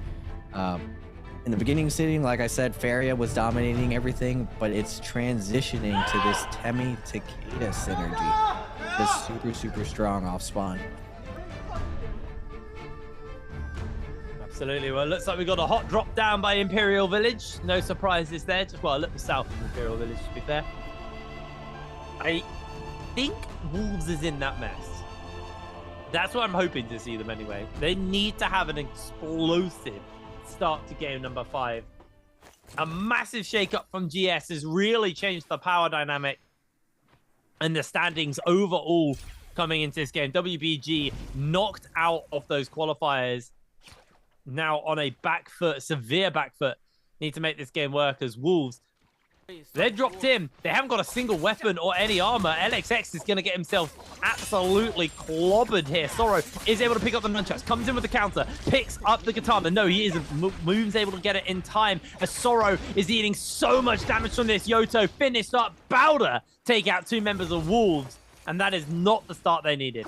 In the beginning sitting, like I said, Faria was dominating everything, but it's transitioning to this Temi Takeda synergy. Just super, super strong off spawn. Absolutely. Well, it looks like we got a hot drop down by Imperial Village. No surprises there. Just, well, a little south of Imperial Village, to be fair. I think Wolves is in that mess. That's what I'm hoping to see them anyway. They need to have an explosive start to game number 5. A massive shakeup from GS has really changed the power dynamic and the standings overall coming into this game. WBG knocked out of those qualifiers. Now on a back foot, severe back foot. Need to make this game work as Wolves. They're dropped in. They haven't got a single weapon or any armor. LXX is going to get himself absolutely clobbered here. Sorrow is able to pick up the nunchucks, comes in with the counter, picks up the katana. No, he isn't. Moon's able to get it in time as Sorrow is eating so much damage from this. Yoto finished up. Bowder take out 2 members of Wolves, and that is not the start they needed.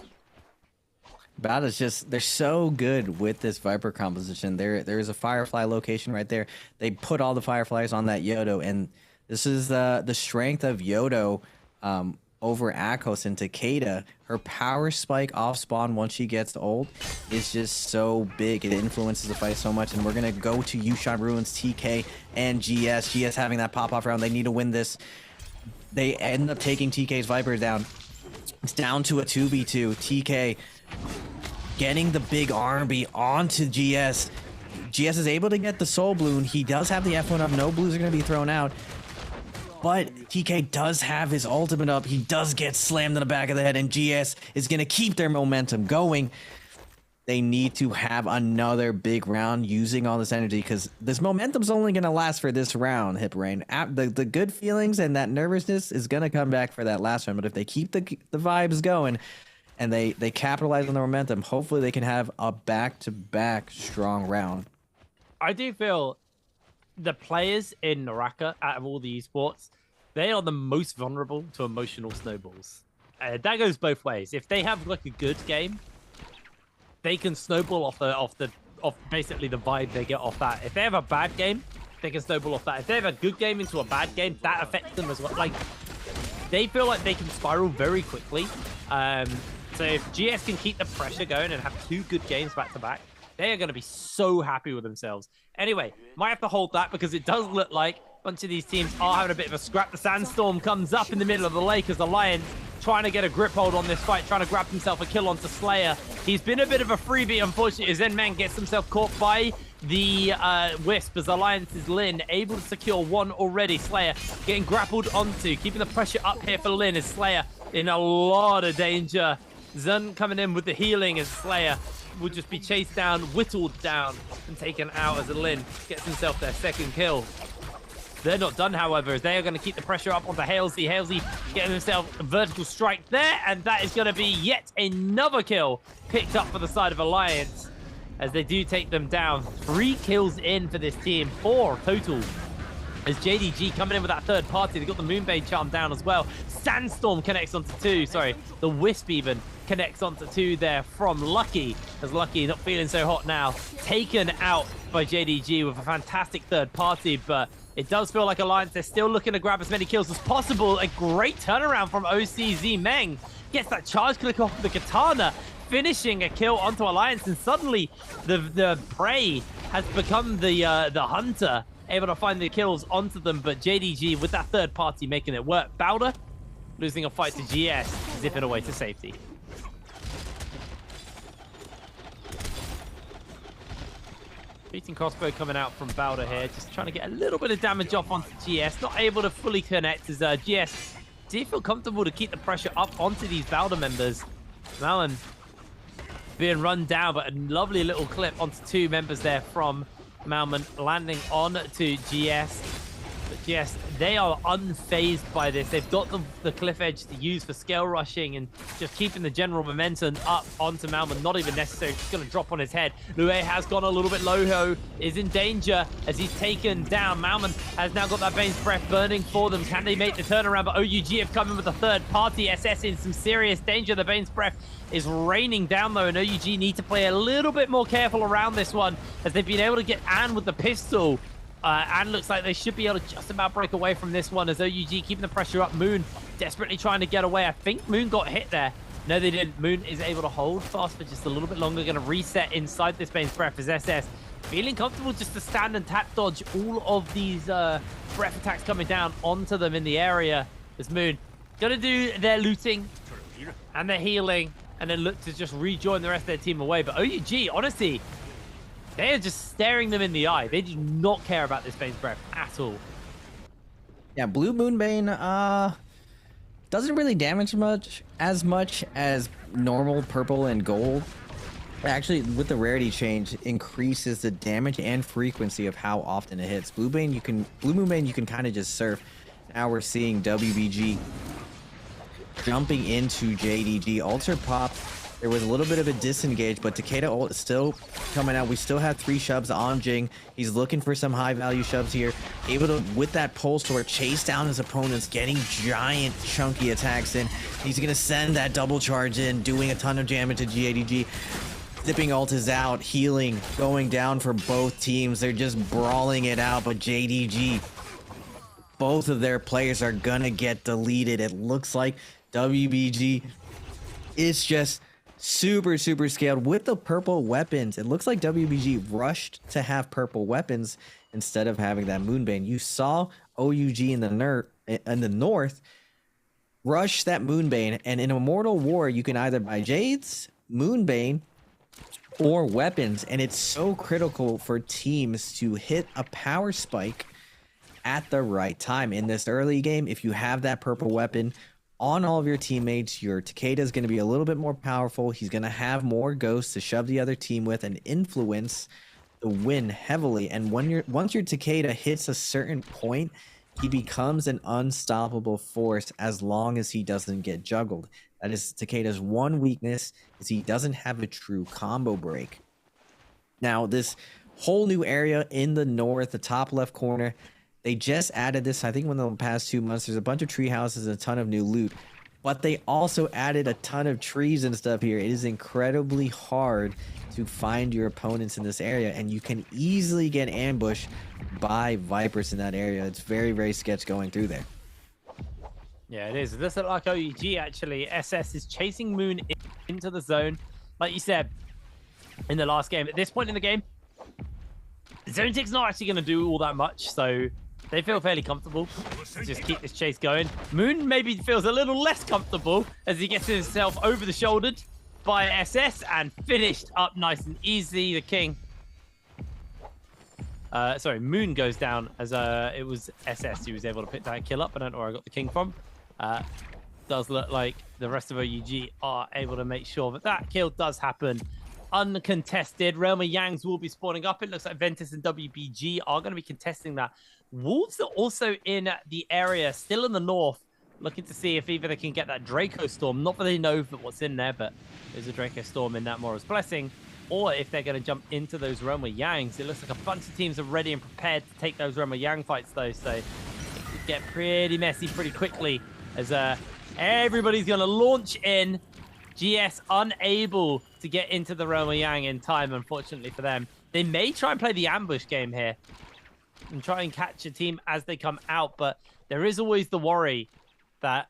Bowder's just, they're so good with this Viper composition. There's a Firefly location right there. They put all the Fireflies on that Yoto, and this is the strength of Yoto over Akos and Takeda. Her power spike off spawn once she gets old is just so big. It influences the fight so much. And we're going to go to Yushan Ruins, TK, and GS. GS having that pop-off round. They need to win this. They end up taking TK's Viper down. It's down to a 2v2. TK getting the big RB onto GS. GS is able to get the Soul Bloom. He does have the F1 up. No blues are going to be thrown out. But TK does have his ultimate up. He does get slammed in the back of the head, and GS is going to keep their momentum going. They need to have another big round using all this energy because this momentum's only going to last for this round, Hip Rain. The good feelings and that nervousness is going to come back for that last round. But if they keep the vibes going and they capitalize on the momentum, hopefully they can have a back-to-back strong round. I do feel the players in NARAKA, out of all the esports, they are the most vulnerable to emotional snowballs. That goes both ways. If they have like a good game, they can snowball off basically the vibe they get off that. If they have a bad game, they can snowball off that. If they have a good game into a bad game, that affects them as well. Like, they feel like they can spiral very quickly. So if GS can keep the pressure going and have 2 good games back to back, they are going to be so happy with themselves. Anyway, might have to hold that because it does look like a bunch of these teams are having a bit of a scrap. The Sandstorm comes up in the middle of the lake as Alliance trying to get a grip hold on this fight, trying to grab himself a kill onto Slayer. He's been a bit of a freebie, unfortunately, as Zenman gets himself caught by the Wisp as Alliance's Lin, able to secure 1 already. Slayer getting grappled onto, keeping the pressure up here for Lin as Slayer in a lot of danger. Zun coming in with the healing as Slayer will just be chased down, whittled down, and taken out as Lin gets himself their 2nd kill. They're not done, however, as they are going to keep the pressure up onto Halesey. Halesey getting himself a vertical strike there, and that is going to be yet another kill picked up for the side of Alliance as they do take them down. 3 kills in for this team, 4 total. As JDG coming in with that 3rd party, they got the Moonbane charm down as well. Sandstorm connects onto 2, sorry, the Wisp even connects onto 2 there from Lucky, as Lucky not feeling so hot now. Taken out by JDG with a fantastic 3rd party, but it does feel like Alliance, they're still looking to grab as many kills as possible. A great turnaround from OCZ Meng. Gets that charge click off the katana, finishing a kill onto Alliance, and suddenly the prey has become the hunter, able to find the kills onto them, but JDG with that 3rd party making it work. Bowder losing a fight to GS, zipping away to safety. Beating crossbow coming out from Bowder here, just trying to get a little bit of damage off onto GS. Not able to fully connect as GS do feel comfortable to keep the pressure up onto these Bowder members. Malin being run down, but a lovely little clip onto 2 members there from Malman landing on to GS. But GS, they are unfazed by this. They've got the cliff edge to use for scale rushing and just keeping the general momentum up onto Malman. Not even necessary, just going to drop on his head. Lue has gone a little bit low, is in danger as he's taken down. Malman has now got that Bane's Breath burning for them. Can they make the turnaround? But OUG have come in with a third party. SS in some serious danger. The Bane's Breath is raining down though, and OUG need to play a little bit more careful around this one as they've been able to get Anne with the pistol. And looks like they should be able to just about break away from this one as OUG keeping the pressure up. Moon desperately trying to get away. I think Moon got hit there. No, they didn't. Moon is able to hold fast for just a little bit longer. Going to reset inside this Bane's Breath as SS feeling comfortable just to stand and tap dodge all of these breath attacks coming down onto them in the area. As Moon going to do their looting and their healing and then look to just rejoin the rest of their team away. But OUG, honestly, they are just staring them in the eye. They do not care about this Bane's Breath at all. Yeah, Blue Moonbane doesn't really damage as much as normal purple and gold. Actually, with the rarity change, increases the damage and frequency of how often it hits. Blue Moonbane you can kind of just surf. Now we're seeing WBG jumping into JDG. Ultra Pop. There was a little bit of a disengage, but Takeda ult is still coming out. We still have 3 shoves on Jing. He's looking for some high value shoves here. Able to, with that pulse sword, chase down his opponents, getting giant chunky attacks in. He's going to send that double charge in, doing a ton of damage to JDG. Zipping ult is out, healing, going down for both teams. They're just brawling it out, but JDG, both of their players are going to get deleted. It looks like WBG is just super scaled with the purple weapons. It looks like WBG rushed to have purple weapons instead of having that Moonbane. You saw OUG in the north rush that Moonbane, and in Immortal War you can either buy Jades, Moonbane, or weapons, and it's so critical for teams to hit a power spike at the right time in this early game. If you have that purple weapon on all of your teammates, your Takeda is going to be a little bit more powerful. He's going to have more ghosts to shove the other team with and influence the win heavily. And once your Takeda hits a certain point, he becomes an unstoppable force as long as he doesn't get juggled. That is Takeda's one weakness, is he doesn't have a true combo break. Now, this whole new area in the north, the top left corner, they just added this, I think, within the past 2 months. There's a bunch of tree houses and a ton of new loot. But they also added a ton of trees and stuff here. It is incredibly hard to find your opponents in this area, and you can easily get ambushed by Vipers in that area. It's very sketch going through there. Yeah, it is. This looks like OUG, actually. SS is chasing Moon into the zone. Like you said, in the last game. At this point in the game, Zone 6 not actually going to do all that much, so they feel fairly comfortable to just keep this chase going. Moon maybe feels a little less comfortable as he gets himself over the shouldered by SS and finished up nice and easy. The king. Sorry, Moon goes down as it was SS who was able to pick that kill up. I don't know where I got the king from. Does look like the rest of OUG are able to make sure that that kill does happen uncontested. Realm of Yangs will be spawning up. It looks like Ventus and WBG are going to be contesting that. Wolves are also in the area, still in the north, looking to see if either they can get that Draco Storm. Not that they know what's in there, but there's a Draco Storm in that Mora's Blessing. Or if they're going to jump into those Realm of Yangs. It looks like a bunch of teams are ready and prepared to take those Realm of Yang fights, though. So it could get pretty messy pretty quickly as everybody's going to launch in. GS unable to get into the Realm of Yang in time, unfortunately for them. They may try and play the ambush game here and try and catch a team as they come out, but there is always the worry that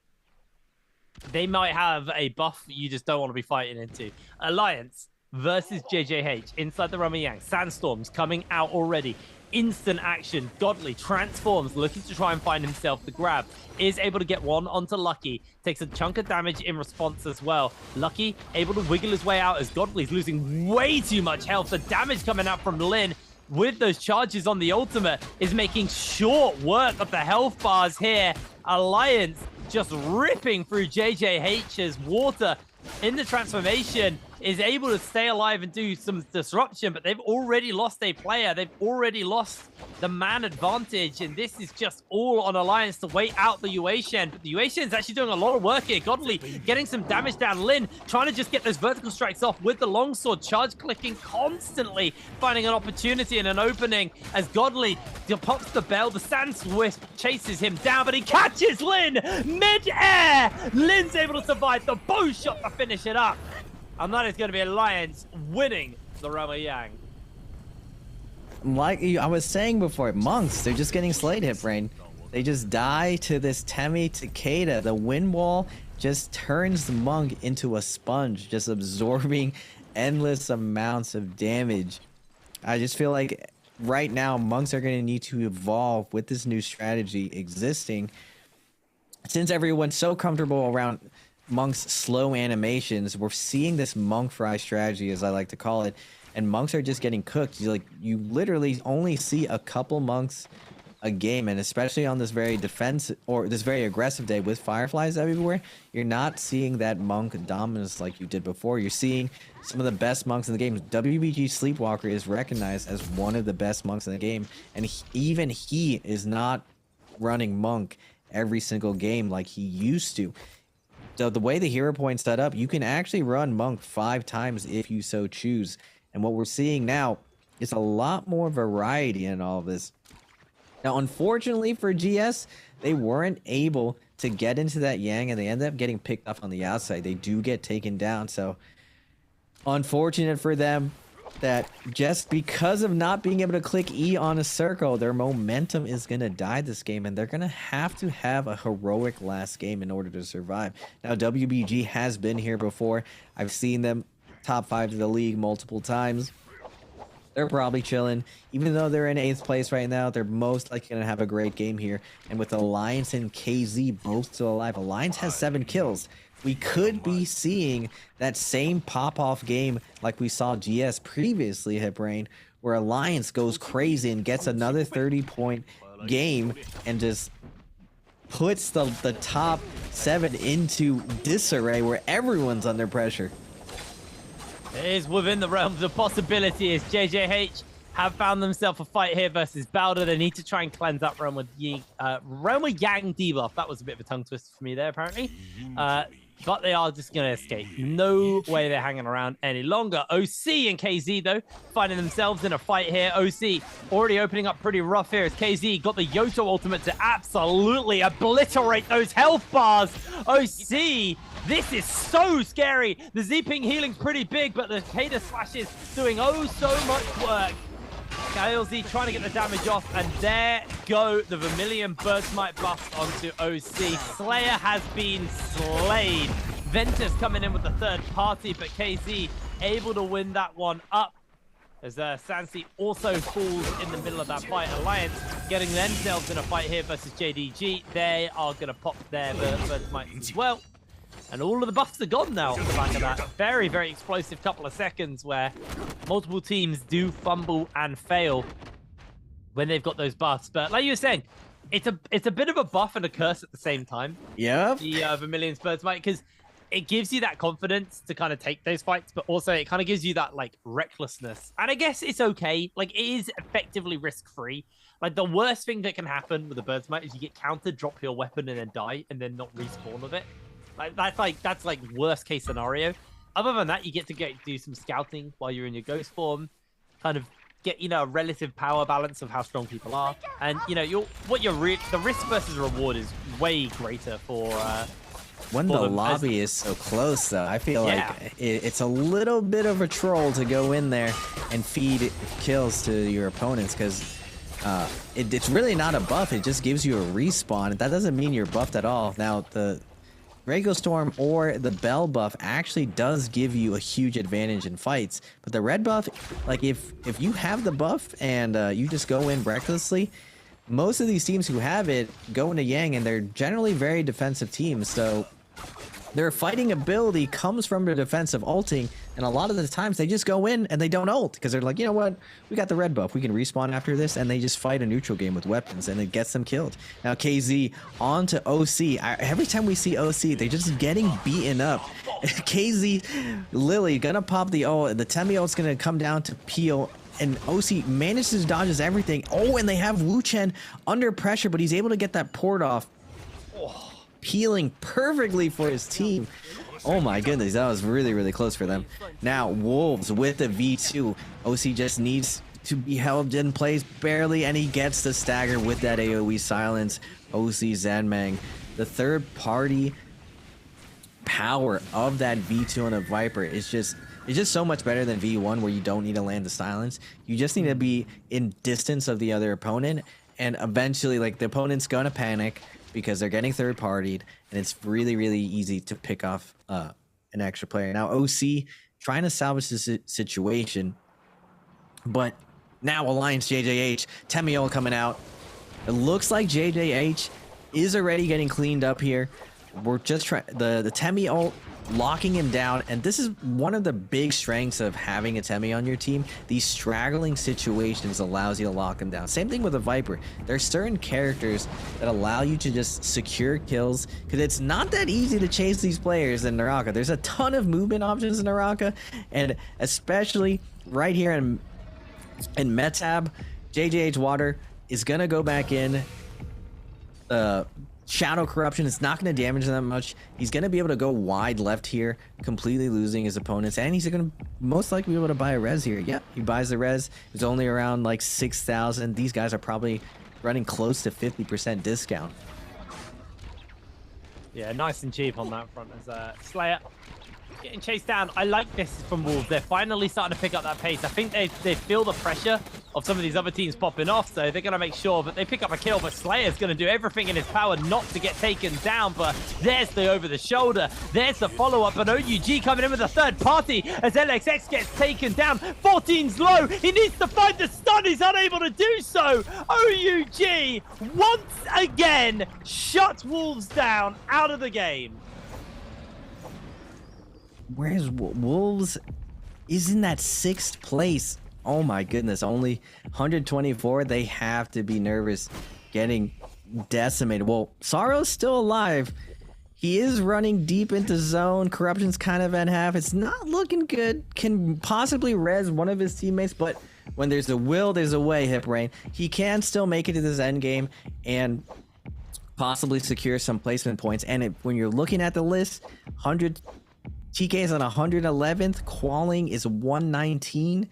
they might have a buff you just don't want to be fighting into. Alliance versus JJH inside the Realm of Yang. Sandstorms coming out already. Instant action. Godly transforms, looking to try and find himself the grab. Is able to get one onto Lucky. Takes a chunk of damage in response as well. Lucky able to wiggle his way out as Godly's losing way too much health. The damage coming out from Lin with those charges on the ultimate is making short work of the health bars here. Alliance just ripping through JJH's water in the transformation. is able to stay alive and do some disruption, but they've already lost a player. They've already lost the man advantage, and this is just all on Alliance to wait out the Yuetian. But the Yuetian is actually doing a lot of work here. Godly getting some damage down. Lin trying to just get those vertical strikes off with the longsword, charge clicking constantly, finding an opportunity and an opening as Godly pops the bell. The Sand Wisp chases him down, but he catches Lin mid-air. Lin's able to survive the bow shot to finish it up. And that is going to be Alliance winning the Realm of Yang. Like I was saying before, monks, they're just getting slayed, Hipbrain. They just die to this Temi Takeda. The wind wall just turns the monk into a sponge, just absorbing endless amounts of damage. I just feel like right now monks are going to need to evolve with this new strategy existing. Since everyone's so comfortable around monks' slow animations, we're seeing this monk fry strategy, as I like to call it, and monks are just getting cooked. You literally only see a couple monks a game, and especially on this very this very aggressive day with fireflies everywhere, you're not seeing that monk dominance like you did before. You're seeing some of the best monks in the game. WBG Sleepwalker is recognized as one of the best monks in the game, and even he is not running monk every single game like he used to. So the way the hero point's set up, you can actually run monk 5 times if you so choose. And what we're seeing now is a lot more variety in all of this. Now, unfortunately for GS, they weren't able to get into that Yang, and they ended up getting picked off on the outside. They do get taken down, so unfortunate for them that just because of not being able to click E on a circle, their momentum is going to die this game, and they're going to have a heroic last game in order to survive. Now, WBG has been here before. I've seen them top 5 of the league multiple times. They're probably chilling. Even though they're in 8th place right now, they're most likely going to have a great game here. And with Alliance and KZ both still alive, Alliance has 7 kills. We could be seeing that same pop-off game like we saw GS previously, Hipbrain, where Alliance goes crazy and gets another 30-point game and just puts the top 7 into disarray where everyone's under pressure. It is within the realms of possibility as JJH have found themselves a fight here versus Balder. They need to try and cleanse that Realm of Yang debuff. That was a bit of a tongue twister for me there, apparently. But they are just going to escape. No way they're hanging around any longer. OC and KZ, though, finding themselves in a fight here. OC already opening up pretty rough here as KZ got the Yoto ultimate to absolutely obliterate those health bars. OC, this is so scary. The Z-Ping healing's pretty big, but the Hater Slashes doing oh so much work. KLZ trying to get the damage off, and there go the Vermilion Burstmite buffs onto OC. Slayer has been slayed. Ventus coming in with the third party, but KZ able to win that one up. As Sansi also falls in the middle of that fight. Alliance getting themselves in a fight here versus JDG. They are going to pop their Burstmites as well. And all of the buffs are gone now on the back of that. Very, very explosive couple of seconds where multiple teams do fumble and fail when they've got those buffs. But like you were saying, it's a bit of a buff and a curse at the same time. Yeah. The Vermilion Burstmite, because it gives you that confidence to kind of take those fights, but also it kind of gives you that like recklessness. And I guess it's okay. Like, it is effectively risk-free. Like, the worst thing that can happen with a Burstmite is you get countered, drop your weapon, and then die, and then not respawn with it. That's like worst case scenario. Other than that, you get to do some scouting while you're in your ghost form, kind of get a relative power balance of how strong people are, and the risk versus reward is way greater for when the lobby is so close, though. I feel like it's a little bit of a troll to go in there and feed kills to your opponents, because it's really not a buff. It just gives you a respawn. That doesn't mean you're buffed at all. Now, the Draco Storm or the Bell buff actually does give you a huge advantage in fights, but the red buff, like if you have the buff and you just go in recklessly, most of these teams who have it go into Yang, and they're generally very defensive teams, so their fighting ability comes from the defensive ulting, and a lot of the times they just go in and they don't ult because they're like, you know what, we got the red buff, we can respawn after this, and they just fight a neutral game with weapons and it gets them killed. Now KZ on to OC. Every time we see OC, they're just getting beaten up. KZ, Lily gonna pop the ult, the Temi ult's gonna come down to peel, and OC manages to dodges everything. Oh, and they have Wu Chen under pressure, but he's able to get that port off. Peeling perfectly for his team. Oh my goodness, that was really, really close for them. Now, Wolves with the V2. OC just needs to be held in place barely, and he gets the stagger with that AoE silence. OC Zanmang, the third party power of that V2 on a Viper is just, it's just so much better than V1, where you don't need to land the silence. You just need to be in distance of the other opponent, and eventually, like, the opponent's gonna panic because they're getting third partied, and it's really, really easy to pick off an extra player. Now OC trying to salvage this situation, but now Alliance JJH, Temiol coming out. It looks like JJH is already getting cleaned up here. We're just trying the Temi ult locking him down, and this is one of the big strengths of having a Temi on your team. These straggling situations allows you to lock him down. Same thing with a Viper. There's certain characters that allow you to just secure kills, because it's not that easy to chase these players in NARAKA. There's a ton of movement options in NARAKA, and especially right here in Metab, JJH Water is gonna go back in. Shadow Corruption is not going to damage them that much. He's going to be able to go wide left here, completely losing his opponents, and he's going to most likely be able to buy a res here. Yeah, he buys the res. It's only around like 6,000. These guys are probably running close to 50% discount. Yeah, nice and cheap on that front as Slayer getting chased down. I like this from Wolves. They're finally starting to pick up that pace. I think they feel the pressure of some of these other teams popping off, so they're going to make sure that they pick up a kill, but Slayer's going to do everything in his power not to get taken down, but there's the over the shoulder. There's the follow-up, and OUG coming in with a third party as LXX gets taken down. 14's low. He needs to find the stun. He's unable to do so. OUG once again shut Wolves down out of the game. Whereas Wolves is in that 6th place. Oh my goodness, only 124. They have to be nervous getting decimated. Well, Sorrow's still alive. He is running deep into zone. Corruption's kind of at half. It's not looking good. Can possibly res one of his teammates, but when there's a will, there's a way, Hip Rain. He can still make it to this end game and possibly secure some placement points. And when you're looking at the list, TK is on 111th, Qualling is 119,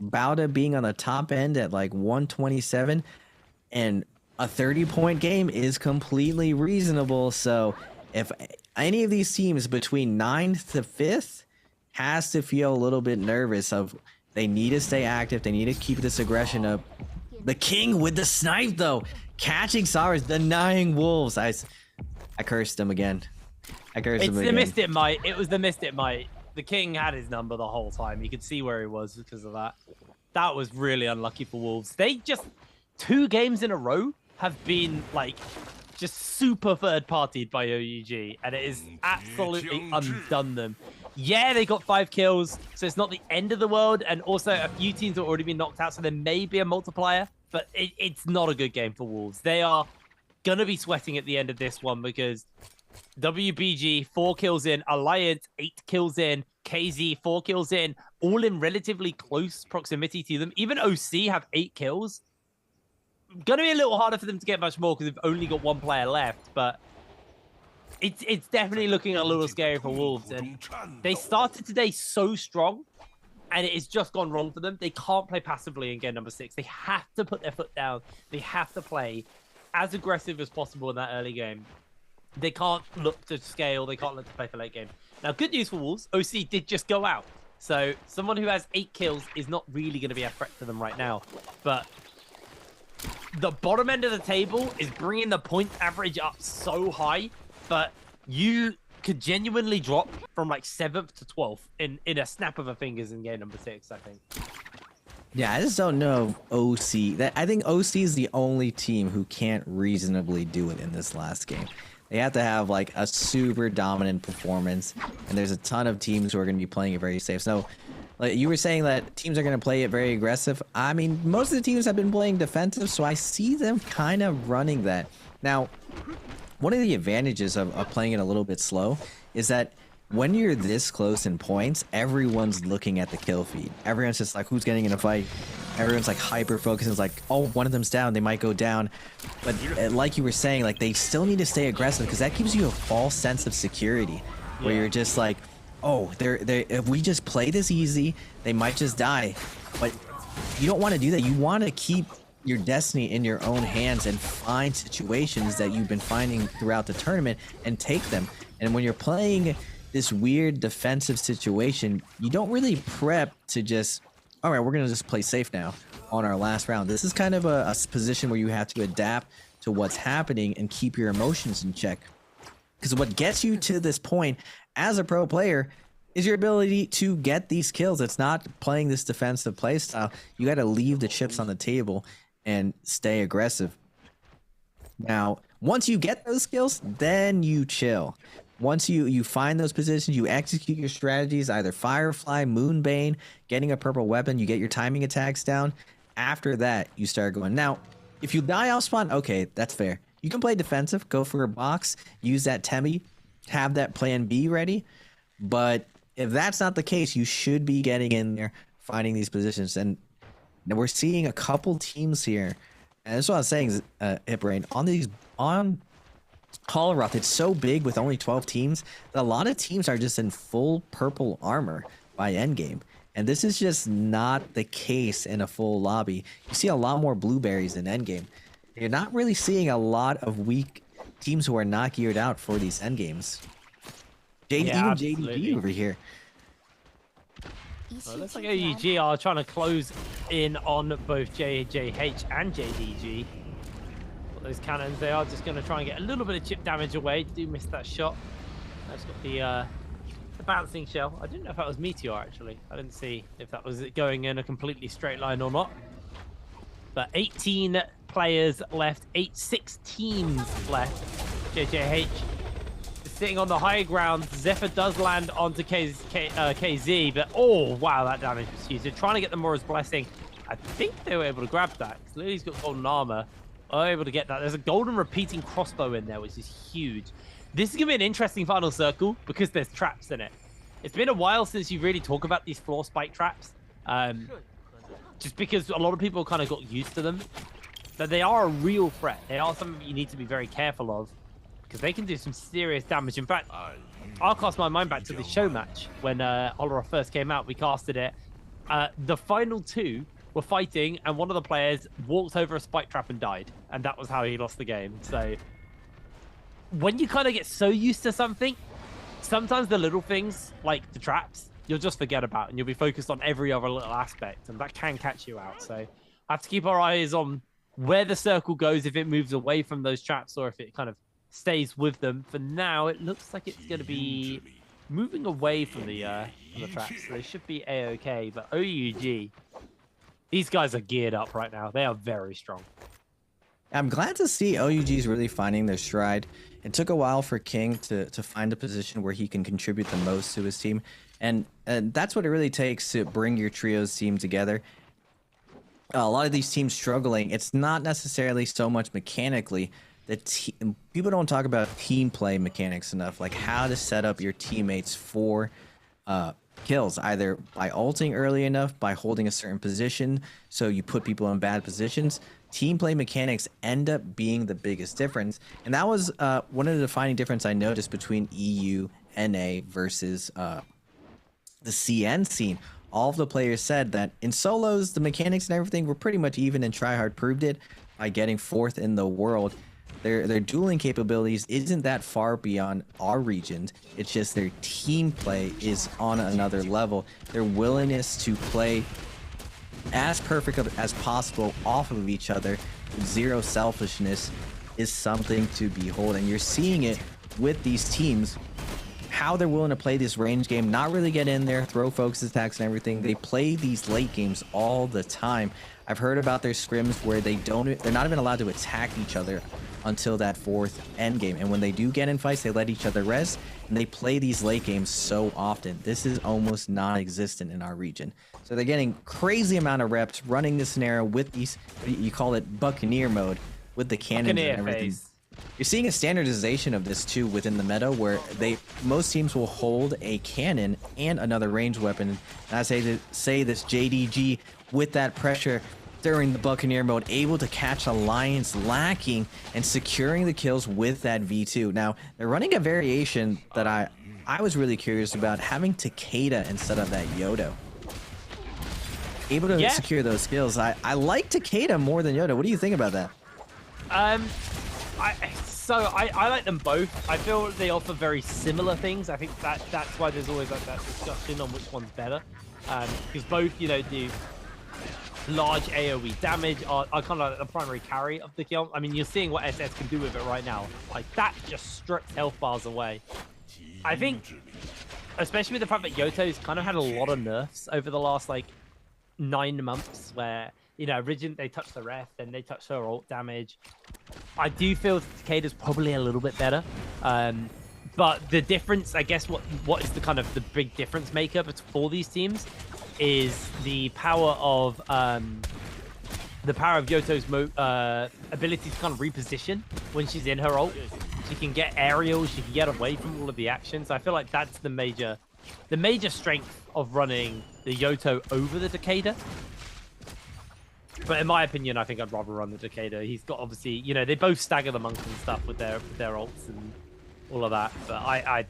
Bauda being on the top end at like 127, and a 30-point game is completely reasonable. So if any of these teams between 9th to 5th has to feel a little bit nervous of, they need to stay active, they need to keep this aggression up. The King with the snipe though, catching Saras, denying Wolves. I cursed him again. It's the Mystic Might. It was the Mystic Might. The King had his number the whole time. You could see where he was because of that. That was really unlucky for Wolves. They just 2 games in a row have been like just super third-partied by OUG, and it is absolutely undone them. Yeah, they got 5 kills, so it's not the end of the world, and also a few teams have already been knocked out, so there may be a multiplier, but it's not a good game for Wolves. They are going to be sweating at the end of this one because WBG 4 kills in, Alliance 8 kills in, KZ 4 kills in, all in relatively close proximity to them. Even OC have 8 kills. Gonna be a little harder for them to get much more because they've only got 1 player left, but it's definitely looking a little scary for Wolves. And they started today so strong, and it has just gone wrong for them. They can't play passively in game number 6. They have to put their foot down. They have to play as aggressive as possible in that early game. They can't look to scale. They can't look to play for late game. Now, good news for Wolves. OC did just go out. So someone who has 8 kills is not really going to be a threat to them right now. But the bottom end of the table is bringing the point average up so high. But you could genuinely drop from like 7th to 12th in a snap of a fingers in game number 6, I think. Yeah, I just don't know OC. I think OC is the only team who can't reasonably do it in this last game. They have to have like a super dominant performance, and there's a ton of teams who are going to be playing it very safe. So, like you were saying that teams are going to play it very aggressive. I mean, most of the teams have been playing defensive, so I see them kind of running that. Now, one of the advantages of playing it a little bit slow is that when you're this close in points, everyone's looking at the kill feed. Everyone's just like, who's getting in a fight? Everyone's like hyper focused. It's like, oh, one of them's down. They might go down. But like you were saying, like they still need to stay aggressive because that gives you a false sense of security where you're just like, oh, if we just play this easy, they might just die. But you don't want to do that. You want to keep your destiny in your own hands and find situations that you've been finding throughout the tournament and take them. And when you're playing this weird defensive situation, you don't really prep to just, all right, we're going to just play safe now on our last round. This is kind of a position where you have to adapt to what's happening and keep your emotions in check. Because what gets you to this point as a pro player is your ability to get these kills. It's not playing this defensive play style. You got to leave the chips on the table and stay aggressive. Now, once you get those skills, then you chill. Once you find those positions, you execute your strategies, either Firefly, Moonbane, getting a purple weapon, you get your timing attacks down. After that, you start going. Now, if you die off spawn, okay, that's fair. You can play defensive, go for a box, use that Temi, have that plan B ready. But if that's not the case, you should be getting in there, finding these positions. And we're seeing a couple teams here. And that's what I was saying, Hiprain, on Colorado, it's so big with only 12 teams that a lot of teams are just in full purple armor by endgame. And this is just not the case in a full lobby. You see a lot more blueberries in endgame. You're not really seeing a lot of weak teams who are not geared out for these endgames. Even JDG over here. Well, it looks like AUG are trying to close in on both JJH and JDG. Those cannons, they are just going to try and get a little bit of chip damage away. Do miss that shot. That's got the bouncing shell. I didn't know if that was Meteor, actually. I didn't see if that was going in a completely straight line or not. But 18 players left, 6 teams left. JJH is sitting on the high ground. Zephyr does land onto KZ, but oh, wow, that damage was huge. They're trying to get the Mora's Blessing. I think they were able to grab that. Lily's got golden armor. Are able to get that. There's a golden repeating crossbow in there, which is huge. This is going to be an interesting final circle because there's traps in it. It's been a while since you really talk about these floor spike traps. Just because a lot of people kind of got used to them. But they are a real threat. They are something you need to be very careful of because they can do some serious damage. In fact, I'll cast my mind back to the show match when Olera first came out. We casted it. The final 2 were fighting, and one of the players walked over a spike trap and died, and that was how he lost the game. So when you kind of get so used to something, sometimes the little things like the traps you'll just forget about, and you'll be focused on every other little aspect, and that can catch you out. So I have to keep our eyes on where the circle goes, if it moves away from those traps or if it kind of stays with them. For now, it looks like it's going to be moving away from the traps, so they should be a-okay. But OUG, these guys are geared up right now. They are very strong. I'm glad to see OUG's really finding their stride. It took a while for King to find a position where he can contribute the most to his team. And that's what it really takes to bring your trios team together. A lot of these teams struggling, it's not necessarily so much mechanically. People don't talk about team play mechanics enough, like how to set up your teammates for kills, either by ulting early enough, by holding a certain position so you put people in bad positions. Team play mechanics end up being the biggest difference, and that was one of the defining difference I noticed between EU, NA versus the CN scene. All of the players said that in solos, the mechanics and everything were pretty much even, and Tryhard proved it by getting 4th in the world. Their dueling capabilities isn't that far beyond our regions. It's just their team play is on another level. Their willingness to play as perfect as possible off of each other with zero selfishness is something to behold. And you're seeing it with these teams, how they're willing to play this range game, not really get in there, throw focus attacks and everything. They play these late games all the time. I've heard about their scrims where they're not even allowed to attack each other until that 4th end game. And when they do get in fights, they let each other rest, and they play these late games so often. This is almost non-existent in our region. So they're getting crazy amount of reps running this scenario with these, you call it Buccaneer mode, with the cannons and everything. You're seeing a standardization of this too within the meta, where most teams will hold a cannon and another ranged weapon. And I say this JDG with that pressure during the Buccaneer mode, able to catch Alliance lacking and securing the kills with that V2. Now they're running a variation that I was really curious about, having Takeda instead of that Yodo. Able to secure those skills. I like Takeda more than Yodo. What do you think about that? I like them both. I feel they offer very similar things. I think that's why there's always like that discussion on which one's better. Because both, you know, do large AoE damage, are kind of like the primary carry of the kill. I mean, you're seeing what SS can do with it right now. Like, that just strips health bars away. I think, especially with the fact that Yoto's kind of had a lot of nerfs over the last, like, 9 months, where, you know, originally they touched the ref, then they touched her ult damage. I do feel Takeda's probably a little bit better. But the difference, I guess, what is the kind of the big difference maker for these teams is the power of Yoto's ability to kind of reposition when she's in her ult. She can get aerials, she can get away from all of the actions. I feel like that's the major strength of running the Yoto over the Takeda. But in my opinion, I think I'd rather run the Takeda. He's got, obviously, you know, they both stagger the monk and stuff with their ults and all of that. But I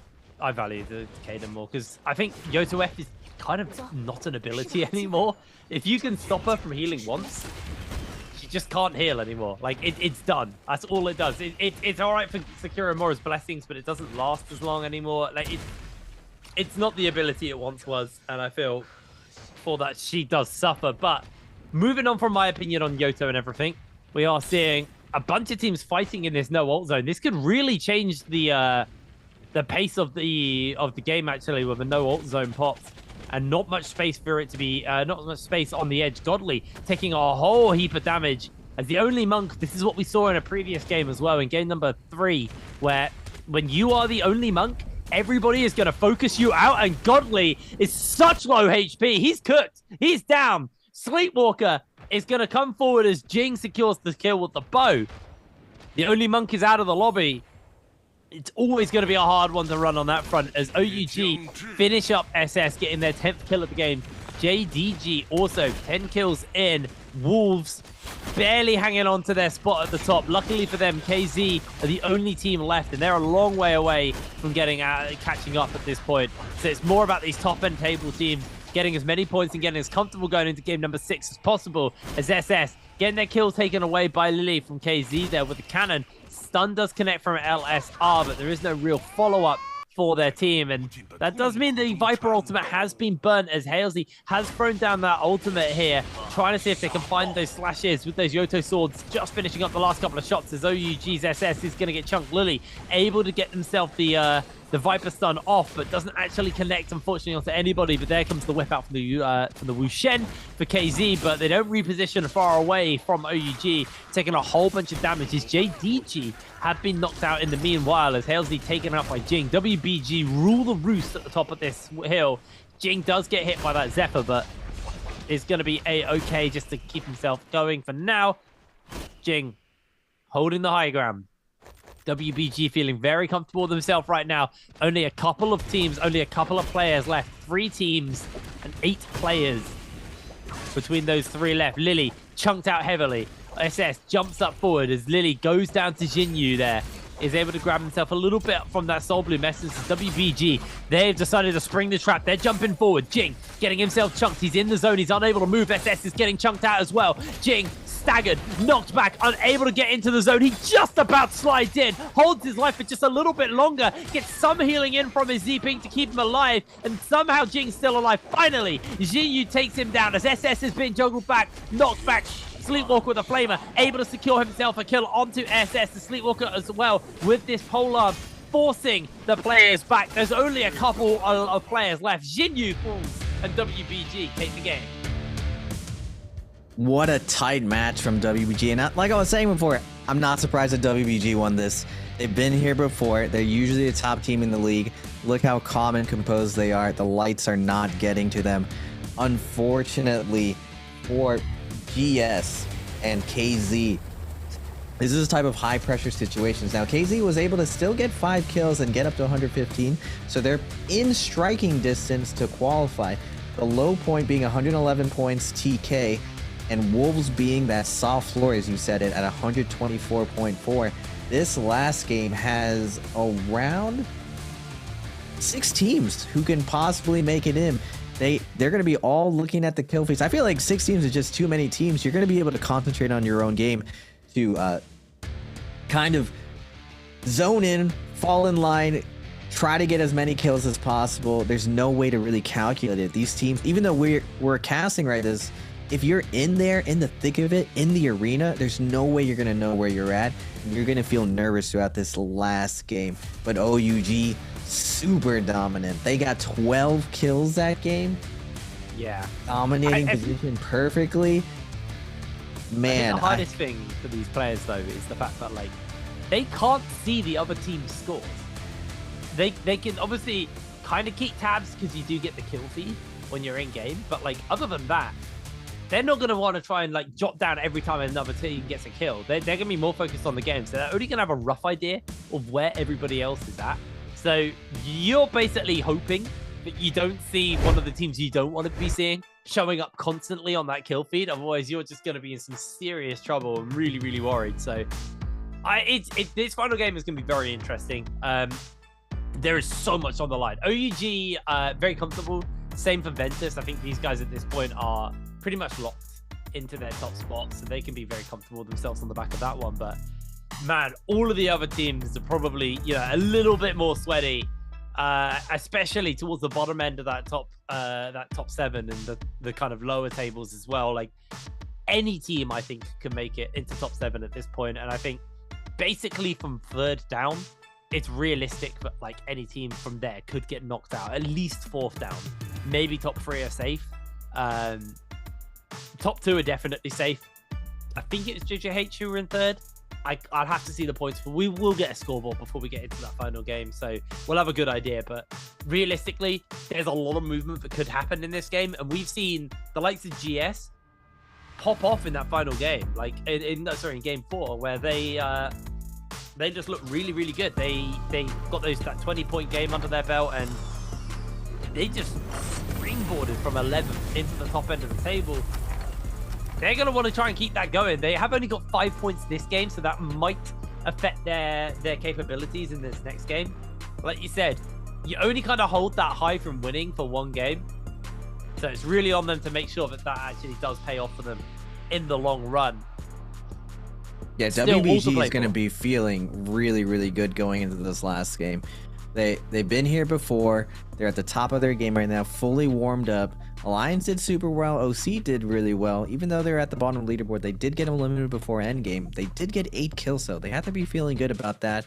value the Takeda more, because I think Yoto F is kind of not an ability anymore. If you can stop her from healing once, she just can't heal anymore. Like, it's done. That's all it does. It's all right for securing Mora's blessings, but it doesn't last as long anymore. Like, it's not the ability it once was, and I feel for that she does suffer. But moving on from my opinion on Yoto and everything, we are seeing a bunch of teams fighting in this no ult zone. This could really change the pace of the game, actually, with a no ult zone pops. And not much space for it to be, not much space on the edge. Godly taking a whole heap of damage as the only monk. This is what we saw in a previous game as well, in game number 3, where when you are the only monk, everybody is going to focus you out, and Godly is such low HP. He's cooked. He's down. Sleepwalker is going to come forward as Jing secures the kill with the bow. The only monk is out of the lobby. It's always going to be a hard one to run on that front, as OUG finish up SS, getting their 10th kill of the game. JDG also 10 kills in. Wolves barely hanging on to their spot at the top. Luckily for them, KZ are the only team left, and they're a long way away from catching up at this point. So it's more about these top-end table teams getting as many points and getting as comfortable going into game number 6 as possible, as SS getting their kill taken away by Lily from KZ there with the cannon. Stun does connect from LSR, but there is no real follow-up for their team, and that does mean the Viper ultimate has been burnt, as Halsey has thrown down that ultimate here, trying to see if they can find those slashes with those Yoto swords, just finishing up the last couple of shots as OUG's SS is going to get chunked. Lily able to get themselves the Viper stun off, but doesn't actually connect, unfortunately, onto anybody. But there comes the whip out from the Wu Shen for KZ, but they don't reposition far away from OUG, taking a whole bunch of damage. As JDG have been knocked out in the meanwhile, as Halsey taken out by Jing. WBG rule the roost at the top of this hill. Jing does get hit by that Zephyr, but is going to be a-okay just to keep himself going for now. Jing holding the high ground. WBG feeling very comfortable with themselves right now. Only a couple of teams, only a couple of players left. 3 teams and 8 players between those 3 left. Lily chunked out heavily. SS jumps up forward as Lily goes down to Jinyu there. Is able to grab himself a little bit from that Soul Blue message. WBG, they've decided to spring the trap. They're jumping forward. Jing getting himself chunked. He's in the zone. He's unable to move. SS is getting chunked out as well. Jing staggered, knocked back, unable to get into the zone. He just about slides in, holds his life for just a little bit longer, gets some healing in from his Z-Ping to keep him alive, and somehow Jing's still alive. Finally, Jinyu takes him down as SS has been juggled back, knocked back. Sleepwalker with a flamer, able to secure himself a kill onto SS. The Sleepwalker as well with this polearm, forcing the players back. There's only a couple of players left. Jinyu falls and WBG take the game. What a tight match from WBG. And like I was saying before, I'm not surprised that WBG won this. They've been here before. They're usually a top team in the league. Look how calm and composed they are. The lights are not getting to them. Unfortunately for GS and KZ, this is a type of high pressure situations. Now, KZ was able to still get 5 kills and get up to 115. So they're in striking distance to qualify. The low point being 111 points TK, and Wolves being that soft floor, as you said it, at 124.4. This last game has around 6 teams who can possibly make it in. They're going to be all looking at the kill feeds. I feel like 6 teams is just too many teams. You're going to be able to concentrate on your own game to kind of zone in, fall in line, try to get as many kills as possible. There's no way to really calculate it. These teams, even though we're casting right this, if you're in there, in the thick of it, in the arena, there's no way you're going to know where you're at. You're going to feel nervous throughout this last game. But OUG, super dominant. They got 12 kills that game. Yeah. Dominating position perfectly. Man. The hardest thing for these players, though, is the fact that, like, they can't see the other team's scores. They can obviously kind of keep tabs because you do get the kill feed when you're in game. But, like, other than that, they're not going to want to try and like jot down every time another team gets a kill. They're going to be more focused on the game. So they're only going to have a rough idea of where everybody else is at. So you're basically hoping that you don't see one of the teams you don't want to be seeing showing up constantly on that kill feed. Otherwise, you're just going to be in some serious trouble and really, really worried. So this final game is going to be very interesting. There is so much on the line. OUG, very comfortable. Same for Ventus. I think these guys at this point are pretty much locked into their top spot, so they can be very comfortable themselves on the back of that one. But man, all of the other teams are probably, you know, a little bit more sweaty, especially towards the bottom end of that top 7 and the kind of lower tables as well. Like any team, I think, can make it into top 7 at this point, and I think basically from 3rd down, it's realistic that like any team from there could get knocked out. At least 4th down, maybe top 3 are safe. Top 2 are definitely safe. I think it's JJH who were in 3rd. I'd have to see the points, but we will get a scoreboard before we get into that final game, so we'll have a good idea. But realistically, there's a lot of movement that could happen in this game, and we've seen the likes of GS pop off in that final game, like in game 4, where they just look really, really good. They got that 20-point game under their belt, and they just springboarded from 11th into the top end of the table. They're going to want to try and keep that going. They have only got 5 points this game, so that might affect their capabilities in this next game. Like you said, you only kind of hold that high from winning for 1 game. So it's really on them to make sure that actually does pay off for them in the long run. Yeah, WBG is going to be feeling really, really good going into this last game. They've been here before. They're at the top of their game right now, fully warmed up. Alliance did super well. OC did really well. Even though they're at the bottom of the leaderboard, they did get eliminated before endgame. They did get 8 kills, though. They have to be feeling good about that.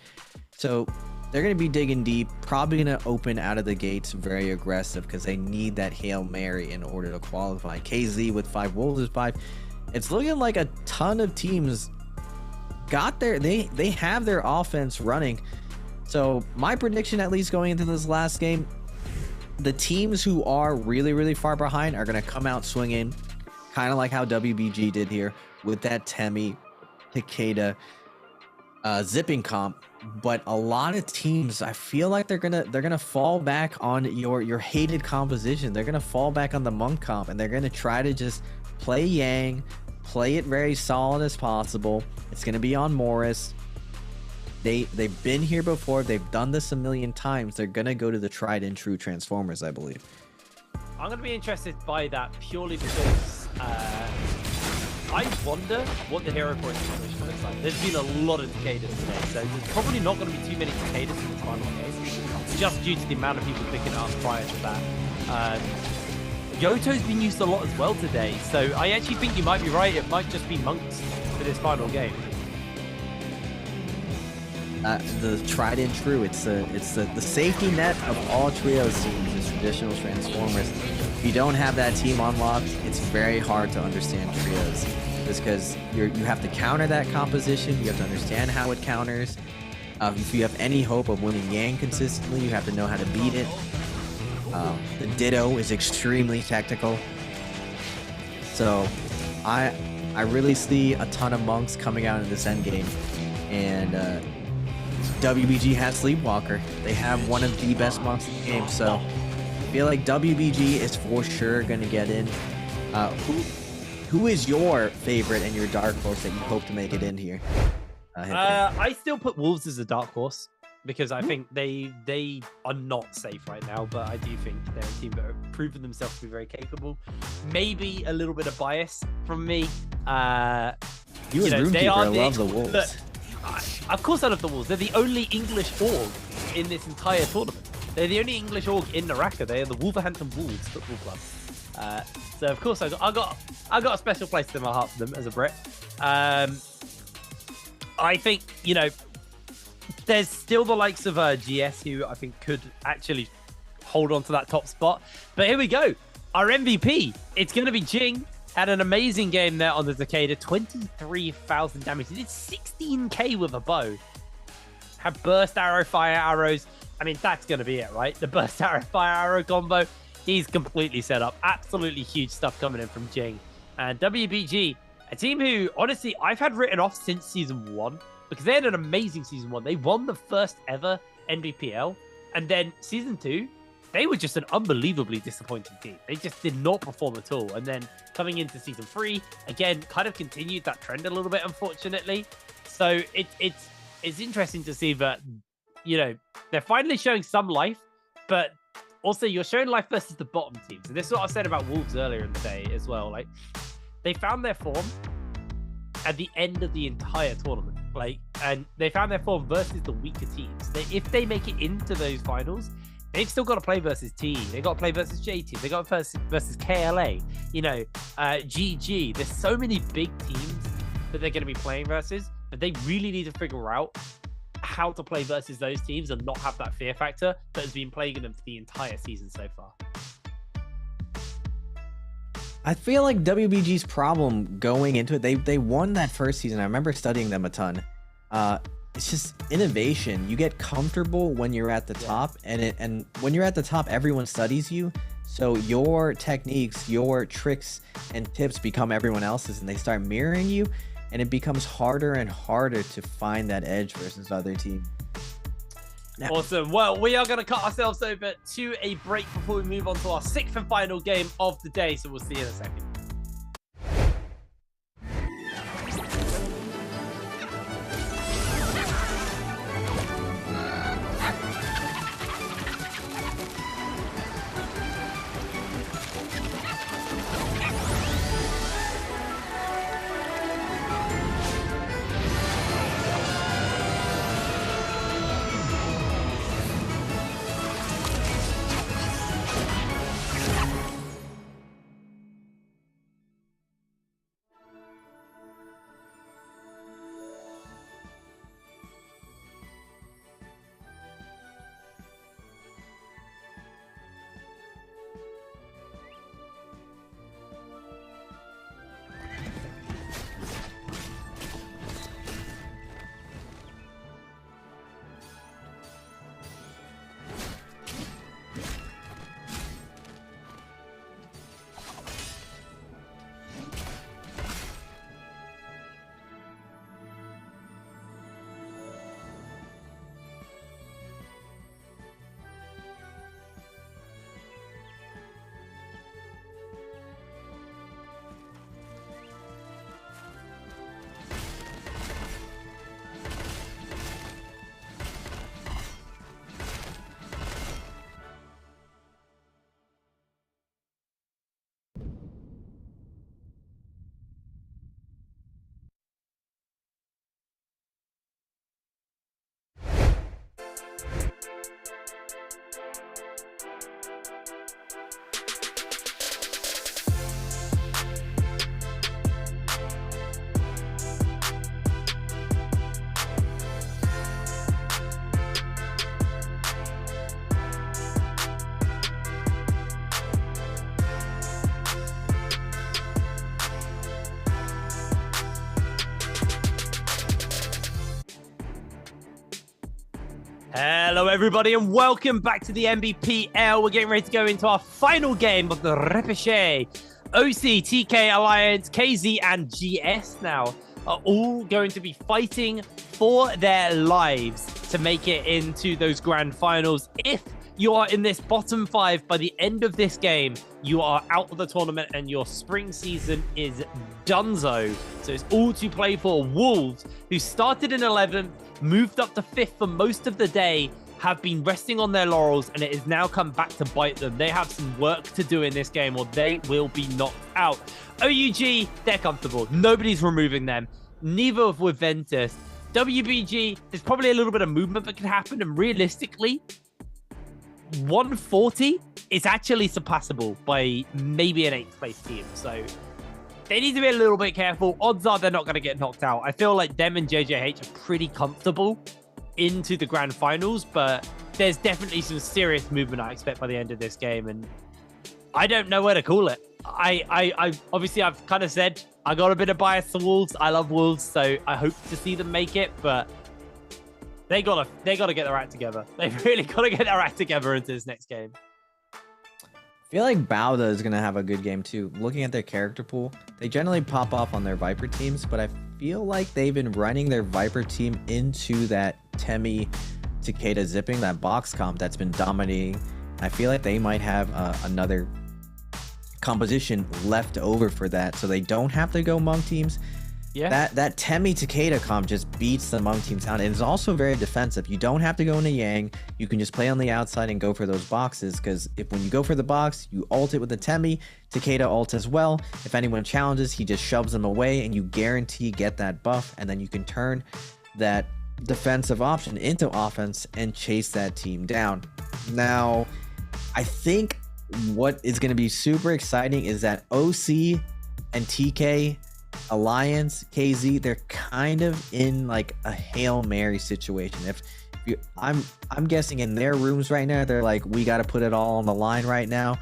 So they're going to be digging deep. Probably going to open out of the gates very aggressive because they need that Hail Mary in order to qualify. KZ with 5, Wolves is 5. It's looking like a ton of teams got their... They have their offense running. So my prediction, at least going into this last game, the teams who are really, really far behind are going to come out swinging, kind of like how WBG did here with that Temi, Takeda, zipping comp. But a lot of teams, I feel like they're gonna fall back on your hated composition. They're gonna fall back on the Monk comp, and they're gonna try to just play Yang, play it very solid as possible. It's gonna be on Morris. They've been here before. They've done this a million times. They're going to go to the tried and true Transformers, I believe. I'm going to be interested by that purely because I wonder what the hero point situation looks like. There's been a lot of Takedas today, so there's probably not going to be too many Takedas in this final game, just due to the amount of people picking it up prior to that. Yoto's been used a lot as well today, so I actually think you might be right. It might just be Monks for this final game. The tried and true. It's the safety net of all trios teams is traditional Transformers. If you don't have that team unlocked, it's very hard to understand trios. just because you have to counter that composition. You have to understand how it counters. If you have any hope of winning Yang consistently, you have to know how to beat it. The Ditto is extremely technical. So I really see a ton of monks coming out in this endgame. And WBG has Sleepwalker. They have one of the best monks in the game. So I feel like WBG is for sure going to get in. Who is your favorite and your dark horse that you hope to make it in here? I still put Wolves as a dark horse because I think they are not safe right now, but I do think they're a team that have proven themselves to be very capable. Maybe a little bit of bias from me. You and Roomkeeper, I love the Wolves. Look, of course I love the Wolves. They're the only English org in this entire tournament. They're the only English org in NARAKA. They are the Wolverhampton Wolves Football Club. So of course I got a special place in my heart for them as a Brit. I think, you know, there's still the likes of GS who I think could actually hold on to that top spot. But here we go. Our MVP, it's going to be Jing. Had an amazing game there on the Takeda. 23,000 damage. He did 16k with a bow. Had burst arrow, fire arrows. I mean, that's going to be it, right? The burst arrow, fire arrow combo. He's completely set up. Absolutely huge stuff coming in from Jing. And WBG, a team who, honestly, I've had written off since Season 1 because they had an amazing Season 1. They won the first ever Nbpl. And then Season 2, they were just an unbelievably disappointing team. They just did not perform at all. And then coming into Season 3, again, kind of continued that trend a little bit, unfortunately. So it's interesting to see that, you know, they're finally showing some life, but also you're showing life versus the bottom teams. And this is what I said about Wolves earlier in the day as well. Like, they found their form at the end of the entire tournament. Like, and they found their form versus the weaker teams. If they make it into those finals, they've still got to play versus T. They've got to play versus JT. They've got to play versus KLA. You know, GG. There's so many big teams that they're going to be playing versus, but they really need to figure out how to play versus those teams and not have that fear factor that has been plaguing them for the entire season so far. I feel like WBG's problem going into it, they won that first season. I remember studying them a ton. It's just innovation. You get comfortable when you're at the top, and when you're at the top, everyone studies you. So your techniques, your tricks and tips become everyone else's, and they start mirroring you, and it becomes harder and harder to find that edge versus other teams. Now, awesome. Well, we are going to cut ourselves over to a break before we move on to our 6th and final game of the day. So we'll see you in a second. Hello, everybody, and welcome back to the Nbpl. We're getting ready to go into our final game of the repêché. OC, TK, Alliance, KZ, and GS now are all going to be fighting for their lives to make it into those grand finals. If you are in this bottom 5 by the end of this game, you are out of the tournament and your spring season is donezo. So it's all to play for. Wolves, who started in 11th, moved up to 5th for most of the day, have been resting on their laurels, and it has now come back to bite them. They have some work to do in this game or they will be knocked out. OUG, they're comfortable. Nobody's removing them. Neither with Ventus. WBG, there's probably a little bit of movement that could happen, and realistically, 140 is actually surpassable by maybe an 8th place team. So they need to be a little bit careful. Odds are they're not going to get knocked out. I feel like them and JJH are pretty comfortable into the grand finals, but there's definitely some serious movement I expect by the end of this game, and I don't know where to call it. I obviously I've kind of said I got a bit of bias to Wolves. I love Wolves, so I hope to see them make it, but they gotta get their act together. They've really got to get their act together into this next game. I feel like Bauda is going to have a good game too. Looking at their character pool, they generally pop off on their Viper teams, but I feel like they've been running their Viper team into that Temi Takeda zipping, that box comp that's been dominating. I feel like they might have another composition left over for that, so they don't have to go Monk teams. Yeah, that Temi Takeda comp just beats the Monk teams out, and it's also very defensive. You don't have to go into Yang. You can just play on the outside and go for those boxes, because when you go for the box, you ult it with the Temi. Takeda ult as well. If anyone challenges, he just shoves them away, and you guarantee get that buff, and then you can turn that defensive option into offense and chase that team down. Now, I think what is going to be super exciting is that OC and TK, Alliance, KZ, they're kind of in like a Hail Mary situation. I'm guessing in their rooms right now, they're like, we got to put it all on the line right now.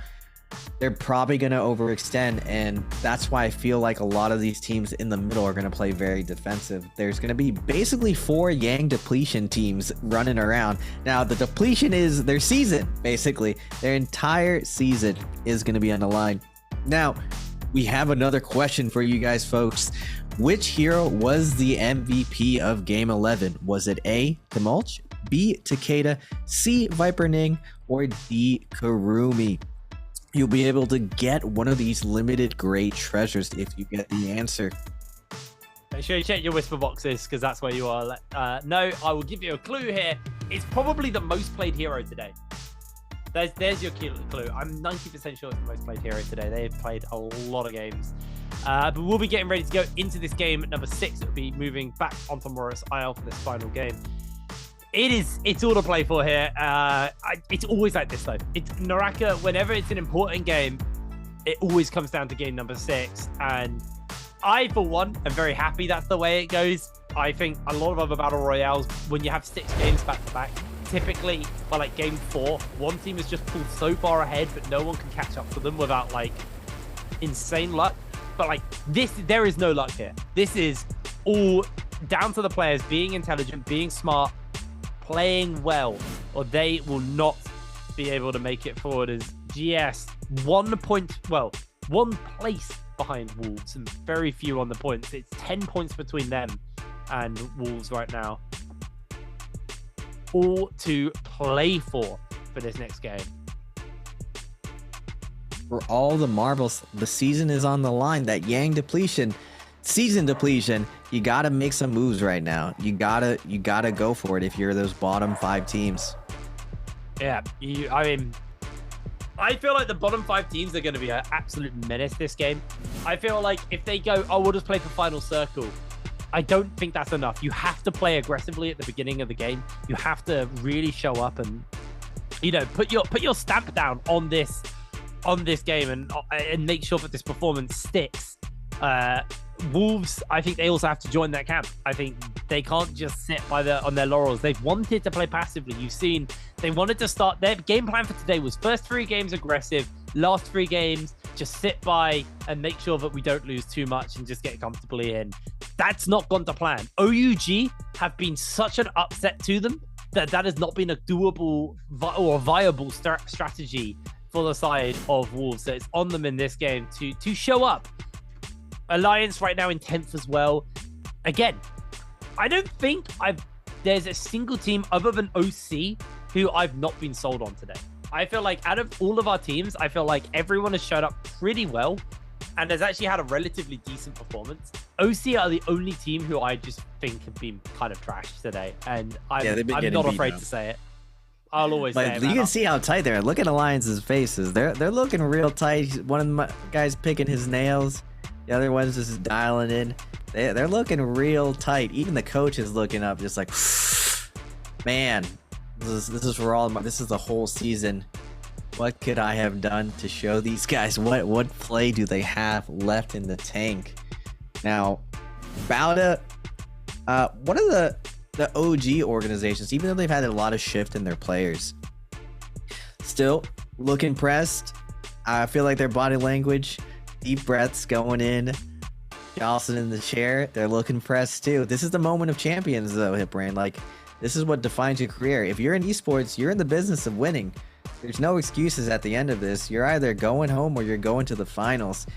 They're probably going to overextend, and that's why I feel like a lot of these teams in the middle are going to play very defensive. There's going to be basically 4 Yang depletion teams running around. Now, the depletion is their season, basically. Their entire season is going to be on the line. Now, we have another question for you guys, folks. Which hero was the MVP of Game 11? Was it A, Tumulch, B, Takeda, C, Viper Ning, or D, Kurumi? You'll be able to get one of these limited great treasures if you get the answer. Make sure you check your whisper boxes, because that's where you are. No, I will give you a clue here. It's probably the most played hero today. There's your clue. I'm 90% sure it's the most played hero today. They've played a lot of games. But we'll be getting ready to go into this game at number 6. It'll be moving back onto Morris Isle for this final game. It's all to play for here. It's always like this though. It's NARAKA, whenever it's an important game, it always comes down to game number 6. And I, for one, am very happy that's the way it goes. I think a lot of other battle royales, when you have 6 games back to back, typically by like game 4, one team is just pulled so far ahead, but no one can catch up to them without like insane luck. But like this, there is no luck here. This is all down to the players being intelligent, being smart, playing well, or they will not be able to make it forward. As GS 1 place behind Wolves and very few on the points. It's 10 points between them and Wolves right now. All to play for this next game. For all the marbles, the season is on the line. That Yang depletion, season depletion, you gotta make some moves right now. You gotta go for it if you're those bottom 5 teams. Yeah, I mean, I feel like the bottom 5 teams are going to be an absolute menace this game. I feel like if they go, oh, we'll just play for Final Circle, I don't think that's enough. You have to play aggressively at the beginning of the game. You have to really show up and, you know, put your stamp down on this game and make sure that this performance sticks. Wolves, I think they also have to join that camp. I think they can't just sit on their laurels. They've wanted to play passively. You've seen they wanted to start. Their game plan for today was first 3 games aggressive, last 3 games just sit by and make sure that we don't lose too much and just get comfortably in. That's not gone to plan. OUG have been such an upset to them that has not been a doable or viable strategy for the side of Wolves. So it's on them in this game to show up. Alliance right now in 10th as well. Again, I don't think there's a single team other than OC who I've not been sold on today. I feel like out of all of our teams, I feel like everyone has showed up pretty well and has actually had a relatively decent performance. OC are the only team who I just think have been kind of trashed today. And I'm not afraid to say it. I'll always say it. You can see how tight they are. Look at Alliance's faces. They're looking real tight. One of the guys picking his nails. The other one's just dialing in. They're looking real tight. Even the coach is looking up, just like, man, this is for all. This is the whole season. What could I have done to show these guys? What play do they have left in the tank? Now, Bauda, one of the OG organizations, even though they've had a lot of shift in their players, still look impressed. I feel like their body language, deep breaths going in, Jocelyn in the chair, they're looking pressed too. This is the moment of champions though, Hitbrain. Like, this is what defines your career. If you're in esports, you're in the business of winning. There's no excuses at the end of this. You're either going home or you're going to the finals.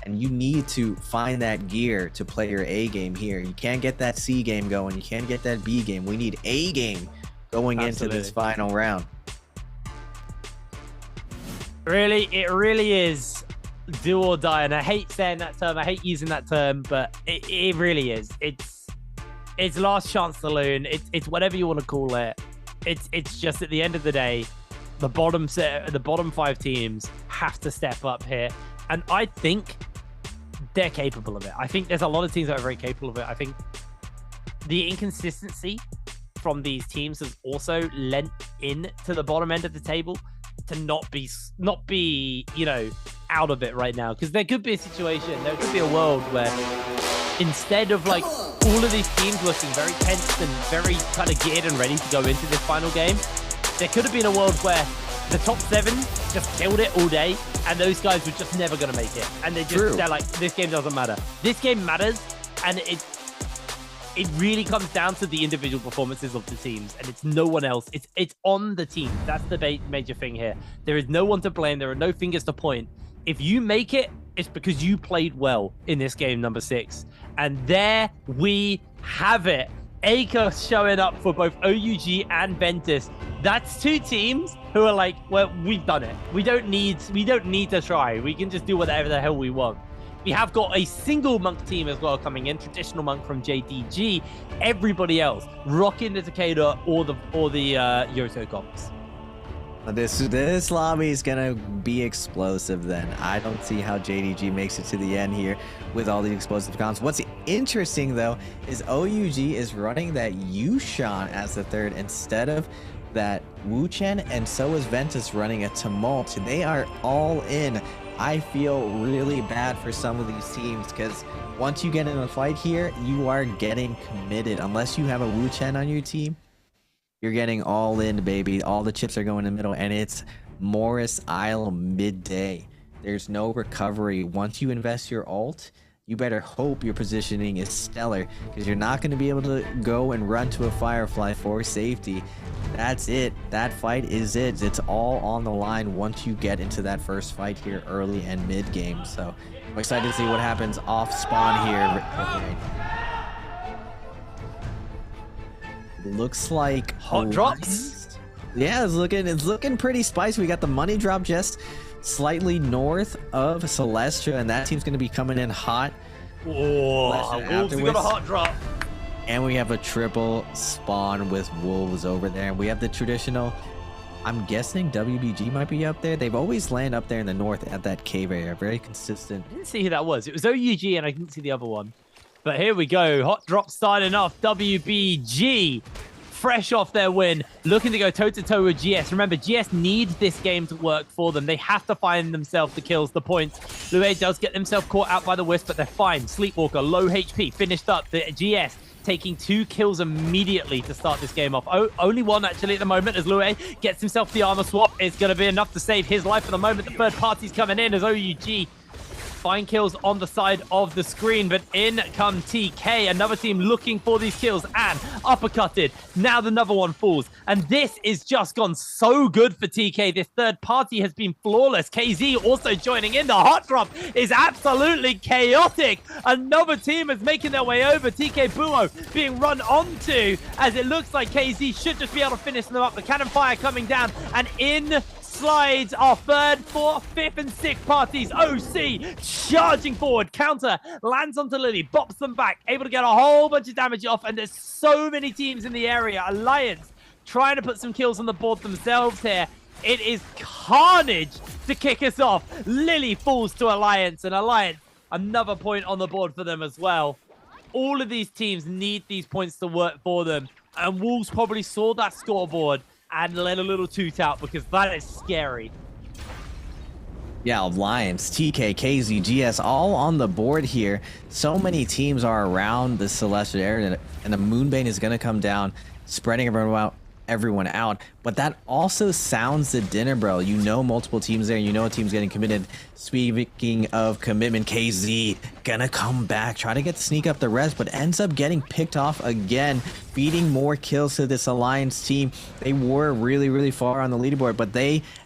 And you need to find that gear to play your A game here. You can't get that C game going. You can't get that B game. We need A game going into this final round. Really, it really is do or die. And I hate saying that term. I hate using that term, but it really is. It's last chance saloon. It's whatever you want to call it. It's just at the end of the day, the bottom 5 teams have to step up here. And I think they're capable of it. I think there's a lot of teams that are very capable of it. I think the inconsistency from these teams has also lent in to the bottom end of the table to not be, you know, out of it right now. Because there could be a situation, there could be a world where instead of like all of these teams looking very tense and very kind of geared and ready to go into this final game, there could have been a world where the top 7 just killed it all day, and those guys were just never going to make it. And they're like, this game doesn't matter. This game matters, and it really comes down to the individual performances of the teams, and it's no one else. It's on the team. That's the major thing here. There is no one to blame. There are no fingers to point. If you make it, it's because you played well in this game number 6. And there we have it. Acre showing up for both OUG and Ventus. That's 2 teams who are like, well, we've done it. We don't need to try. We can just do whatever the hell we want. We have got a single Monk team as well coming in, traditional Monk from JDG. Everybody else rocking the Takeda or the Yoto comps. This lobby is gonna be explosive then. I don't see how JDG makes it to the end here with all the explosive comps. What's interesting though is OUG is running that Yushan as the 3rd instead of that Wu Chen, and so is Ventus running a Tumult. They are all in. I feel really bad for some of these teams because once you get in a fight here, you are getting committed. Unless you have a Wu Chen on your team, you're getting all in, baby. All the chips are going in the middle, and it's Morris Isle midday. There's no recovery. Once you invest your ult, you better hope your positioning is stellar because you're not going to be able to go and run to a Firefly for safety. That's it. That fight is it. It's all on the line once you get into that first fight here early and mid game. So I'm excited to see what happens off spawn here. Looks like hot drops. Yeah, it's looking pretty spicy. We got the money drop just slightly north of Celestia, and that team's going to be coming in hot. Oh, Wolves, we got a hot drop. And we have a triple spawn with Wolves over there. And we have the traditional, I'm guessing WBG might be up there. They've always landed up there in the north at that cave area. Very consistent. I didn't see who that was. It was OUG, and I didn't see the other one. But here we go. Hot drop starting off. WBG, fresh off their win, looking to go toe-to-toe with GS. Remember, GS need this game to work for them. They have to find themselves the kills, the points. Lue does get themselves caught out by the Wisp, but they're fine. Sleepwalker, low HP, finished up. The GS taking 2 kills immediately to start this game off. Only 1 actually at the moment as Lue gets himself the armor swap. It's going to be enough to save his life for the moment. The third party's coming in as OUG find kills on the side of the screen, but in come TK, another team looking for these kills, and uppercutted. Now another one falls, and this is just gone so good for TK. This third party has been flawless. KZ also joining in. The hot drop is absolutely chaotic. Another team is making their way over. TK Buo being run onto, as it looks like KZ should just be able to finish them up. The cannon fire coming down, and in slides our third, fourth, fifth, and sixth parties. OC charging forward. Counter lands onto Lily, bops them back, able to get a whole bunch of damage off, and there's so many teams in the area. Alliance trying to put some kills on the board themselves here. It is carnage to kick us off. Lily falls to Alliance, and Alliance, another point on the board for them as well. All of these teams need these points to work for them, and Wolves probably saw that scoreboard and let a little toot out, because that is scary. Yeah, Alliance, TK, KZ, GS, all on the board here. So many teams are around the Celestial area, and the Moonbane is going to come down, spreading everyone out. But that also sounds the dinner bell. You know multiple teams there. You know a team's getting committed. Speaking of commitment, KZ gonna come back, try to get sneak up the rest, but ends up getting picked off again, feeding more kills to this Alliance team. They were really far on the leaderboard, but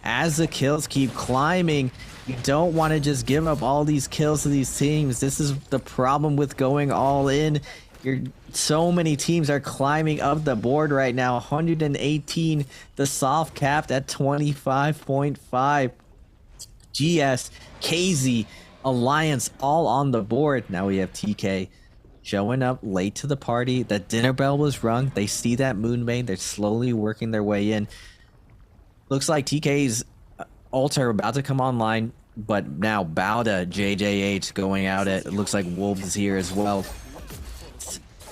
as the kills keep climbing, you don't want to just give up all these kills to these teams. This is the problem with going all in. So many teams are climbing up the board right now. 118, the soft capped at 25.5. GS, KZ, Alliance all on the board. Now we have TK showing up late to the party. The dinner bell was rung. They see that Moonbane. They're slowly working their way in. Looks like TK's ult are about to come online, but now Bauda, JJH going out it looks like Wolves is here as well.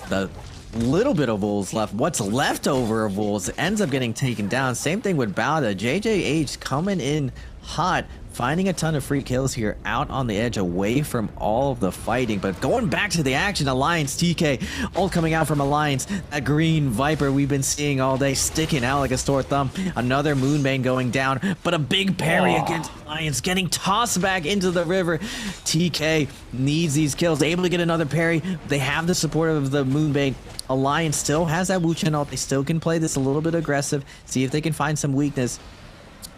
The little bit of Wolves left, what's left over of Wolves ends up getting taken down. Same thing with Bauda. JJH coming in hot, finding a ton of free kills here out on the edge away from all of the fighting. But going back to the action, Alliance, TK, all coming out from Alliance. That green Viper we've been seeing all day sticking out like a sore thumb. Another Moonbane going down, but a big parry against Alliance, getting tossed back into the river. TK needs these kills, able to get another parry. They have the support of the Moonbane. Alliance still has that Wu Chen ult. They still can play this a little bit aggressive, see if they can find some weakness.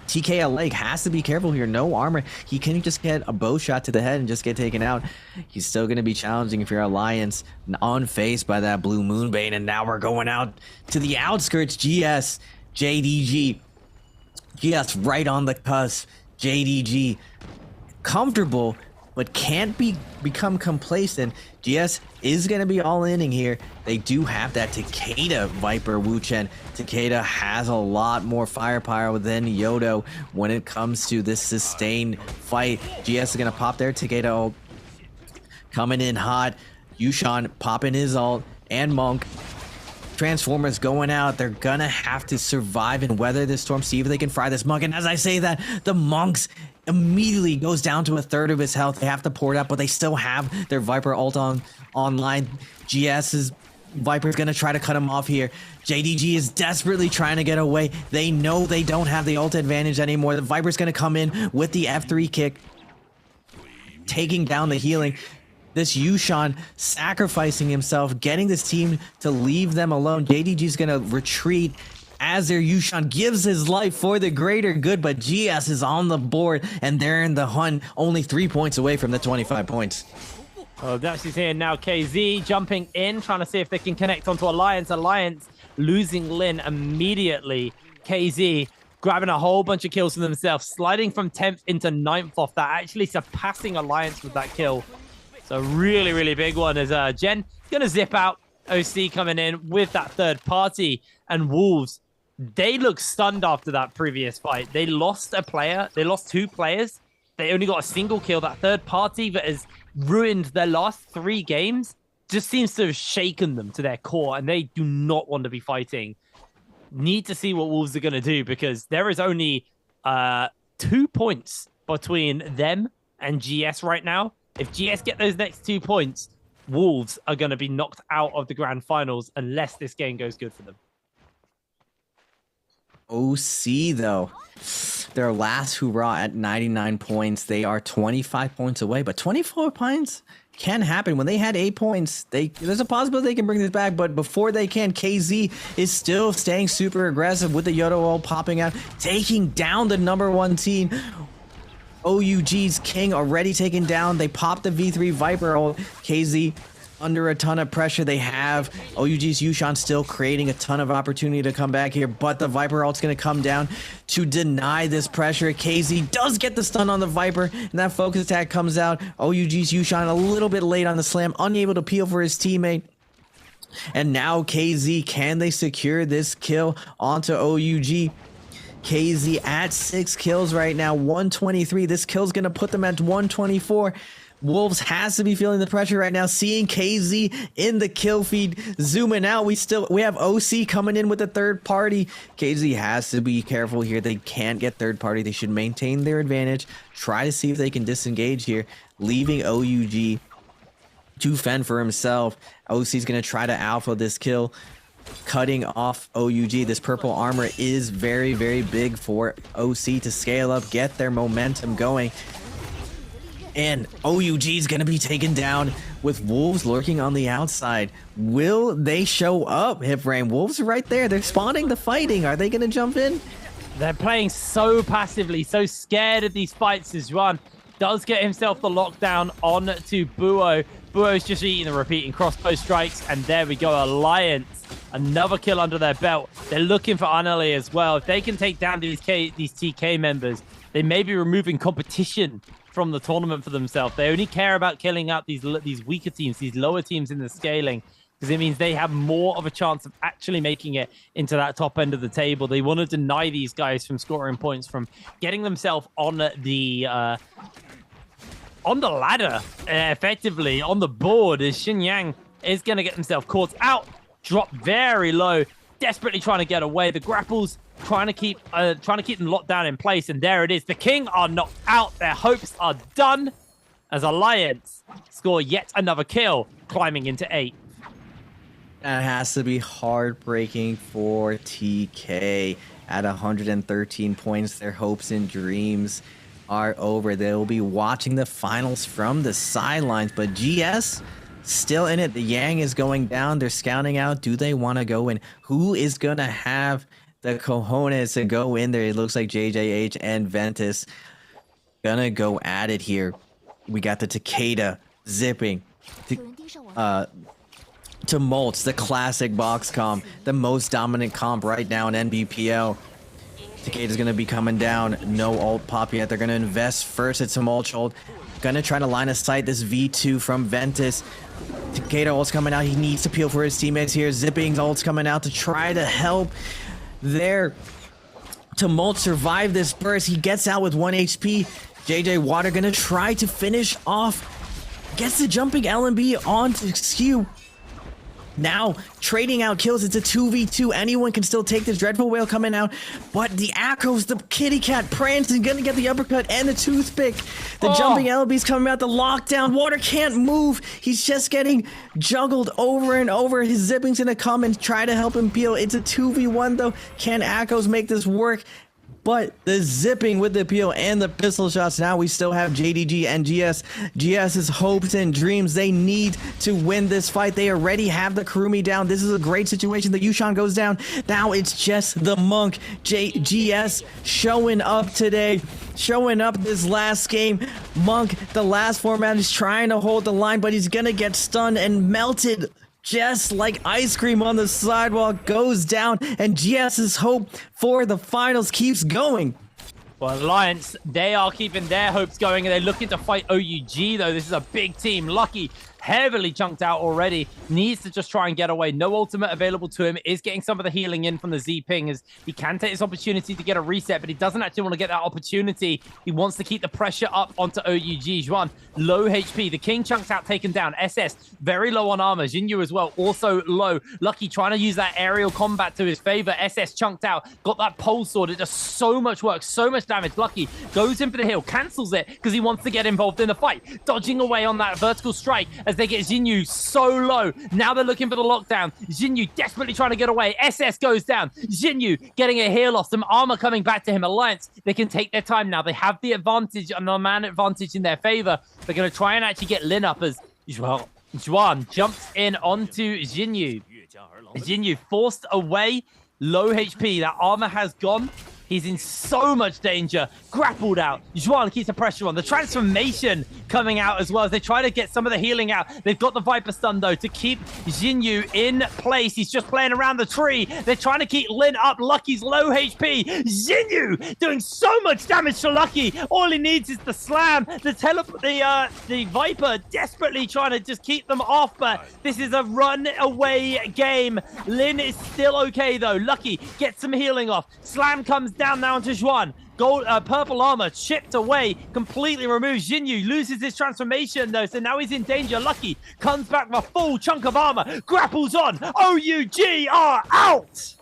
TK Lake has to be careful here. No armor. He can just get a bow shot to the head and just get taken out. He's still going to be challenging if you're Alliance, unfazed by that blue Moonbane. And now we're going out to the outskirts. GS, JDG. GS right on the cusp. JDG comfortable, but can't become complacent. GS is going to be all inning here. They do have that Takeda Viper Wu Chen. Takeda has a lot more firepower than Yodo when it comes to this sustained fight. GS is going to pop their Takeda ult. Coming in hot. Yushan popping his ult. And Monk. Transformers going out. They're going to have to survive and weather this storm. See if they can fry this Monk. And as I say that, the Monks immediately goes down to a third of his health. They have to pour it out, but they still have their Viper ult online. GS's Viper's gonna try to cut him off here. JDG is desperately trying to get away. They know they don't have the ult advantage anymore. The Viper's gonna come in with the F3 kick, taking down the healing. This Yushan sacrificing himself, getting this team to leave them alone. JDG's gonna retreat as their Yushan gives his life for the greater good, but GS is on the board and they're in the hunt, only 3 points away from the 25 points. Oh, that's here now. KZ jumping in, trying to see if they can connect onto Alliance. Alliance losing Lin immediately. KZ grabbing a whole bunch of kills for themselves, sliding from 10th into 9th off that, actually surpassing Alliance with that kill. So really big one as Jen gonna zip out. OC coming in with that third party, and Wolves, they look stunned after that previous fight. They lost a player. They lost 2 players. They only got a single kill. That third party that has ruined their last 3 games just seems to have shaken them to their core, and they do not want to be fighting. Need to see what Wolves are going to do, because there is only 2 points between them and GS right now. If GS get those next 2 points, Wolves are going to be knocked out of the grand finals unless this game goes good for them. OC though, their last hurrah at 99 points. They are 25 points away, but 24 points can happen. When they had 8 points, there's a possibility they can bring this back, but before they can, KZ is still staying super aggressive with the Yodo ult popping out, taking down the #1 team. OUG's King already taken down. They popped the V3 Viper ult. KZ under a ton of pressure. They have OUG's Yushan still creating a ton of opportunity to come back here, but the Viper ult's going to come down to deny this pressure. KZ does get the stun on the Viper, and that focus attack comes out. OUG's Yushan a little bit late on the slam, unable to peel for his teammate. And now KZ, can they secure this kill onto OUG? KZ at 6 kills right now, 123. This kill's going to put them at 124. Wolves has to be feeling the pressure right now, seeing KZ in the kill feed. Zooming out, we have OC coming in with the third party. KZ has to be careful here. They can't get third party. They should maintain their advantage. Try to see if they can disengage here, leaving OUG to fend for himself. OC's going to try to alpha this kill, cutting off OUG. This purple armor is very, very big for OC to scale up, get their momentum going. And OUG is going to be taken down with Wolves lurking on the outside. Will they show up, Hipframe? Wolves are right there. They're spawning the fighting. Are they going to jump in? They're playing so passively, so scared of these fights as Juan does get himself the lockdown on to Buo. Buo's just eating the repeating crossbow strikes, and there we go. Alliance, another kill under their belt. They're looking for Annalie as well. If they can take down these TK members, they may be removing competition from the tournament for themselves. They only care about killing out these weaker teams, these lower teams in the scaling, because it means they have more of a chance of actually making it into that top end of the table. They want to deny these guys from scoring points, from getting themselves on the ladder, effectively on the board, as Xinyang is going to get himself caught out, drop very low, desperately trying to get away. The grapples trying to keep them locked down in place, and there it is. The King are knocked out. Their hopes are done as Alliance score yet another kill, climbing into 8. That has to be heartbreaking for TK. At 113 points, their hopes and dreams are over. They'll be watching the finals from the sidelines, but GS still in it. The Yang is going down. They're scouting out. Do they want to go in? Who is going to have the cojones to go in there? It looks like JJH and Ventus gonna go at it here. We got the Takeda zipping to Moltz, the classic box comp, the most dominant comp right now in NBPL. Takeda's gonna be coming down. No ult pop yet. They're gonna invest first at some ult. Gonna try to line of sight this V2 from Ventus. Takeda ult's coming out. He needs to peel for his teammates here. Zipping's ult's coming out to try to help there. Tumult survive this burst. He gets out with 1 HP. JJ Water gonna try to finish off. Gets the jumping LMB onto Skew. Now, trading out kills. It's a 2v2. Anyone can still take this. Dreadful Whale coming out. But the Akos, the kitty cat, Prancing, gonna get the uppercut and the toothpick. The jumping LB's coming out. The lockdown. Water can't move. He's just getting juggled over and over. His zipping's gonna come and try to help him peel. It's a 2v1 though. Can Akos make this work? But the zipping with the peel and the pistol shots. Now we still have JDG and GS. GS's hopes and dreams. They need to win this fight. They already have the Kurumi down. This is a great situation. The Yushan goes down. Now it's just the Monk. GS showing up today. Showing up this last game. Monk, the last format, is trying to hold the line, but he's gonna get stunned and melted. Just like ice cream on the sidewalk, goes down, and GS's hope for the finals keeps going. Well, Alliance, they are keeping their hopes going, and they're looking to fight OUG, though. This is a big team. Lucky, heavily chunked out already, needs to just try and get away. No ultimate available to him, is getting some of the healing in from the Z-Ping, as he can take this opportunity to get a reset, but he doesn't actually want to get that opportunity. He wants to keep the pressure up onto OUG. Juan, low HP. The King chunked out, taken down. SS, very low on armor. Jinyu as well, also low. Lucky trying to use that aerial combat to his favor. SS chunked out, got that pole sword. It does so much work, so much damage. Lucky goes in for the heal, cancels it because he wants to get involved in the fight. Dodging away on that vertical strike as as they get Jinyu so low. Now they're looking for the lockdown. Jinyu desperately trying to get away. SS goes down. Jinyu getting a heal off. Some armor coming back to him. Alliance, they can take their time now. They have the advantage and the man advantage in their favor. They're going to try and actually get Lin up as Juan jumps in onto Jinyu. Jinyu forced away, low HP. That armor has gone. He's in so much danger. Grappled out. Juan keeps the pressure on. The transformation coming out as well as they try to get some of the healing out. They've got the Viper Stun, though, to keep Jinyu in place. He's just playing around the tree. They're trying to keep Lin up. Lucky's low HP. Jinyu doing so much damage to Lucky. All he needs is the slam. The Viper desperately trying to just keep them off, but this is a run-away game. Lin is still okay, though. Lucky gets some healing off. Slam comes down now onto Juan. Purple armor chipped away, completely removes. Jinyu loses his transformation though, so now he's in danger. Lucky comes back with a full chunk of armor, grapples on. OUG are out!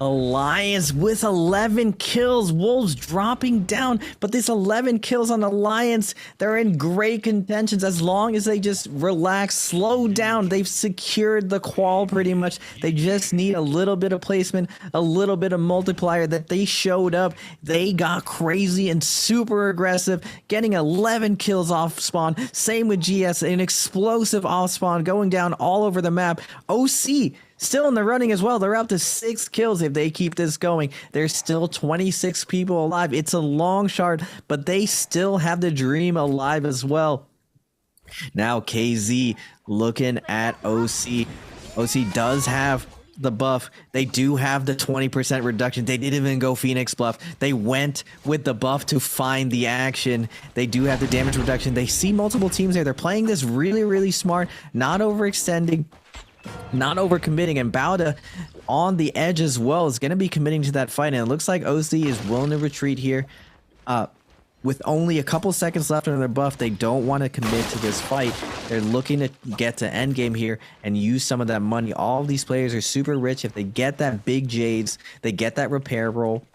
Alliance with 11 kills. Wolves dropping down, but this 11 kills on Alliance, they're in great contentions as long as they just relax, slow down. They've secured the qual pretty much. They just need a little bit of placement, a little bit of multiplier that they showed up. They got crazy and super aggressive, getting 11 kills off spawn. Same with GS, an explosive off spawn going down all over the map. OC still in the running as well. They're up to 6 kills if they keep this going. There's still 26 people alive. It's a long shot, but they still have the dream alive as well. Now KZ looking at OC. OC does have the buff. They do have the 20% reduction. They didn't even go Phoenix buff. They went with the buff to find the action. They do have the damage reduction. They see multiple teams there. They're playing this really, really smart, not overextending, not overcommitting, and Bauda on the edge as well is going to be committing to that fight, and it looks like OC is willing to retreat here. With only a couple seconds left on their buff, they don't want to commit to this fight. They're looking to get to endgame here and use some of that money. All of these players are super rich. If they get that big Jades, they get that repair roll,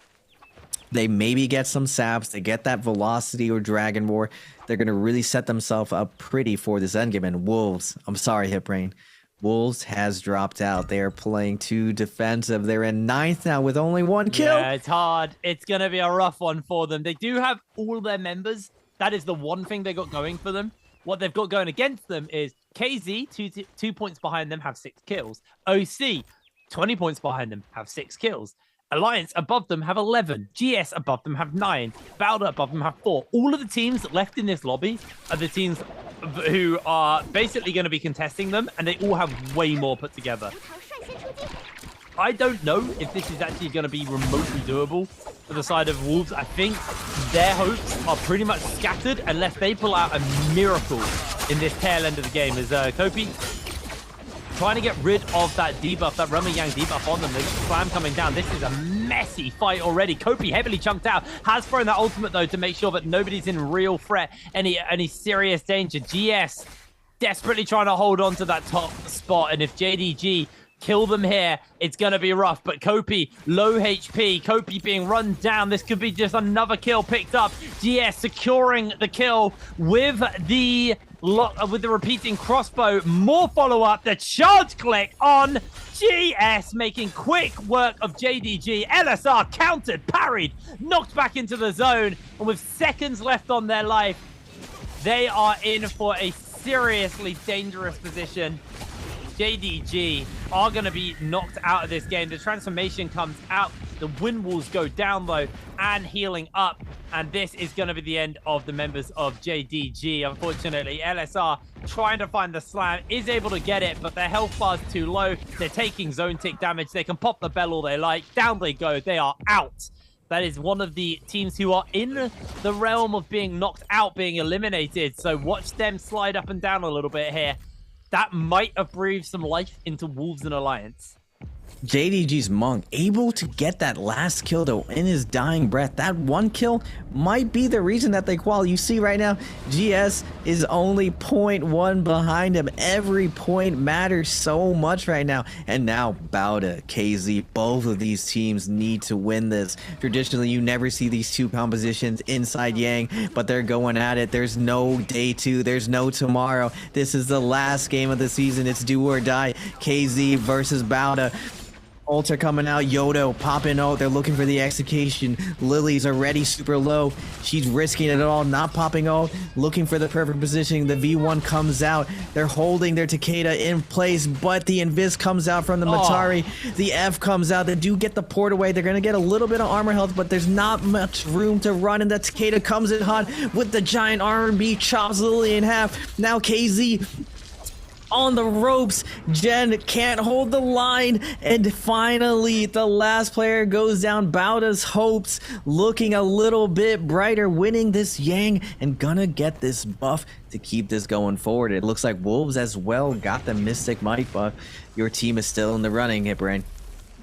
they maybe get some saps, they get that velocity or dragon war, they're going to really set themselves up pretty for this endgame. And Wolves, I'm sorry, Hipbrain, Wolves has dropped out. They are playing too defensive. They're in 9th now with only 1 kill. Yeah, it's hard. It's going to be a rough one for them. They do have all their members. That is the one thing they got going for them. What they've got going against them is KZ, 2 points behind them, have 6 kills. OC, 20 points behind them, have 6 kills. Alliance above them have 11. GS above them have 9. Bauda above them have 4. All of the teams left in this lobby are the teams who are basically going to be contesting them, and they all have way more put together. I don't know if this is actually going to be remotely doable for the side of Wolves. I think their hopes are pretty much scattered unless they pull out a miracle in this tail end of the game. As Kopi trying to get rid of that debuff, that Yang debuff on them. There's a slam coming down. This is a messy fight already. Kopi heavily chunked out, has thrown that ultimate though to make sure that nobody's in real threat, any serious danger. GS desperately trying to hold on to that top spot, and if JDG kill them here, it's going to be rough. But Kopi, low HP. Kopi being run down. This could be just another kill picked up. GS securing the kill with the repeating crossbow. More follow-up. The charge click on GS, making quick work of JDG. LSR countered, parried, knocked back into the zone. And with seconds left on their life, they are in for a seriously dangerous position. JDG are going to be knocked out of this game. The transformation comes out. The wind walls go down, though, and healing up. And this is going to be the end of the members of JDG. Unfortunately, LSR trying to find the slam, is able to get it, but their health bar is too low. They're taking zone tick damage. They can pop the bell all they like. Down they go. They are out. That is one of the teams who are in the realm of being knocked out, being eliminated. So watch them slide up and down a little bit here. That might have breathed some life into Wolves and Alliance. JDG's Monk able to get that last kill though in his dying breath. That one kill might be the reason that they qual. You see right now, GS is only 0.1 behind him. Every point matters so much right now. And now Bauda, KZ, both of these teams need to win this. Traditionally, you never see these two compositions inside Yang, but they're going at it. There's no day 2. There's no tomorrow. This is the last game of the season. It's do or die. KZ versus Bauda. Ultra coming out, Yodo popping out. They're looking for the execution. Lily's already super low. She's risking it all, not popping out, looking for the perfect positioning. The V1 comes out. They're holding their Takeda in place, but the Invis comes out from the Matari. The F comes out. They do get the port away. They're going to get a little bit of armor health, but there's not much room to run, and the Takeda comes in hot with the giant R&B, chops Lily in half. Now KZ on the ropes. Jen can't hold the line, and finally the last player goes down. Bauda's hopes looking a little bit brighter, winning this Yang and gonna get this buff to keep this going forward. It looks like Wolves as well got the Mystic Might buff. Your team is still in the running, Hitbrain.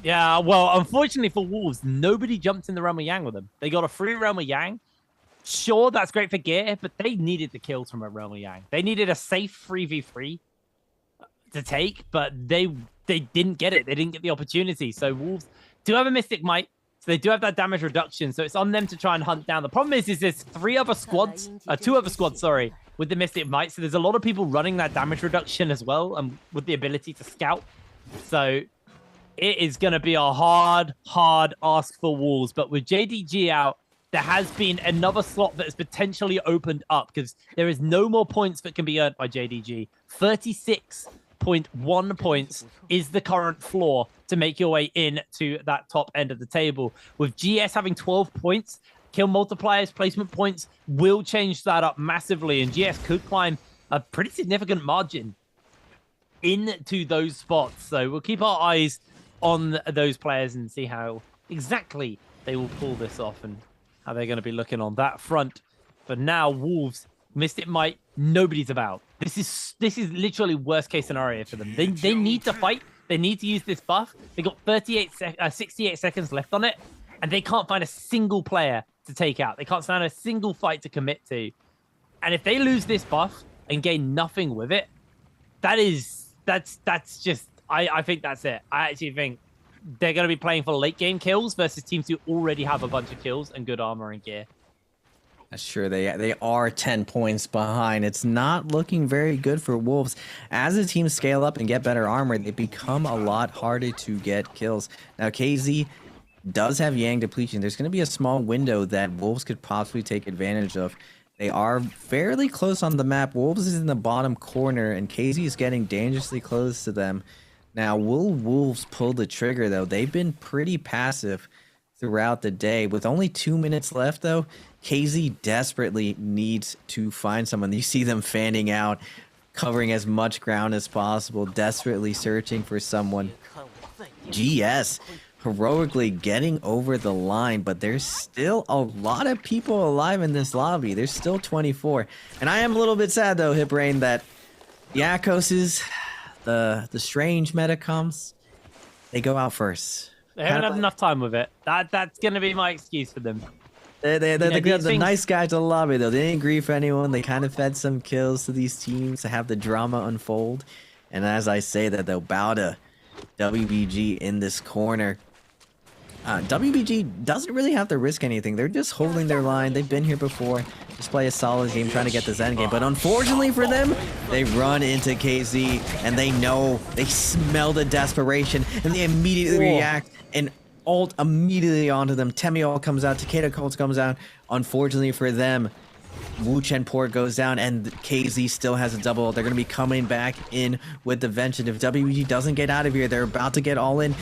Yeah, well, unfortunately for Wolves, nobody jumped in the realm of Yang with them. They got a free realm of Yang. Sure, that's great for gear, but they needed the kills from a realm of Yang. They needed a safe 3v3 to take, but they didn't get it. They didn't get the opportunity. So Wolves do have a Mystic Might, so they do have that damage reduction, so it's on them to try and hunt down. The problem is there's two other squads, sorry, with the Mystic Might, so there's a lot of people running that damage reduction as well, and with the ability to scout. So it is going to be a hard ask for Wolves, but with JDG out, there has been another slot that has potentially opened up, because there is no more points that can be earned by JDG. 36.1 points is the current floor to make your way in to that top end of the table. With GS having 12 points, kill multipliers, placement points will change that up massively, and GS could climb a pretty significant margin into those spots. So we'll keep our eyes on those players and see how exactly they will pull this off and how they're going to be looking on that front. But now Wolves, Mystic Might, nobody's about. This is literally worst case scenario for them. They need to fight. They need to use this buff. They got 68 seconds left on it, and they can't find a single player to take out. They can't find a single fight to commit to. And if they lose this buff and gain nothing with it, that's just, I think that's it. I actually think they're going to be playing for late game kills versus teams who already have a bunch of kills and good armor and gear. That's true. They are 10 points behind. It's not looking very good for Wolves. As the teams scale up and get better armor, they become a lot harder to get kills. Now, KZ does have Yang depletion. There's going to be a small window that Wolves could possibly take advantage of. They are fairly close on the map. Wolves is in the bottom corner, and KZ is getting dangerously close to them. Now, will Wolves pull the trigger, though? They've been pretty passive throughout the day. With only 2 minutes left, though, KZ desperately needs to find someone. You see them fanning out, covering as much ground as possible, desperately searching for someone. GS heroically getting over the line, but there's still a lot of people alive in this lobby. There's still 24. And I am a little bit sad, though, Hitbrain, that the Akoses, the strange metacoms, they go out first. They haven't had enough time with it. That's going to be my excuse for them. They're the nice guys to the lobby, though. They didn't grief anyone. They kind of fed some kills to these teams to have the drama unfold. And as I say that, though, Bauda, WBG in this corner. WBG doesn't really have to risk anything. They're just holding their line. They've been here before. Just play a solid game, trying to get this end game. But unfortunately for them, they run into KZ, and they know, they smell the desperation, and they immediately react and ult immediately onto them. Temiol comes out, Takeda Colts comes out. Unfortunately for them, Wu Chen Port goes down, and KZ still has a double. They're going to be coming back in with the Vengeance. If WBG doesn't get out of here, they're about to get all in.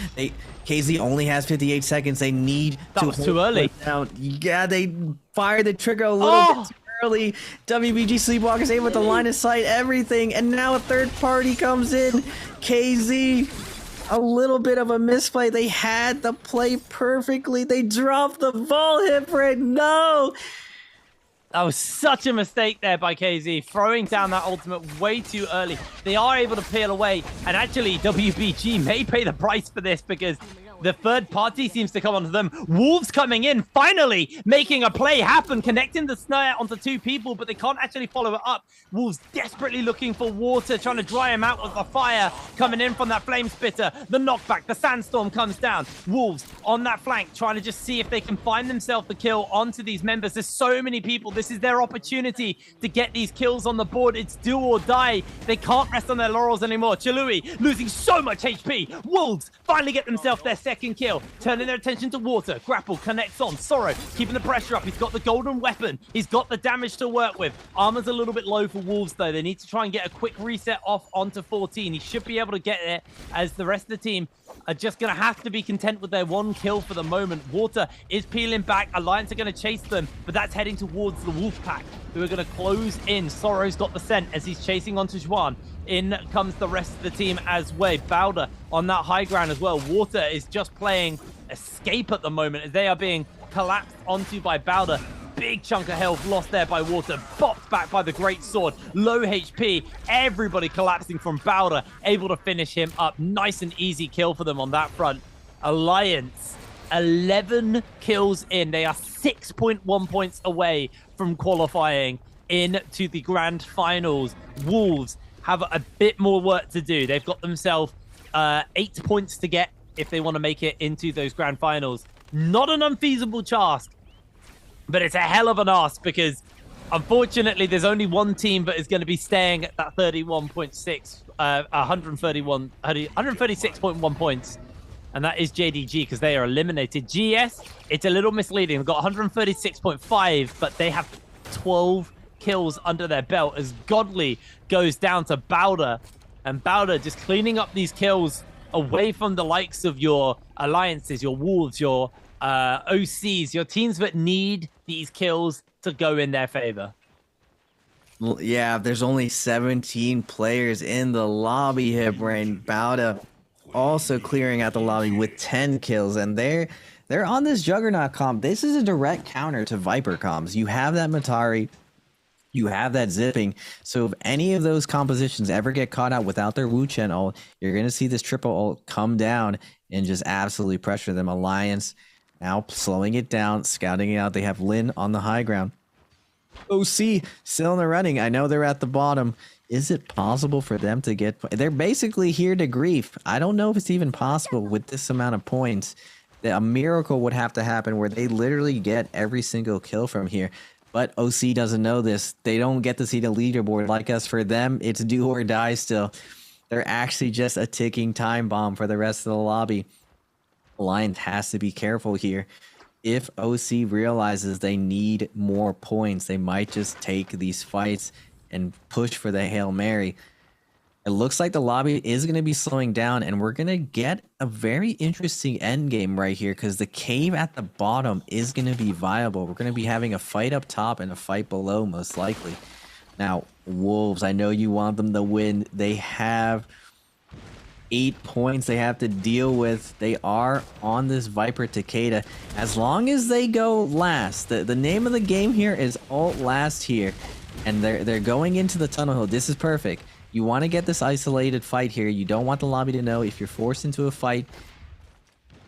KZ only has 58 seconds. They need that was too early. Down. Yeah, they fired the trigger a little bit too early. WBG Sleepwalkers able with the line of sight, everything, and now a third party comes in. KZ, a little bit of a misplay. They had the play perfectly. They dropped the ball, Hitbrain. No! That was such a mistake there by KZ, throwing down that ultimate way too early. They are able to peel away, and actually WBG may pay the price for this because the third party seems to come onto them. Wolves coming in, finally making a play happen, connecting the snare onto two people, but they can't actually follow it up. Wolves desperately looking for water, trying to dry him out with the fire coming in from that flame spitter. The knockback, the sandstorm comes down. Wolves on that flank, trying to just see if they can find themselves the kill onto these members. There's so many people. This is their opportunity to get these kills on the board. It's do or die. They can't rest on their laurels anymore. Chalui losing so much HP. Wolves finally get themselves their second kill, turning their attention to water. Grapple connects on. Sorrow keeping the pressure up. He's got the golden weapon. He's got the damage to work with. Armor's a little bit low for Wolves, though. They need to try and get a quick reset off onto 14. He should be able to get it, as the rest of the team are just going to have to be content with their one kill for the moment. Water is peeling back. Alliance are going to chase them, but that's heading towards the Wolf Pack, who are going to close in. Sorrow's got the scent as he's chasing onto Juan. In comes the rest of the team as well. Bowder on that high ground as well. Water is just playing escape at the moment as they are being collapsed onto by Bowder. Big chunk of health lost there by Water. Bopped back by the Great Sword. Low HP. Everybody collapsing from Bowder. Able to finish him up. Nice and easy kill for them on that front. Alliance, 11 kills in. They are 6.1 points away from qualifying into the grand finals. Wolves have a bit more work to do. They've got themselves 8 points to get if they want to make it into those grand finals. Not an unfeasible task, but it's a hell of an ask because unfortunately there's only one team that is going to be staying at that 31.6, 136.1 points, and that is JDG because they are eliminated. GS, it's a little misleading. They've got 136.5, but they have 12 kills under their belt as Godly goes down to Bowder, and Bowder just cleaning up these kills away from the likes of your alliances, your Wolves, your OCs, your teams that need these kills to go in their favor. Well, yeah, there's only 17 players in the lobby here, Brain. Bowder also clearing out the lobby with 10 kills, and they're on this Juggernaut comp. This is a direct counter to Viper comps. You have that Matari, you have that zipping, so if any of those compositions ever get caught out without their Wu Chen ult, you're going to see this triple ult come down and just absolutely pressure them. Alliance now slowing it down, scouting it out. They have Lin on the high ground. OC still in the running. I know they're at the bottom. Is it possible for them to get... They're basically here to grief. I don't know if it's even possible with this amount of points. A miracle would have to happen where they literally get every single kill from here. But OC doesn't know this. They don't get to see the leaderboard like us. For them, it's do or die still. They're actually just a ticking time bomb for the rest of the lobby. Alliance has to be careful here. If OC realizes they need more points, they might just take these fights and push for the Hail Mary. It looks like the lobby is going to be slowing down, and we're going to get a very interesting end game right here because the cave at the bottom is going to be viable. We're going to be having a fight up top and a fight below, most likely. Now, Wolves, I know you want them to win. They have 8 points they have to deal with. They are on this Viper Takeda. As long as they go last, the name of the game here is ult last here, and they're going into the tunnel hill. This is perfect. You want to get this isolated fight here. You don't want the lobby to know if you're forced into a fight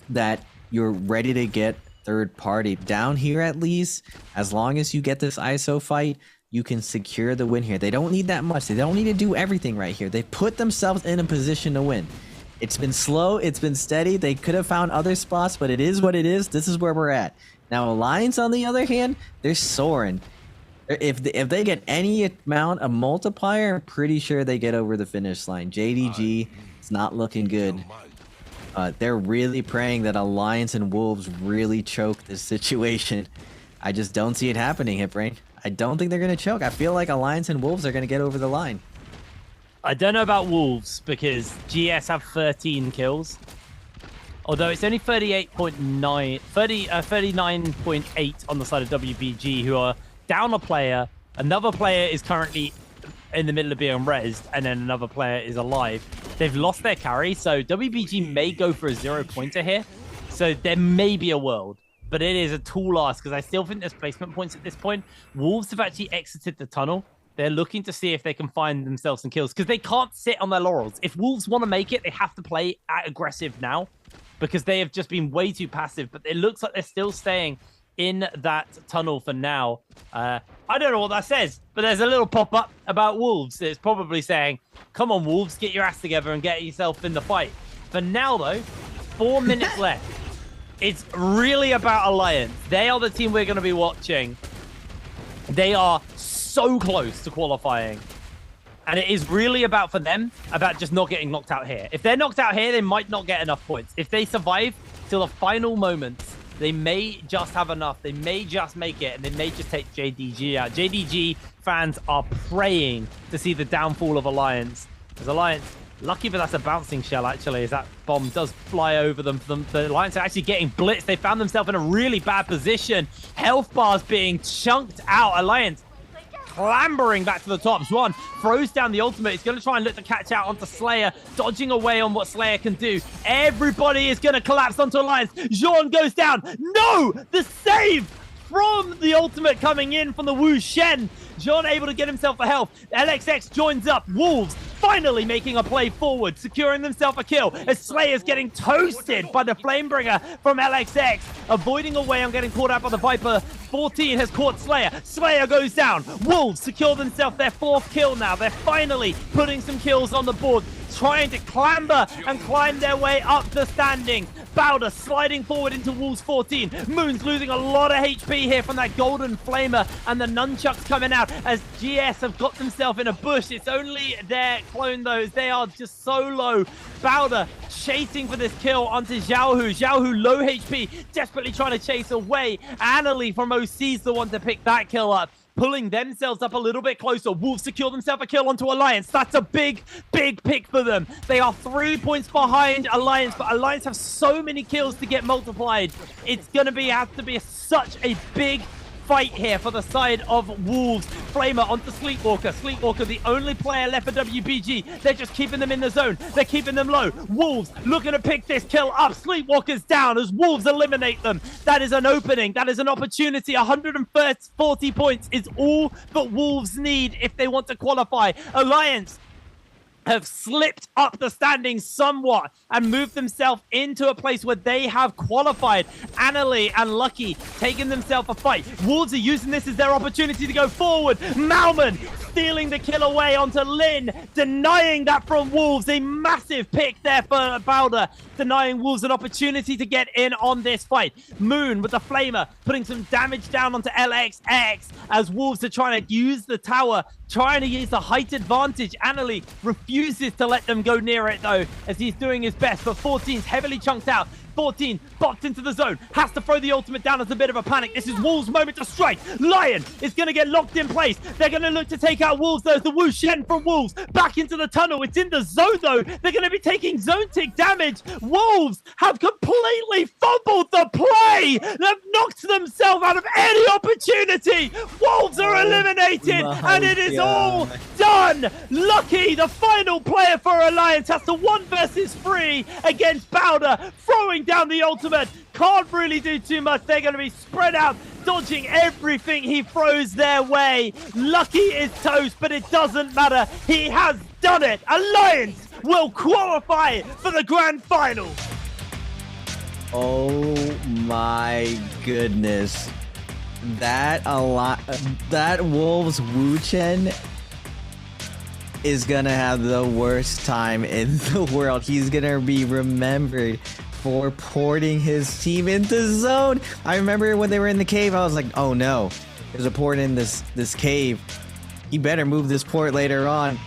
that you're ready to get third party. Down here at least, as long as you get this ISO fight, you can secure the win here. They don't need that much. They don't need to do everything right here. They put themselves in a position to win. It's been slow. It's been steady. They could have found other spots, but it is what it is. This is where we're at. Now, Alliance, on the other hand, they're soaring. If they get any amount of multiplier, I'm pretty sure they get over the finish line. JDG is not looking good. They're really praying that Alliance and Wolves really choke this situation. I just don't see it happening, Hitbrain. I don't think they're going to choke. I feel like Alliance and Wolves are going to get over the line. I don't know about Wolves because GS have 13 kills. Although it's only 39.8 on the side of WBG, who are down a player. Another player is currently in the middle of being rezzed, and then another player is alive. They've lost their carry, so WBG may go for a 0-pointer here. So there may be a world but it is a tall ask because I still think there's placement points at this point. Wolves have actually exited the tunnel. They're looking to see if they can find themselves some kills because they can't sit on their laurels. If Wolves want to make it, they have to play aggressive now because they have just been way too passive, but it looks like they're still staying in that tunnel for now. I don't know what that says, but there's a little pop-up about Wolves. It's probably saying, come on, Wolves, get your ass together and get yourself in the fight. For now, though, 4 minutes left. It's really about Alliance. They are the team we're going to be watching. They are so close to qualifying. And it is really about, for them, about just not getting knocked out here. If they're knocked out here, they might not get enough points. If they survive till the final moments, they may just have enough. They may just make it, and they may just take JDG out. JDG fans are praying to see the downfall of Alliance. Because Alliance, lucky, but that's a bouncing shell, actually, as that bomb does fly over them. The Alliance are actually getting blitzed. They found themselves in a really bad position. Health bars being chunked out. Alliance clambering back to the top. Zwan throws down the ultimate. He's going to try and look to catch out onto Slayer, dodging away on what Slayer can do. Everybody is going to collapse onto Alliance. Zwan goes down. No! The save from the ultimate coming in from the Wu Shen. Zwan able to get himself a health. LXX joins up. Wolves finally making a play forward, securing themselves a kill as Slayer's getting toasted by the Flamebringer from LXX. Avoiding away, I'm getting caught out by the Viper. 14 has caught Slayer. Slayer goes down. Wolves secure themselves their 4th kill now. They're finally putting some kills on the board, trying to clamber and climb their way up the standings. Bowder sliding forward into Wolves 14. Moon's losing a lot of HP here from that golden flamer, and the nunchucks coming out as GS have got themselves in a bush. It's only their clone though. They are just so low. Bowder chasing for this kill onto Xiaohu. Xiaohu low HP, desperately trying to chase away. Annalie from OC's the one to pick that kill up, pulling themselves up a little bit closer. Wolves secure themselves a kill onto Alliance. That's a big, big pick for them. They are 3 points behind Alliance, but Alliance have so many kills to get multiplied. It's going to have to be such a big fight here for the side of Wolves. Flamer onto Sleepwalker. Sleepwalker, the only player left for WBG. They're just keeping them in the zone. They're keeping them low. Wolves looking to pick this kill up. Sleepwalker's down as Wolves eliminate them. That is an opening. That is an opportunity. 140 points is all that Wolves need if they want to qualify. Alliance have slipped up the standings somewhat and moved themselves into a place where they have qualified. Annalie and Lucky taking themselves a fight. Wolves are using this as their opportunity to go forward. Malman stealing the kill away onto Lin, denying that from Wolves. A massive pick there for Bowder, denying Wolves an opportunity to get in on this fight. Moon with the flamer, putting some damage down onto LXX as Wolves are trying to use the tower, trying to use the height advantage. Annalie refuses to let them go near it though, as he's doing his best, but 14's heavily chunked out. 14 boxed into the zone, has to throw the ultimate down as a bit of a panic. This is Wolves' moment to strike. Lion is going to get locked in place. They're going to look to take out Wolves. There's the Wu Shen from Wolves back into the tunnel. It's in the zone though. They're going to be taking zone tick damage. Wolves have completely fumbled the play. They've knocked themselves out of any opportunity. Wolves are eliminated and it is all done. Lucky, the final player for Alliance, has to 1 versus 3 against Bowder, throwing down the ultimate. Can't really do too much. They're going to be spread out, dodging everything he throws their way. Lucky is toast, but it doesn't matter. He has done it. Alliance will qualify for the grand final. Oh my goodness. That Wolves Wu Chen is gonna have the worst time in the world. He's gonna be remembered for porting his team into zone. I remember when they were in the cave, I was like, oh no, there's a port in this cave. He better move this port later on.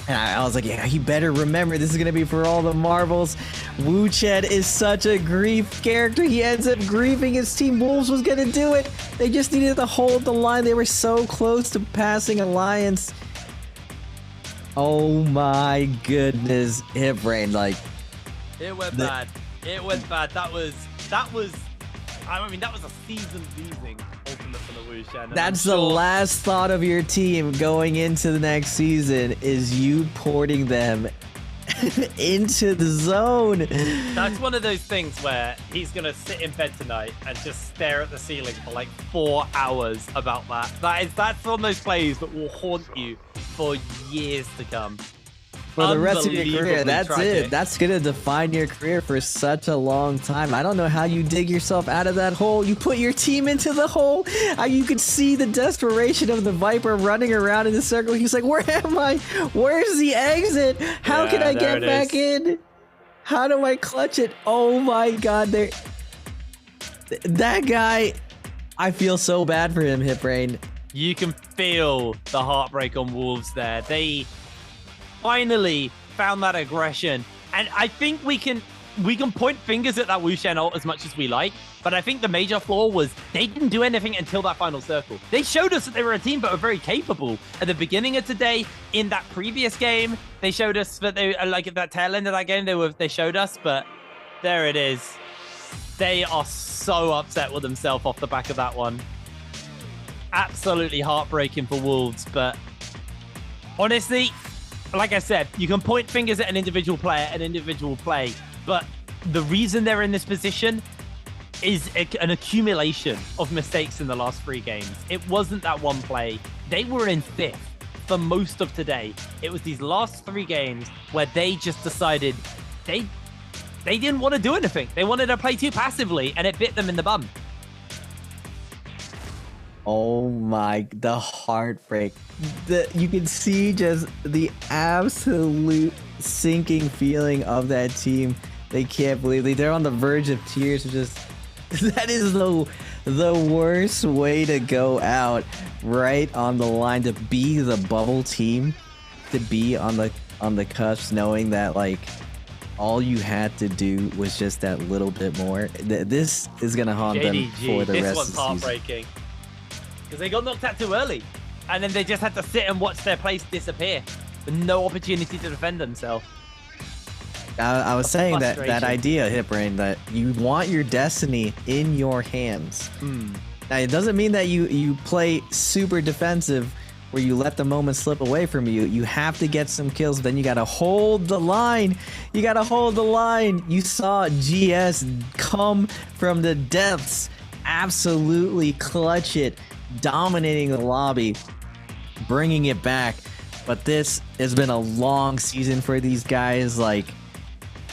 And I was like, yeah, he better remember, this is gonna be for all the marbles. Wu Chen is such a grief character. He ends up griefing his team. Wolves was gonna do it. They just needed to hold the line. They were so close to passing Alliance. Oh my goodness, Hip Brain, like it went bad. It went bad. That was I mean, that was a season losing ultimate for the Wu Shen. That's the last thought of your team going into the next season, is you porting them into the zone. That's one of those things where he's going to sit in bed tonight and just stare at the ceiling for like 4 hours about that. That's one of those plays that will haunt you for years to come. For the rest of your career, that's it. That's going to define your career for such a long time. I don't know how you dig yourself out of that hole. You put your team into the hole. You could see the desperation of the Viper running around in the circle. He's like, where am I? Where's the exit? How can I get back in? How do I clutch it? Oh my God. That guy, I feel so bad for him, HitBrain. You can feel the heartbreak on Wolves there. They finally found that aggression, and I think we can point fingers at that Wushen ult as much as we like, but I think the major flaw was they didn't do anything until that final circle. They showed us that they were a team that were very capable at the beginning of today. In that previous game, they showed us that they like at that tail end of that game they showed us, but there it is. They are so upset with themselves off the back of that one. Absolutely heartbreaking for Wolves, but honestly, like I said, you can point fingers at an individual player, an individual play, but the reason they're in this position is an accumulation of mistakes in the last 3 games. It wasn't that one play. They were in 5th for most of today. It was these last 3 games where they just decided they didn't want to do anything. They wanted to play too passively, and it bit them in the bum. Oh my, the heartbreak. You can see just the absolute sinking feeling of that team. They can't believe they're on the verge of tears. That is the worst way to go out, right on the line, to be the bubble team, to be on the cusp, knowing that like all you had to do was just that little bit more. This is gonna haunt them for the rest of the season. This one's heartbreaking. Because they got knocked out too early, and then they just had to sit and watch their place disappear with no opportunity to defend themselves. I was saying that idea, HitBrain, that you want your destiny in your hands. Now, it doesn't mean that you play super defensive where you let the moment slip away from you. You have to get some kills, then you got to hold the line. You got to hold the line. You saw GS come from the depths, absolutely clutch it, dominating the lobby, bringing it back. But this has been a long season for these guys. Like,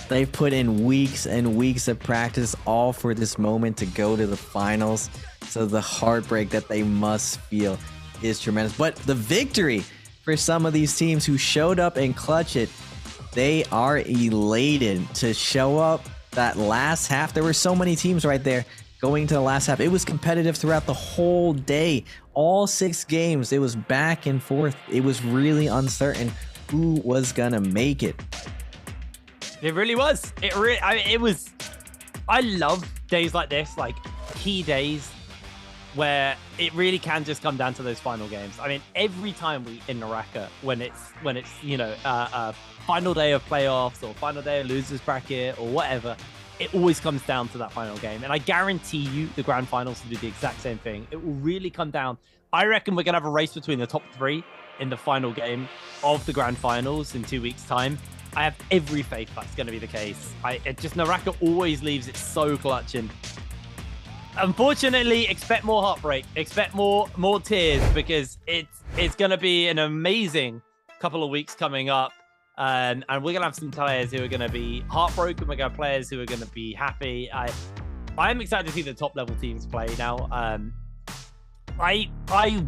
they've put in weeks and weeks of practice all for this moment to go to the finals. So the heartbreak that they must feel is tremendous. But the victory for some of these teams who showed up and clutch it, they are elated to show up that last half. There were so many teams right there going to the last half. It was competitive throughout the whole day. All 6 games, it was back and forth. It was really uncertain who was gonna make it. It really was. It was. I love days like this, like key days, where it really can just come down to those final games. I mean, every time we in NARAKA, when it's you know a final day of playoffs or final day of losers bracket or whatever, it always comes down to that final game. And I guarantee you the grand finals will do the exact same thing. It will really come down. I reckon we're going to have a race between the top 3 in the final game of the grand finals in 2 weeks' time. I have every faith that's going to be the case. NARAKA always leaves it so clutching. Unfortunately, expect more heartbreak. Expect more tears, because it's going to be an amazing couple of weeks coming up. And we're going to have some players who are going to be heartbroken. We're going to have players who are going to be happy. I'm excited to see the top level teams play now. I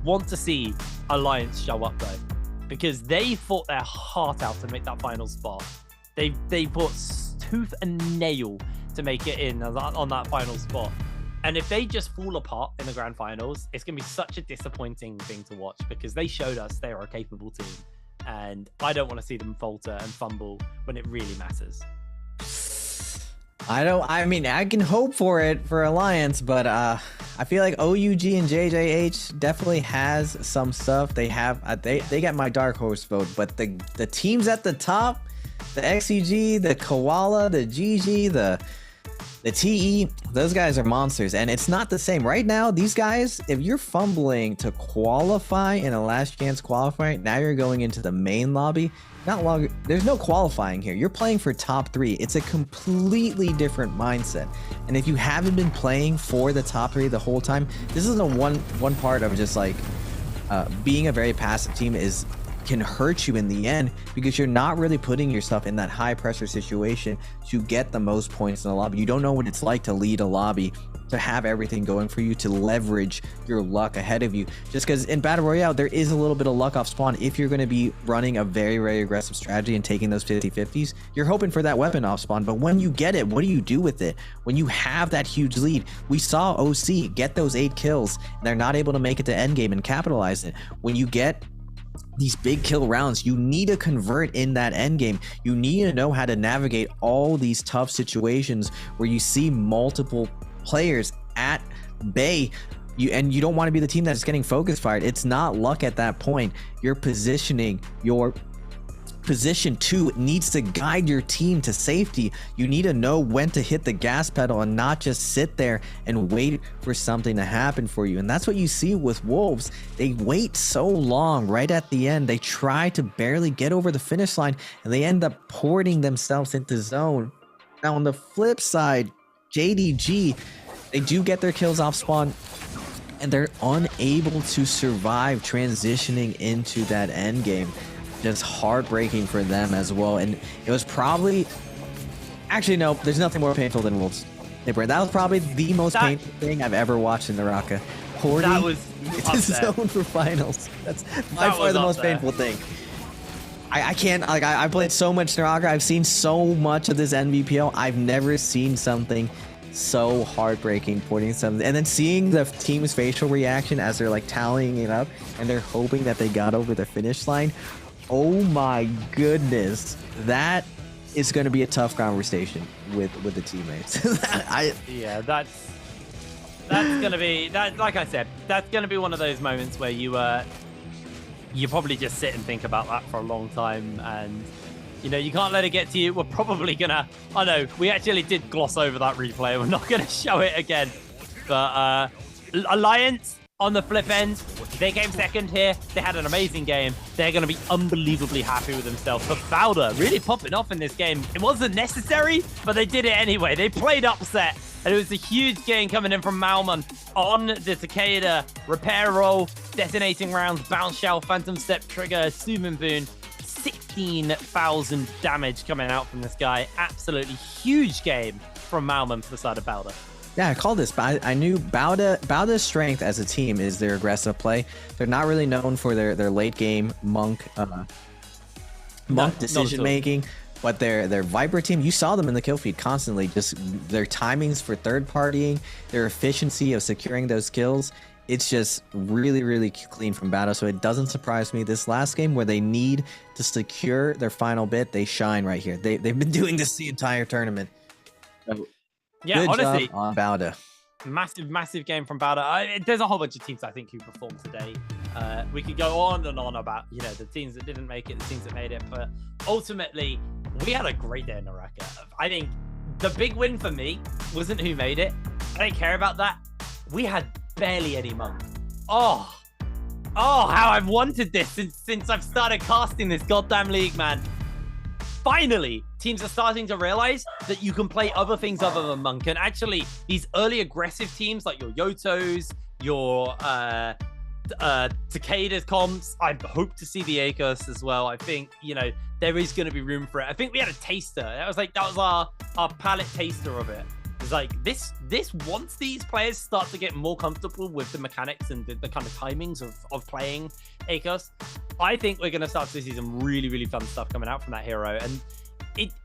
want to see Alliance show up though, because they fought their heart out to make that final spot. They fought tooth and nail to make it in on that final spot. And if they just fall apart in the grand finals, it's going to be such a disappointing thing to watch, because they showed us they are a capable team. And I don't want to see them falter and fumble when it really matters. I mean, I can hope for it for Alliance, but I feel like OUG and JJH definitely has some stuff. They got my dark horse vote, but the teams at the top, the XEG, the Koala, the GG, the The TE, those guys are monsters, and it's not the same. Right now, these guys, if you're fumbling to qualify in a last chance qualifier, now you're going into the main lobby. There's no qualifying here. You're playing for top 3. It's a completely different mindset. And if you haven't been playing for the top 3 the whole time, this is a one part of just like being a very passive team can hurt you in the end, because you're not really putting yourself in that high pressure situation to get the most points in the lobby. You don't know what it's like to lead a lobby, to have everything going for you, to leverage your luck ahead of you. Just because in Battle Royale, there is a little bit of luck off spawn. If you're going to be running a very, very aggressive strategy and taking those 50-50s, you're hoping for that weapon off spawn. But when you get it, what do you do with it? When you have that huge lead, we saw OC get those 8 kills, and they're not able to make it to endgame and capitalize it. When you get these big kill rounds, you need to convert in that end game. You need to know how to navigate all these tough situations where you see multiple players at bay, and you don't want to be the team that's getting focus fired. It's not luck at that point. Your positioning, your position 2 needs to guide your team to safety. You need to know when to hit the gas pedal and not just sit there and wait for something to happen for you. And that's what you see with Wolves. They wait so long right at the end. They try to barely get over the finish line, and they end up porting themselves into zone. Now on the flip side, JDG, they do get their kills off spawn, and they're unable to survive transitioning into that end game. Just heartbreaking for them as well. And it was probably, actually no, there's nothing more painful than Wolves. That was probably the most painful thing I've ever watched in NARAKA. Porting into zone for finals. That's by far the most painful thing. I can't, like, I played so much NARAKA. I've seen so much of this Nbpl. I've never seen something so heartbreaking, porting something, and then seeing the team's facial reaction as they're like tallying it up and they're hoping that they got over the finish line. Oh my goodness, that is going to be a tough conversation with the teammates. Yeah, that's gonna be that. Like I said, that's gonna be one of those moments where you probably just sit and think about that for a long time, and you know you can't let it get to you. We're probably gonna. I know we actually did gloss over that replay. We're not gonna show it again, but Alliance. On the flip end, they came second here. They had an amazing game. They're going to be unbelievably happy with themselves. But Bowder really popping off in this game. It wasn't necessary, but they did it anyway. They played upset, and it was a huge game coming in from Malman on the Takeda. Repair roll, detonating rounds, bounce shell, phantom step trigger, Summon boon. 16,000 damage coming out from this guy. Absolutely huge game from Malman for the side of Bowder. Yeah, I called this, but I knew Bowda's strength as a team is their aggressive play. They're not really known for their late game monk decision making, but their Viper team, you saw them in the kill feed constantly. Just their timings for third partying, their efficiency of securing those kills. It's just really, really clean from Bowda. So it doesn't surprise me. This last game where they need to secure their final bit, they shine right here. They've been doing this the entire tournament. So, yeah, good honestly, job on Bowda. Massive game from Bowda. There's a whole bunch of teams I think who performed today. We could go on and on about the teams that didn't make it, the teams that made it, but ultimately we had a great day in NARAKA. I think the big win for me wasn't who made it. I don't care about that. We had barely any monk. Oh, how I've wanted this since I've started casting this goddamn league, man. Finally, teams are starting to realize that you can play other things other than monk. And actually, these early aggressive teams like your Yotos, your Takeda's comps, I hope to see the Akos as well. I think, there is going to be room for it. I think we had a taster. That was our palette taster of it. It's like this once these players start to get more comfortable with the mechanics and the kind of timings of playing Akos, I think we're going to start to see some really, really fun stuff coming out from that hero. And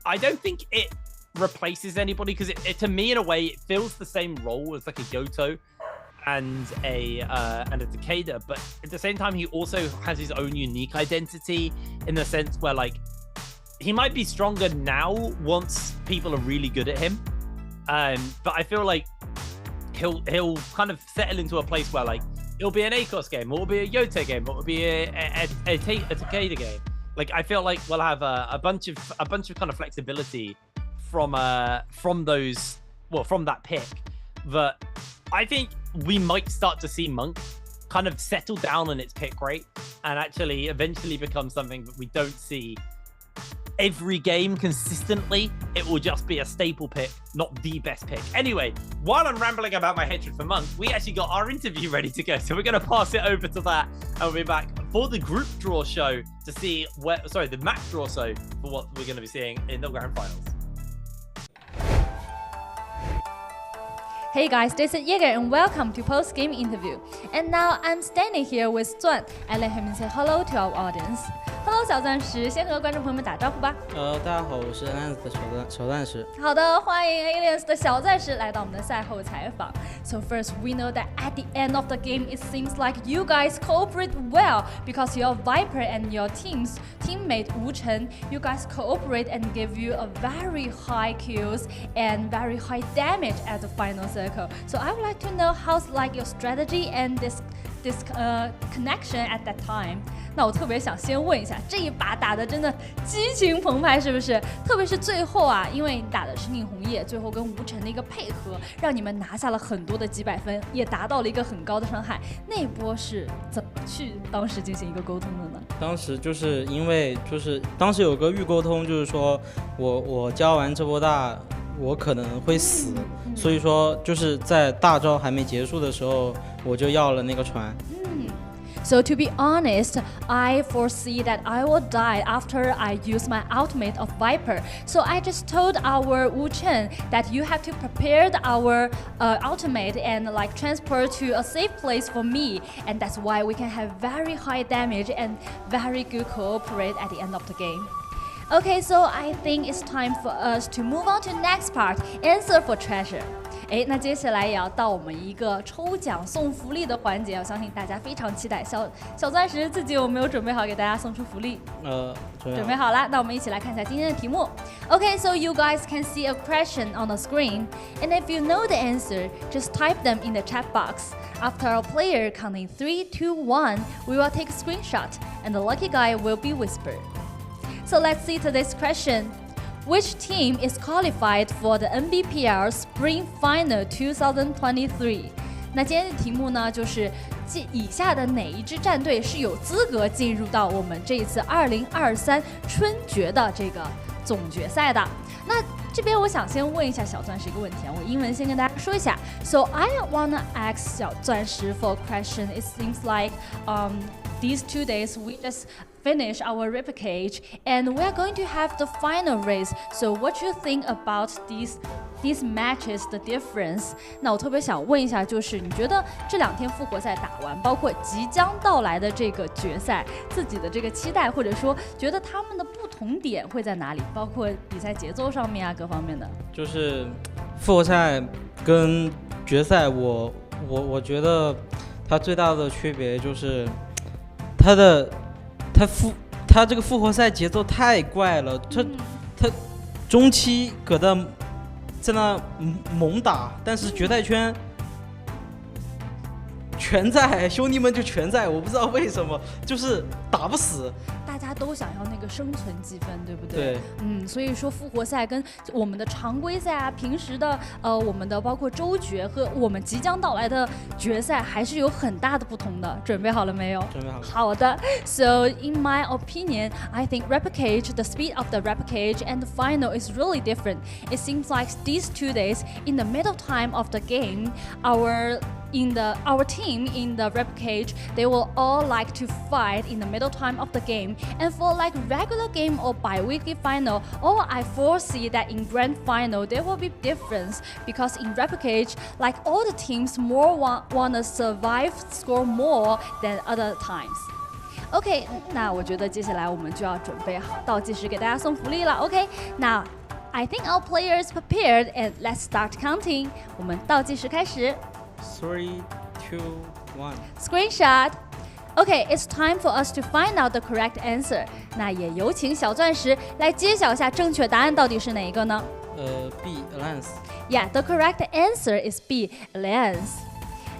I don't think it replaces anybody, because it to me, in a way, it fills the same role as like a Yoto and a Takeda, but at the same time, he also has his own unique identity in the sense where, like, he might be stronger now once people are really good at him. But I feel like he'll kind of settle into a place where, like, it'll be an Akos game, or it'll be a Yoto game, or it'll be a Takeda game. Like, I feel like we'll have a bunch of kind of flexibility from those from that pick, that I think we might start to see Monk kind of settle down on its pick rate and actually eventually become something that we don't see every game consistently. It will just be a staple pick, not the best pick. Anyway, while I'm rambling about my hatred for Monk, we actually got our interview ready to go. So we're going to pass it over to that and we'll be back for the group draw show to see the match draw show for what we're going to be seeing in the grand finals. Hey guys, this is Jaeger and welcome to post-game interview. And now I'm standing here with Zuan. I let him say hello to our audience. Hello， 小钻石，先和观众朋友们打招呼吧。大家好，我是 Aliens 的小钻石。好的，欢迎 Aliens 的小钻石来到我们的赛后采访。So first, we know that at the end of the game, it seems like you guys cooperate well because your Viper and your teammate Wu Chen, you guys cooperate and give you a very high kills and very high damage at the final circle. So I would like to know how's like your strategy and this connection at that time. 那我特别想先问一下，这一把打的真的激情澎湃，是不是？特别是最后啊，因为你打的是宁红叶，最后跟吴晨的一个配合，让你们拿下了很多的几百分，也达到了一个很高的伤害。那一波是怎么去当时进行一个沟通的呢？当时就是因为当时有个预沟通，就是说我交完这波大，我可能会死，所以说就是在大招还没结束的时候，我就要了那个船。So to be honest, I foresee that I will die after I use my ultimate of Viper. So I just told our Wu Chen that you have to prepare our ultimate and like transport to a safe place for me. And that's why we can have very high damage and very good cooperate at the end of the game. Okay, so I think it's time for us to move on to next part, answer for treasure. 那接下来也要到我们一个抽奖送福利的环节，我相信大家非常期待。小钻石自己有没有准备好给大家送出福利？准备好了，那我们一起来看一下今天的题目。Okay, so you guys can see a question on the screen, and if you know the answer, just type them in the chat box. After our player counting 3, 2, 1, we will take a screenshot, and the lucky guy will be whispered. So let's see today's question. Which team is qualified for the Nbpl Spring Final 2023? 那今天的题目呢，就是以下的哪一支战队是有资格进入到我们这一次2023春决的这个总决赛的？那这边我想先问一下小钻石一个问题啊，我英文先跟大家说一下。So I wanna ask 小钻石 for a question. It seems like these 2 days we just finish our replicage and we are going to have the final race. So what do you think about these matches, the difference? 那我特别想问一下，就是你觉得这2天复活赛打完，包括即将到来的这个决赛，自己的这个期待，或者说觉得他们的不同点会在哪里？包括比赛节奏上面啊，各方面的。就是复活赛跟决赛，我觉得它最大的区别就是他这个复活赛节奏太怪了，他中期搁在那猛打，但是决赛圈全在，兄弟们就全在，我不知道为什么，就是打不死。大家都想要那个生存积分，对不对？对。所以说复活赛跟我们的常规赛啊，平时的我们的包括周决和我们即将到来的决赛还是有很大的不同的。准备好了没有？准备好了。好的。So in my opinion, I think replicage, the speed of the replicage and the final is really different. It seems like these 2 days in the middle time of the game, our team in the replicage, they will all like to fight in the middle time of the game. And for like regular game or bi-weekly final, I foresee that in grand final there will be difference because in replicage, like all the teams more wanna survive, score more than other times. OK, 那我觉得接下来我们就要准备好倒计时给大家送福利了。OK, now I think our players prepared and let's start counting. 我们倒计时开始。3, 2, 1. Screenshot. Okay, it's time for us to find out the correct answer. 那也有请小钻石来揭晓一下正确答案到底是哪一个呢？B, Alliance. Yeah, the correct answer is B, Alliance.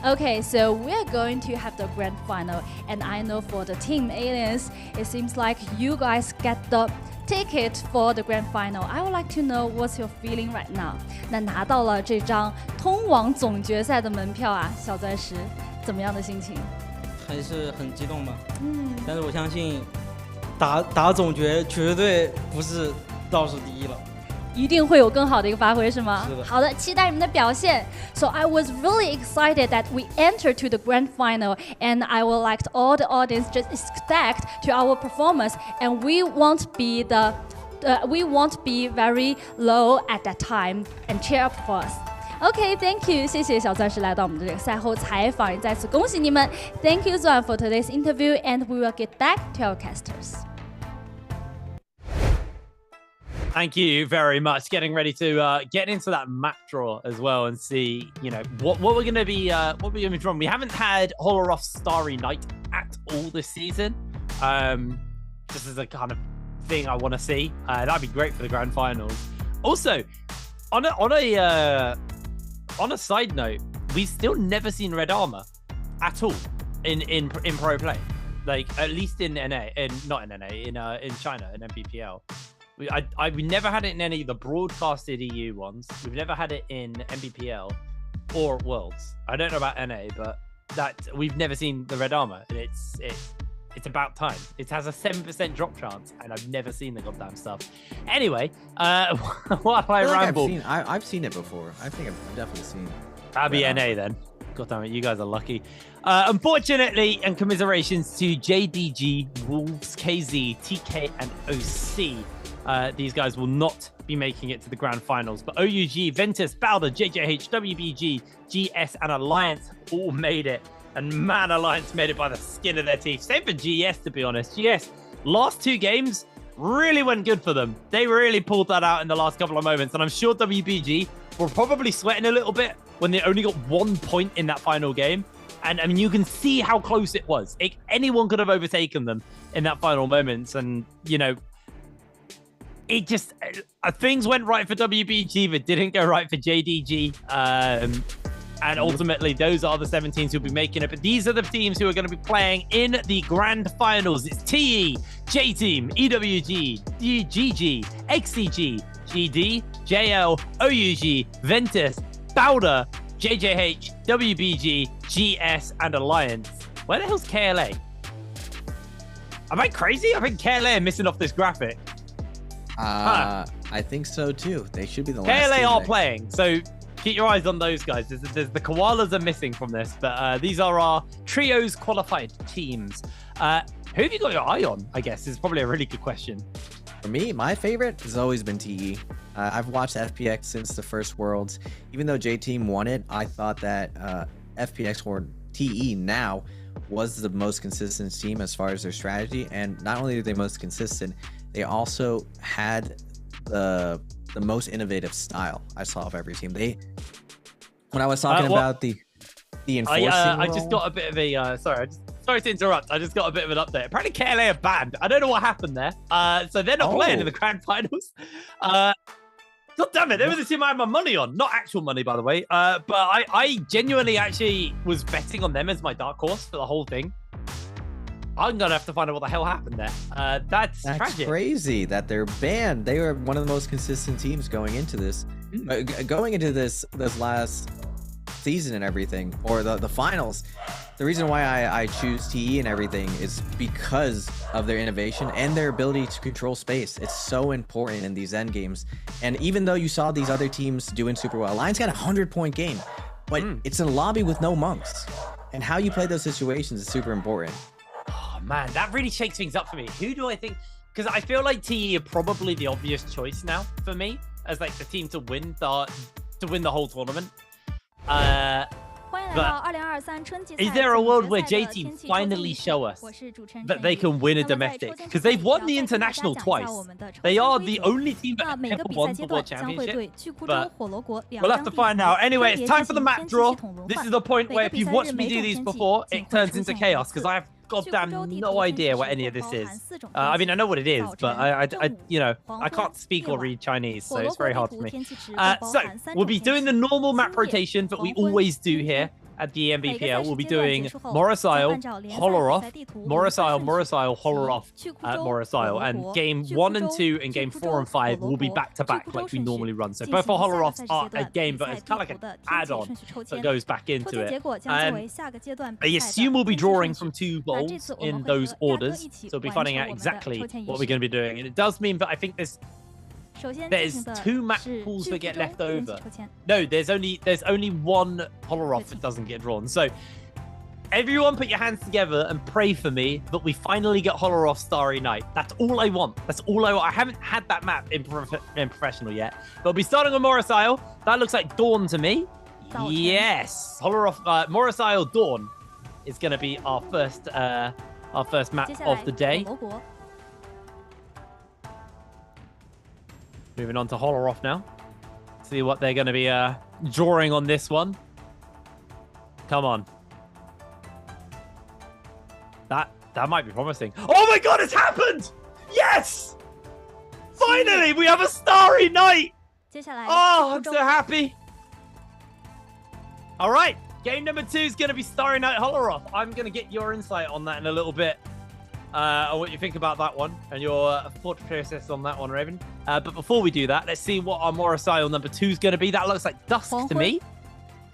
Okay, so we're going to have the grand final, and I know for the team Aliens, it seems like you guys get the ticket for the grand final. I would like to know what's your feeling right now. 那拿到了这张通往总决赛的门票啊，小钻石怎么样的心情？还是很激动吧。但是我相信打总决绝对不是倒数第一了。一定会有更好的一个发挥，是吗？是的。好的，期待你们的表现。So I was really excited that we entered to the grand final, and I would like all the audience just expect to our performance, and we won't be very low at that time and cheer up for us. Okay, thank you. 谢谢小钻石来到我们的这个赛后采访，也再次恭喜你们。Thank you, Zuan, for today's interview, and we will get back to our casters. Thank you very much. Getting ready to get into that map draw as well and see, what we're going to be from. We haven't had Holoroth's Starry Night at all this season. This is a kind of thing I want to see. That'd be great for the grand finals. Also, on a side note, we've still never seen Red Armor at all in pro play. Like at least in NA, in China, in Nbpl. We never had it in any of the broadcasted EU ones. We've never had it in Nbpl or Worlds. I don't know about NA, but that we've never seen the Red Armor, and it's about time. It has a 7% drop chance, and I've never seen the goddamn stuff. Anyway, while I ramble, I've seen it before. I think I've definitely seen it. That'd be NA then. God damn it, you guys are lucky. Unfortunately, and commiserations to JDG, Wolves, KZ, TK, and OC. These guys will not be making it to the grand finals, but OUG, Ventus, Balder, JJH, WBG, GS, and Alliance all made it. And man, Alliance made it by the skin of their teeth. Same for GS, to be honest. GS, last two games really went good for them. They really pulled that out in the last couple of moments, and I'm sure WBG were probably sweating a little bit when they only got 1 point in that final game. And I mean, you can see how close it was. Anyone could have overtaken them in that final moments, and it just things went right for WBG, but didn't go right for JDG. And ultimately, those are the 17s who'll be making it. But these are the teams who are going to be playing in the grand finals. It's TE, J-Team, EWG, GG, XCG, GD, JL, OUG, Ventus, Bowder, JJH, WBG, GS, and Alliance. Where the hell's KLA? Am I crazy? I think KLA are missing off this graphic. I think so too. They should be the last. KLA are playing, so keep your eyes on those guys. There's the koalas are missing from this, but these are our trios qualified teams. Who have you got your eye on? I guess is probably a really good question. For me, my favorite has always been TE. I've watched FPX since the first Worlds. Even though J-Team won it, I thought that FPX or TE now was the most consistent team as far as their strategy. And not only are they most consistent, they also had the most innovative style I saw of every team. When I was talking about the enforcing I just got a bit of a sorry to interrupt. I just got a bit of an update. Apparently KLA are banned. I don't know what happened there. So they're not playing in the grand finals. God damn it, they were the team I had my money on. Not actual money, by the way. But I genuinely actually was betting on them as my dark horse for the whole thing. I'm gonna have to find out what the hell happened there. That's tragic. Crazy that they're banned. They were one of the most consistent teams going into this. Going into this last season and everything, or the finals. The reason why I choose TE and everything is because of their innovation and their ability to control space. It's so important in these end games. And even though you saw these other teams doing super well, Alliance got a 100-point game, but it's in a lobby with no monks. And how you play those situations is super important. Oh man, that really shakes things up for me. Who do I think? Because I feel like TE are probably the obvious choice now for me as like the team to win the whole tournament. But is there a world where J-Team finally show us that they can win a domestic? Because they've won the international twice. They are the only team that ever won the World Championship. But we'll have to find out. Anyway, it's time for the map draw. This is the point where if you've watched me do these before, it turns into chaos because I have goddamn no idea what any of this is. I mean, I know what it is, but I can't speak or read Chinese, so it's very hard for me. So we'll be doing the normal map rotation that we always do here. at the NBPL, we'll be doing Morrisile, Holoroth, Morrisile, Holoroth at Morrisile. And game 1 and 2 and game 4 and 5 will be back-to-back like we normally run. So both our Holoroths are a game, but it's kind of like an add-on that goes back into it. I assume we'll be drawing from 2 bowls in those orders. So we'll be finding out exactly what we're going to be doing. And it does mean that I think there's 2 map pools that get left over. No, there's only one Holoroth that doesn't get drawn. So everyone put your hands together and pray for me that we finally get Holoroth Starry Night. That's all I want. That's all I want. I haven't had that map in professional yet. But we'll be starting with Morrisile. That looks like Dawn to me. Yes. Holoroth, Morrisile Dawn is going to be our first map of the day. Moving on to Holoroth now. See what they're going to be drawing on this one. Come on. That might be promising. Oh my god, it's happened! Yes! Finally, we have a Starry Night! Oh, I'm so happy. All right, game number 2 is going to be Starry Night Holoroth. I'm going to get your insight on that in a little bit. On what you think about that one and your thought process on that one, Raven. But before we do that, let's see what our Morrisile number 2 is going to be. That looks like Dusk to me.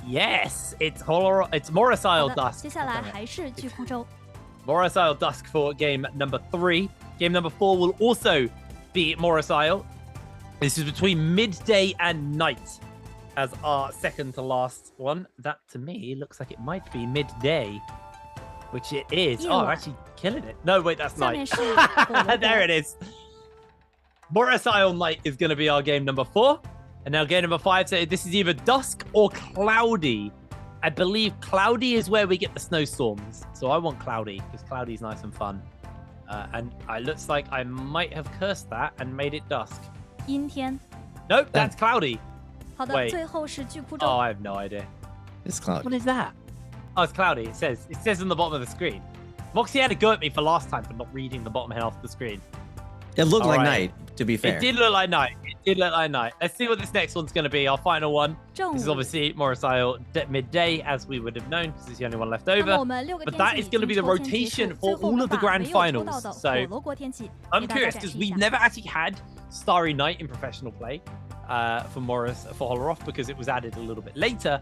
Yes, it's Morrisile Dusk. Morrisile Dusk for game number 3. Game number 4 will also be Morrisile. This is between midday and night as our second to last one. That to me looks like it might be midday. Which it is. Oh, I'm actually killing it. No, wait, that's night. There it is. Morrisile Night is going to be our game number 4. And now game number 5. So this is either Dusk or Cloudy. I believe Cloudy is where we get the snowstorms. So I want Cloudy because Cloudy is nice and fun. And it looks like I might have cursed that and made it Dusk. 阴天. Nope, that's Cloudy. 好的， Wait. 最后是巨枯洲。 Oh, I have no idea. It's Cloudy. What is that? Oh, it's Cloudy. It says on the bottom of the screen. Moxie had a go at me for last time for not reading the bottom half of the screen. It looked like night, to be fair. It did look like night. Let's see what this next one's going to be. Our final one. This is obviously Morrisile midday, as we would have known, because it's the only one left over. But that is going to be the rotation for all of the grand finals. So I'm curious, because we've never actually had Starry Night in professional play for Holoroth, because it was added a little bit later.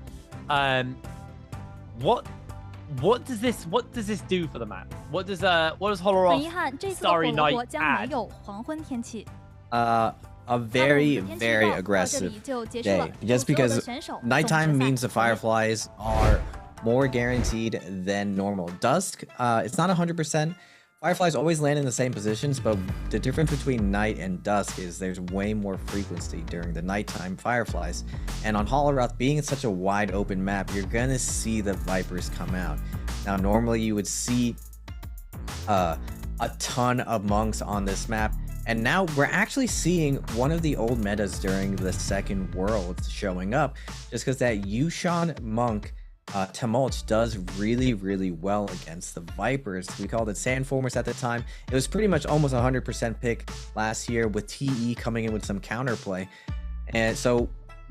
What does this do for the map? What does Holoroth Starry Night add? 黄昏天气。 A very, very aggressive day. Just because nighttime means the Fireflies are more guaranteed than normal. Dusk, it's not 100%. Fireflies always land in the same positions, but the difference between night and dusk is there's way more frequency during the nighttime Fireflies. And on Holoroth, being such a wide open map, you're gonna see the Vipers come out. Now, normally you would see a ton of monks on this map, and now we're actually seeing one of the old metas during the second world showing up, just because that Yushan monk Tumult does really, really well against the Vipers. We called it Sandformers at the time. It was pretty much almost 100% pick last year, with TE coming in with some counterplay. And so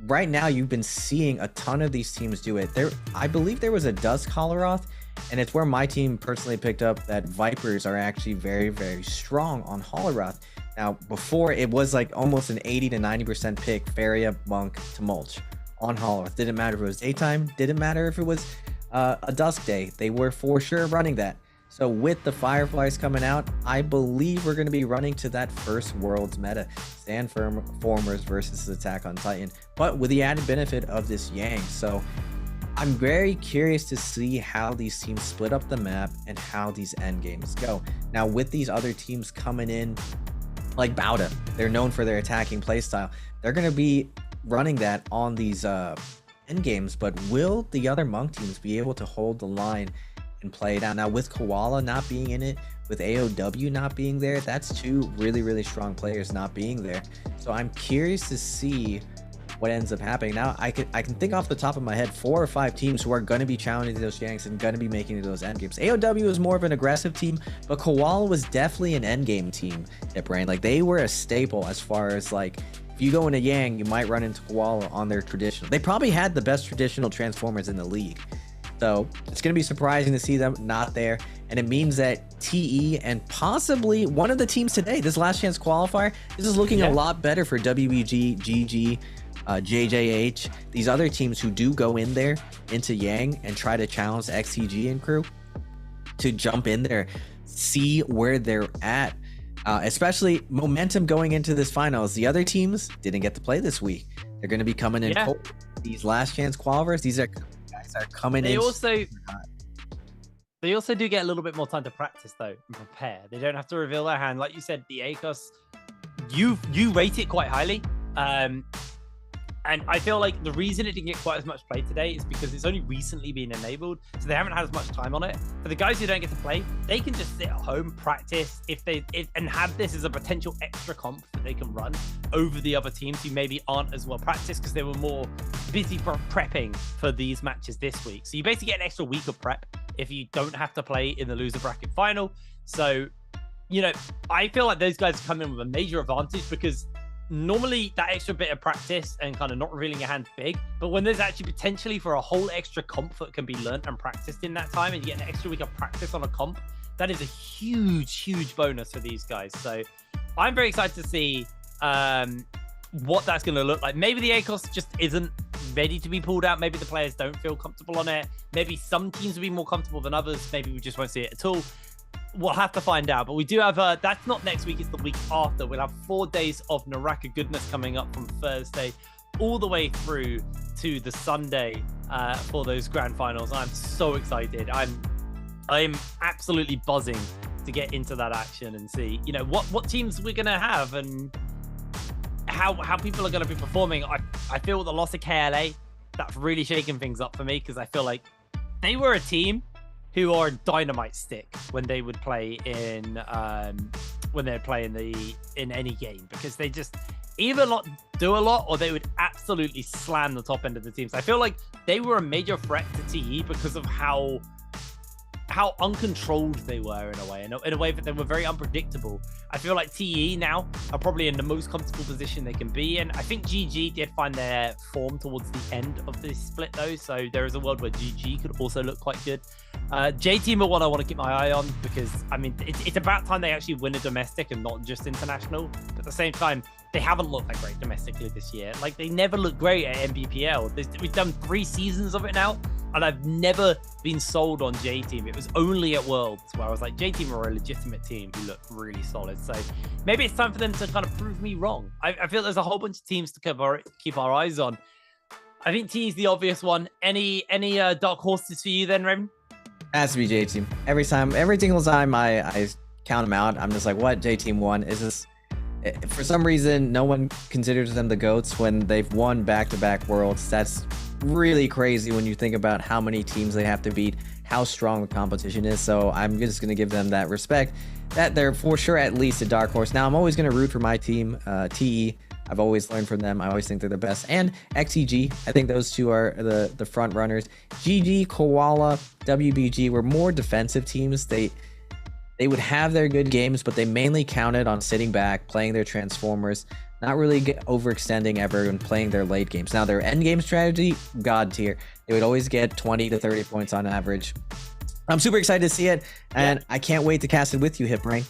right now you've been seeing a ton of these teams do it. I believe there was a Dusk Holoroth, and it's where my team personally picked up that Vipers are actually very, very strong on Holoroth. Now, before it was like almost an 80 to 90% pick, Faria, Monk, Tumult on Holoroth. Didn't matter if it was daytime, didn't matter if it was a dusk day. They were for sure running that. So with the Fireflies coming out, I believe we're going to be running to that first world's meta. Sandformers versus Attack on Titan, but with the added benefit of this Yang. So I'm very curious to see how these teams split up the map and how these end games go. Now, with these other teams coming in, like Bauda, they're known for their attacking playstyle. They're going to be running that on these end games, but will the other monk teams be able to hold the line and play it out? Now, with Koala not being in it, with AOW not being there, that's two really, really strong players not being there. So I'm curious to see what ends up happening. Now, I can think off the top of my head 4 or 5 teams who are going to be challenging those Yanks and going to be making those end games. AOW is more of an aggressive team, but Koala was definitely an end game team at Brain. Like, they were a staple as far as, like, if you go into Yang, you might run into Koala on their traditional. They probably had the best traditional Transformers in the league. though. It's going to be surprising to see them not there. And it means that TE and possibly one of the teams today, this last chance qualifier, this is looking a lot better for WBG, GG, JJH, these other teams who do go in there into Yang and try to challenge XTG and crew to jump in there, see where they're at. Especially momentum going into this finals. The other teams didn't get to play this week. They're going to be coming in cold. These last chance qualifiers, these are guys are coming in. They also do get a little bit more time to practice though and prepare. They don't have to reveal their hand. Like you said, the ACOS, you rate it quite highly. And I feel like the reason it didn't get quite as much play today is because it's only recently been enabled, so they haven't had as much time on it. For the guys who don't get to play, they can just sit at home, practice, and have this as a potential extra comp that they can run over the other teams who maybe aren't as well practiced because they were more busy prepping for these matches this week. So you basically get an extra week of prep if you don't have to play in the loser bracket final. So, you know, I feel like those guys come in with a major advantage because normally that extra bit of practice and kind of not revealing your hand big, but when there's actually potentially for a whole extra comp that can be learned and practiced in that time and you get an extra week of practice on a comp, that is a huge bonus for these guys. So I'm very excited to see what that's going to look like. Maybe the ACOS just isn't ready to be pulled out. Maybe the players don't feel comfortable on it. Maybe some teams will be more comfortable than others. Maybe we just won't see it at all. We'll have to find out, but we do have that's not next week, it's the week after. We'll have 4 days of NARAKA goodness coming up from Thursday all the way through to the Sunday for those grand finals. I'm so excited. I'm absolutely buzzing to get into that action and see, you know, what teams we're gonna have and how people are going to be performing. I feel the loss of KLA, that's really shaken things up for me because I feel like they were a team who are dynamite stick when they would play in in any game, because they just either not do a lot or they would absolutely slam the top end of the teams. I feel like they were a major threat to TE because of how uncontrolled they were in a way that they were very unpredictable. I feel like TE now are probably in the most comfortable position they can be in. I think GG did find their form towards the end of this split though, so there is a world where GG could also look quite good. J-Team are one I want to keep my eye on because, I mean, it's about time they actually win a domestic and not just international. But at the same time, they haven't looked that great domestically this year. Like, they never looked great at Nbpl. We've done 3 seasons of it now, and I've never been sold on J-Team. It was only at Worlds where I was like, J-Team are a legitimate team who look really solid. So maybe it's time for them to kind of prove me wrong. I feel there's a whole bunch of teams to keep our eyes on. I think T is the obvious one. Any dark horses for you then, Raven? Has to be J-Team. Every single time I count them out, I'm just like, what? J-Team won? Is this... For some reason, no one considers them the GOATs when they've won back-to-back Worlds. That's really crazy when you think about how many teams they have to beat, how strong the competition is. So I'm just going to give them that respect, that they're for sure at least a dark horse. Now, I'm always going to root for my team, TE. I've always learned from them. I always think they're the best. And XEG, I think those two are the front runners. GG, Koala, WBG were more defensive teams. They would have their good games, but they mainly counted on sitting back, playing their Transformers, not really overextending ever and playing their late games. Now, their end game strategy, god tier. They would always get 20 to 30 points on average. I'm super excited to see it, and I can't wait to cast it with you, HipBrain.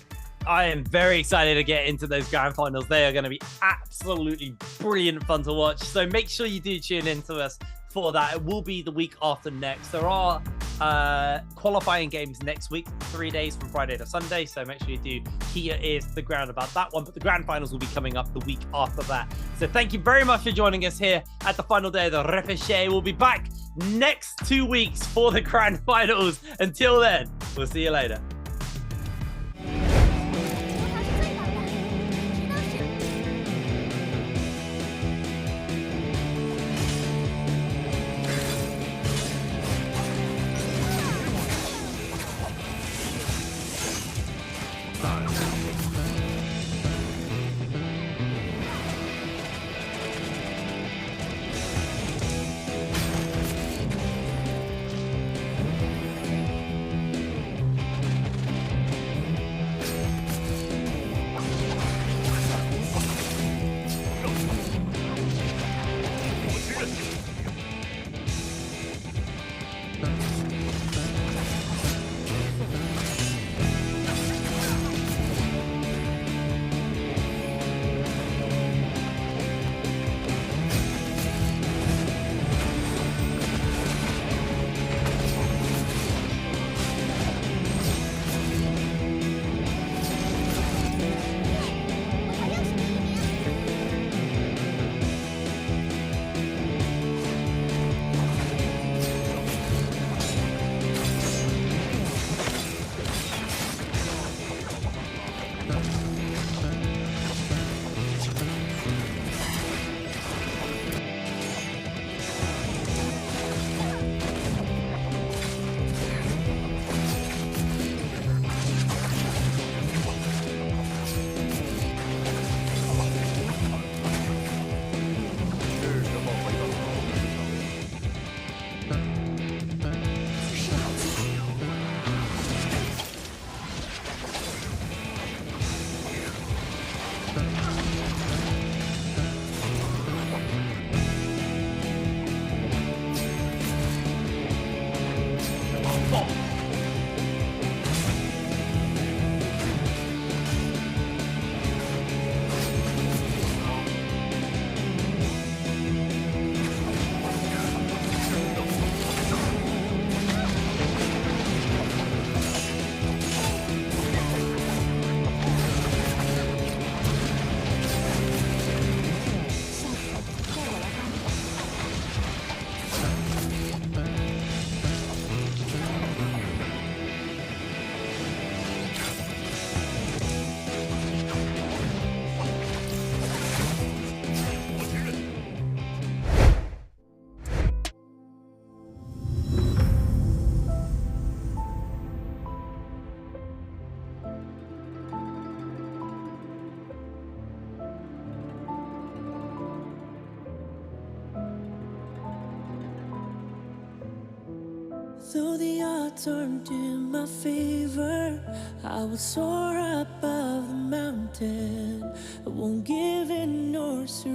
I am very excited to get into those grand finals. They are going to be absolutely brilliant fun to watch. So make sure you do tune into us for that. It will be the week after next. There are qualifying games next week, 3 days from Friday to Sunday. So make sure you do key your ears to the ground about that one. But the grand finals will be coming up the week after that. So thank you very much for joining us here at the final day of the Repêché. We'll be back next 2 weeks for the grand finals. Until then, we'll see you later. Though the odds aren't in my favor, I will soar above the mountain. I won't give in nor surrender.